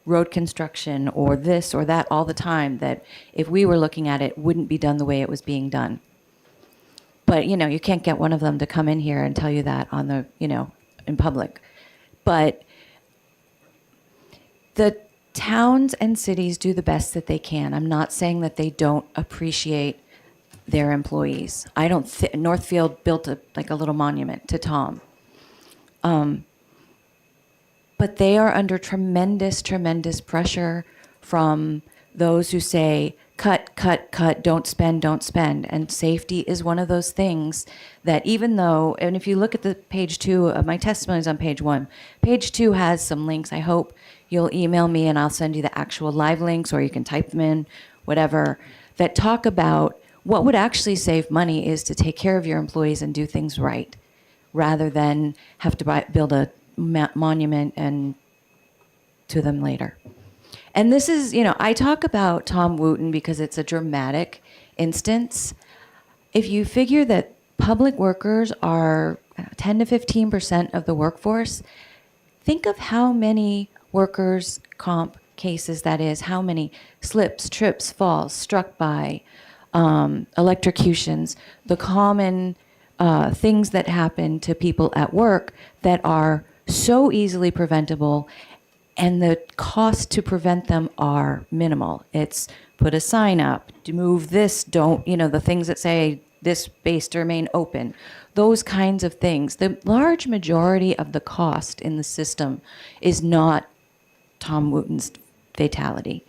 Speaker 7: road construction or this or that all the time that if we were looking at it, wouldn't be done the way it was being done." But you know, you can't get one of them to come in here and tell you that on the, you know, in public. But the towns and cities do the best that they can. I'm not saying that they don't appreciate their employees. I don't. Northfield built like a little monument to Tom. But they are under tremendous, tremendous pressure from those who say, cut, cut, cut, don't spend, don't spend. And safety is one of those things that even though, and if you look at the page 2 of my testimony is on page 1, page 2 has some links. I hope you'll email me and I'll send you the actual live links, or you can type them in, whatever, that talk about what would actually save money is to take care of your employees and do things right, rather than have to build a monument and to them later. And this is, you know, I talk about Tom Wooten because it's a dramatic instance. If you figure that public workers are 10 to 15% of the workforce, think of how many workers' comp cases that is, how many slips, trips, falls, struck by, electrocutions, the common things that happen to people at work that are so easily preventable, and the cost to prevent them are minimal. It's put a sign up, to move this, don't, you know, the things that say this base to remain open, those kinds of things. The large majority of the cost in the system is not Tom Wooten's fatality.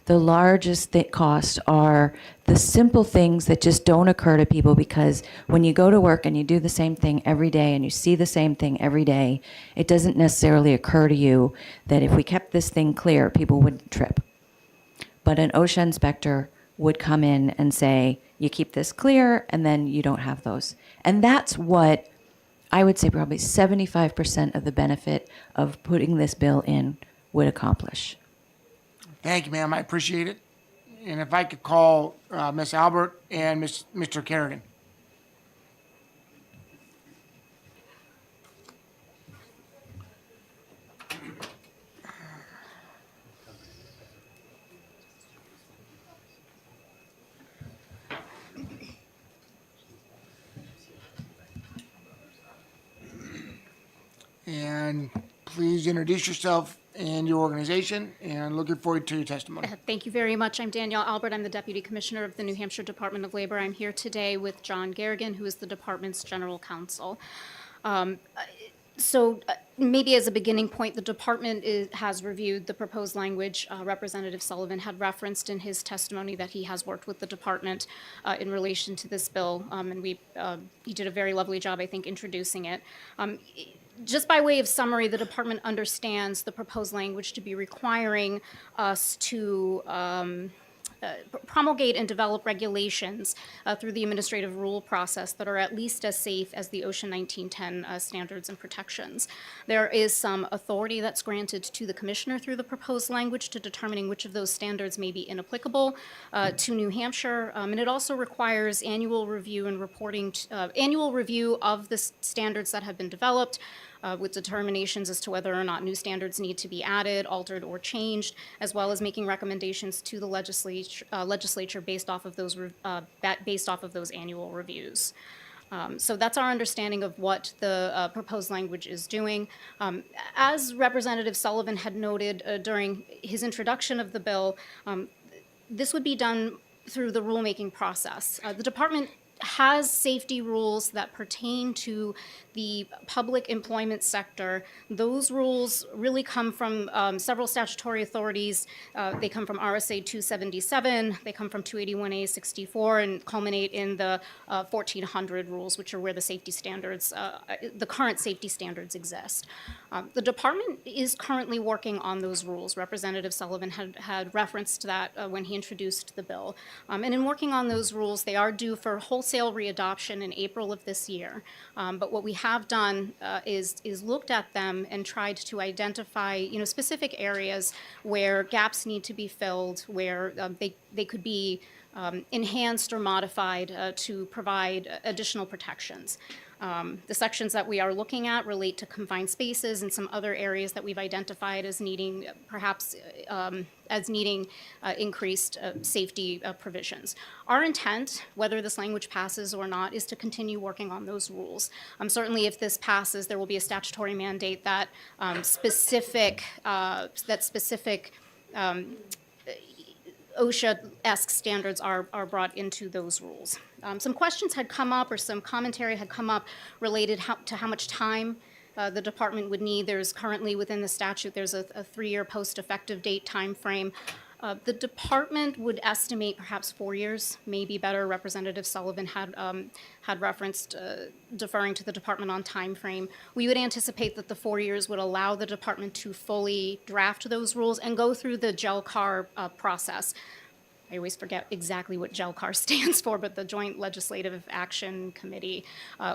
Speaker 7: The largest costs are the simple things that just don't occur to people, because when you go to work and you do the same thing every day and you see the same thing every day, it doesn't necessarily occur to you that if we kept this thing clear, people wouldn't trip. But an OSHA inspector would come in and say, you keep this clear, and then you don't have those. And that's what I would say probably 75% of the benefit of putting this bill in would accomplish.
Speaker 1: Thank you, ma'am. I appreciate it. And if I could call Miss Albert and Mr. Kerrigan. And please introduce yourself and your organization, and looking forward to your testimony.
Speaker 9: Thank you very much. I'm Danielle Albert. I'm the Deputy Commissioner of the New Hampshire Department of Labor. I'm here today with John Garrigan, who is the department's general counsel. Maybe as a beginning point, the department has reviewed the proposed language. Representative Sullivan had referenced in his testimony that he has worked with the department in relation to this bill, and he did a very lovely job, I think, introducing it. Just by way of summary, the department understands the proposed language to be requiring us to promulgate and develop regulations through the administrative rule process that are at least as safe as the OSHA 1910 standards and protections. There is some authority that's granted to the commissioner through the proposed language to determining which of those standards may be inapplicable to New Hampshire, and it also requires annual review and reporting, annual review of the standards that have been developed, with determinations as to whether or not new standards need to be added, altered, or changed, as well as making recommendations to the legislature based off of those annual reviews. So that's our understanding of what the proposed language is doing. As Representative Sullivan had noted during his introduction of the bill, this would be done through the rulemaking process. The department has safety rules that pertain to the public employment sector. Those rules really come from several statutory authorities. They come from RSA 277, they come from 281A 64, and culminate in the 1400 rules, which are where the safety standards, the current safety standards exist. The department is currently working on those rules. Representative Sullivan had referenced that when he introduced the bill. And in working on those rules, they are due for wholesale readoption in April of this year. But what we have done is looked at them and tried to identify, specific areas where gaps need to be filled, where they could be enhanced or modified to provide additional protections. The sections that we are looking at relate to confined spaces and some other areas that we've identified as needing perhaps increased safety provisions. Our intent, whether this language passes or not, is to continue working on those rules. Certainly, if this passes, there will be a statutory mandate that specific OSHA-esque standards are brought into those rules. Some questions had come up, or some commentary had come up related to how much time the department would need. There's currently within the statute, there's a 3-year post-effective date time frame. The department would estimate perhaps 4 years, maybe better. Representative Sullivan had referenced deferring to the department on time frame. We would anticipate that the 4 years would allow the department to fully draft those rules and go through the GELCAR process. I always forget exactly what GELCAR stands for, but the Joint Legislative Action Committee,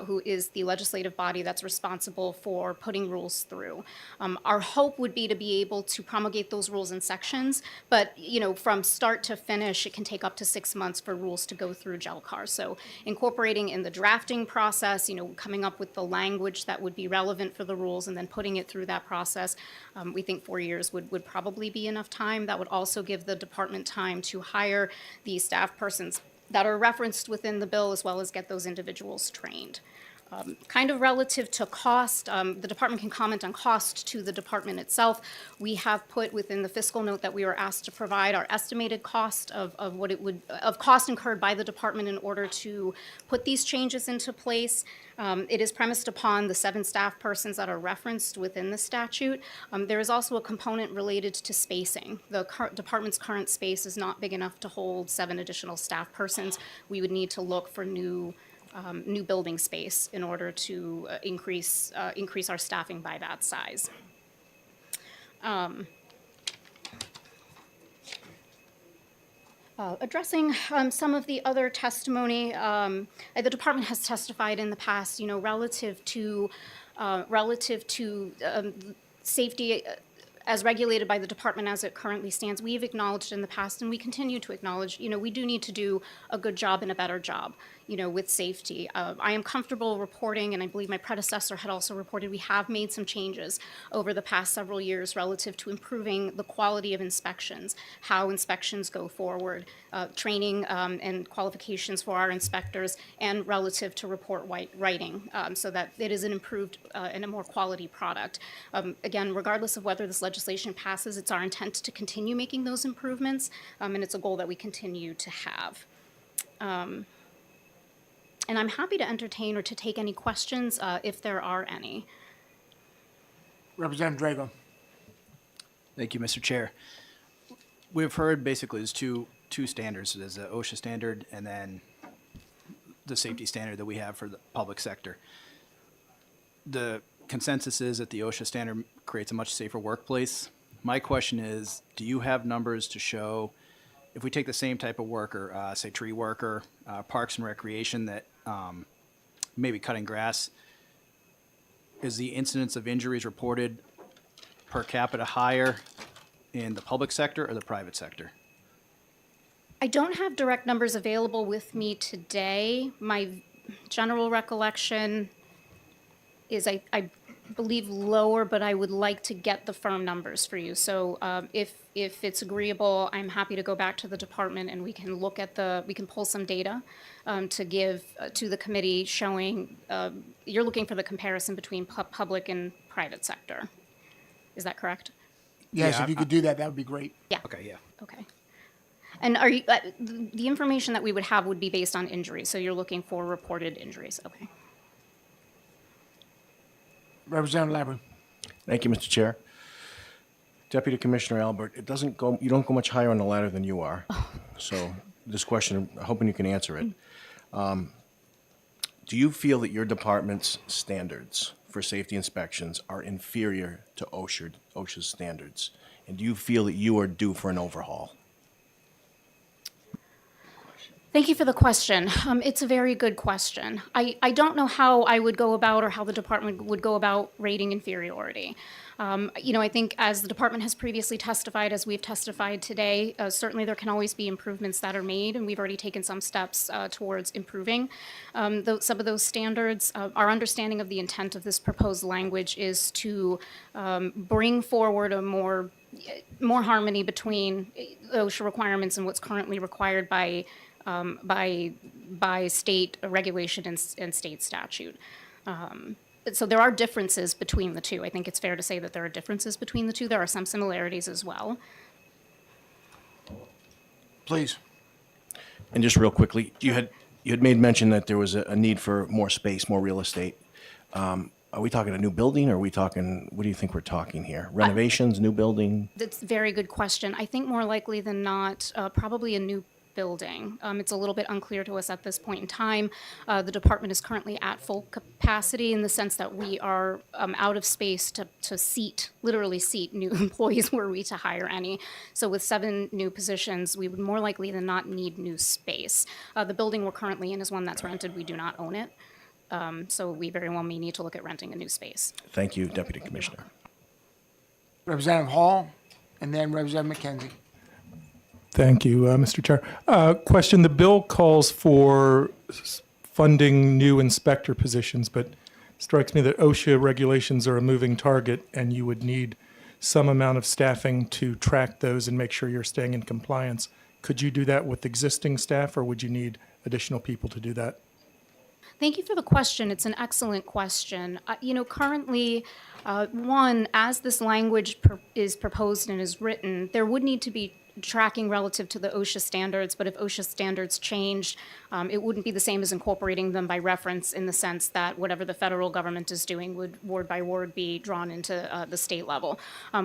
Speaker 9: who is the legislative body that's responsible for putting rules through. Our hope would be to be able to promulgate those rules in sections, but from start to finish, it can take up to 6 months for rules to go through GELCAR. So incorporating in the drafting process, coming up with the language that would be relevant for the rules and then putting it through that process, we think 4 years would probably be enough time. That would also give the department time to hire the staff persons that are referenced within the bill, as well as get those individuals trained. Kind of relative to cost, the department can comment on cost to the department itself. We have put within the fiscal note that we were asked to provide our estimated cost of cost incurred by the department in order to put these changes into place. It is premised upon the 7 staff persons that are referenced within the statute. There is also a component related to spacing. The department's current space is not big enough to hold 7 additional staff persons. We would need to look for new building space in order to increase our staffing by that size. Addressing some of the other testimony, the department has testified in the past, relative to safety as regulated by the department as it currently stands. We've acknowledged in the past, and we continue to acknowledge, we do need to do a good job and a better job, with safety. I am comfortable reporting, and I believe my predecessor had also reported, we have made some changes over the past several years relative to improving the quality of inspections, how inspections go forward, training and qualifications for our inspectors, and relative to report writing, so that it is an improved and a more quality product. Again, regardless of whether this legislation passes, it's our intent to continue making those improvements, and it's a goal that we continue to have. And I'm happy to entertain or to take any questions if there are any.
Speaker 1: Representative Drago.
Speaker 8: Thank you, Mr. Chair. We've heard basically there's two standards. There's the OSHA standard and then the safety standard that we have for the public sector. The consensus is that the OSHA standard creates a much safer workplace. My question is, do you have numbers to show if we take the same type of worker, say tree worker, parks and recreation that maybe cutting grass, is the incidence of injuries reported per capita higher in the public sector or the private sector?
Speaker 9: I don't have direct numbers available with me today. My general recollection is I believe lower, but I would like to get the firm numbers for you. So if it's agreeable, I'm happy to go back to the department and we can look at we can pull some data to give to the committee showing, you're looking for the comparison between public and private sector. Is that correct?
Speaker 1: Yes, if you could do that, that would be great.
Speaker 9: Yeah.
Speaker 8: Okay, yeah.
Speaker 9: Okay. And are you, the information that we would have would be based on injuries, so you're looking for reported injuries, okay.
Speaker 1: Representative Lavery.
Speaker 12: Thank you, Mr. Chair. Deputy Commissioner Albert, you don't go much higher on the ladder than you are. So this question, I'm hoping you can answer it. Do you feel that your department's standards for safety inspections are inferior to OSHA's standards? And do you feel that you are due for an overhaul?
Speaker 9: Thank you for the question. It's a very good question. I don't know how I would go about or how the department would go about rating inferiority. I think as the department has previously testified, as we've testified today, certainly there can always be improvements that are made, and we've already taken some steps towards improving some of those standards. Our understanding of the intent of this proposed language is to bring forward a more harmony between OSHA requirements and what's currently required by state regulation and state statute. So there are differences between the two. I think it's fair to say that there are differences between the two. There are some similarities as well.
Speaker 1: Please.
Speaker 12: And just real quickly, you had made mention that there was a need for more space, more real estate. Are we talking a new building, or are we talking, what do you think we're talking here? Renovations, new building?
Speaker 9: That's a very good question. I think more likely than not, probably a new building. It's a little bit unclear to us at this point in time. The department is currently at full capacity in the sense that we are out of space to literally seat new employees were we to hire any. So with 7 new positions, we would more likely than not need new space. The building we're currently in is one that's rented. We do not own it. So we very well may need to look at renting a new space.
Speaker 12: Thank you, Deputy Commissioner.
Speaker 1: Representative Hall, and then Representative McKenzie.
Speaker 21: Thank you, Mr. Chair. Question, the bill calls for funding new inspector positions, but strikes me that OSHA regulations are a moving target, and you would need some amount of staffing to track those and make sure you're staying in compliance. Could you do that with existing staff, or would you need additional people to do that?
Speaker 9: Thank you for the question. It's an excellent question. Currently, as this language is proposed and is written, there would need to be tracking relative to the OSHA standards, but if OSHA standards changed, it wouldn't be the same as incorporating them by reference in the sense that whatever the federal government is doing would word by word be drawn into the state level.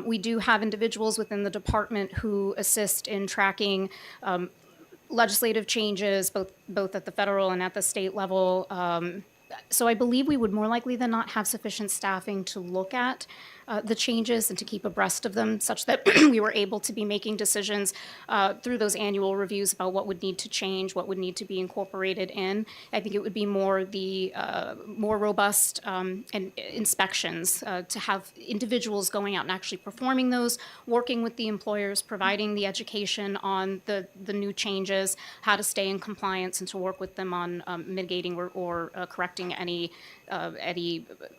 Speaker 9: We do have individuals within the department who assist in tracking legislative changes, both at the federal and at the state level. So I believe we would more likely than not have sufficient staffing to look at the changes and to keep abreast of them such that we were able to be making decisions through those annual reviews about what would need to change, what would need to be incorporated in. I think it would be more robust and inspections to have individuals going out and actually performing those, working with the employers, providing the education on the new changes, how to stay in compliance, and to work with them on mitigating or correcting any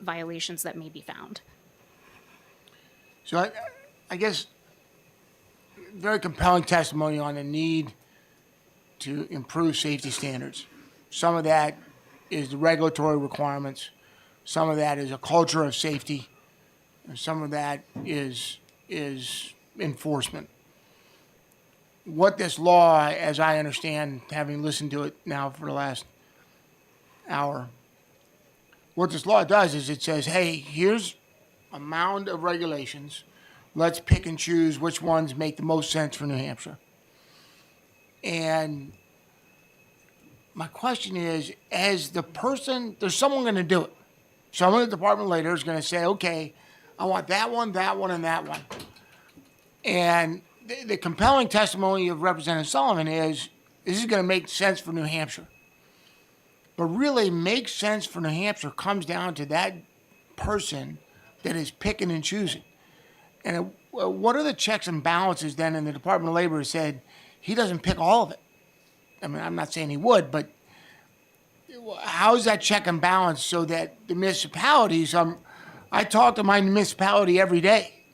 Speaker 9: violations that may be found.
Speaker 1: So I guess very compelling testimony on the need to improve safety standards. Some of that is the regulatory requirements. Some of that is a culture of safety. And some of that is enforcement. What this law, as I understand, having listened to it now for the last hour, what this law does is it says, hey, here's a mound of regulations. Let's pick and choose which ones make the most sense for New Hampshire. And my question is, as the person, there's someone going to do it. Someone at the department later is going to say, okay, I want that one, and that one. And the compelling testimony of Representative Sullivan is, this is going to make sense for New Hampshire. But really, make sense for New Hampshire comes down to that person that is picking and choosing. And what are the checks and balances then in the Department of Labor said he doesn't pick all of it? I mean, I'm not saying he would, but how is that check and balance so that the municipalities, I talk to my municipality every day,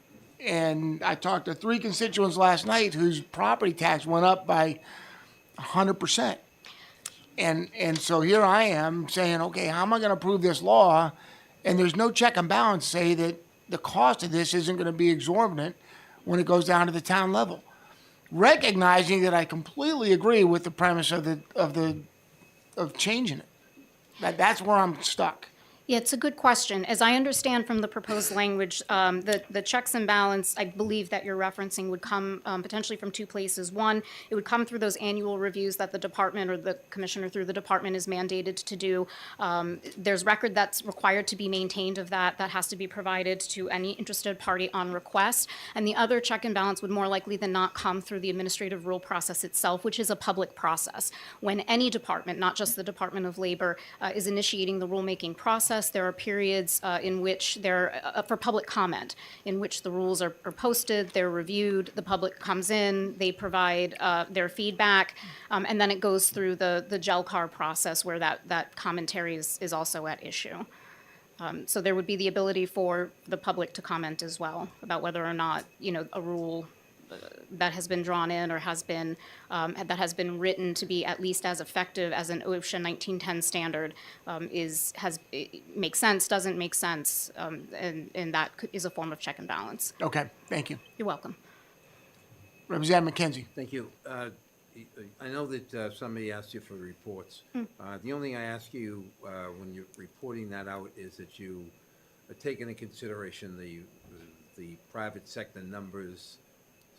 Speaker 1: and I talked to 3 constituents last night whose property tax went up by 100%. And so here I am saying, okay, how am I going to approve this law? And there's no check and balance say that the cost of this isn't going to be exorbitant when it goes down to the town level. Recognizing that I completely agree with the premise of changing it. That's where I'm stuck.
Speaker 9: Yeah, it's a good question. As I understand from the proposed language, the checks and balance, I believe that you're referencing would come potentially from two places. One, it would come through those annual reviews that the department or the commissioner through the department is mandated to do. There's record that's required to be maintained of that. That has to be provided to any interested party on request. And the other check and balance would more likely than not come through the administrative rule process itself, which is a public process. When any department, not just the Department of Labor, is initiating the rulemaking process, there are periods in which they're for public comment, in which the rules are posted, they're reviewed, the public comes in, they provide their feedback, and then it goes through the GELCAR process where that commentary is also at issue. So there would be the ability for the public to comment as well about whether or not, a rule that has been drawn in or that has been written to be at least as effective as an OSHA 1910 standard makes sense, doesn't make sense, and that is a form of check and balance.
Speaker 1: Okay, thank you.
Speaker 9: You're welcome.
Speaker 1: Representative McKenzie.
Speaker 5: Thank you. I know that somebody asked you for reports. The only thing I ask you when you're reporting that out is that you are taking into consideration the private sector numbers,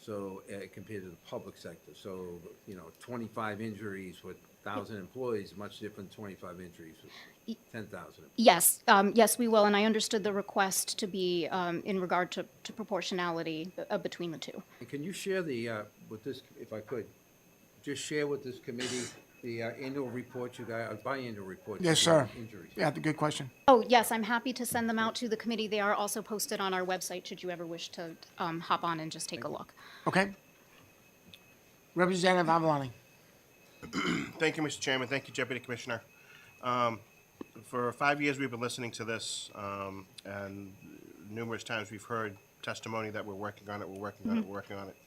Speaker 5: so compared to the public sector. So 25 injuries with 1,000 employees, much different 25 injuries with 10,000.
Speaker 9: Yes, yes, we will, and I understood the request to be in regard to proportionality between the two.
Speaker 5: And can you share with this, if I could, just share with this committee the annual report you got, biannual report?
Speaker 1: Yes, sir. Yeah, good question.
Speaker 9: Oh, yes, I'm happy to send them out to the committee. They are also posted on our website, should you ever wish to hop on and just take a look.
Speaker 1: Okay. Representative Avalani.
Speaker 19: Thank you, Mr. Chairman. Thank you, Deputy Commissioner. For 5 years, we've been listening to this, and numerous times we've heard testimony that we're working on it, we're working on it, we're working on it.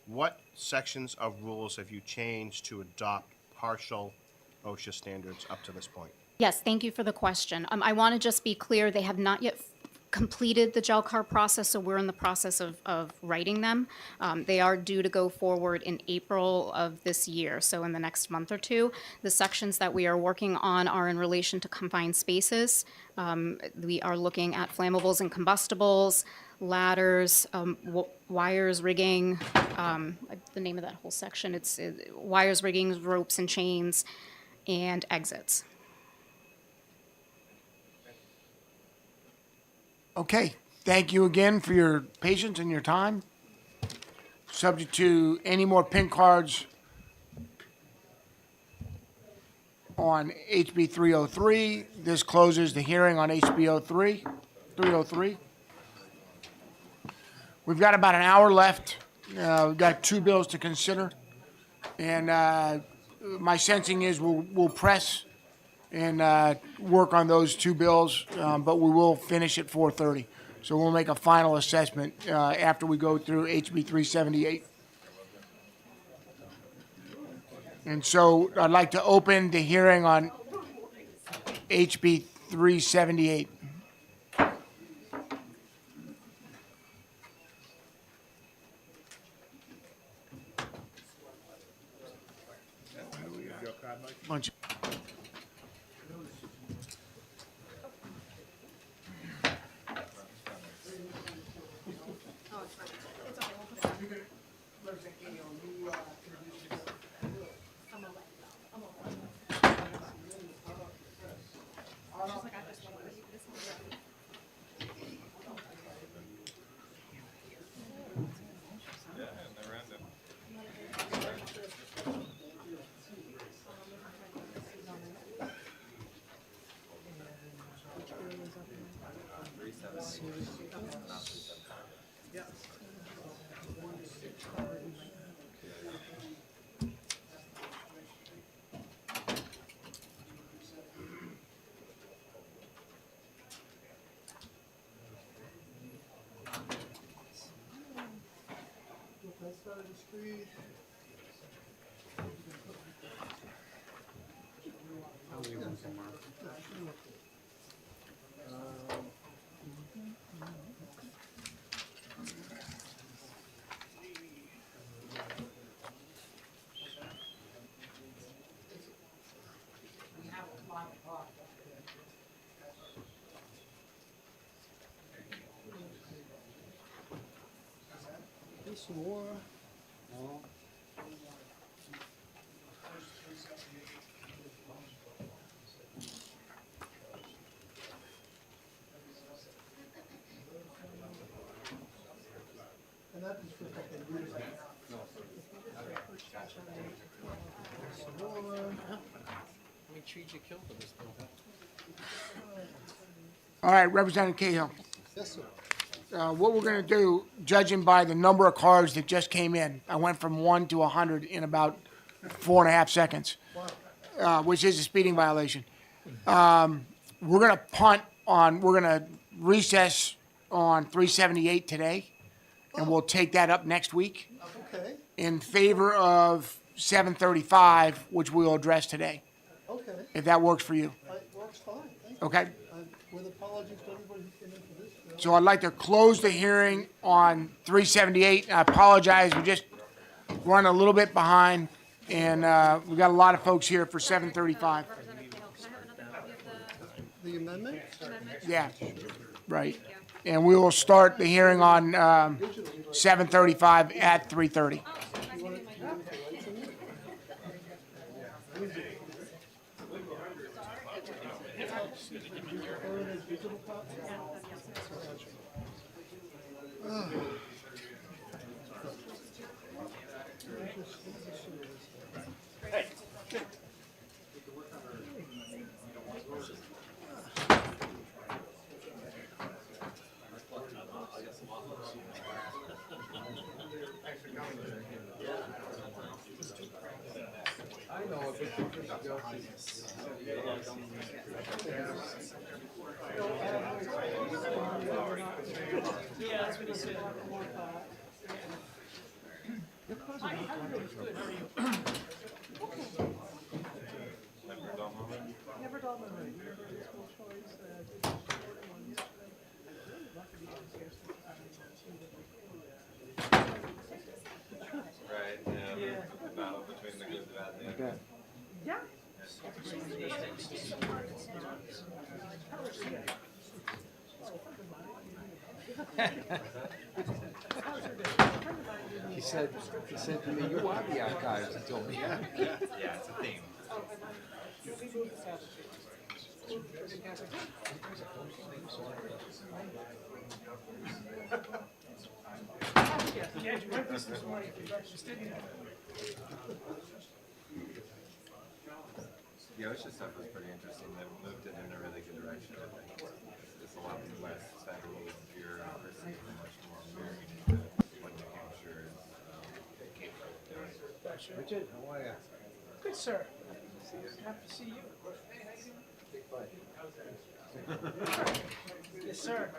Speaker 19: What sections of rules have you changed to adopt partial OSHA standards up to this point?
Speaker 9: Yes, thank you for the question. I want to just be clear, they have not yet completed the GELCAR process, so we're in the process of writing them. They are due to go forward in April of this year, so in the next month or two. The sections that we are working on are in relation to confined spaces. We are looking at flammables and combustibles, ladders, wires, rigging, the name of that whole section, it's wires, rigging, ropes and chains, and exits.
Speaker 1: Okay, thank you again for your patience and your time. Subject to any more pin cards on HB 303, this closes the hearing on HB 303. We've got about an hour left. We've got two bills to consider. And my sensing is we'll press and work on those two bills, but we will finish at 4:30. So we'll make a final assessment after we go through HB 378. And so I'd like to open the hearing on HB 378. Bunch.
Speaker 6: some more. And that is for a couple of years. Some more.
Speaker 8: How many trees you killed with this bill?
Speaker 1: All right, Representative Cahill.
Speaker 6: Yes, sir.
Speaker 1: What we're gonna do, judging by the number of cars that just came in, I went from 1 to 100 in about 4.5 seconds, which is a speeding violation. We're gonna recess on 378 today, and we'll take that up next week
Speaker 6: Okay,
Speaker 1: in favor of 735, which we'll address today,
Speaker 6: okay.
Speaker 1: if that works for you.
Speaker 6: It works fine, thank you.
Speaker 1: Okay?
Speaker 6: With apologies to everybody who came in for this bill.
Speaker 1: So I'd like to close the hearing on 378. I apologize, we just run a little bit behind, and we got a lot of folks here for 735.
Speaker 6: The amendment?
Speaker 1: Yeah, right. And we will start the hearing on 735 at 3:30.
Speaker 5: He said to me, "You are the archives." He told me.
Speaker 10: Yeah, it's a theme. The OSHA stuff was pretty interesting. They've moved it in a really good direction. I think it's a lot less federal bureaucracy and much more married into what New Hampshire is capable of doing.
Speaker 5: Richard, how are you?
Speaker 10: Good, sir.
Speaker 5: Happy to see you.
Speaker 10: Yes, sir.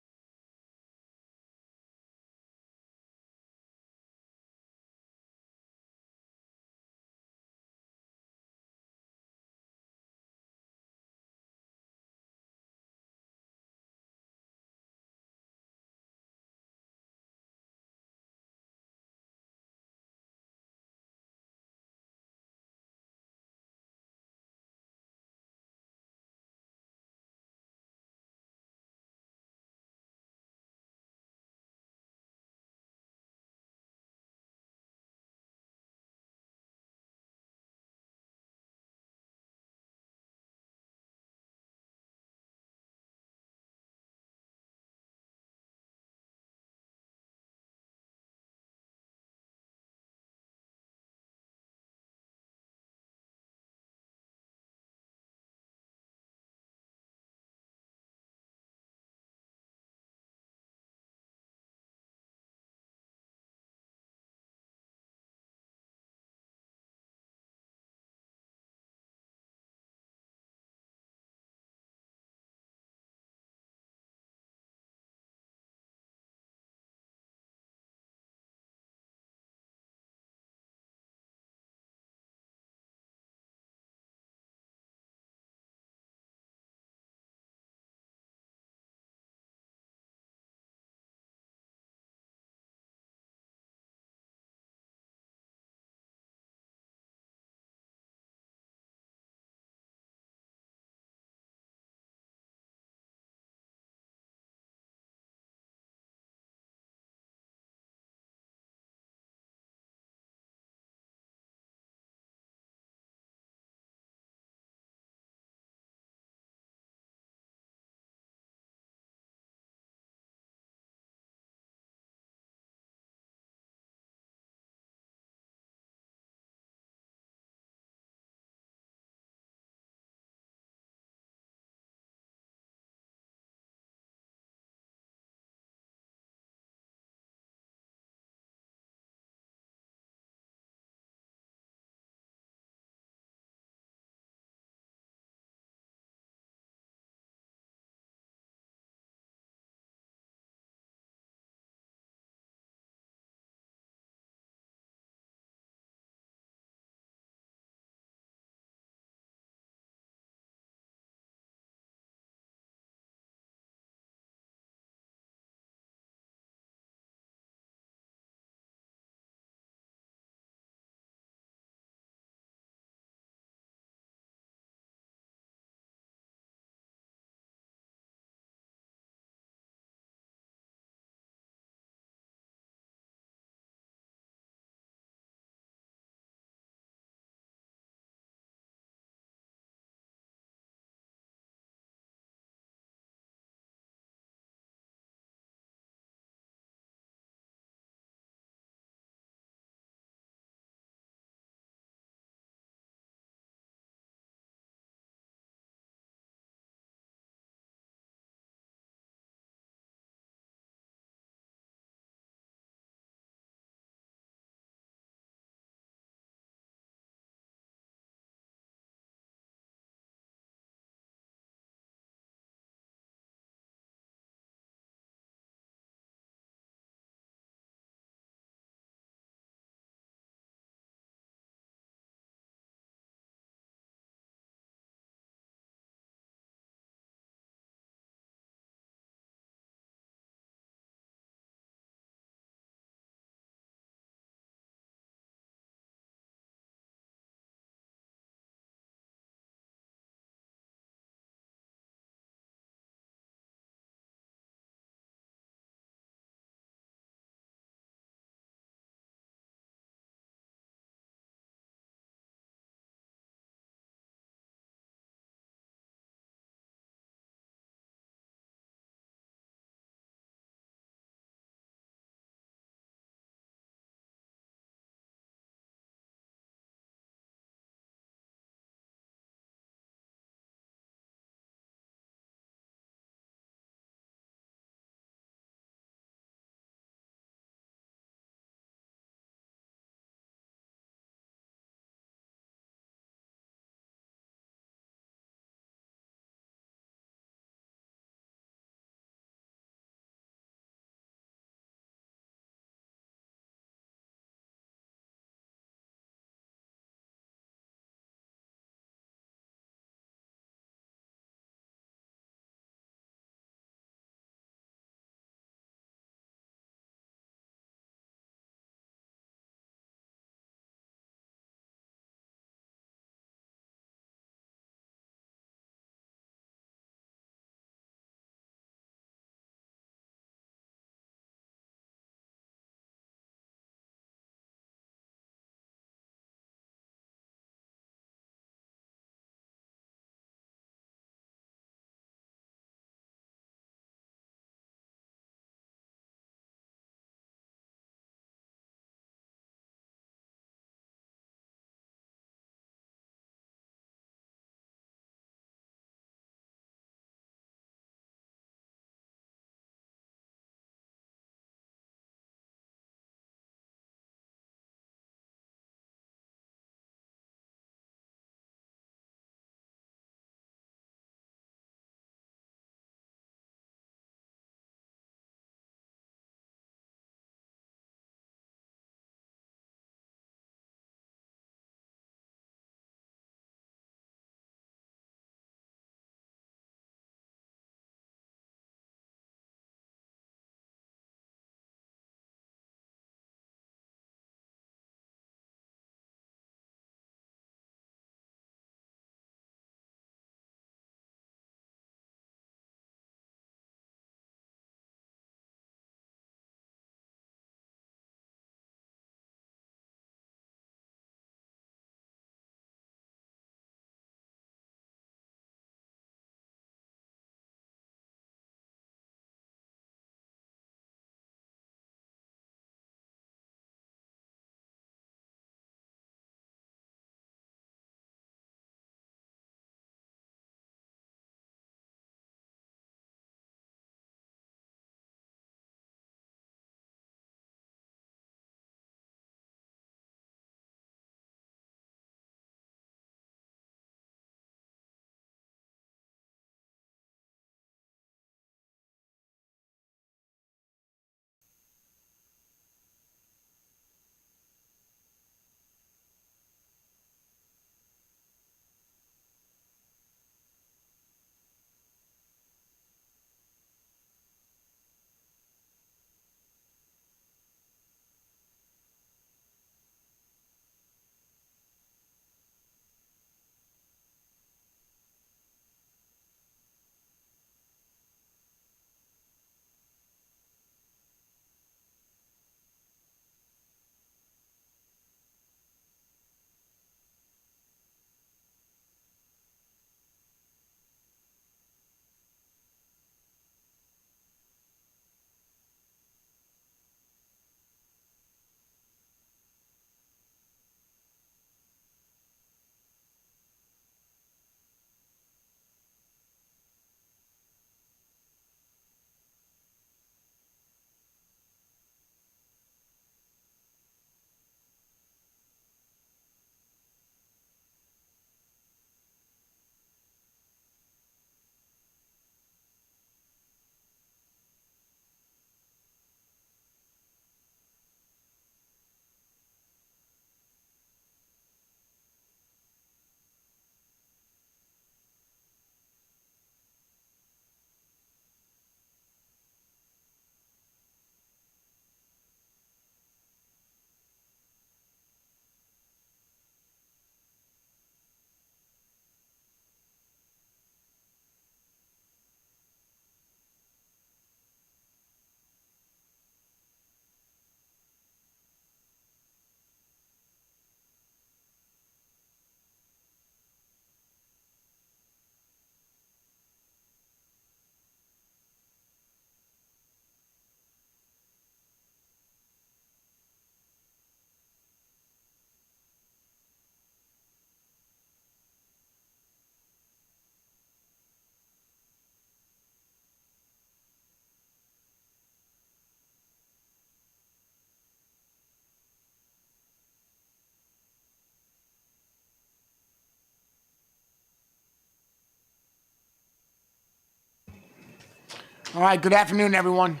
Speaker 1: All right, good afternoon, everyone.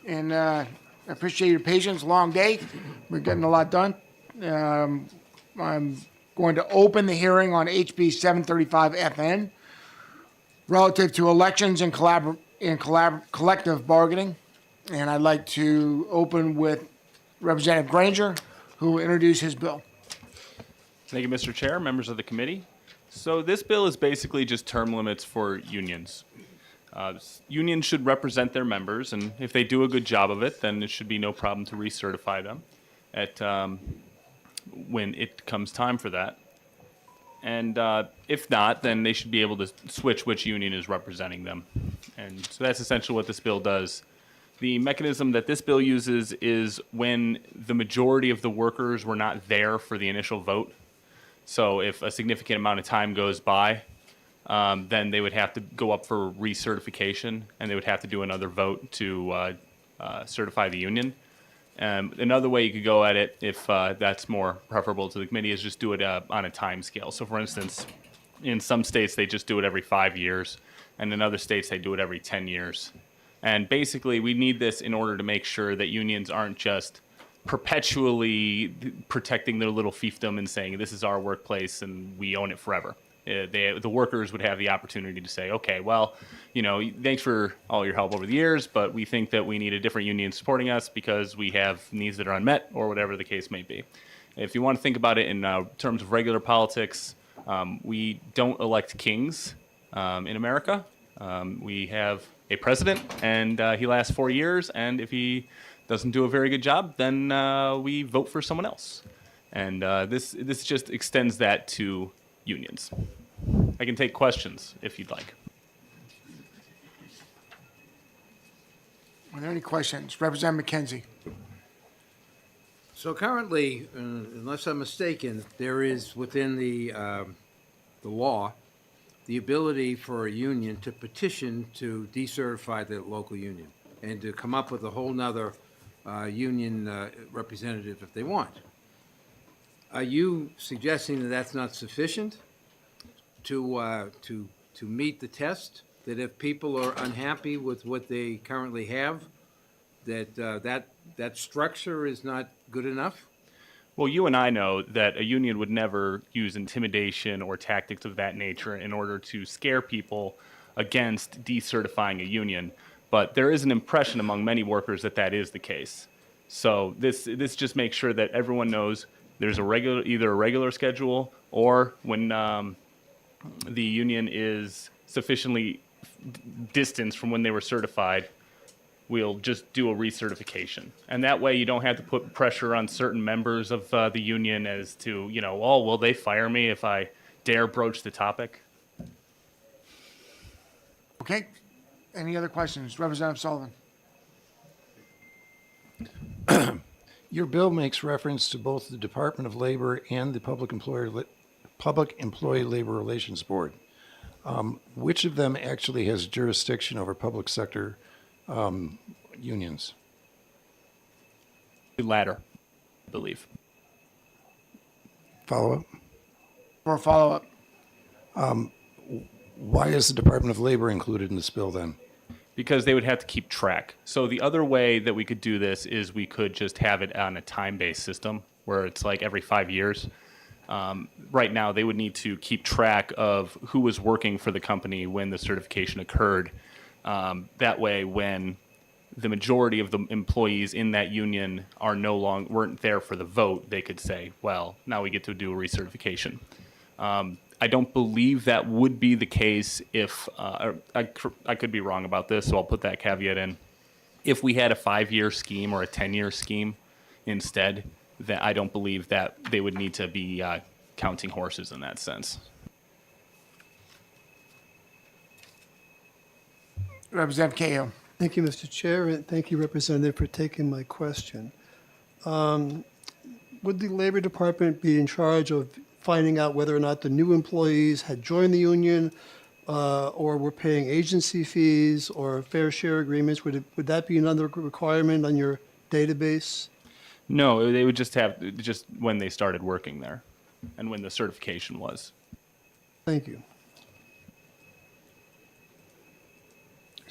Speaker 1: And I appreciate your patience, long day. We're getting a lot done. I'm going to open the hearing on HB 735 FN relative to elections and collective bargaining. And I'd like to open with Representative Granger, who will introduce his bill.
Speaker 3: Thank you, Mr. Chair, members of the committee. So this bill is basically just term limits for unions. Unions should represent their members, and if they do a good job of it, then it should be no problem to recertify them at when it comes time for that. And if not, then they should be able to switch which union is representing them. And so that's essentially what this bill does. The mechanism that this bill uses is when the majority of the workers were not there for the initial vote. So if a significant amount of time goes by, then they would have to go up for recertification, and they would have to do another vote to certify the union. Another way you could go at it, if that's more preferable to the committee, is just do it on a time scale. So for instance, in some states, they just do it every 5 years, and in other states, they do it every 10 years. And basically, we need this in order to make sure that unions aren't just perpetually protecting their little fiefdom and saying, this is our workplace and we own it forever. The workers would have the opportunity to say, okay, well, you know, thanks for all your help over the years, but we think that we need a different union supporting us because we have needs that are unmet, or whatever the case may be. If you want to think about it in terms of regular politics, we don't elect kings in America. We have a president, and he lasts 4 years, and if he doesn't do a very good job, then we vote for someone else. And this just extends that to unions. I can take questions if you'd like.
Speaker 1: Are there any questions? Representative McKenzie.
Speaker 5: So currently, unless I'm mistaken, there is within the law, the ability for a union to petition to decertify the local union and to come up with a whole nother union representative if they want. Are you suggesting that that's not sufficient to meet the test? That if people are unhappy with what they currently have, that structure is not good enough?
Speaker 3: Well, you and I know that a union would never use intimidation or tactics of that nature in order to scare people against decertifying a union. But there is an impression among many workers that that is the case. So this just makes sure that everyone knows there's either a regular schedule, or when the union is sufficiently distanced from when they were certified, we'll just do a recertification. And that way you don't have to put pressure on certain members of the union as to, you know, oh, will they fire me if I dare broach the topic?
Speaker 1: Okay. Any other questions? Representative Sullivan.
Speaker 11: Your bill makes reference to both the Department of Labor and the Public Employee Labor Relations Board. Which of them actually has jurisdiction over public sector unions?
Speaker 3: The latter, I believe.
Speaker 11: Follow-up?
Speaker 1: For a follow-up.
Speaker 11: Why is the Department of Labor included in this bill then?
Speaker 3: Because they would have to keep track. So the other way that we could do this is we could just have it on a time-based system where it's like every 5 years. Right now, they would need to keep track of who was working for the company when the certification occurred. That way, when the majority of the employees in that union weren't there for the vote, they could say, well, now we get to do a recertification. I don't believe that would be the case if, I could be wrong about this, so I'll put that caveat in. If we had a 5-year scheme or a 10-year scheme instead, then I don't believe that they would need to be counting horses in that sense.
Speaker 1: Representative Cahill.
Speaker 6: Thank you, Mr. Chair, and thank you, Representative, for taking my question. Would the Labor Department be in charge of finding out whether or not the new employees had joined the union or were paying agency fees or fair share agreements? Would that be another requirement on your database?
Speaker 3: No, they would just have when they started working there and when the certification was.
Speaker 6: Thank you.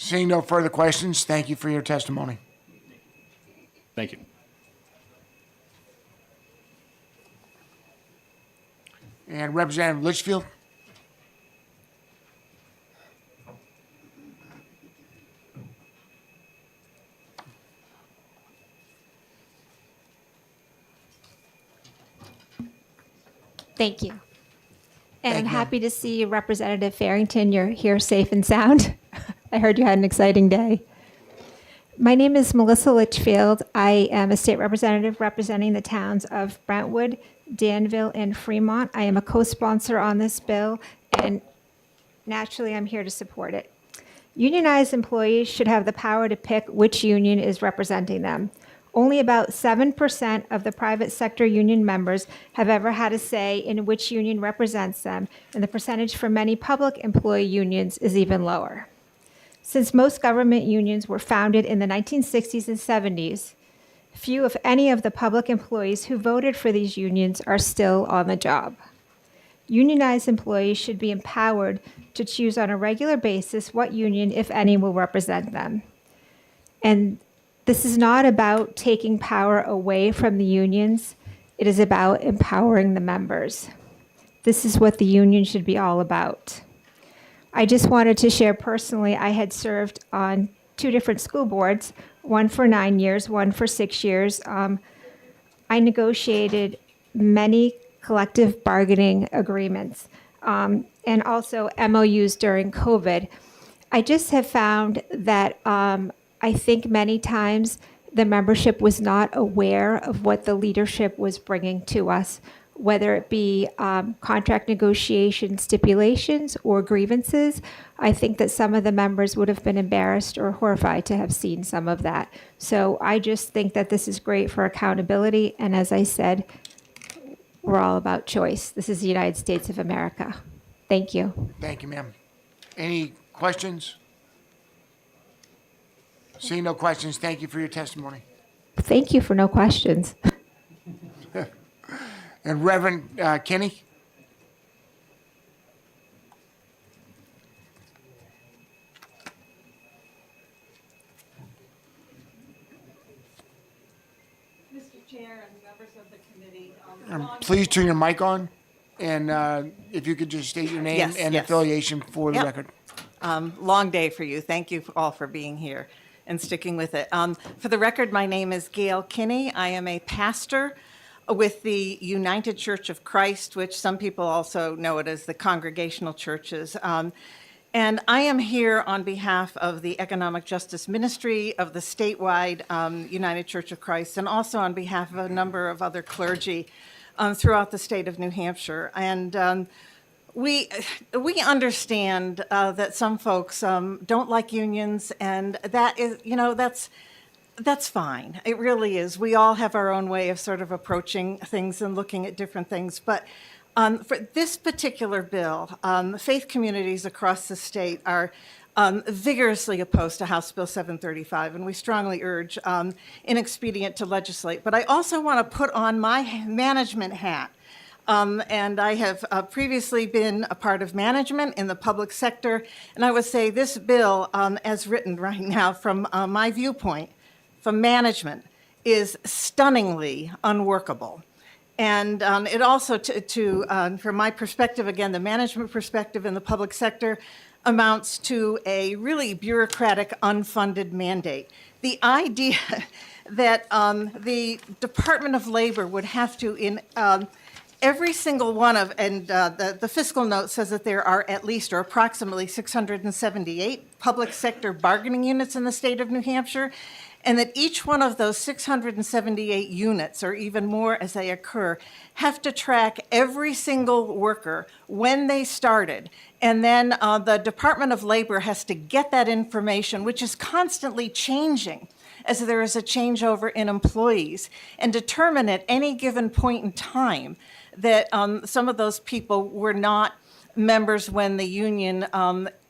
Speaker 1: Seeing no further questions, thank you for your testimony.
Speaker 17: Thank you.
Speaker 1: And Representative Litchfield?
Speaker 22: Thank you. And
Speaker 1: Thank
Speaker 22: I'm
Speaker 1: you.
Speaker 22: happy to see Representative Farrington. You're here safe and sound. I heard you had an exciting day. My name is Melissa Litchfield. I am a state representative representing the towns of Brentwood, Danville, and Fremont. I am a co-sponsor on this bill, and naturally, I'm here to support it. Unionized employees should have the power to pick which union is representing them. Only about 7% of the private sector union members have ever had a say in which union represents them, and the percentage for many public employee unions is even lower. Since most government unions were founded in the 1960s and 70s, few, if any, of the public employees who voted for these unions are still on the job. Unionized employees should be empowered to choose on a regular basis what union, if any, will represent them. And this is not about taking power away from the unions. It is about empowering the members. This is what the union should be all about. I just wanted to share personally, I had served on 2 different school boards, one for 9 years, one for 6 years. I negotiated many collective bargaining agreements and also MOUs during COVID. I just have found that I think many times the membership was not aware of what the leadership was bringing to us, whether it be contract negotiation stipulations or grievances. I think that some of the members would have been embarrassed or horrified to have seen some of that. So I just think that this is great for accountability. And as I said, we're all about choice. This is the United States of America. Thank you.
Speaker 1: Thank you, ma'am. Any questions? Seeing no questions, thank you for your testimony.
Speaker 22: Thank you for no questions.
Speaker 1: And Reverend Kinney?
Speaker 23: Mr. Chair and members of the committee.
Speaker 1: Please turn your mic on, and if you could just state your name
Speaker 23: Yes,
Speaker 1: and
Speaker 23: yes.
Speaker 1: affiliation for the
Speaker 23: Yep.
Speaker 1: record.
Speaker 23: Long day for you. Thank you all for being here and sticking with it. For the record, my name is Gail Kinney. I am a pastor with the United Church of Christ, which some people also know it as the Congregational Churches. And I am here on behalf of the Economic Justice Ministry of the statewide United Church of Christ, and also on behalf of a number of other clergy throughout the state of New Hampshire. And we understand that some folks don't like unions, and that is, that's fine. It really is. We all have our own way of sort of approaching things and looking at different things. But for this particular bill, faith communities across the state are vigorously opposed to House Bill 735, and we strongly urge inexpedient to legislate. But I also want to put on my management hat. And I have previously been a part of management in the public sector, and I would say this bill, as written right now from my viewpoint, from management, is stunningly unworkable. And it also, from my perspective, again, the management perspective in the public sector, amounts to a really bureaucratic, unfunded mandate. The idea that the Department of Labor would have to, in every single one of, and the fiscal note says that there are at least or approximately 678 public sector bargaining units in the state of New Hampshire, and that each one of those 678 units, or even more as they occur, have to track every single worker when they started. And then the Department of Labor has to get that information, which is constantly changing as there is a changeover in employees, and determine at any given point in time that some of those people were not members when the union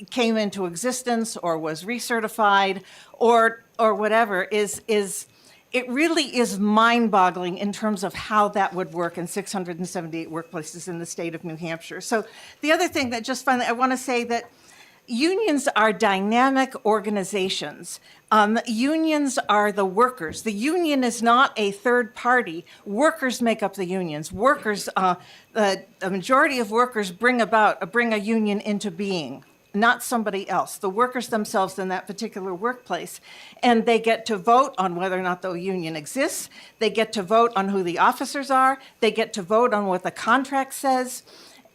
Speaker 23: came into existence or was recertified or whatever, it really is mind-boggling in terms of how that would work in 678 workplaces in the state of New Hampshire. So the other thing that just finally, I want to say that, unions are dynamic organizations. Unions are the workers. The union is not a third party. Workers make up the unions. The majority of workers bring a union into being, not somebody else. The workers themselves in that particular workplace. And they get to vote on whether or not the union exists. They get to vote on who the officers are. They get to vote on what the contract says.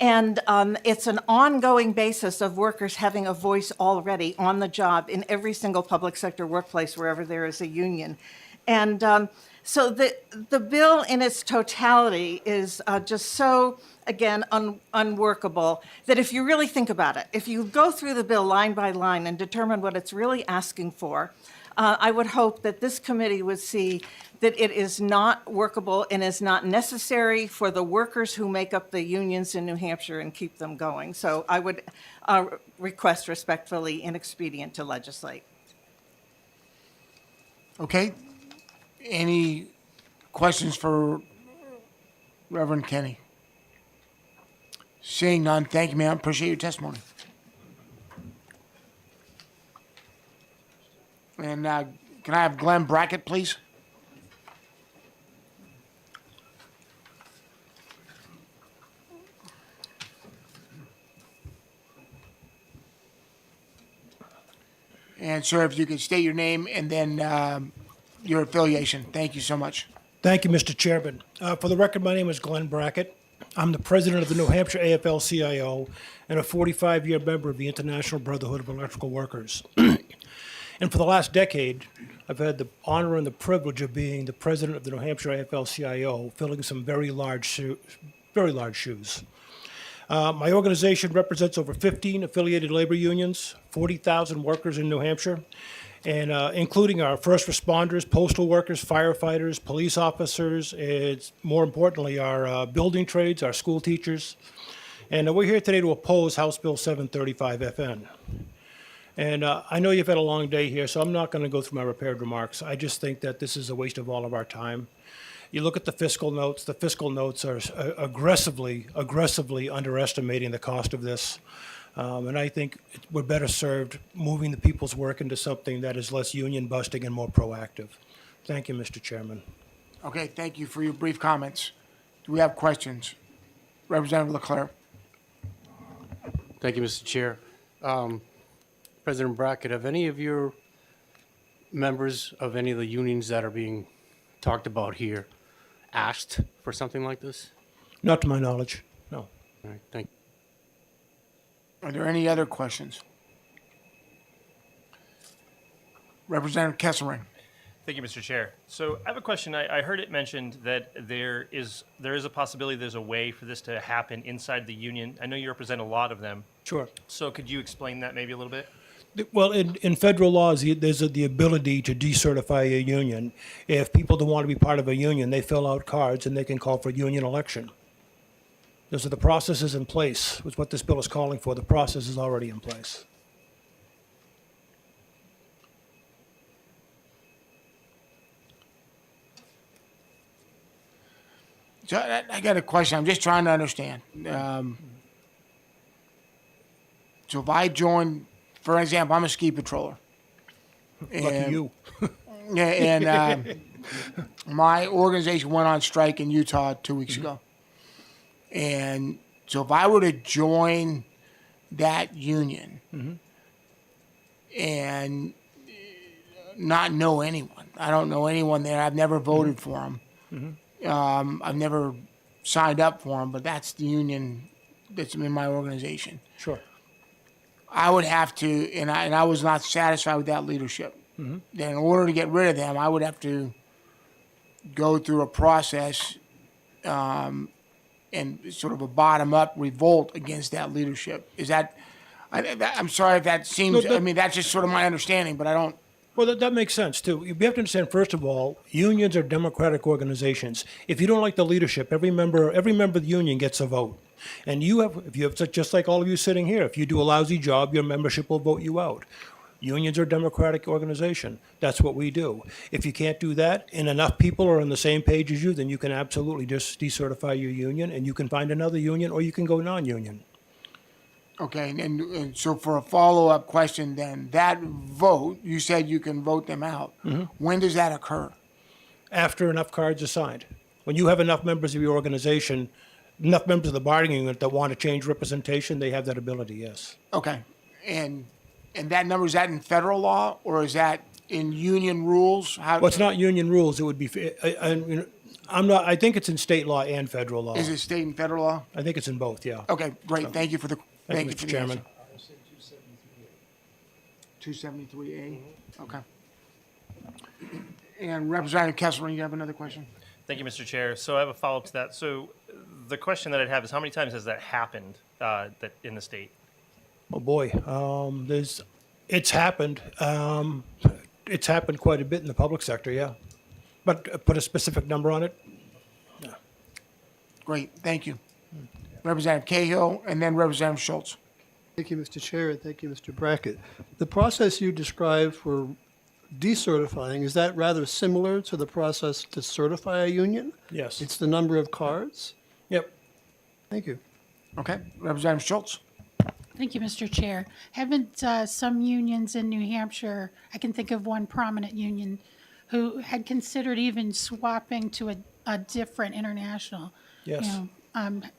Speaker 23: And it's an ongoing basis of workers having a voice already on the job in every single public sector workplace wherever there is a union. And so the bill in its totality is just so, again, unworkable that if you really think about it, if you go through the bill line by line and determine what it's really asking for, I would hope that this committee would see that it is not workable and is not necessary for the workers who make up the unions in New Hampshire and keep them going. So I would request respectfully and expedient to legislate.
Speaker 1: Okay. Any questions for Reverend Kenny? Seeing none, thank you, ma'am. Appreciate your testimony. And can I have Glenn Brackett, please? And sir, if you could state your name and then your affiliation. Thank you so much.
Speaker 2: Thank you, Mr. Chairman. For the record, my name is Glenn Brackett. I'm the president of the New Hampshire AFL-CIO and a 45-year member of the International Brotherhood of Electrical Workers. And for the last decade, I've had the honor and the privilege of being the president of the New Hampshire AFL-CIO, filling some very large shoes. My organization represents over 15 affiliated labor unions, 40,000 workers in New Hampshire, and including our first responders, postal workers, firefighters, police officers, and more importantly, our building trades, our school teachers. And we're here today to oppose House Bill 735 FN. And I know you've had a long day here, so I'm not going to go through my prepared remarks. I just think that this is a waste of all of our time. You look at the fiscal notes are aggressively underestimating the cost of this. And I think we're better served moving the people's work into something that is less union busting and more proactive. Thank you, Mr. Chairman.
Speaker 1: Okay, thank you for your brief comments. Do we have questions? Representative Leclerc.
Speaker 15: Thank you, Mr. Chair. President Brackett, have any of your members of any of the unions that are being talked about here asked for something like this?
Speaker 2: Not to my knowledge, no.
Speaker 15: All right, thank you.
Speaker 1: Are there any other questions? Representative Kesselring.
Speaker 14: Thank you, Mr. Chair. So I have a question. I heard it mentioned that there is a possibility there's a way for this to happen inside the union. I know you represent a lot of them.
Speaker 2: Sure.
Speaker 14: So could you explain that maybe a little bit?
Speaker 2: Well, in federal laws, there's the ability to decertify a union. If people don't want to be part of a union, they fill out cards and they can call for union election. Those are the processes in place, is what this bill is calling for. The process is already in place.
Speaker 1: So I got a question. I'm just trying to understand. So if I join, for example, I'm a ski patroller.
Speaker 2: Lucky you.
Speaker 1: and my organization went on strike in Utah 2 weeks ago. And so if I were to join that union and not know anyone, I don't know anyone there. I've never voted for them. I've never signed up for them, but that's the union that's in my organization.
Speaker 2: Sure.
Speaker 1: I would have to, and I was not satisfied with that leadership. Then in order to get rid of them, I would have to go through a process and sort of a bottom-up revolt against that leadership. Is that, I'm sorry if that seems, I mean, that's just sort of my understanding, but I don't.
Speaker 2: Well, that makes sense, too. You have to understand, first of all, unions are democratic organizations. If you don't like the leadership, every member of the union gets a vote. And if you have, just like all of you sitting here, if you do a lousy job, your membership will vote you out. Unions are a democratic organization. That's what we do. If you can't do that, and enough people are on the same page as you, then you can absolutely just decertify your union, and you can find another union, or you can go non-union.
Speaker 1: Okay, and so for a follow-up question then, that vote, you said you can vote them out. When does that occur?
Speaker 2: After enough cards are signed. When you have enough members of your organization, enough members of the bargaining unit that want to change representation, they have that ability, yes.
Speaker 1: Okay, and that number, is that in federal law or is that in union rules? How?
Speaker 2: Well, it's not union rules, it would be, I'm not, I think it's in state law and federal law.
Speaker 1: Is it state and federal law?
Speaker 2: I think it's in both, yeah.
Speaker 1: Okay, great, thank you for the,
Speaker 2: Thank you,
Speaker 1: for
Speaker 2: Mr.
Speaker 1: the
Speaker 2: Chairman.
Speaker 1: answer. 273A, okay. And Representative Kessler, you have another question?
Speaker 14: Thank you, Mr. Chair. So I have a follow-up to that. So the question that I'd have is how many times has that happened that in the state?
Speaker 2: Oh, boy, it's happened. It's happened quite a bit in the public sector, yeah. But put a specific number on it?
Speaker 1: Great, thank you. Representative Cahill, and then Representative Schultz.
Speaker 6: Thank you, Mr. Chair, and thank you, Mr. Brackett. The process you described for decertifying, is that rather similar to the process to certify a union?
Speaker 2: Yes.
Speaker 6: It's the number of cards?
Speaker 2: Yep.
Speaker 6: Thank you.
Speaker 1: Okay, Representative Schultz.
Speaker 4: Thank you, Mr. Chair. Haven't some unions in New Hampshire, I can think of one prominent union, who had considered even swapping to a different international?
Speaker 2: Yes.
Speaker 4: You know,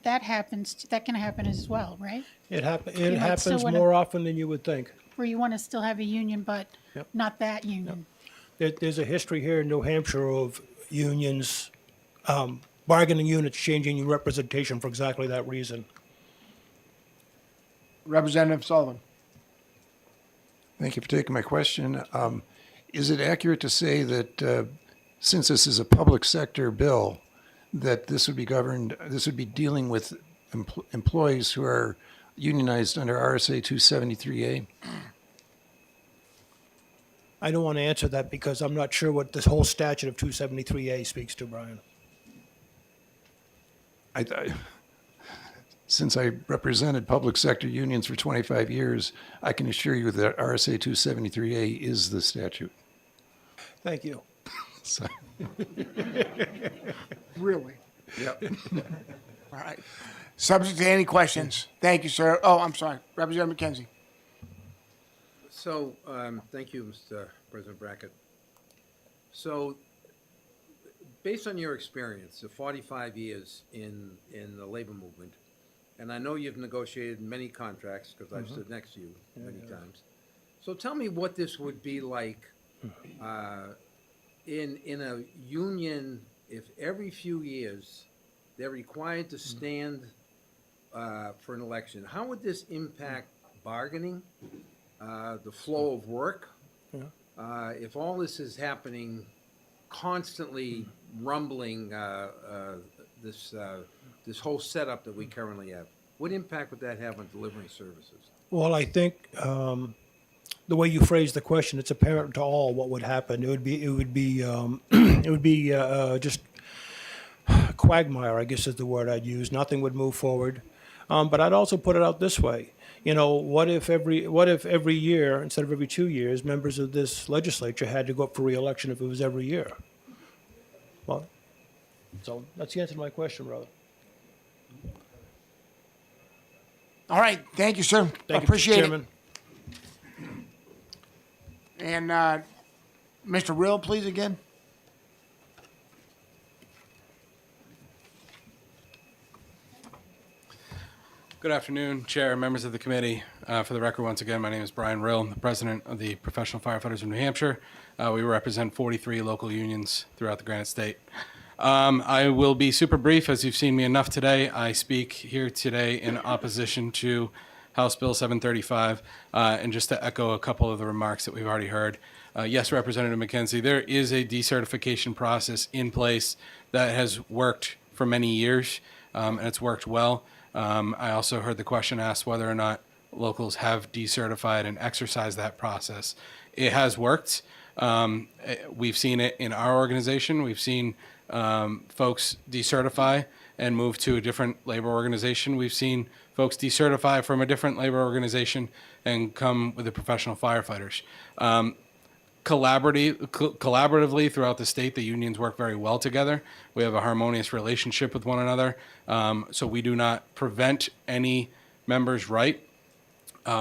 Speaker 4: that happens, that can happen as well, right?
Speaker 2: It
Speaker 4: You might
Speaker 2: happens
Speaker 4: still wanna-
Speaker 2: more often than you would think.
Speaker 4: Where you want to still have a union, but
Speaker 2: Yep.
Speaker 4: not that union.
Speaker 2: There's a history here in New Hampshire of unions, bargaining units changing representation for exactly that reason.
Speaker 1: Representative Sullivan.
Speaker 11: Thank you for taking my question. Is it accurate to say that since this is a public sector bill, that this would be governed, this would be dealing with employees who are unionized under RSA 273A?
Speaker 2: I don't want to answer that because I'm not sure what this whole statute of 273A speaks to, Brian.
Speaker 11: Since I represented public sector unions for 25 years, I can assure you that RSA 273A is the statute.
Speaker 2: Thank you.
Speaker 11: So,
Speaker 1: Really?
Speaker 11: yep.
Speaker 1: All right. Subject to any questions? Thank you, sir. Oh, I'm sorry. Representative McKenzie.
Speaker 5: So, thank you, Mr. President Brackett. So, based on your experience of 45 years in the labor movement, and I know you've negotiated many contracts because I've stood next to you many times. So tell me what this would be like in a union if every few years they're required to stand for an election. How would this impact bargaining, the flow of work? If all this is happening constantly rumbling this whole setup that we currently have, what impact would that have on delivering services?
Speaker 2: Well, I think the way you phrased the question, it's apparent to all what would happen. It would be just quagmire, I guess is the word I'd use. Nothing would move forward. But I'd also put it out this way. You know, what if every year, instead of every 2 years, members of this legislature had to go up for re-election if it was every year? Well, so that's the answer to my question, brother.
Speaker 1: All right. Thank you, sir.
Speaker 2: Thank you, Mr.
Speaker 1: Appreciate it.
Speaker 2: Chairman.
Speaker 1: And Mr. Rill, please, again.
Speaker 10: Good afternoon, Chair, members of the committee. For the record, once again, my name is Brian Rill. I'm the president of the Professional Firefighters of New Hampshire. We represent 43 local unions throughout the Granite State. I will be super brief, as you've seen me enough today. I speak here today in opposition to House Bill 735, and just to echo a couple of the remarks that we've already heard. Yes, Representative McKenzie, there is a decertification process in place that has worked for many years, and it's worked well. I also heard the question asked whether or not locals have decertified and exercised that process. It has worked. We've seen it in our organization. We've seen folks decertify and move to a different labor organization. We've seen folks decertify from a different labor organization and come with the professional firefighters. Collaboratively throughout the state, the unions work very well together. We have a harmonious relationship with one another. So we do not prevent any member's right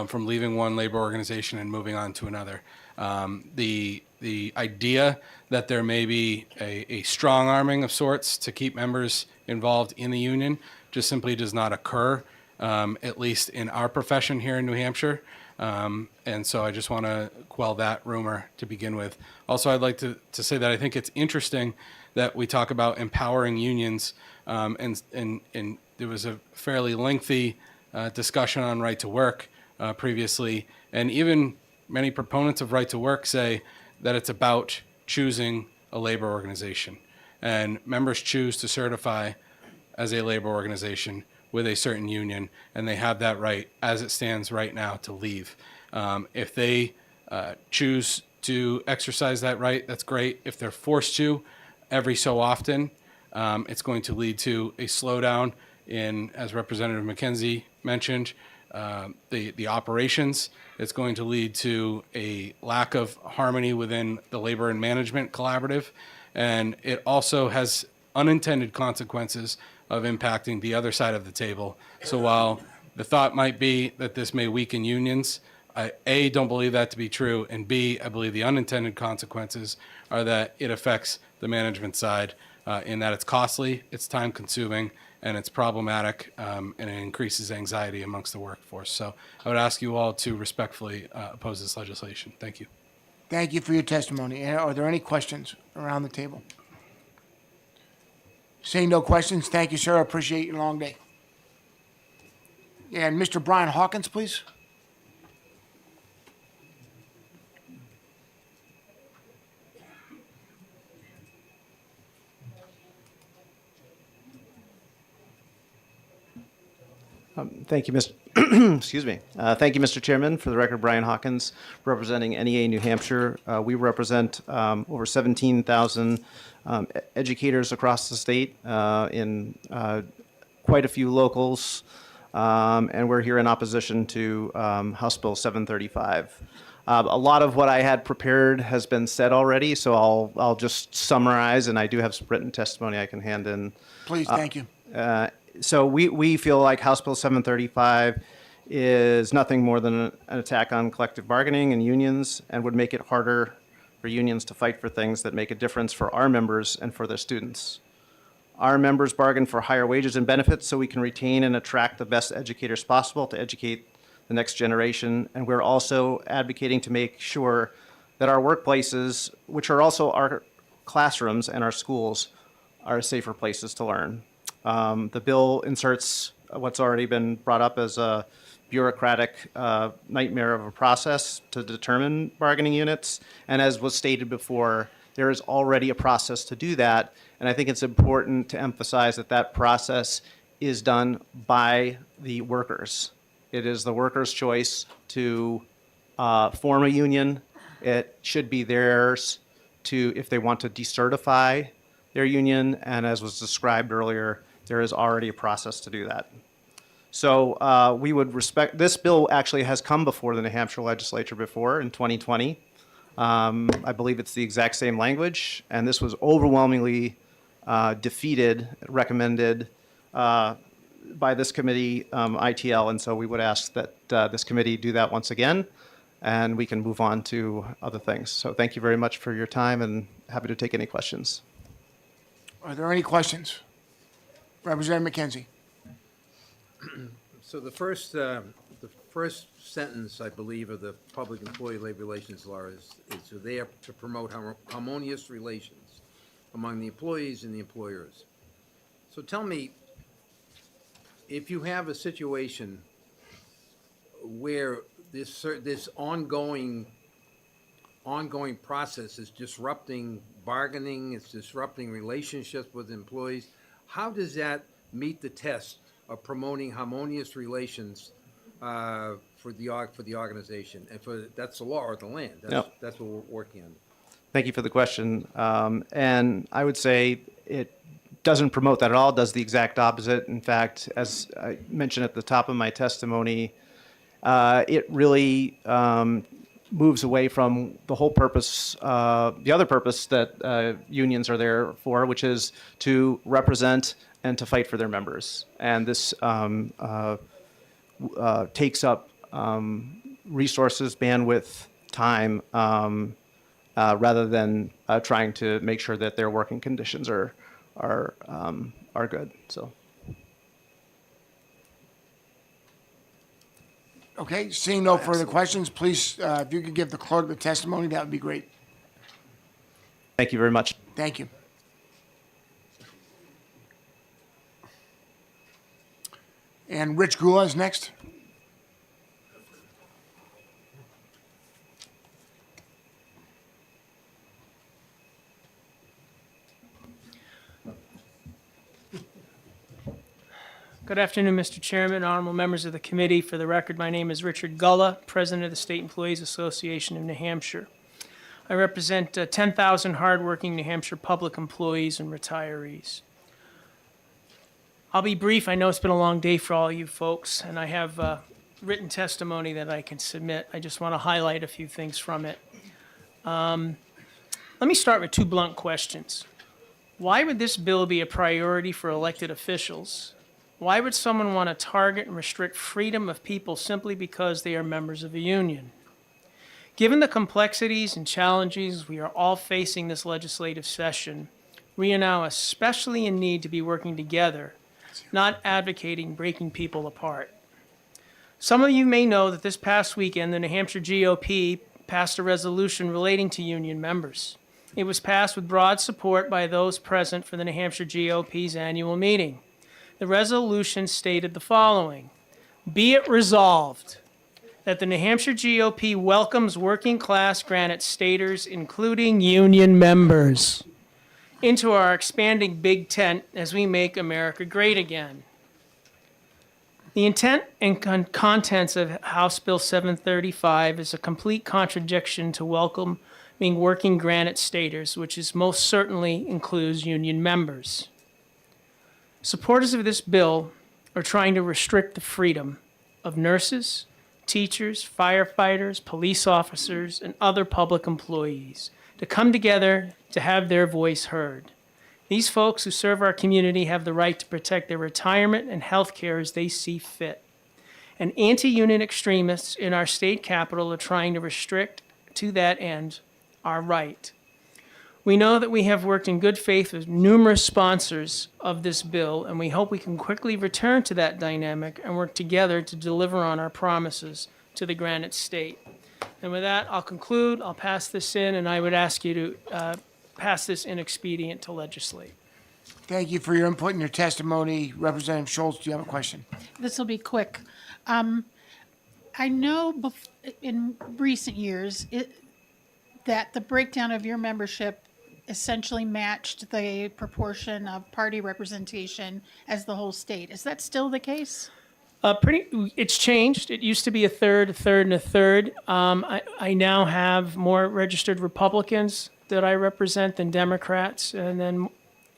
Speaker 13: from leaving one labor organization and moving on to another. The idea that there may be a strong arming of sorts to keep members involved in the union just simply does not occur, at least in our profession here in New Hampshire. And so I just want to quell that rumor to begin with. Also, I'd like to say that I think it's interesting that we talk about empowering unions, and there was a fairly lengthy discussion on right to work previously, and even many proponents of right to work say that it's about choosing a labor organization, and members choose to certify as a labor organization with a certain union, and they have that right as it stands right now to leave. If they choose to exercise that right, that's great. If they're forced to every so often, it's going to lead to a slowdown in, as Representative McKenzie mentioned, the operations. It's going to lead to a lack of harmony within the labor and management collaborative. And it also has unintended consequences of impacting the other side of the table. So while the thought might be that this may weaken unions, I, A, don't believe that to be true, and B, I believe the unintended consequences are that it affects the management side in that it's costly, it's time-consuming, and it's problematic, and it increases anxiety amongst the workforce. So I would ask you all to respectfully oppose this legislation. Thank you.
Speaker 1: Thank you for your testimony. Are there any questions around the table? Seeing no questions, thank you, sir. I appreciate your long day. And Mr. Brian Hawkins, please.
Speaker 16: Thank you, Mr. Excuse me. Thank you, Mr. Chairman. For the record, Brian Hawkins, representing NEA New Hampshire. We represent over 17,000 educators across the state in quite a few locals, and we're here in opposition to House Bill 735. A lot of what I had prepared has been said already, so I'll just summarize, and I do have some written testimony I can hand in.
Speaker 1: Please, thank you.
Speaker 16: So we feel like House Bill 735 is nothing more than an attack on collective bargaining and unions, and would make it harder for unions to fight for things that make a difference for our members and for their students. Our members bargain for higher wages and benefits so we can retain and attract the best educators possible to educate the next generation, and we're also advocating to make sure that our workplaces, which are also our classrooms and our schools, are safer places to learn. The bill inserts what's already been brought up as a bureaucratic nightmare of a process to determine bargaining units. And as was stated before, there is already a process to do that. And I think it's important to emphasize that that process is done by the workers. It is the workers' choice to form a union. It should be theirs to, if they want to decertify their union. And as was described earlier, there is already a process to do that. So we would respect, this bill actually has come before the New Hampshire legislature before in 2020. I believe it's the exact same language, and this was overwhelmingly defeated, recommended by this committee, ITL, and so we would ask that this committee do that once again, and we can move on to other things. So thank you very much for your time, and happy to take any questions.
Speaker 1: Are there any questions? Representative McKenzie.
Speaker 5: So the first sentence, I believe, of the Public Employee Labor Relations Law is there to promote harmonious relations among the employees and the employers. So tell me, if you have a situation where this ongoing process is disrupting bargaining, it's disrupting relationships with employees, how does that meet the test of promoting harmonious relations for the organization? And that's the law or the land. That's what we're working on.
Speaker 16: Thank you for the question. And I would say it doesn't promote that at all, does the exact opposite. In fact, as I mentioned at the top of my testimony, it really moves away from the whole purpose, the other purpose that unions are there for, which is to represent and to fight for their members. And this takes up resources, bandwidth, time, rather than trying to make sure that their working conditions are good. So.
Speaker 1: Okay, seeing no further questions, please, if you could give the clerk the testimony, that would be great.
Speaker 16: Thank you very much.
Speaker 1: Thank you. And Rich Gula is next.
Speaker 7: Good afternoon, Mr. Chairman, honorable members of the committee. For the record, my name is Richard Gulla, President of the State Employees Association of New Hampshire. I represent 10,000 hardworking New Hampshire public employees and retirees. I'll be brief. I know it's been a long day for all you folks, and I have written testimony that I can submit. I just want to highlight a few things from it. Let me start with two blunt questions. Why would this bill be a priority for elected officials? Why would someone want to target and restrict freedom of people simply because they are members of a union? Given the complexities and challenges we are all facing this legislative session, we are now especially in need to be working together, not advocating breaking people apart. Some of you may know that this past weekend, the New Hampshire GOP passed a resolution relating to union members. It was passed with broad support by those present for the New Hampshire GOP's annual meeting. The resolution stated the following: be it resolved that the New Hampshire GOP welcomes working-class Granite Staters, including union members, into our expanding big tent as we make America great again. The intent and contents of House Bill 735 is a complete contradiction to welcoming working Granite Staters, which is most certainly includes union members. Supporters of this bill are trying to restrict the freedom of nurses, teachers, firefighters, police officers, and other public employees to come together to have their voice heard. These folks who serve our community have the right to protect their retirement and health care as they see fit. And anti-union extremists in our state capitol are trying to restrict, to that end, our right. We know that we have worked in good faith with numerous sponsors of this bill, and we hope we can quickly return to that dynamic and work together to deliver on our promises to the Granite State. And with that, I'll conclude. I'll pass this in, and I would ask you to pass this in expedient to legislate.
Speaker 1: Thank you for your input and your testimony. Representative Schultz, do you have a question?
Speaker 4: This will be quick. I know in recent years that the breakdown of your membership essentially matched the proportion of party representation as the whole state. Is that still the case?
Speaker 7: It's changed. It used to be a third, and a third. I now have more registered Republicans that I represent than Democrats, and then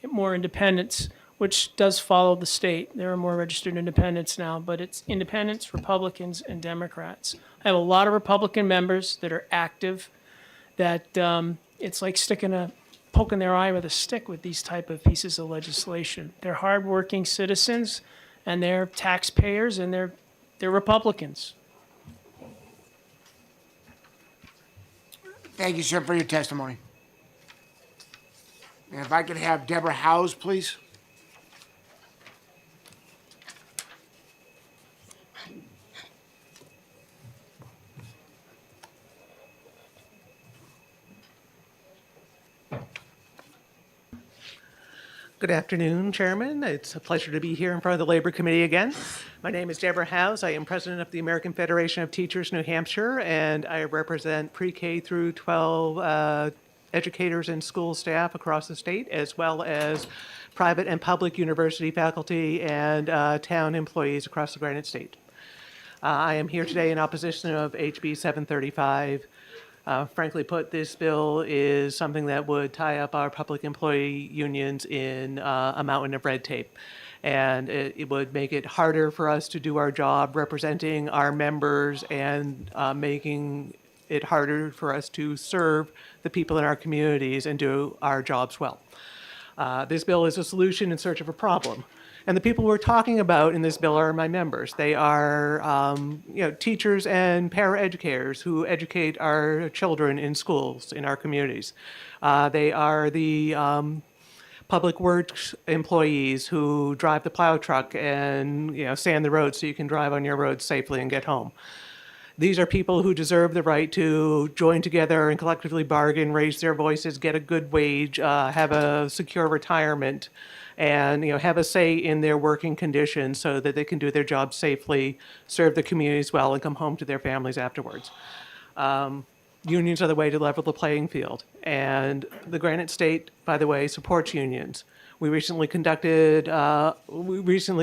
Speaker 7: more independents, which does follow the state. There are more registered independents now, but it's independents, Republicans, and Democrats. I have a lot of Republican members that are active, that it's like poking their eye with a stick with these type of pieces of legislation. They're hardworking citizens, and they're taxpayers, and they're Republicans.
Speaker 1: Thank you, sir, for your testimony. And if I could have Deborah Howes, please.
Speaker 18: Good afternoon, Chairman. It's a pleasure to be here in front of the Labor Committee again. My name is Deborah Howes. I am president of the American Federation of Teachers New Hampshire, and I represent pre-K through 12 educators and school staff across the state, as well as private and public university faculty and town employees across the Granite State. I am here today in opposition of HB 735. Frankly put, this bill is something that would tie up our public employee unions in a mountain of red tape. And it would make it harder for us to do our job representing our members and making it harder for us to serve the people in our communities and do our jobs well. This bill is a solution in search of a problem. And the people we're talking about in this bill are my members. They are, teachers and paraeducators who educate our children in schools in our communities. They are the public works employees who drive the plow truck and sand the road so you can drive on your road safely and get home. These are people who deserve the right to join together and collectively bargain, raise their voices, get a good wage, have a secure retirement, and have a say in their working conditions so that they can do their jobs safely, serve the communities well, and come home to their families afterwards. Unions are the way to level the playing field, and the Granite State, by the way, supports unions. We recently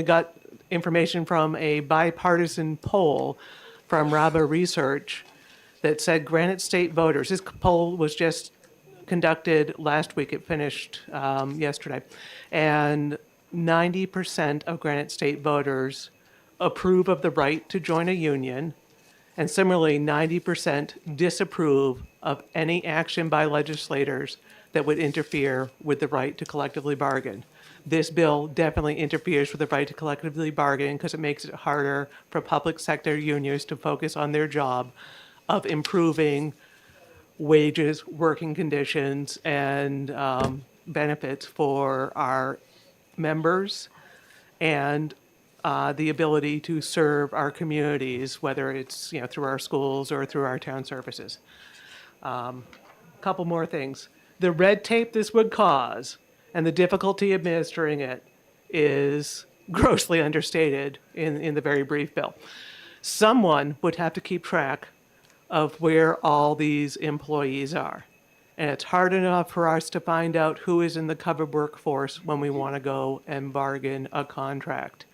Speaker 18: got information from a bipartisan poll from Raba Research that said Granite State voters, this poll was just conducted last week, it finished yesterday, and 90% of Granite State voters approve of the right to join a union, and similarly 90% disapprove of any action by legislators that would interfere with the right to collectively bargain. This bill definitely interferes with the right to collectively bargain because it makes it harder for public sector unions to focus on their job of improving wages, working conditions, and benefits for our members and the ability to serve our communities, whether it's through our schools or through our town services. Couple more things. The red tape this would cause and the difficulty administering it is grossly understated in the very brief bill. Someone would have to keep track of where all these employees are. And it's hard enough for us to find out who is in the covered workforce when we want to go and bargain a contract.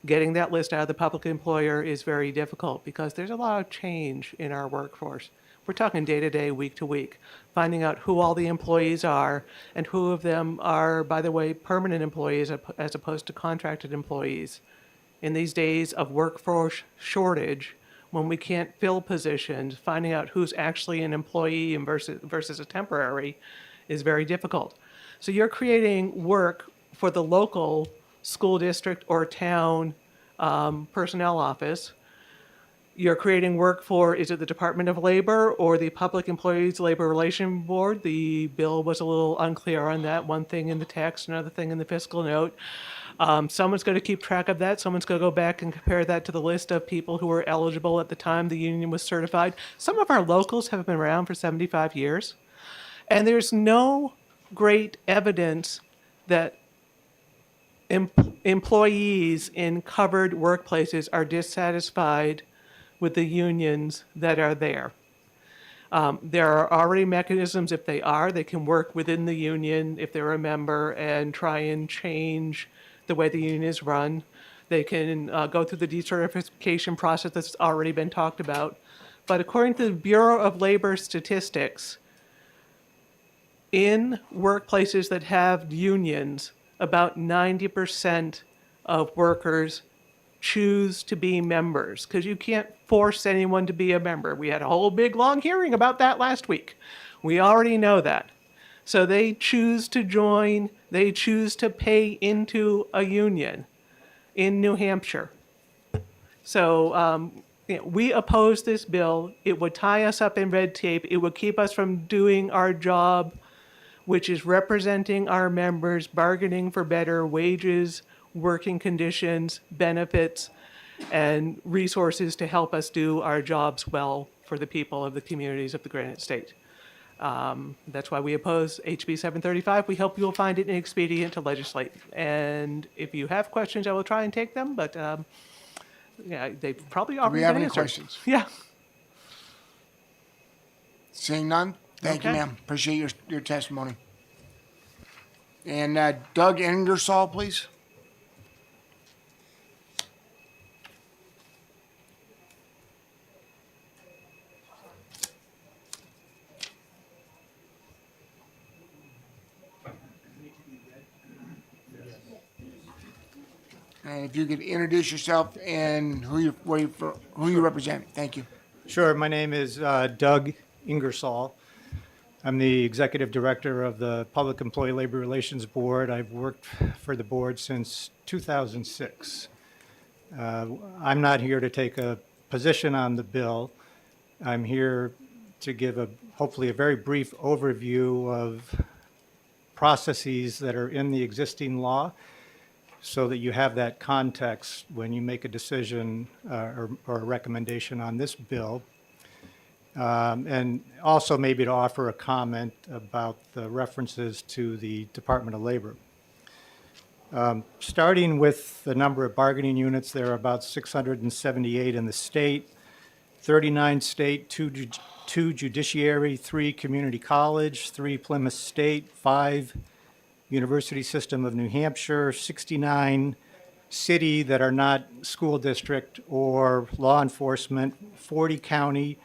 Speaker 18: Getting that list out of the public employer is very difficult because there's a lot of change in our workforce. We're talking day to day, week to week, finding out who all the employees are and who of them are, by the way, permanent employees as opposed to contracted employees. In these days of workforce shortage, when we can't fill positions, finding out who's actually an employee and versus a temporary is very difficult. So you're creating work for the local school district or town personnel office. You're creating work for, is it the Department of Labor or the Public Employees Labor Relation Board? The bill was a little unclear on that. One thing in the text, another thing in the fiscal note. Someone's going to keep track of that. Someone's going to go back and compare that to the list of people who were eligible at the time the union was certified. Some of our locals have been around for 75 years. And there's no great evidence that employees in covered workplaces are dissatisfied with the unions that are there. There are already mechanisms, if they are, they can work within the union if they're a member and try and change the way the union is run. They can go through the decertification process that's already been talked about. But according to the Bureau of Labor Statistics, in workplaces that have unions, about 90% of workers choose to be members because you can't force anyone to be a member. We had a whole big long hearing about that last week. We already know that. So they choose to join, they choose to pay into a union in New Hampshire. So we oppose this bill. It would tie us up in red tape. It would keep us from doing our job, which is representing our members, bargaining for better wages, working conditions, benefits, and resources to help us do our jobs well for the people of the communities of the Granite State. That's why we oppose HB 735. We hope you'll find it inexpedient to legislate. And if you have questions, I will try and take them, but yeah, they've probably already been answered.
Speaker 1: Do we have any questions?
Speaker 18: Yeah.
Speaker 1: Seeing none, thank you,
Speaker 18: Okay.
Speaker 1: ma'am. Appreciate your testimony. And Doug Ingersoll, please. And if you could introduce yourself and who you represent. Thank you.
Speaker 12: Sure. My name is Doug Ingersoll. I'm the executive director of the Public Employee Labor Relations Board. I've worked for the board since 2006. I'm not here to take a position on the bill. I'm here to give hopefully a very brief overview of processes that are in the existing law so that you have that context when you make a decision or a recommendation on this bill. And also maybe to offer a comment about the references to the Department of Labor. Starting with the number of bargaining units, there are about 678 in the state, 39 state, two judiciary, 3 community college, 3 Plymouth State, 5 University System of New Hampshire, 69 city that are not school district or law enforcement, 40 county,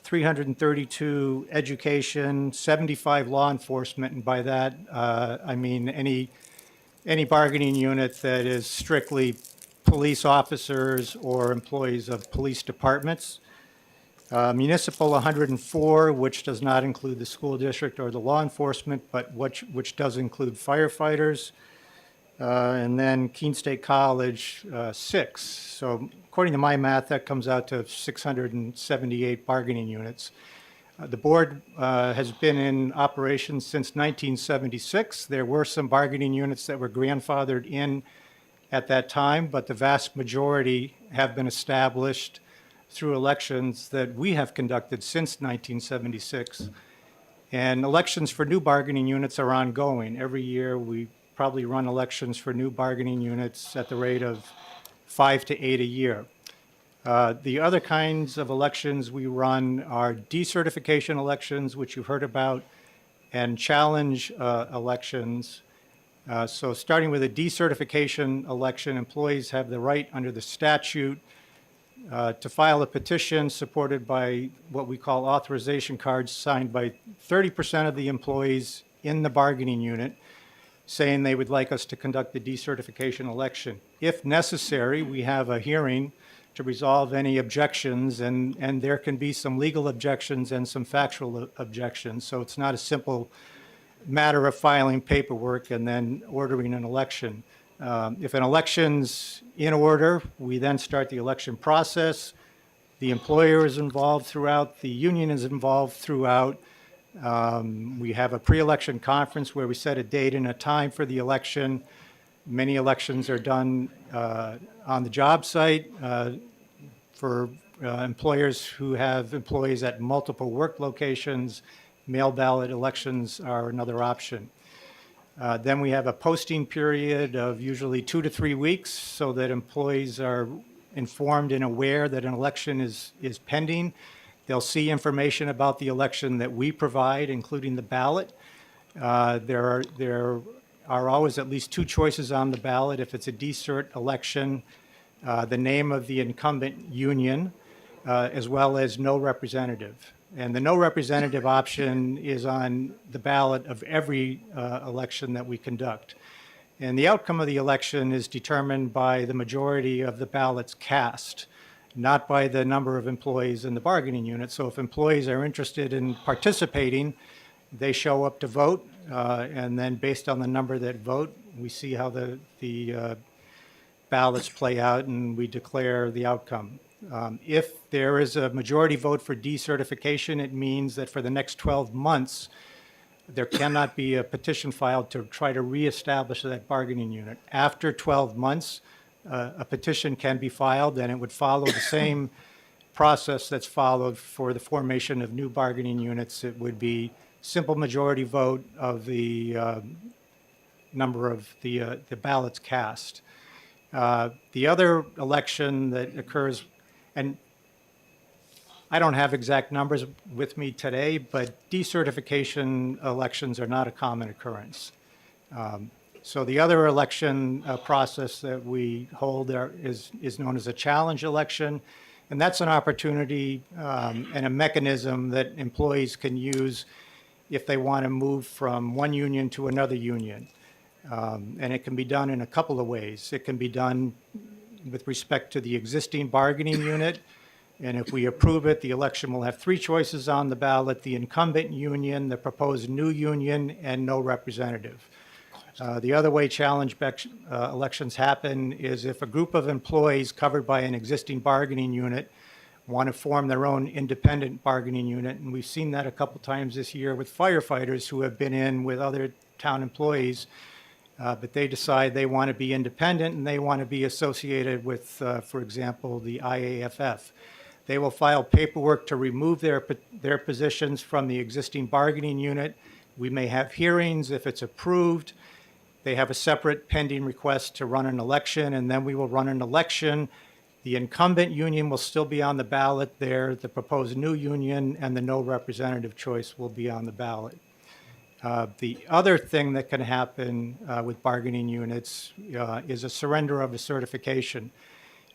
Speaker 12: 332 education, 75 law enforcement, and by that I mean any bargaining unit that is strictly police officers or employees of police departments. Municipal 104, which does not include the school district or the law enforcement, but which does include firefighters. And then Keene State College, 6. So according to my math, that comes out to 678 bargaining units. The board has been in operation since 1976. There were some bargaining units that were grandfathered in at that time, but the vast majority have been established through elections that we have conducted since 1976. And elections for new bargaining units are ongoing. Every year we probably run elections for new bargaining units at the rate of 5 to 8 a year. The other kinds of elections we run are decertification elections, which you've heard about, and challenge elections. So starting with a decertification election, employees have the right under the statute to file a petition supported by what we call authorization cards signed by 30% of the employees in the bargaining unit, saying they would like us to conduct the decertification election. If necessary, we have a hearing to resolve any objections, and there can be some legal objections and some factual objections. So it's not a simple matter of filing paperwork and then ordering an election. If an election's in order, we then start the election process. The employer is involved throughout, the union is involved throughout. We have a pre-election conference where we set a date and a time for the election. Many elections are done on the job site for employers who have employees at multiple work locations. Mail ballot elections are another option. Then we have a posting period of usually 2 to 3 weeks so that employees are informed and aware that an election is pending. They'll see information about the election that we provide, including the ballot. There are always at least 2 choices on the ballot. If it's a decert election, the name of the incumbent union, as well as no representative. And the no representative option is on the ballot of every election that we conduct. And the outcome of the election is determined by the majority of the ballots cast, not by the number of employees in the bargaining unit. So if employees are interested in participating, they show up to vote, and then based on the number that vote, we see how the ballots play out and we declare the outcome. If there is a majority vote for decertification, it means that for the next 12 months, there cannot be a petition filed to try to reestablish that bargaining unit. After 12 months, a petition can be filed, and it would follow the same process that's followed for the formation of new bargaining units. It would be simple majority vote of the number of the ballots cast. The other election that occurs, and I don't have exact numbers with me today, but decertification elections are not a common occurrence. So the other election process that we hold is known as a challenge election, and that's an opportunity and a mechanism that employees can use if they want to move from one union to another union. And it can be done in a couple of ways. It can be done with respect to the existing bargaining unit. And if we approve it, the election will have three choices on the ballot: the incumbent union, the proposed new union, and no representative. The other way challenge elections happen is if a group of employees covered by an existing bargaining unit want to form their own independent bargaining unit. And we've seen that a couple times this year with firefighters who have been in with other town employees, but they decide they want to be independent and they want to be associated with, for example, the IAFF. They will file paperwork to remove their positions from the existing bargaining unit. We may have hearings if it's approved. They have a separate pending request to run an election, and then we will run an election. The incumbent union will still be on the ballot there. The proposed new union and the no representative choice will be on the ballot. The other thing that can happen with bargaining units is a surrender of a certification,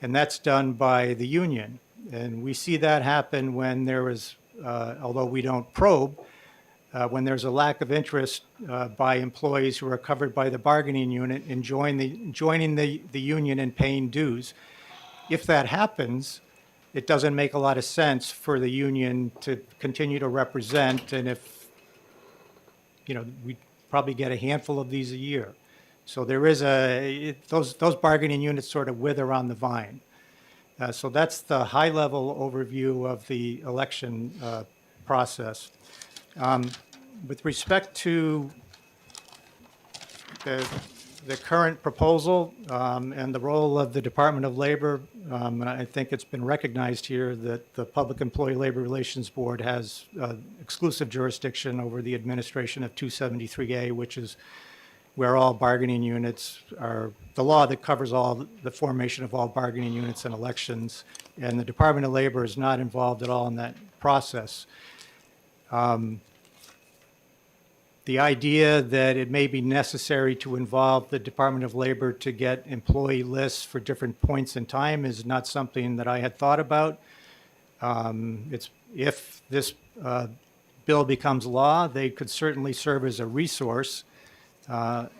Speaker 12: and that's done by the union. And we see that happen when there is, although we don't probe, when there's a lack of interest by employees who are covered by the bargaining unit in joining the union and paying dues. If that happens, it doesn't make a lot of sense for the union to continue to represent, and if, we probably get a handful of these a year. So there is those bargaining units sort of wither on the vine. So that's the high-level overview of the election process. With respect to the current proposal and the role of the Department of Labor, I think it's been recognized here that the Public Employee Labor Relations Board has exclusive jurisdiction over the administration of 273A, which is where all bargaining units are, the law that covers all the formation of all bargaining units and elections, and the Department of Labor is not involved at all in that process. The idea that it may be necessary to involve the Department of Labor to get employee lists for different points in time is not something that I had thought about. If this bill becomes law, they could certainly serve as a resource. I'm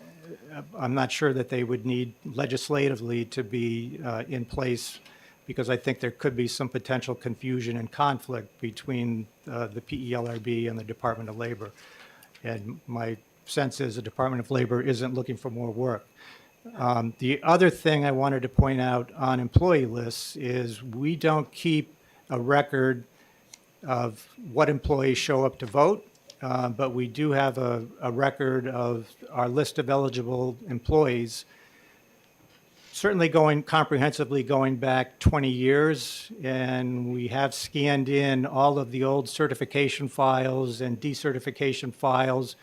Speaker 12: not sure that they would need legislatively to be in place, because I think there could be some potential confusion and conflict between the PELRB and the Department of Labor. And my sense is the Department of Labor isn't looking for more work. The other thing I wanted to point out on employee lists is we don't keep a record of what employees show up to vote, but we do have a record of our list of eligible employees, certainly comprehensively going back 20 years, and we have scanned in all of the old certification files and decertification files,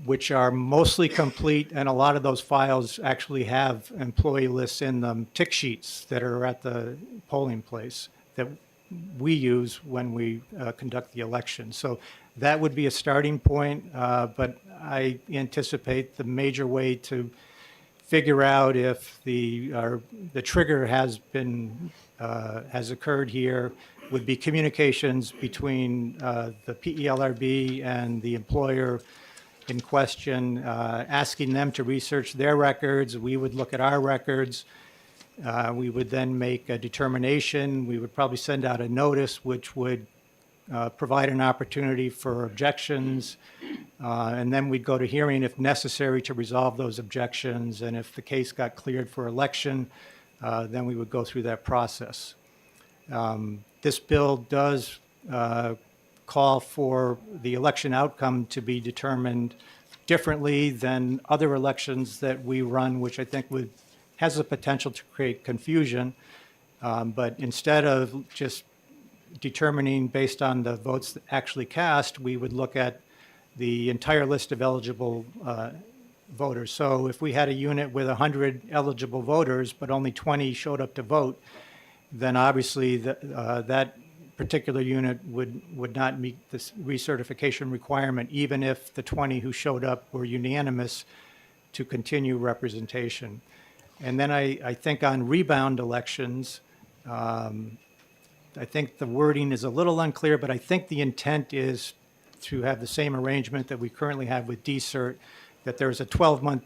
Speaker 12: which are mostly complete, and a lot of those files actually have employee lists in them, tick sheets that are at the polling place that we use when we conduct the election. So that would be a starting point, but I anticipate the major way to figure out if the trigger has occurred here would be communications between the PELRB and the employer in question, asking them to research their records. We would look at our records. We would then make a determination. We would probably send out a notice which would provide an opportunity for objections, and then we'd go to hearing if necessary to resolve those objections. And if the case got cleared for election, then we would go through that process. This bill does call for the election outcome to be determined differently than other elections that we run, which I think has the potential to create confusion. But instead of just determining based on the votes actually cast, we would look at the entire list of eligible voters. So if we had a unit with 100 eligible voters, but only 20 showed up to vote, then obviously that particular unit would not meet this recertification requirement, even if the 20 who showed up were unanimous to continue representation. And then I think on rebound elections, I think the wording is a little unclear, but I think the intent is to have the same arrangement that we currently have with decert, that there's a 12-month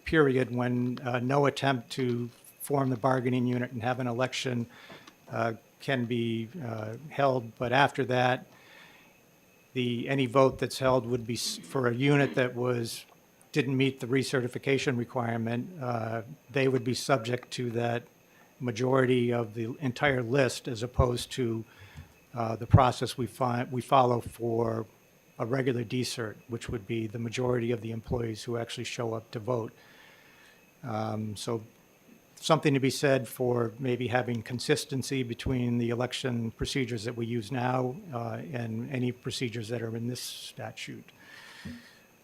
Speaker 12: period when no attempt to form the bargaining unit and have an election can be held, but after that, any vote that's held would be for a unit that didn't meet the recertification requirement. They would be subject to that majority of the entire list, as opposed to the process we follow for a regular decert, which would be the majority of the employees who actually show up to vote. So something to be said for maybe having consistency between the election procedures that we use now and any procedures that are in this statute.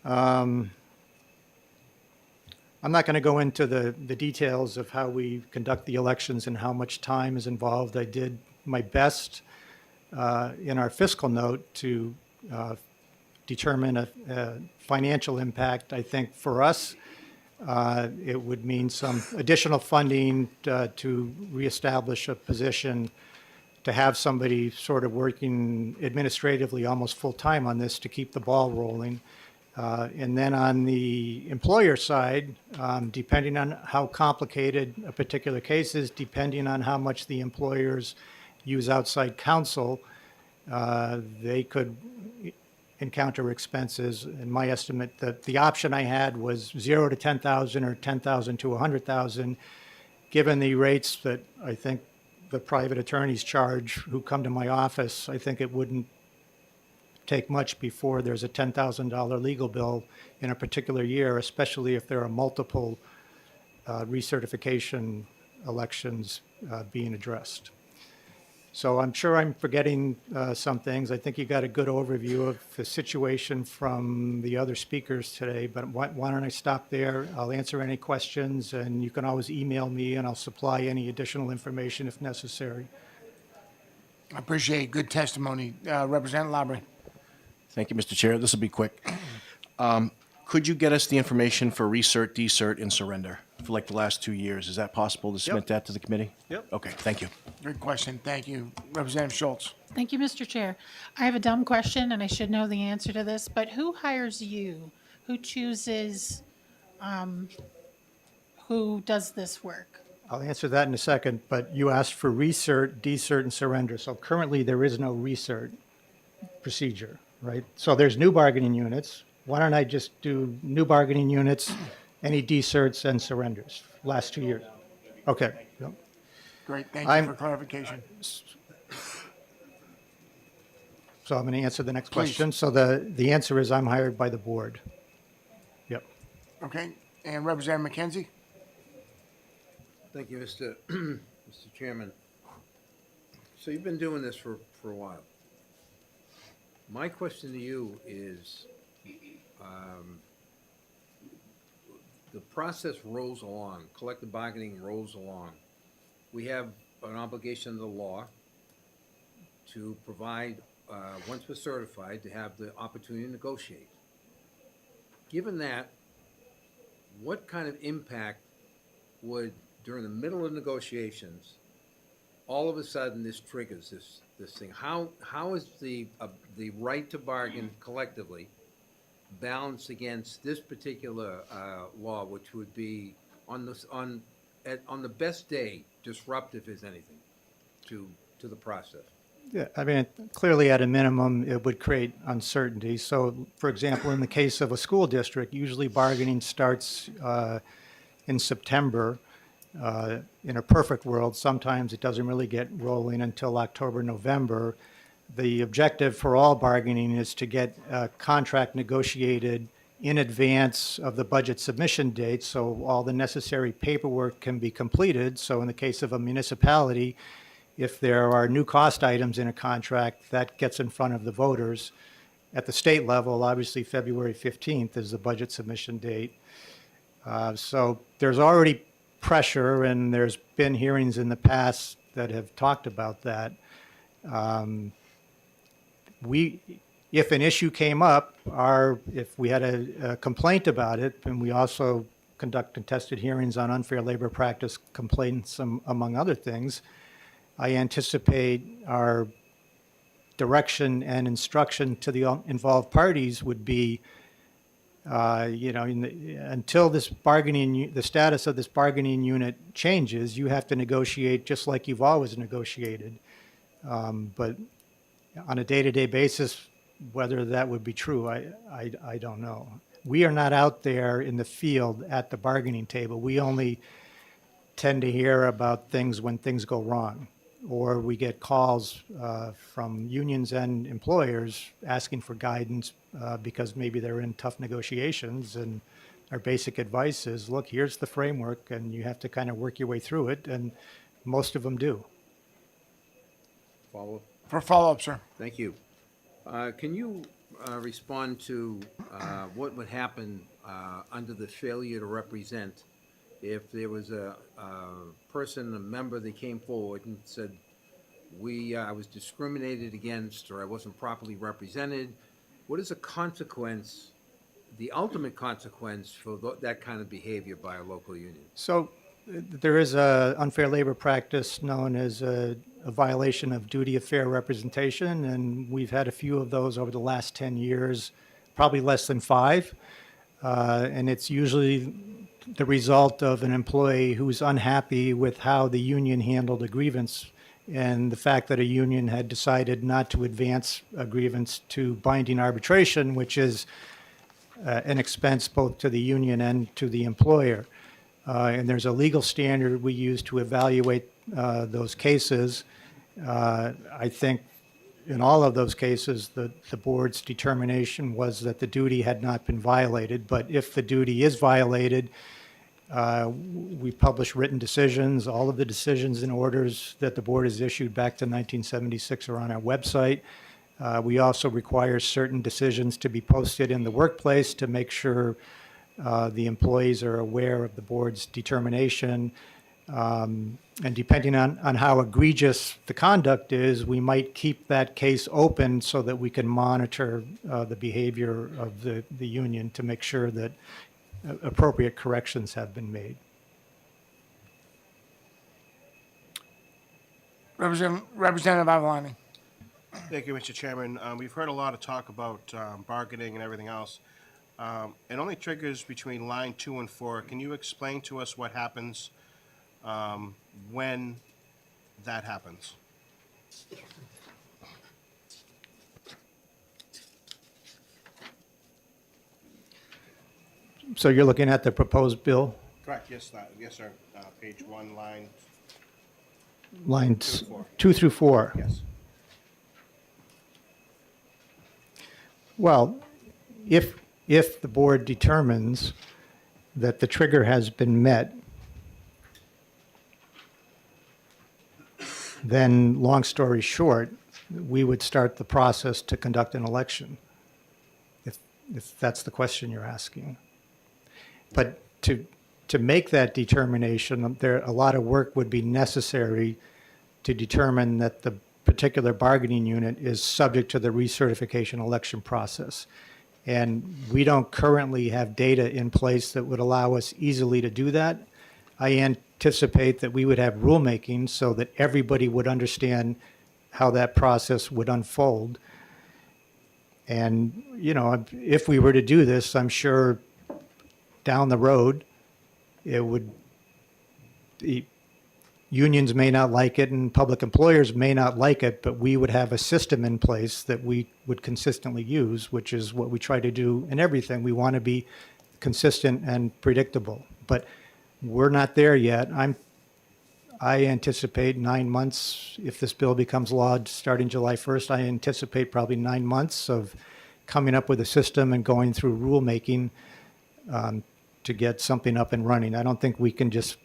Speaker 12: I'm not going to go into the details of how we conduct the elections and how much time is involved. I did my best in our fiscal note to determine a financial impact. I think for us, it would mean some additional funding to reestablish a position, to have somebody sort of working administratively almost full-time on this to keep the ball rolling. And then on the employer side, depending on how complicated a particular case is, depending on how much the employers use outside counsel, they could encounter expenses. In my estimate, the option I had was 0 to 10,000 or 10,000 to 100,000. Given the rates that I think the private attorneys charge who come to my office, I think it wouldn't take much before there's a $10,000 legal bill in a particular year, especially if there are multiple recertification elections being addressed. So I'm sure I'm forgetting some things. I think you got a good overview of the situation from the other speakers today, but why don't I stop there? I'll answer any questions, and you can always email me, and I'll supply any additional information if necessary.
Speaker 1: I appreciate good testimony. Representative Labrie.
Speaker 19: Thank you, Mr. Chair. This will be quick. Could you get us the information for recert, decert, and surrender for like the last 2 years? Is that possible to submit that to the committee?
Speaker 12: Yep.
Speaker 19: Okay, thank you.
Speaker 1: Good question. Thank you. Representative Schultz.
Speaker 4: Thank you, Mr. Chair. I have a dumb question, and I should know the answer to this, but who hires you? Who chooses who does this work?
Speaker 12: I'll answer that in a second, but you asked for recert, decert, and surrender. So currently, there is no recert procedure, right? So there's new bargaining units. Why don't I just do new bargaining units, any deserts and surrenders, last 2 years? Okay. Yep.
Speaker 1: Great. Thank you for clarification.
Speaker 12: So I'm going to answer the next
Speaker 1: Please.
Speaker 12: question. So the answer is I'm hired by the board. Yep.
Speaker 1: Okay. And Representative McKenzie?
Speaker 5: Thank you, Mr. Mr. Chairman. So you've been doing this for a while. My question to you is, the process rolls along, collective bargaining rolls along. We have an obligation under the law to provide, once we're certified, to have the opportunity to negotiate. Given that, what kind of impact would, during the middle of negotiations, all of a sudden this triggers this thing? How is the right to bargain collectively balanced against this particular law, which would be on the best day disruptive as anything to the process?
Speaker 12: Yeah, I mean, clearly at a minimum, it would create uncertainty. So, for example, in the case of a school district, usually bargaining starts in September. In a perfect world, sometimes it doesn't really get rolling until October, November. The objective for all bargaining is to get a contract negotiated in advance of the budget submission date, so all the necessary paperwork can be completed. So in the case of a municipality, if there are new cost items in a contract, that gets in front of the voters. At the state level, obviously February 15th is the budget submission date. So there's already pressure, and there's been hearings in the past that have talked about that. If an issue came up, if we had a complaint about it, and we also conduct contested hearings on unfair labor practice complaints, among other things, I anticipate our direction and instruction to the involved parties would be, until the status of this bargaining unit changes, you have to negotiate just like you've always negotiated. But on a day-to-day basis, whether that would be true, I don't know. We are not out there in the field at the bargaining table. We only tend to hear about things when things go wrong, or we get calls from unions and employers asking for guidance because maybe they're in tough negotiations, and our basic advice is, look, here's the framework, and you have to kind of work your way through it, and most of them do.
Speaker 5: Follow?
Speaker 1: For follow-up, sir.
Speaker 5: Thank you. Can you respond to what would happen under the failure to represent if there was a person, a member that came forward and said, I was discriminated against, or I wasn't properly represented? What is the consequence, the ultimate consequence for that kind of behavior by a local union?
Speaker 12: So there is a unfair labor practice known as a violation of duty of fair representation, and we've had a few of those over the last 10 years, probably less than 5. And it's usually the result of an employee who's unhappy with how the union handled a grievance, and the fact that a union had decided not to advance a grievance to binding arbitration, which is an expense both to the union and to the employer. And there's a legal standard we use to evaluate those cases. I think in all of those cases, the board's determination was that the duty had not been violated. But if the duty is violated, we publish written decisions. All of the decisions and orders that the board has issued back to 1976 are on our website. We also require certain decisions to be posted in the workplace to make sure the employees are aware of the board's determination. And depending on how egregious the conduct is, we might keep that case open so that we can monitor the behavior of the union to make sure that appropriate corrections have been made.
Speaker 1: Representative Avalani.
Speaker 9: Thank you, Mr. Chairman. We've heard a lot of talk about bargaining and everything else. It only triggers between line 2 and 4. Can you explain to us what happens when that happens?
Speaker 12: So you're looking at the proposed bill,
Speaker 9: Correct, yes, yes, sir. Page 1, line,
Speaker 12: lines
Speaker 9: 2 and 4.
Speaker 12: 2 through 4.
Speaker 9: Yes.
Speaker 12: Well, if the board determines that the trigger has been met, then, long story short, we would start the process to conduct an election, if that's the question you're asking. But to make that determination, a lot of work would be necessary to determine that the particular bargaining unit is subject to the recertification election process. And we don't currently have data in place that would allow us easily to do that. I anticipate that we would have rulemaking so that everybody would understand how that process would unfold. And, you know, if we were to do this, I'm sure down the road, unions may not like it and public employers may not like it, but we would have a system in place that we would consistently use, which is what we try to do in everything. We want to be consistent and predictable, but we're not there yet. I anticipate 9 months, if this bill becomes law starting July 1st, I anticipate probably 9 months of coming up with a system and going through rulemaking to get something up and running. I don't think we can just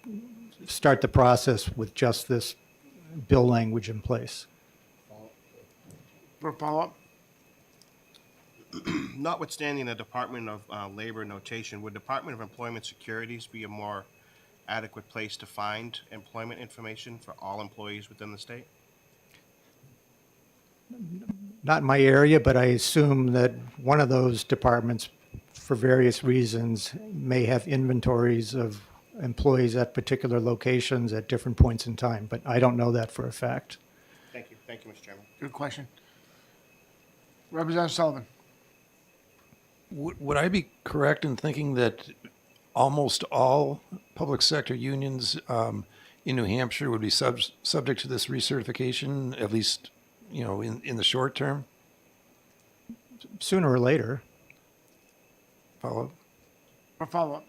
Speaker 12: start the process with just this bill language in place.
Speaker 1: For follow-up?
Speaker 9: Notwithstanding the Department of Labor notation, would Department of Employment Securities be a more adequate place to find employment information for all employees within the state?
Speaker 12: Not in my area, but I assume that one of those departments, for various reasons, may have inventories of employees at particular locations at different points in time, but I don't know that for a fact.
Speaker 9: Thank you, Mr. Chairman.
Speaker 1: Good question. Representative Sullivan.
Speaker 11: Would I be correct in thinking that almost all public sector unions in New Hampshire would be subject to this recertification, at least, in the short term?
Speaker 12: Sooner or later.
Speaker 11: Follow?
Speaker 1: For follow-up.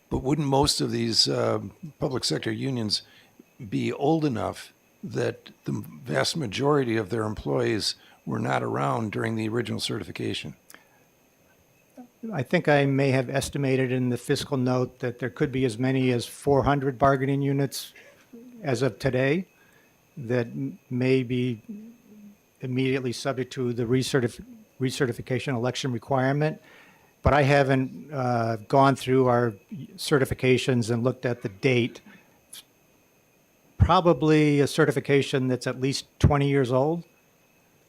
Speaker 11: But wouldn't most of these public sector unions be old enough that the vast majority of their employees were not around during the original certification?
Speaker 12: I think I may have estimated in the fiscal note that there could be as many as 400 bargaining units as of today that may be immediately subject to the recertification election requirement. But I haven't gone through our certifications and looked at the date. Probably a certification that's at least 20 years old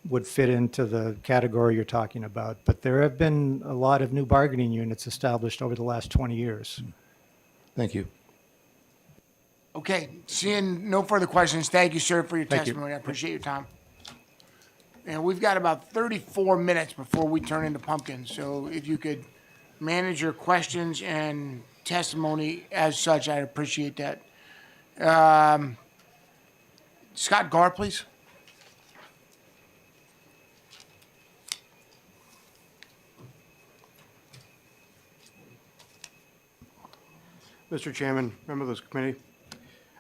Speaker 12: would fit into the category you're talking about. But there have been a lot of new bargaining units established over the last 20 years.
Speaker 11: Thank you.
Speaker 1: Okay, seeing no further questions, thank you, sir, for your
Speaker 12: Thank you.
Speaker 1: testimony. I appreciate your time. And we've got about 34 minutes before we turn into pumpkins, so if you could manage your questions and testimony as such, I'd appreciate that. Scott Garr, please.
Speaker 8: Mr. Chairman, members of this committee.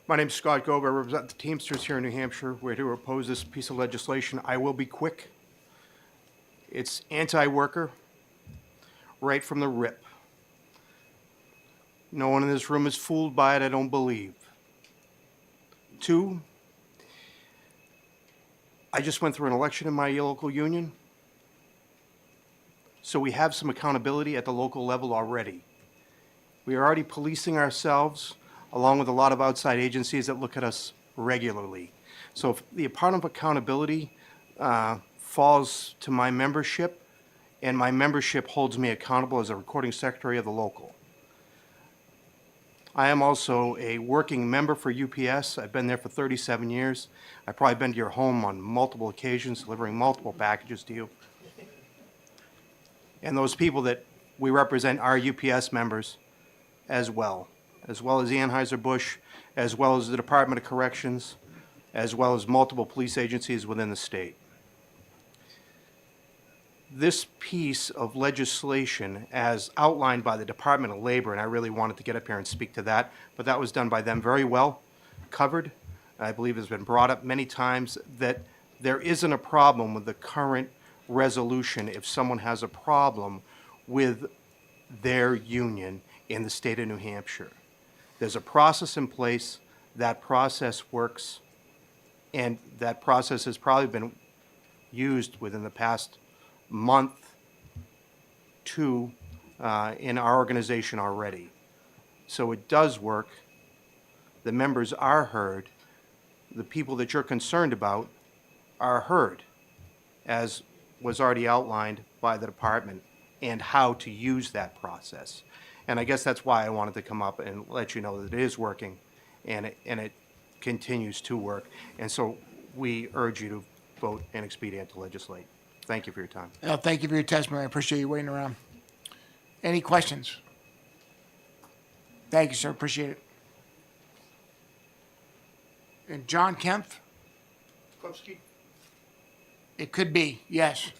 Speaker 8: My name is Scott Gove. I represent the Teamsters here in New Hampshire. We're here to oppose this piece of legislation. I will be quick. It's anti-worker, right from the rip. No one in this room is fooled by it, I don't believe. 2, I just went through an election in my local union, so we have some accountability at the local level already. We are already policing ourselves, along with a lot of outside agencies that look at us regularly. So if the part of accountability falls to my membership, and my membership holds me accountable as a recording secretary of the local. I am also a working member for UPS. I've been there for 37 years. I've probably been to your home on multiple occasions, delivering multiple packages to you. And those people that we represent are UPS members as well as the Anheuser-Busch, as well as the Department of Corrections, as well as multiple police agencies within the state. This piece of legislation, as outlined by the Department of Labor, and I really wanted to get up here and speak to that, but that was done by them very well, covered. I believe has been brought up many times that there isn't a problem with the current resolution if someone has a problem with their union in the state of New Hampshire. There's a process in place, that process works, and that process has probably been used within the past month, 2, in our organization already. So it does work. The members are heard. The people that you're concerned about are heard, as was already outlined by the department, and how to use that process. And I guess that's why I wanted to come up and let you know that it is working, and it continues to work. And so we urge you to vote and expedient to legislate. Thank you for your time.
Speaker 1: Thank you for your testimony. I appreciate you waiting around. Any questions? Thank you, sir. Appreciate it. And John Kempf?
Speaker 8: Klupski?
Speaker 1: It could be, yes.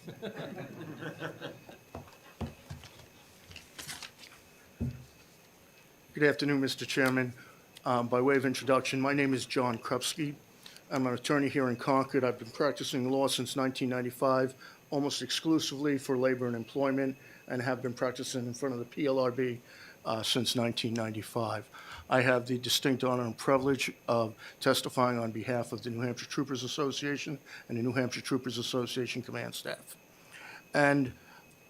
Speaker 8: Good afternoon, Mr. Chairman. By way of introduction, my name is John Krupski. I'm an attorney here in Concord. I've been practicing law since 1995, almost exclusively for labor and employment, and have been practicing in front of the PLRB since 1995. I have the distinct honor and privilege of testifying on behalf of the New Hampshire Troopers Association and the New Hampshire Troopers Association command staff. And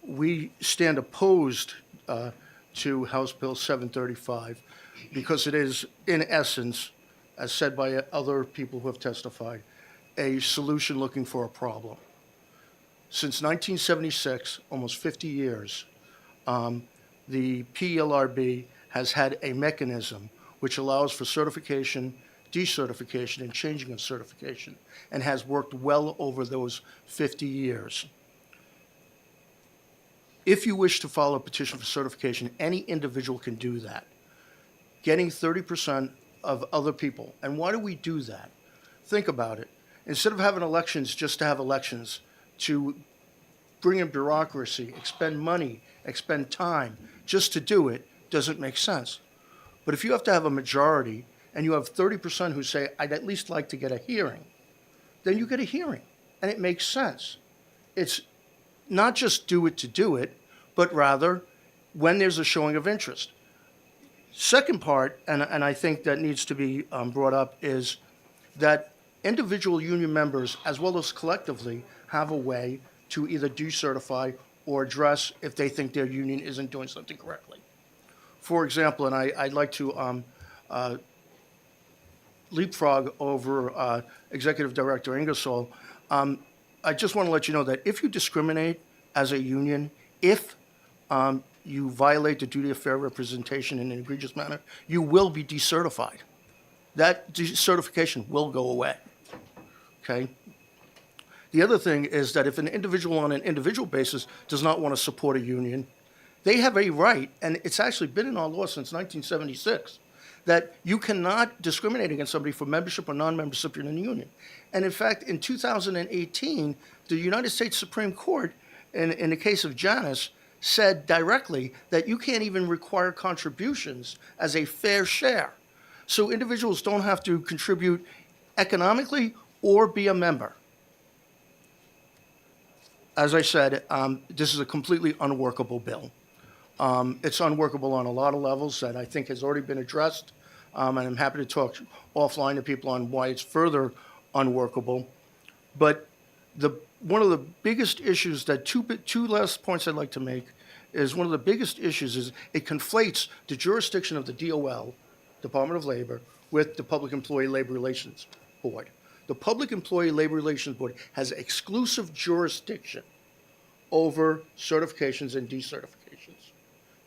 Speaker 8: we stand opposed to House Bill 735 because it is, in essence, as said by other people who have testified, a solution looking for a problem. Since 1976, almost 50 years, the PLRB has had a mechanism which allows for certification, decertification, and changing of certification, and has worked well over those 50 years. If you wish to file a petition for certification, any individual can do that. Getting 30%
Speaker 3: of other people. And why do we do that? Think about it. Instead of having elections just to have elections, to bring in bureaucracy, expend money, expend time just to do it, doesn't make sense. But if you have to have a majority and you have 30% who say, I'd at least like to get a hearing, then you get a hearing, and it makes sense. It's not just do it to do it, but rather when there's a showing of interest. Second part, and I think that needs to be brought up, is that individual union members, as well as collectively, have a way to either decertify or address if they think their union isn't doing something correctly. For example, and I'd like to leapfrog over Executive Director Ingersoll, I just want to let you know that if you discriminate as a union, if you violate the duty of fair representation in an egregious manner, you will be decertified. That decertification will go away, okay? The other thing is that if an individual on an individual basis does not want to support a union, they have a right, and it's actually been in our law since 1976, that you cannot discriminate against somebody for membership or non-membership in a union. And in fact, in 2018, the United States Supreme Court, in the case of Janus, said directly that you can't even require contributions as a fair share. So individuals don't have to contribute economically or be a member. As I said, this is a completely unworkable bill. It's unworkable on a lot of levels that I think has already been addressed, and I'm happy to talk offline to people on why it's further unworkable. But one of the biggest issues that two last points I'd like to make is one of the biggest issues is it conflates the jurisdiction of the DOL, Department of Labor, with the Public Employee Labor Relations Board. The Public Employee Labor Relations Board has exclusive jurisdiction over certifications and decertifications.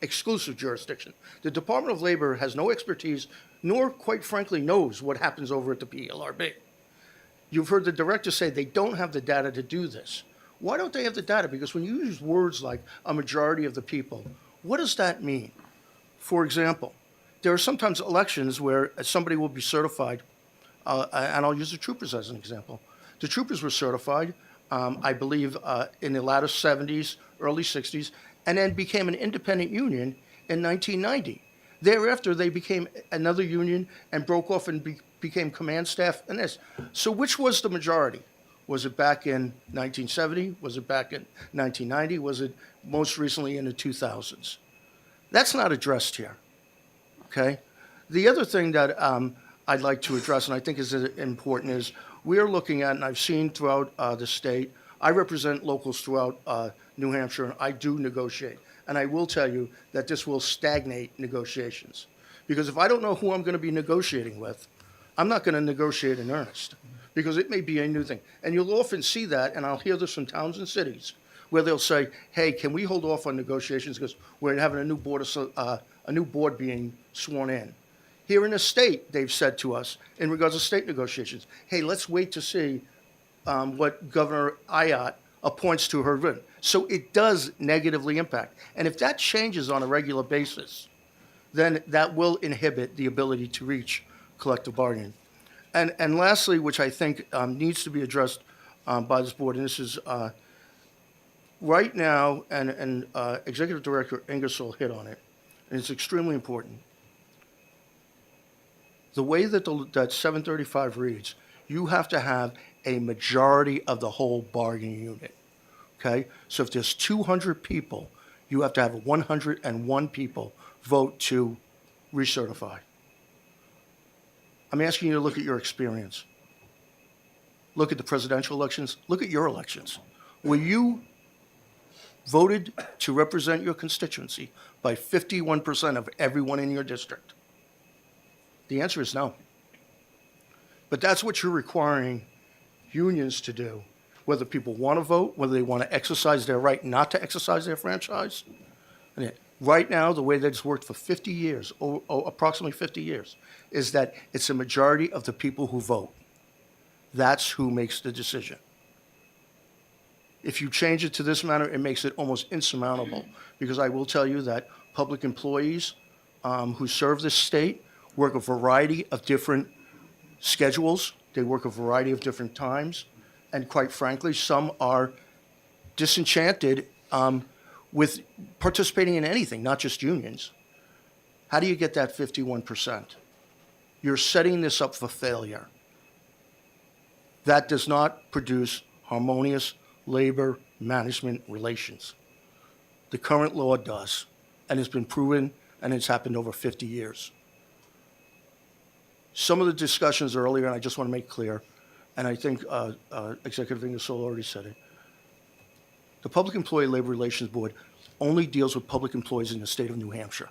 Speaker 3: Exclusive jurisdiction. The Department of Labor has no expertise, nor, quite frankly, knows what happens over at the PLRB. You've heard the director say they don't have the data to do this. Why don't they have the data? Because when you use words like a majority of the people, what does that mean? For example, there are sometimes elections where somebody will be certified, and I'll use the troopers as an example. The troopers were certified, I believe, in the latter 70s, early 60s, and then became an independent union in 1990. Thereafter, they became another union and broke off and became command staff and this. So which was the majority? Was it back in 1970? Was it back in 1990? Was it most recently in the 2000s? That's not addressed here, okay? The other thing that I'd like to address, and I think is important, is we are looking at, and I've seen throughout the state, I represent locals throughout New Hampshire, and I do negotiate. And I will tell you that this will stagnate negotiations. Because if I don't know who I'm going to be negotiating with, I'm not going to negotiate in earnest. Because it may be a new thing. And you'll often see that, and I'll hear this from towns and cities, where they'll say, hey, can we hold off on negotiations because we're having a new board being sworn in. Here in the state, they've said to us, in regards to state negotiations, hey, let's wait to see what Governor Ayotte appoints to her written. So it does negatively impact. And if that changes on a regular basis, then that will inhibit the ability to reach collective bargaining. And lastly, which I think needs to be addressed by this board, and this is right now, and Executive Director Ingersoll hit on it, and it's extremely important. The way that that 735 reads, you have to have a majority of the whole bargaining unit, okay? So if there's 200 people, you have to have 101 people vote to recertify. I'm asking you to look at your experience. Look at the presidential elections. Look at your elections. Were you voted to represent your constituency by 51% of everyone in your district? The answer is no. But that's what you're requiring unions to do, whether people want to vote, whether they want to exercise their right not to exercise their franchise. And right now, the way that it's worked for 50 years, or approximately 50 years, is that it's a majority of the people who vote. That's who makes the decision. If you change it to this manner, it makes it almost insurmountable, because I will tell you that public employees who serve this state work a variety of different schedules. They work a variety of different times. And quite frankly, some are disenchanted with participating in anything, not just unions. How do you get that 51%? You're setting this up for failure. That does not produce harmonious labor management relations. The current law does, and it's been proven, and it's happened over 50 years. Some of the discussions earlier, and I just want to make clear, and I think Executive Ingersoll already said it, the Public Employee Labor Relations Board only deals with public employees in the state of New Hampshire.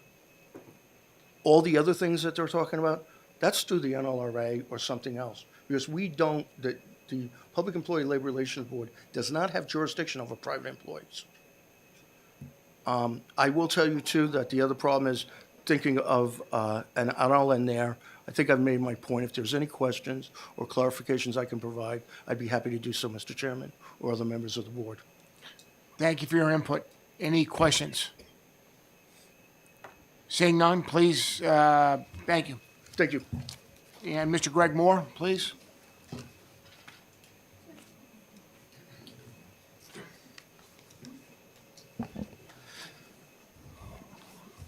Speaker 3: All the other things that they're talking about, that's through the NLRA or something else. Because we don't, the Public Employee Labor Relations Board does not have jurisdiction over private employees. I will tell you too that the other problem is thinking of, and I'll end there, I think I've made my point. If there's any questions or clarifications I can provide, I'd be happy to do so, Mr. Chairman, or other members of the board.
Speaker 1: Thank you for your input. Any questions? Seeing none, please, thank you.
Speaker 3: Thank you.
Speaker 1: And Mr. Greg Moore, please.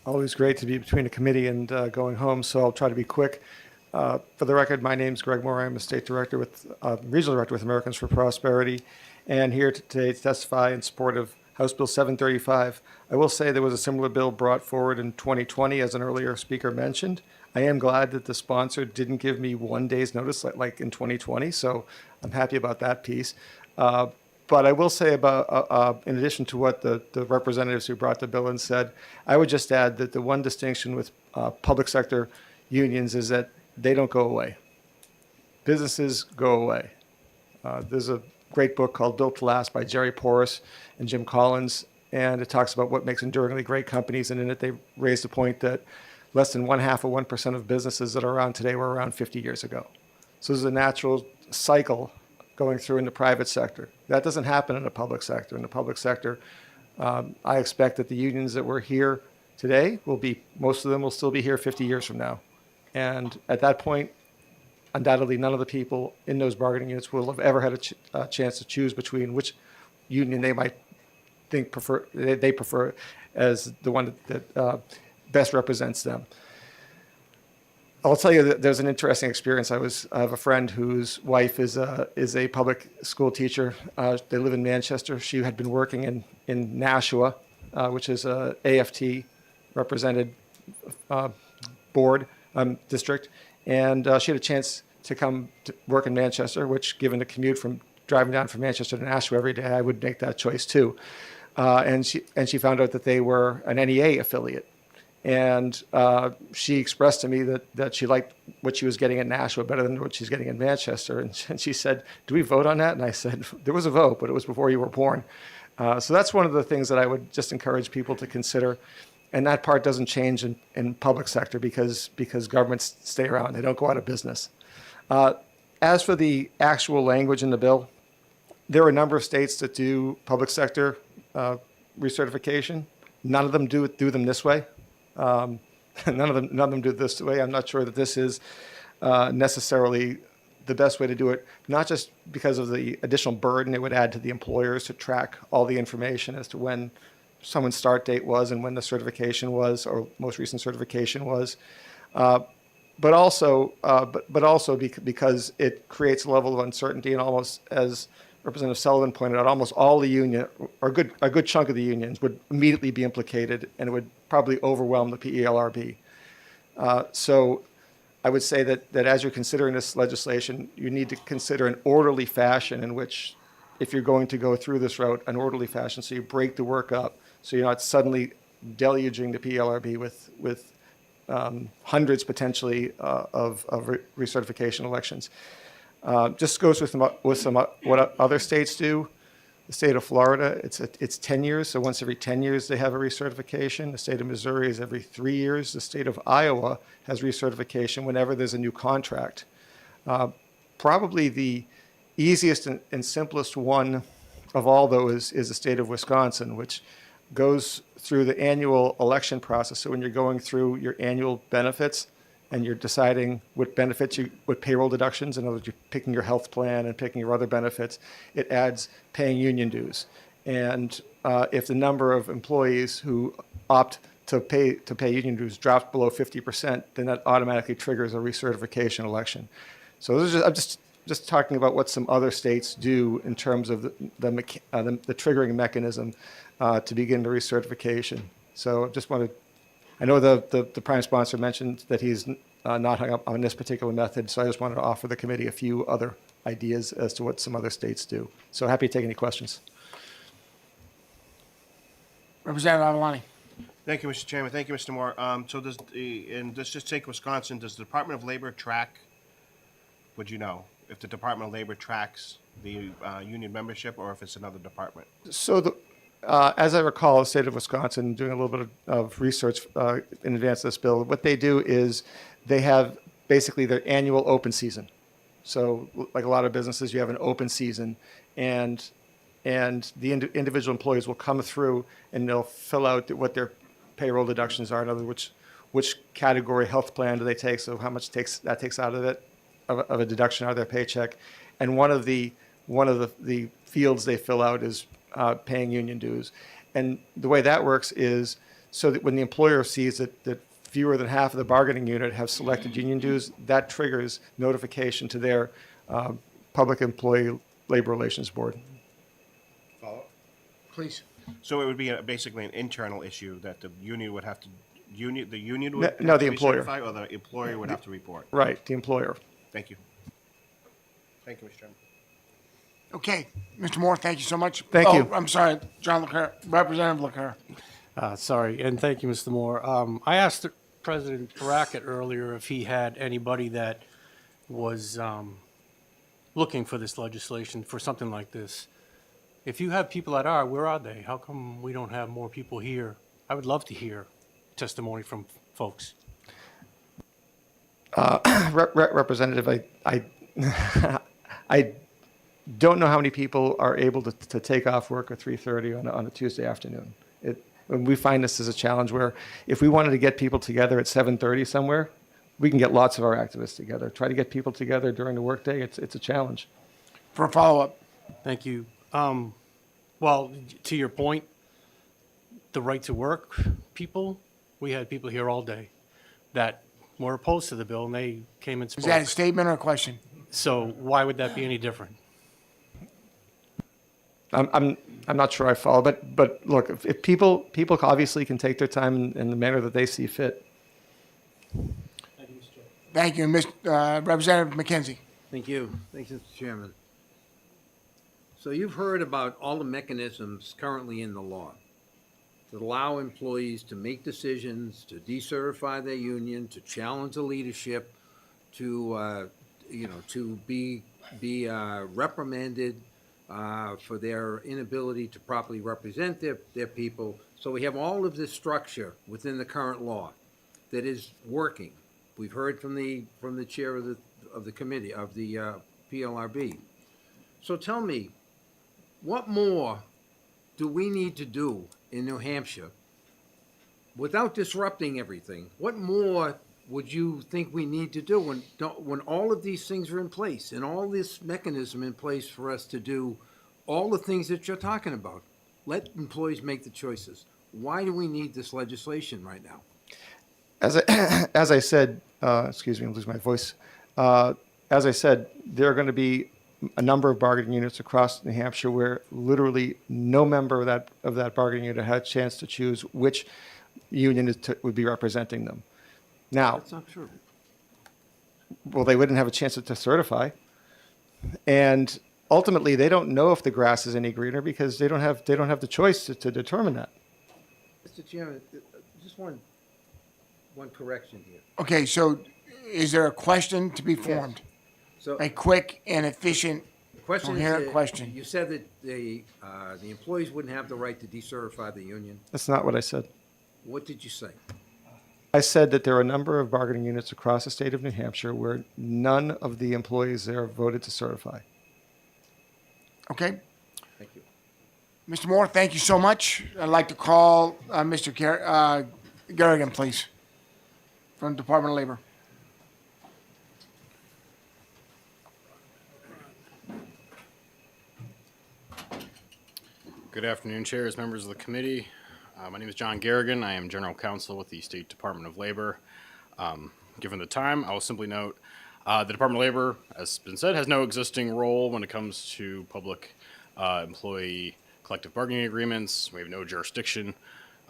Speaker 17: Always great to be between a committee and going home, so I'll try to be quick. For the record, my name's Greg Moore. I'm a state director with, regional director with Americans for Prosperity, and here today to testify in support of House Bill 735. I will say there was a similar bill brought forward in 2020, as an earlier speaker mentioned. I am glad that the sponsor didn't give me 1 day's notice like in 2020, so I'm happy about that piece. But I will say about, in addition to what the representatives who brought the bill in said, I would just add that the one distinction with public sector unions is that they don't go away. Businesses go away. There's a great book called Built to Last by Jerry Porras and Jim Collins, and it talks about what makes enduringly great companies, and in it they raised the point that less than 0.5% of businesses that are around today were around 50 years ago. So there's a natural cycle going through in the private sector. That doesn't happen in the public sector. In the public sector, I expect that the unions that were here today will be, most of them will still be here 50 years from now. And at that point, undoubtedly none of the people in those bargaining units will have ever had a chance to choose between which union they might think they prefer as the one that best represents them. I'll tell you that there's an interesting experience. I have a friend whose wife is a public school teacher. They live in Manchester. She had been working in Nashua, which is a AFT represented board district, and she had a chance to come to work in Manchester, which, given the commute from driving down from Manchester to Nashua every day, I would make that choice too. And she found out that they were an NEA affiliate. And she expressed to me that she liked what she was getting in Nashua better than what she's getting in Manchester. And she said, "Do we vote on that?" And I said, "There was a vote, but it was before you were born." So that's one of the things that I would just encourage people to consider. And that part doesn't change in public sector because governments stay around. They don't go out of business. As for the actual language in the bill, there are a number of states that do public sector recertification. None of them do them this way. None of them do it this way. I'm not sure that this is necessarily the best way to do it, not just because of the additional burden it would add to the employers to track all the information as to when someone's start date was and when the certification was, or most recent certification was, but also because it creates a level of uncertainty, and almost, as Representative Sullivan pointed out, almost all the union, or a good chunk of the unions, would immediately be implicated, and it would probably overwhelm the PELRB. So I would say that as you're considering this legislation, you need to consider an orderly fashion in which, if you're going to go through this route, an orderly fashion, so you break the work up, so you're not suddenly deluging the PLRB with hundreds potentially of recertification elections. Just goes with some what other states do. The state of Florida, it's 10 years, so once every 10 years they have a recertification. The state of Missouri is every 3 years. The state of Iowa has recertification whenever there's a new contract. Probably the easiest and simplest one of all, though, is the state of Wisconsin, which goes through the annual election process. So when you're going through your annual benefits, and you're deciding what benefits what payroll deductions, in other words, you're picking your health plan and picking your other benefits, it adds paying union dues. And if the number of employees who opt to pay union dues drops below 50%, then that automatically triggers a recertification election. So I'm just talking about what some other states do in terms of the triggering mechanism to begin the recertification. So just wanted, I know the prime sponsor mentioned that he's not hung up on this particular method, so I just wanted to offer the committee a few other ideas as to what some other states do. So happy to take any questions.
Speaker 1: Representative Avalani.
Speaker 9: Thank you, Mr. Chairman. Thank you, Mr. Moore. So let's just take Wisconsin, does the Department of Labor track, would you know, if the Department of Labor tracks the union membership or if it's another department?
Speaker 17: So as I recall, the state of Wisconsin, doing a little bit of research in advance of this bill, what they do is they have basically their annual open season. So like a lot of businesses, you have an open season, and the individual employees will come through and they'll fill out what their payroll deductions are. In other words, which category health plan do they take? So how much that takes out of it, of a deduction out of their paycheck. And one of the fields they fill out is paying union dues. And the way that works is so that when the employer sees that fewer than half of the bargaining unit have selected union dues, that triggers notification to their Public Employee Labor Relations Board.
Speaker 9: Follow?
Speaker 1: Please.
Speaker 9: So it would be basically an internal issue that the union would have to, the union would
Speaker 17: No,
Speaker 9: have
Speaker 17: the
Speaker 9: to
Speaker 17: employer.
Speaker 9: recertify, or the employer would have to report?
Speaker 17: Right, the employer.
Speaker 9: Thank you. Thank you, Mr. Chairman.
Speaker 1: Okay, Mr. Moore, thank you so much.
Speaker 17: Thank you.
Speaker 1: I'm sorry, John LeClaire, Representative LeClaire.
Speaker 15: Sorry, and thank you, Mr. Moore. I asked President Brackett earlier if he had anybody that was looking for this legislation, for something like this. If you have people that are, where are they? How come we don't have more people here? I would love to hear testimony from folks.
Speaker 17: Representative, I don't know how many people are able to take off work at 3:30 on a Tuesday afternoon. And we find this as a challenge where if we wanted to get people together at 7:30 somewhere, we can get lots of our activists together. Try to get people together during the workday, it's a challenge.
Speaker 1: For a follow-up.
Speaker 15: Thank you. Well, to your point, the right to work people, we had people here all day that were opposed to the bill, and they came and spoke.
Speaker 1: Is that a statement or a question?
Speaker 15: So why would that be any different?
Speaker 17: I'm not sure I follow, but look, if people obviously can take their time in the manner that they see fit.
Speaker 1: Thank you, Representative McKenzie.
Speaker 5: Thank you. Thank you, Mr. Chairman. So you've heard about all the mechanisms currently in the law that allow employees to make decisions, to decertify their union, to challenge the leadership, to be reprimanded for their inability to properly represent their people. So we have all of this structure within the current law that is working. We've heard from the chair of the committee of the PLRB. So tell me, what more do we need to do in New Hampshire without disrupting everything? What more would you think we need to do when all of these things are in place and all this mechanism in place for us to do all the things that you're talking about? Let employees make the choices. Why do we need this legislation right now?
Speaker 17: As I said, excuse me, I'm losing my voice. As I said, there are going to be a number of bargaining units across New Hampshire where literally no member of that bargaining unit had a chance to choose which union would be representing them. Now,
Speaker 5: That's not true.
Speaker 17: well, they wouldn't have a chance to certify, and ultimately, they don't know if the grass is any greener because they don't have the choice to determine that.
Speaker 5: Mr. Chairman, just one correction here.
Speaker 1: Okay, so is there a question to be formed?
Speaker 5: So
Speaker 1: A quick and efficient,
Speaker 5: question
Speaker 1: coherent
Speaker 5: is,
Speaker 1: question.
Speaker 5: you said that the employees wouldn't have the right to decertify the union.
Speaker 17: That's not what I said.
Speaker 5: What did you say?
Speaker 17: I said that there are a number of bargaining units across the state of New Hampshire where none of the employees there voted to certify.
Speaker 1: Okay?
Speaker 5: Thank you.
Speaker 1: Mr. Moore, thank you so much. I'd like to call Mr. Garrigan, please, from the Department of Labor.
Speaker 20: Good afternoon, chairs, members of the committee. My name is John Garrigan. I am General Counsel with the State Department of Labor. Given the time, I will simply note the Department of Labor, as has been said, has no existing role when it comes to public employee collective bargaining agreements. We have no jurisdiction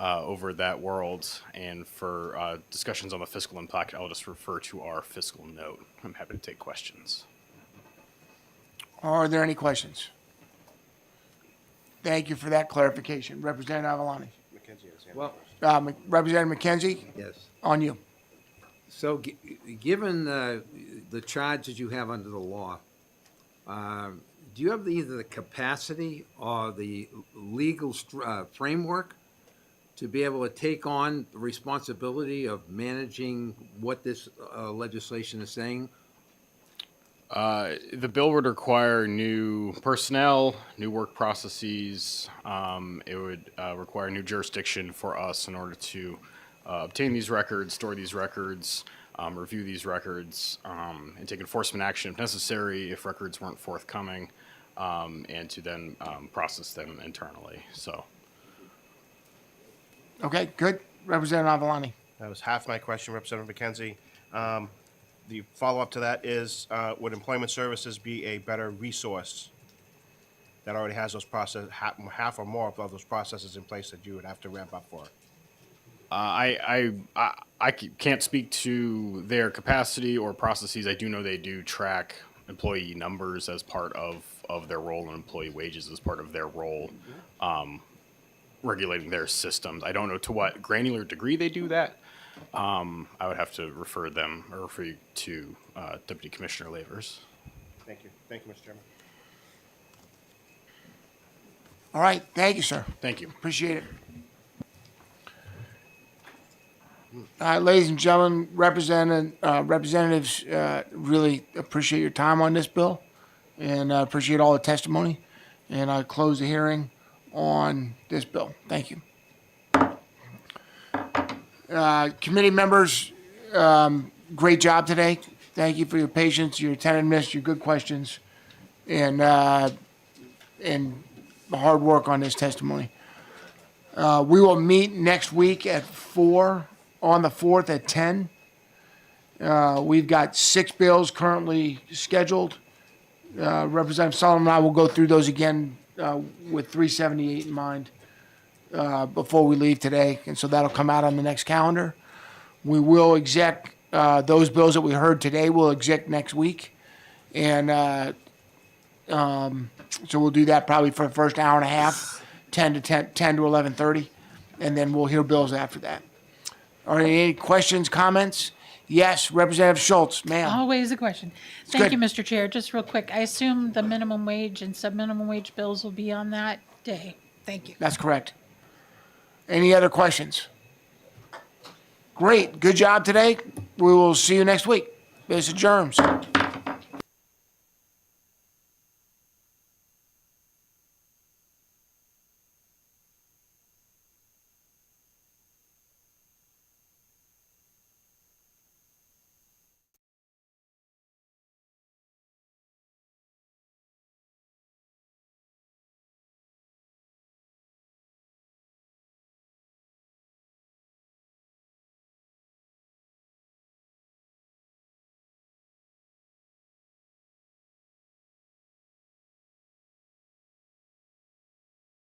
Speaker 20: over that world. And for discussions on the fiscal impact, I'll just refer to our fiscal note. I'm happy to take questions.
Speaker 1: Are there any questions? Thank you for that clarification. Representative Avalani.
Speaker 5: Well,
Speaker 1: Representative McKenzie,
Speaker 5: yes.
Speaker 1: on you.
Speaker 5: So, given the charge that you have under the law, do you have either the capacity or the legal framework to be able to take on the responsibility of managing what this legislation is saying?
Speaker 20: The bill would require new personnel, new work processes. It would require new jurisdiction for us in order to obtain these records, store these records, review these records, and take enforcement action if necessary if records weren't forthcoming, and to then process them internally. So.
Speaker 1: Okay, good. Representative Avalani.
Speaker 9: That was half my question, Representative McKenzie. The follow-up to that is, would Employment Services be a better resource that already has those half or more of those processes in place that you would have to ramp up for?
Speaker 20: I can't speak to their capacity or processes. I do know they do track employee numbers as part of their role, and employee wages as part of their role, regulating their systems. I don't know to what granular degree they do that. I would have to refer you to Deputy Commissioner Lavers.
Speaker 9: Thank you. Thank you, Mr. Chairman.
Speaker 1: All right, thank you, sir.
Speaker 20: Thank you.
Speaker 1: Appreciate it. All right, ladies and gentlemen, representatives, really appreciate your time on this bill, and appreciate all the testimony. And I close the hearing on this bill. Thank you. Committee members, great job today. Thank you for your patience, your attentiveness, your good questions, and the hard work on this testimony. We will meet next week at 4, on the 4th at 10. We've got 6 bills currently scheduled. Representative Solomon and I will go through those again with 378 in mind. Before we leave today, and so that'll come out on the next calendar. We will exec those bills that we heard today. We'll exec next week, and so we'll do that probably for the first hour and a half, 10 to 11:30, and then we'll hear bills after that. Are there any questions, comments? Yes, Representative Schultz, ma'am.
Speaker 4: Always a question. Thank
Speaker 1: good.
Speaker 4: you, Mr. Chair. Just real quick, I assume the minimum wage and sub-minimum wage bills will be on that day. Thank you.
Speaker 1: That's correct. Any other questions? Great. Good job today. We will see you next week. This adjourns.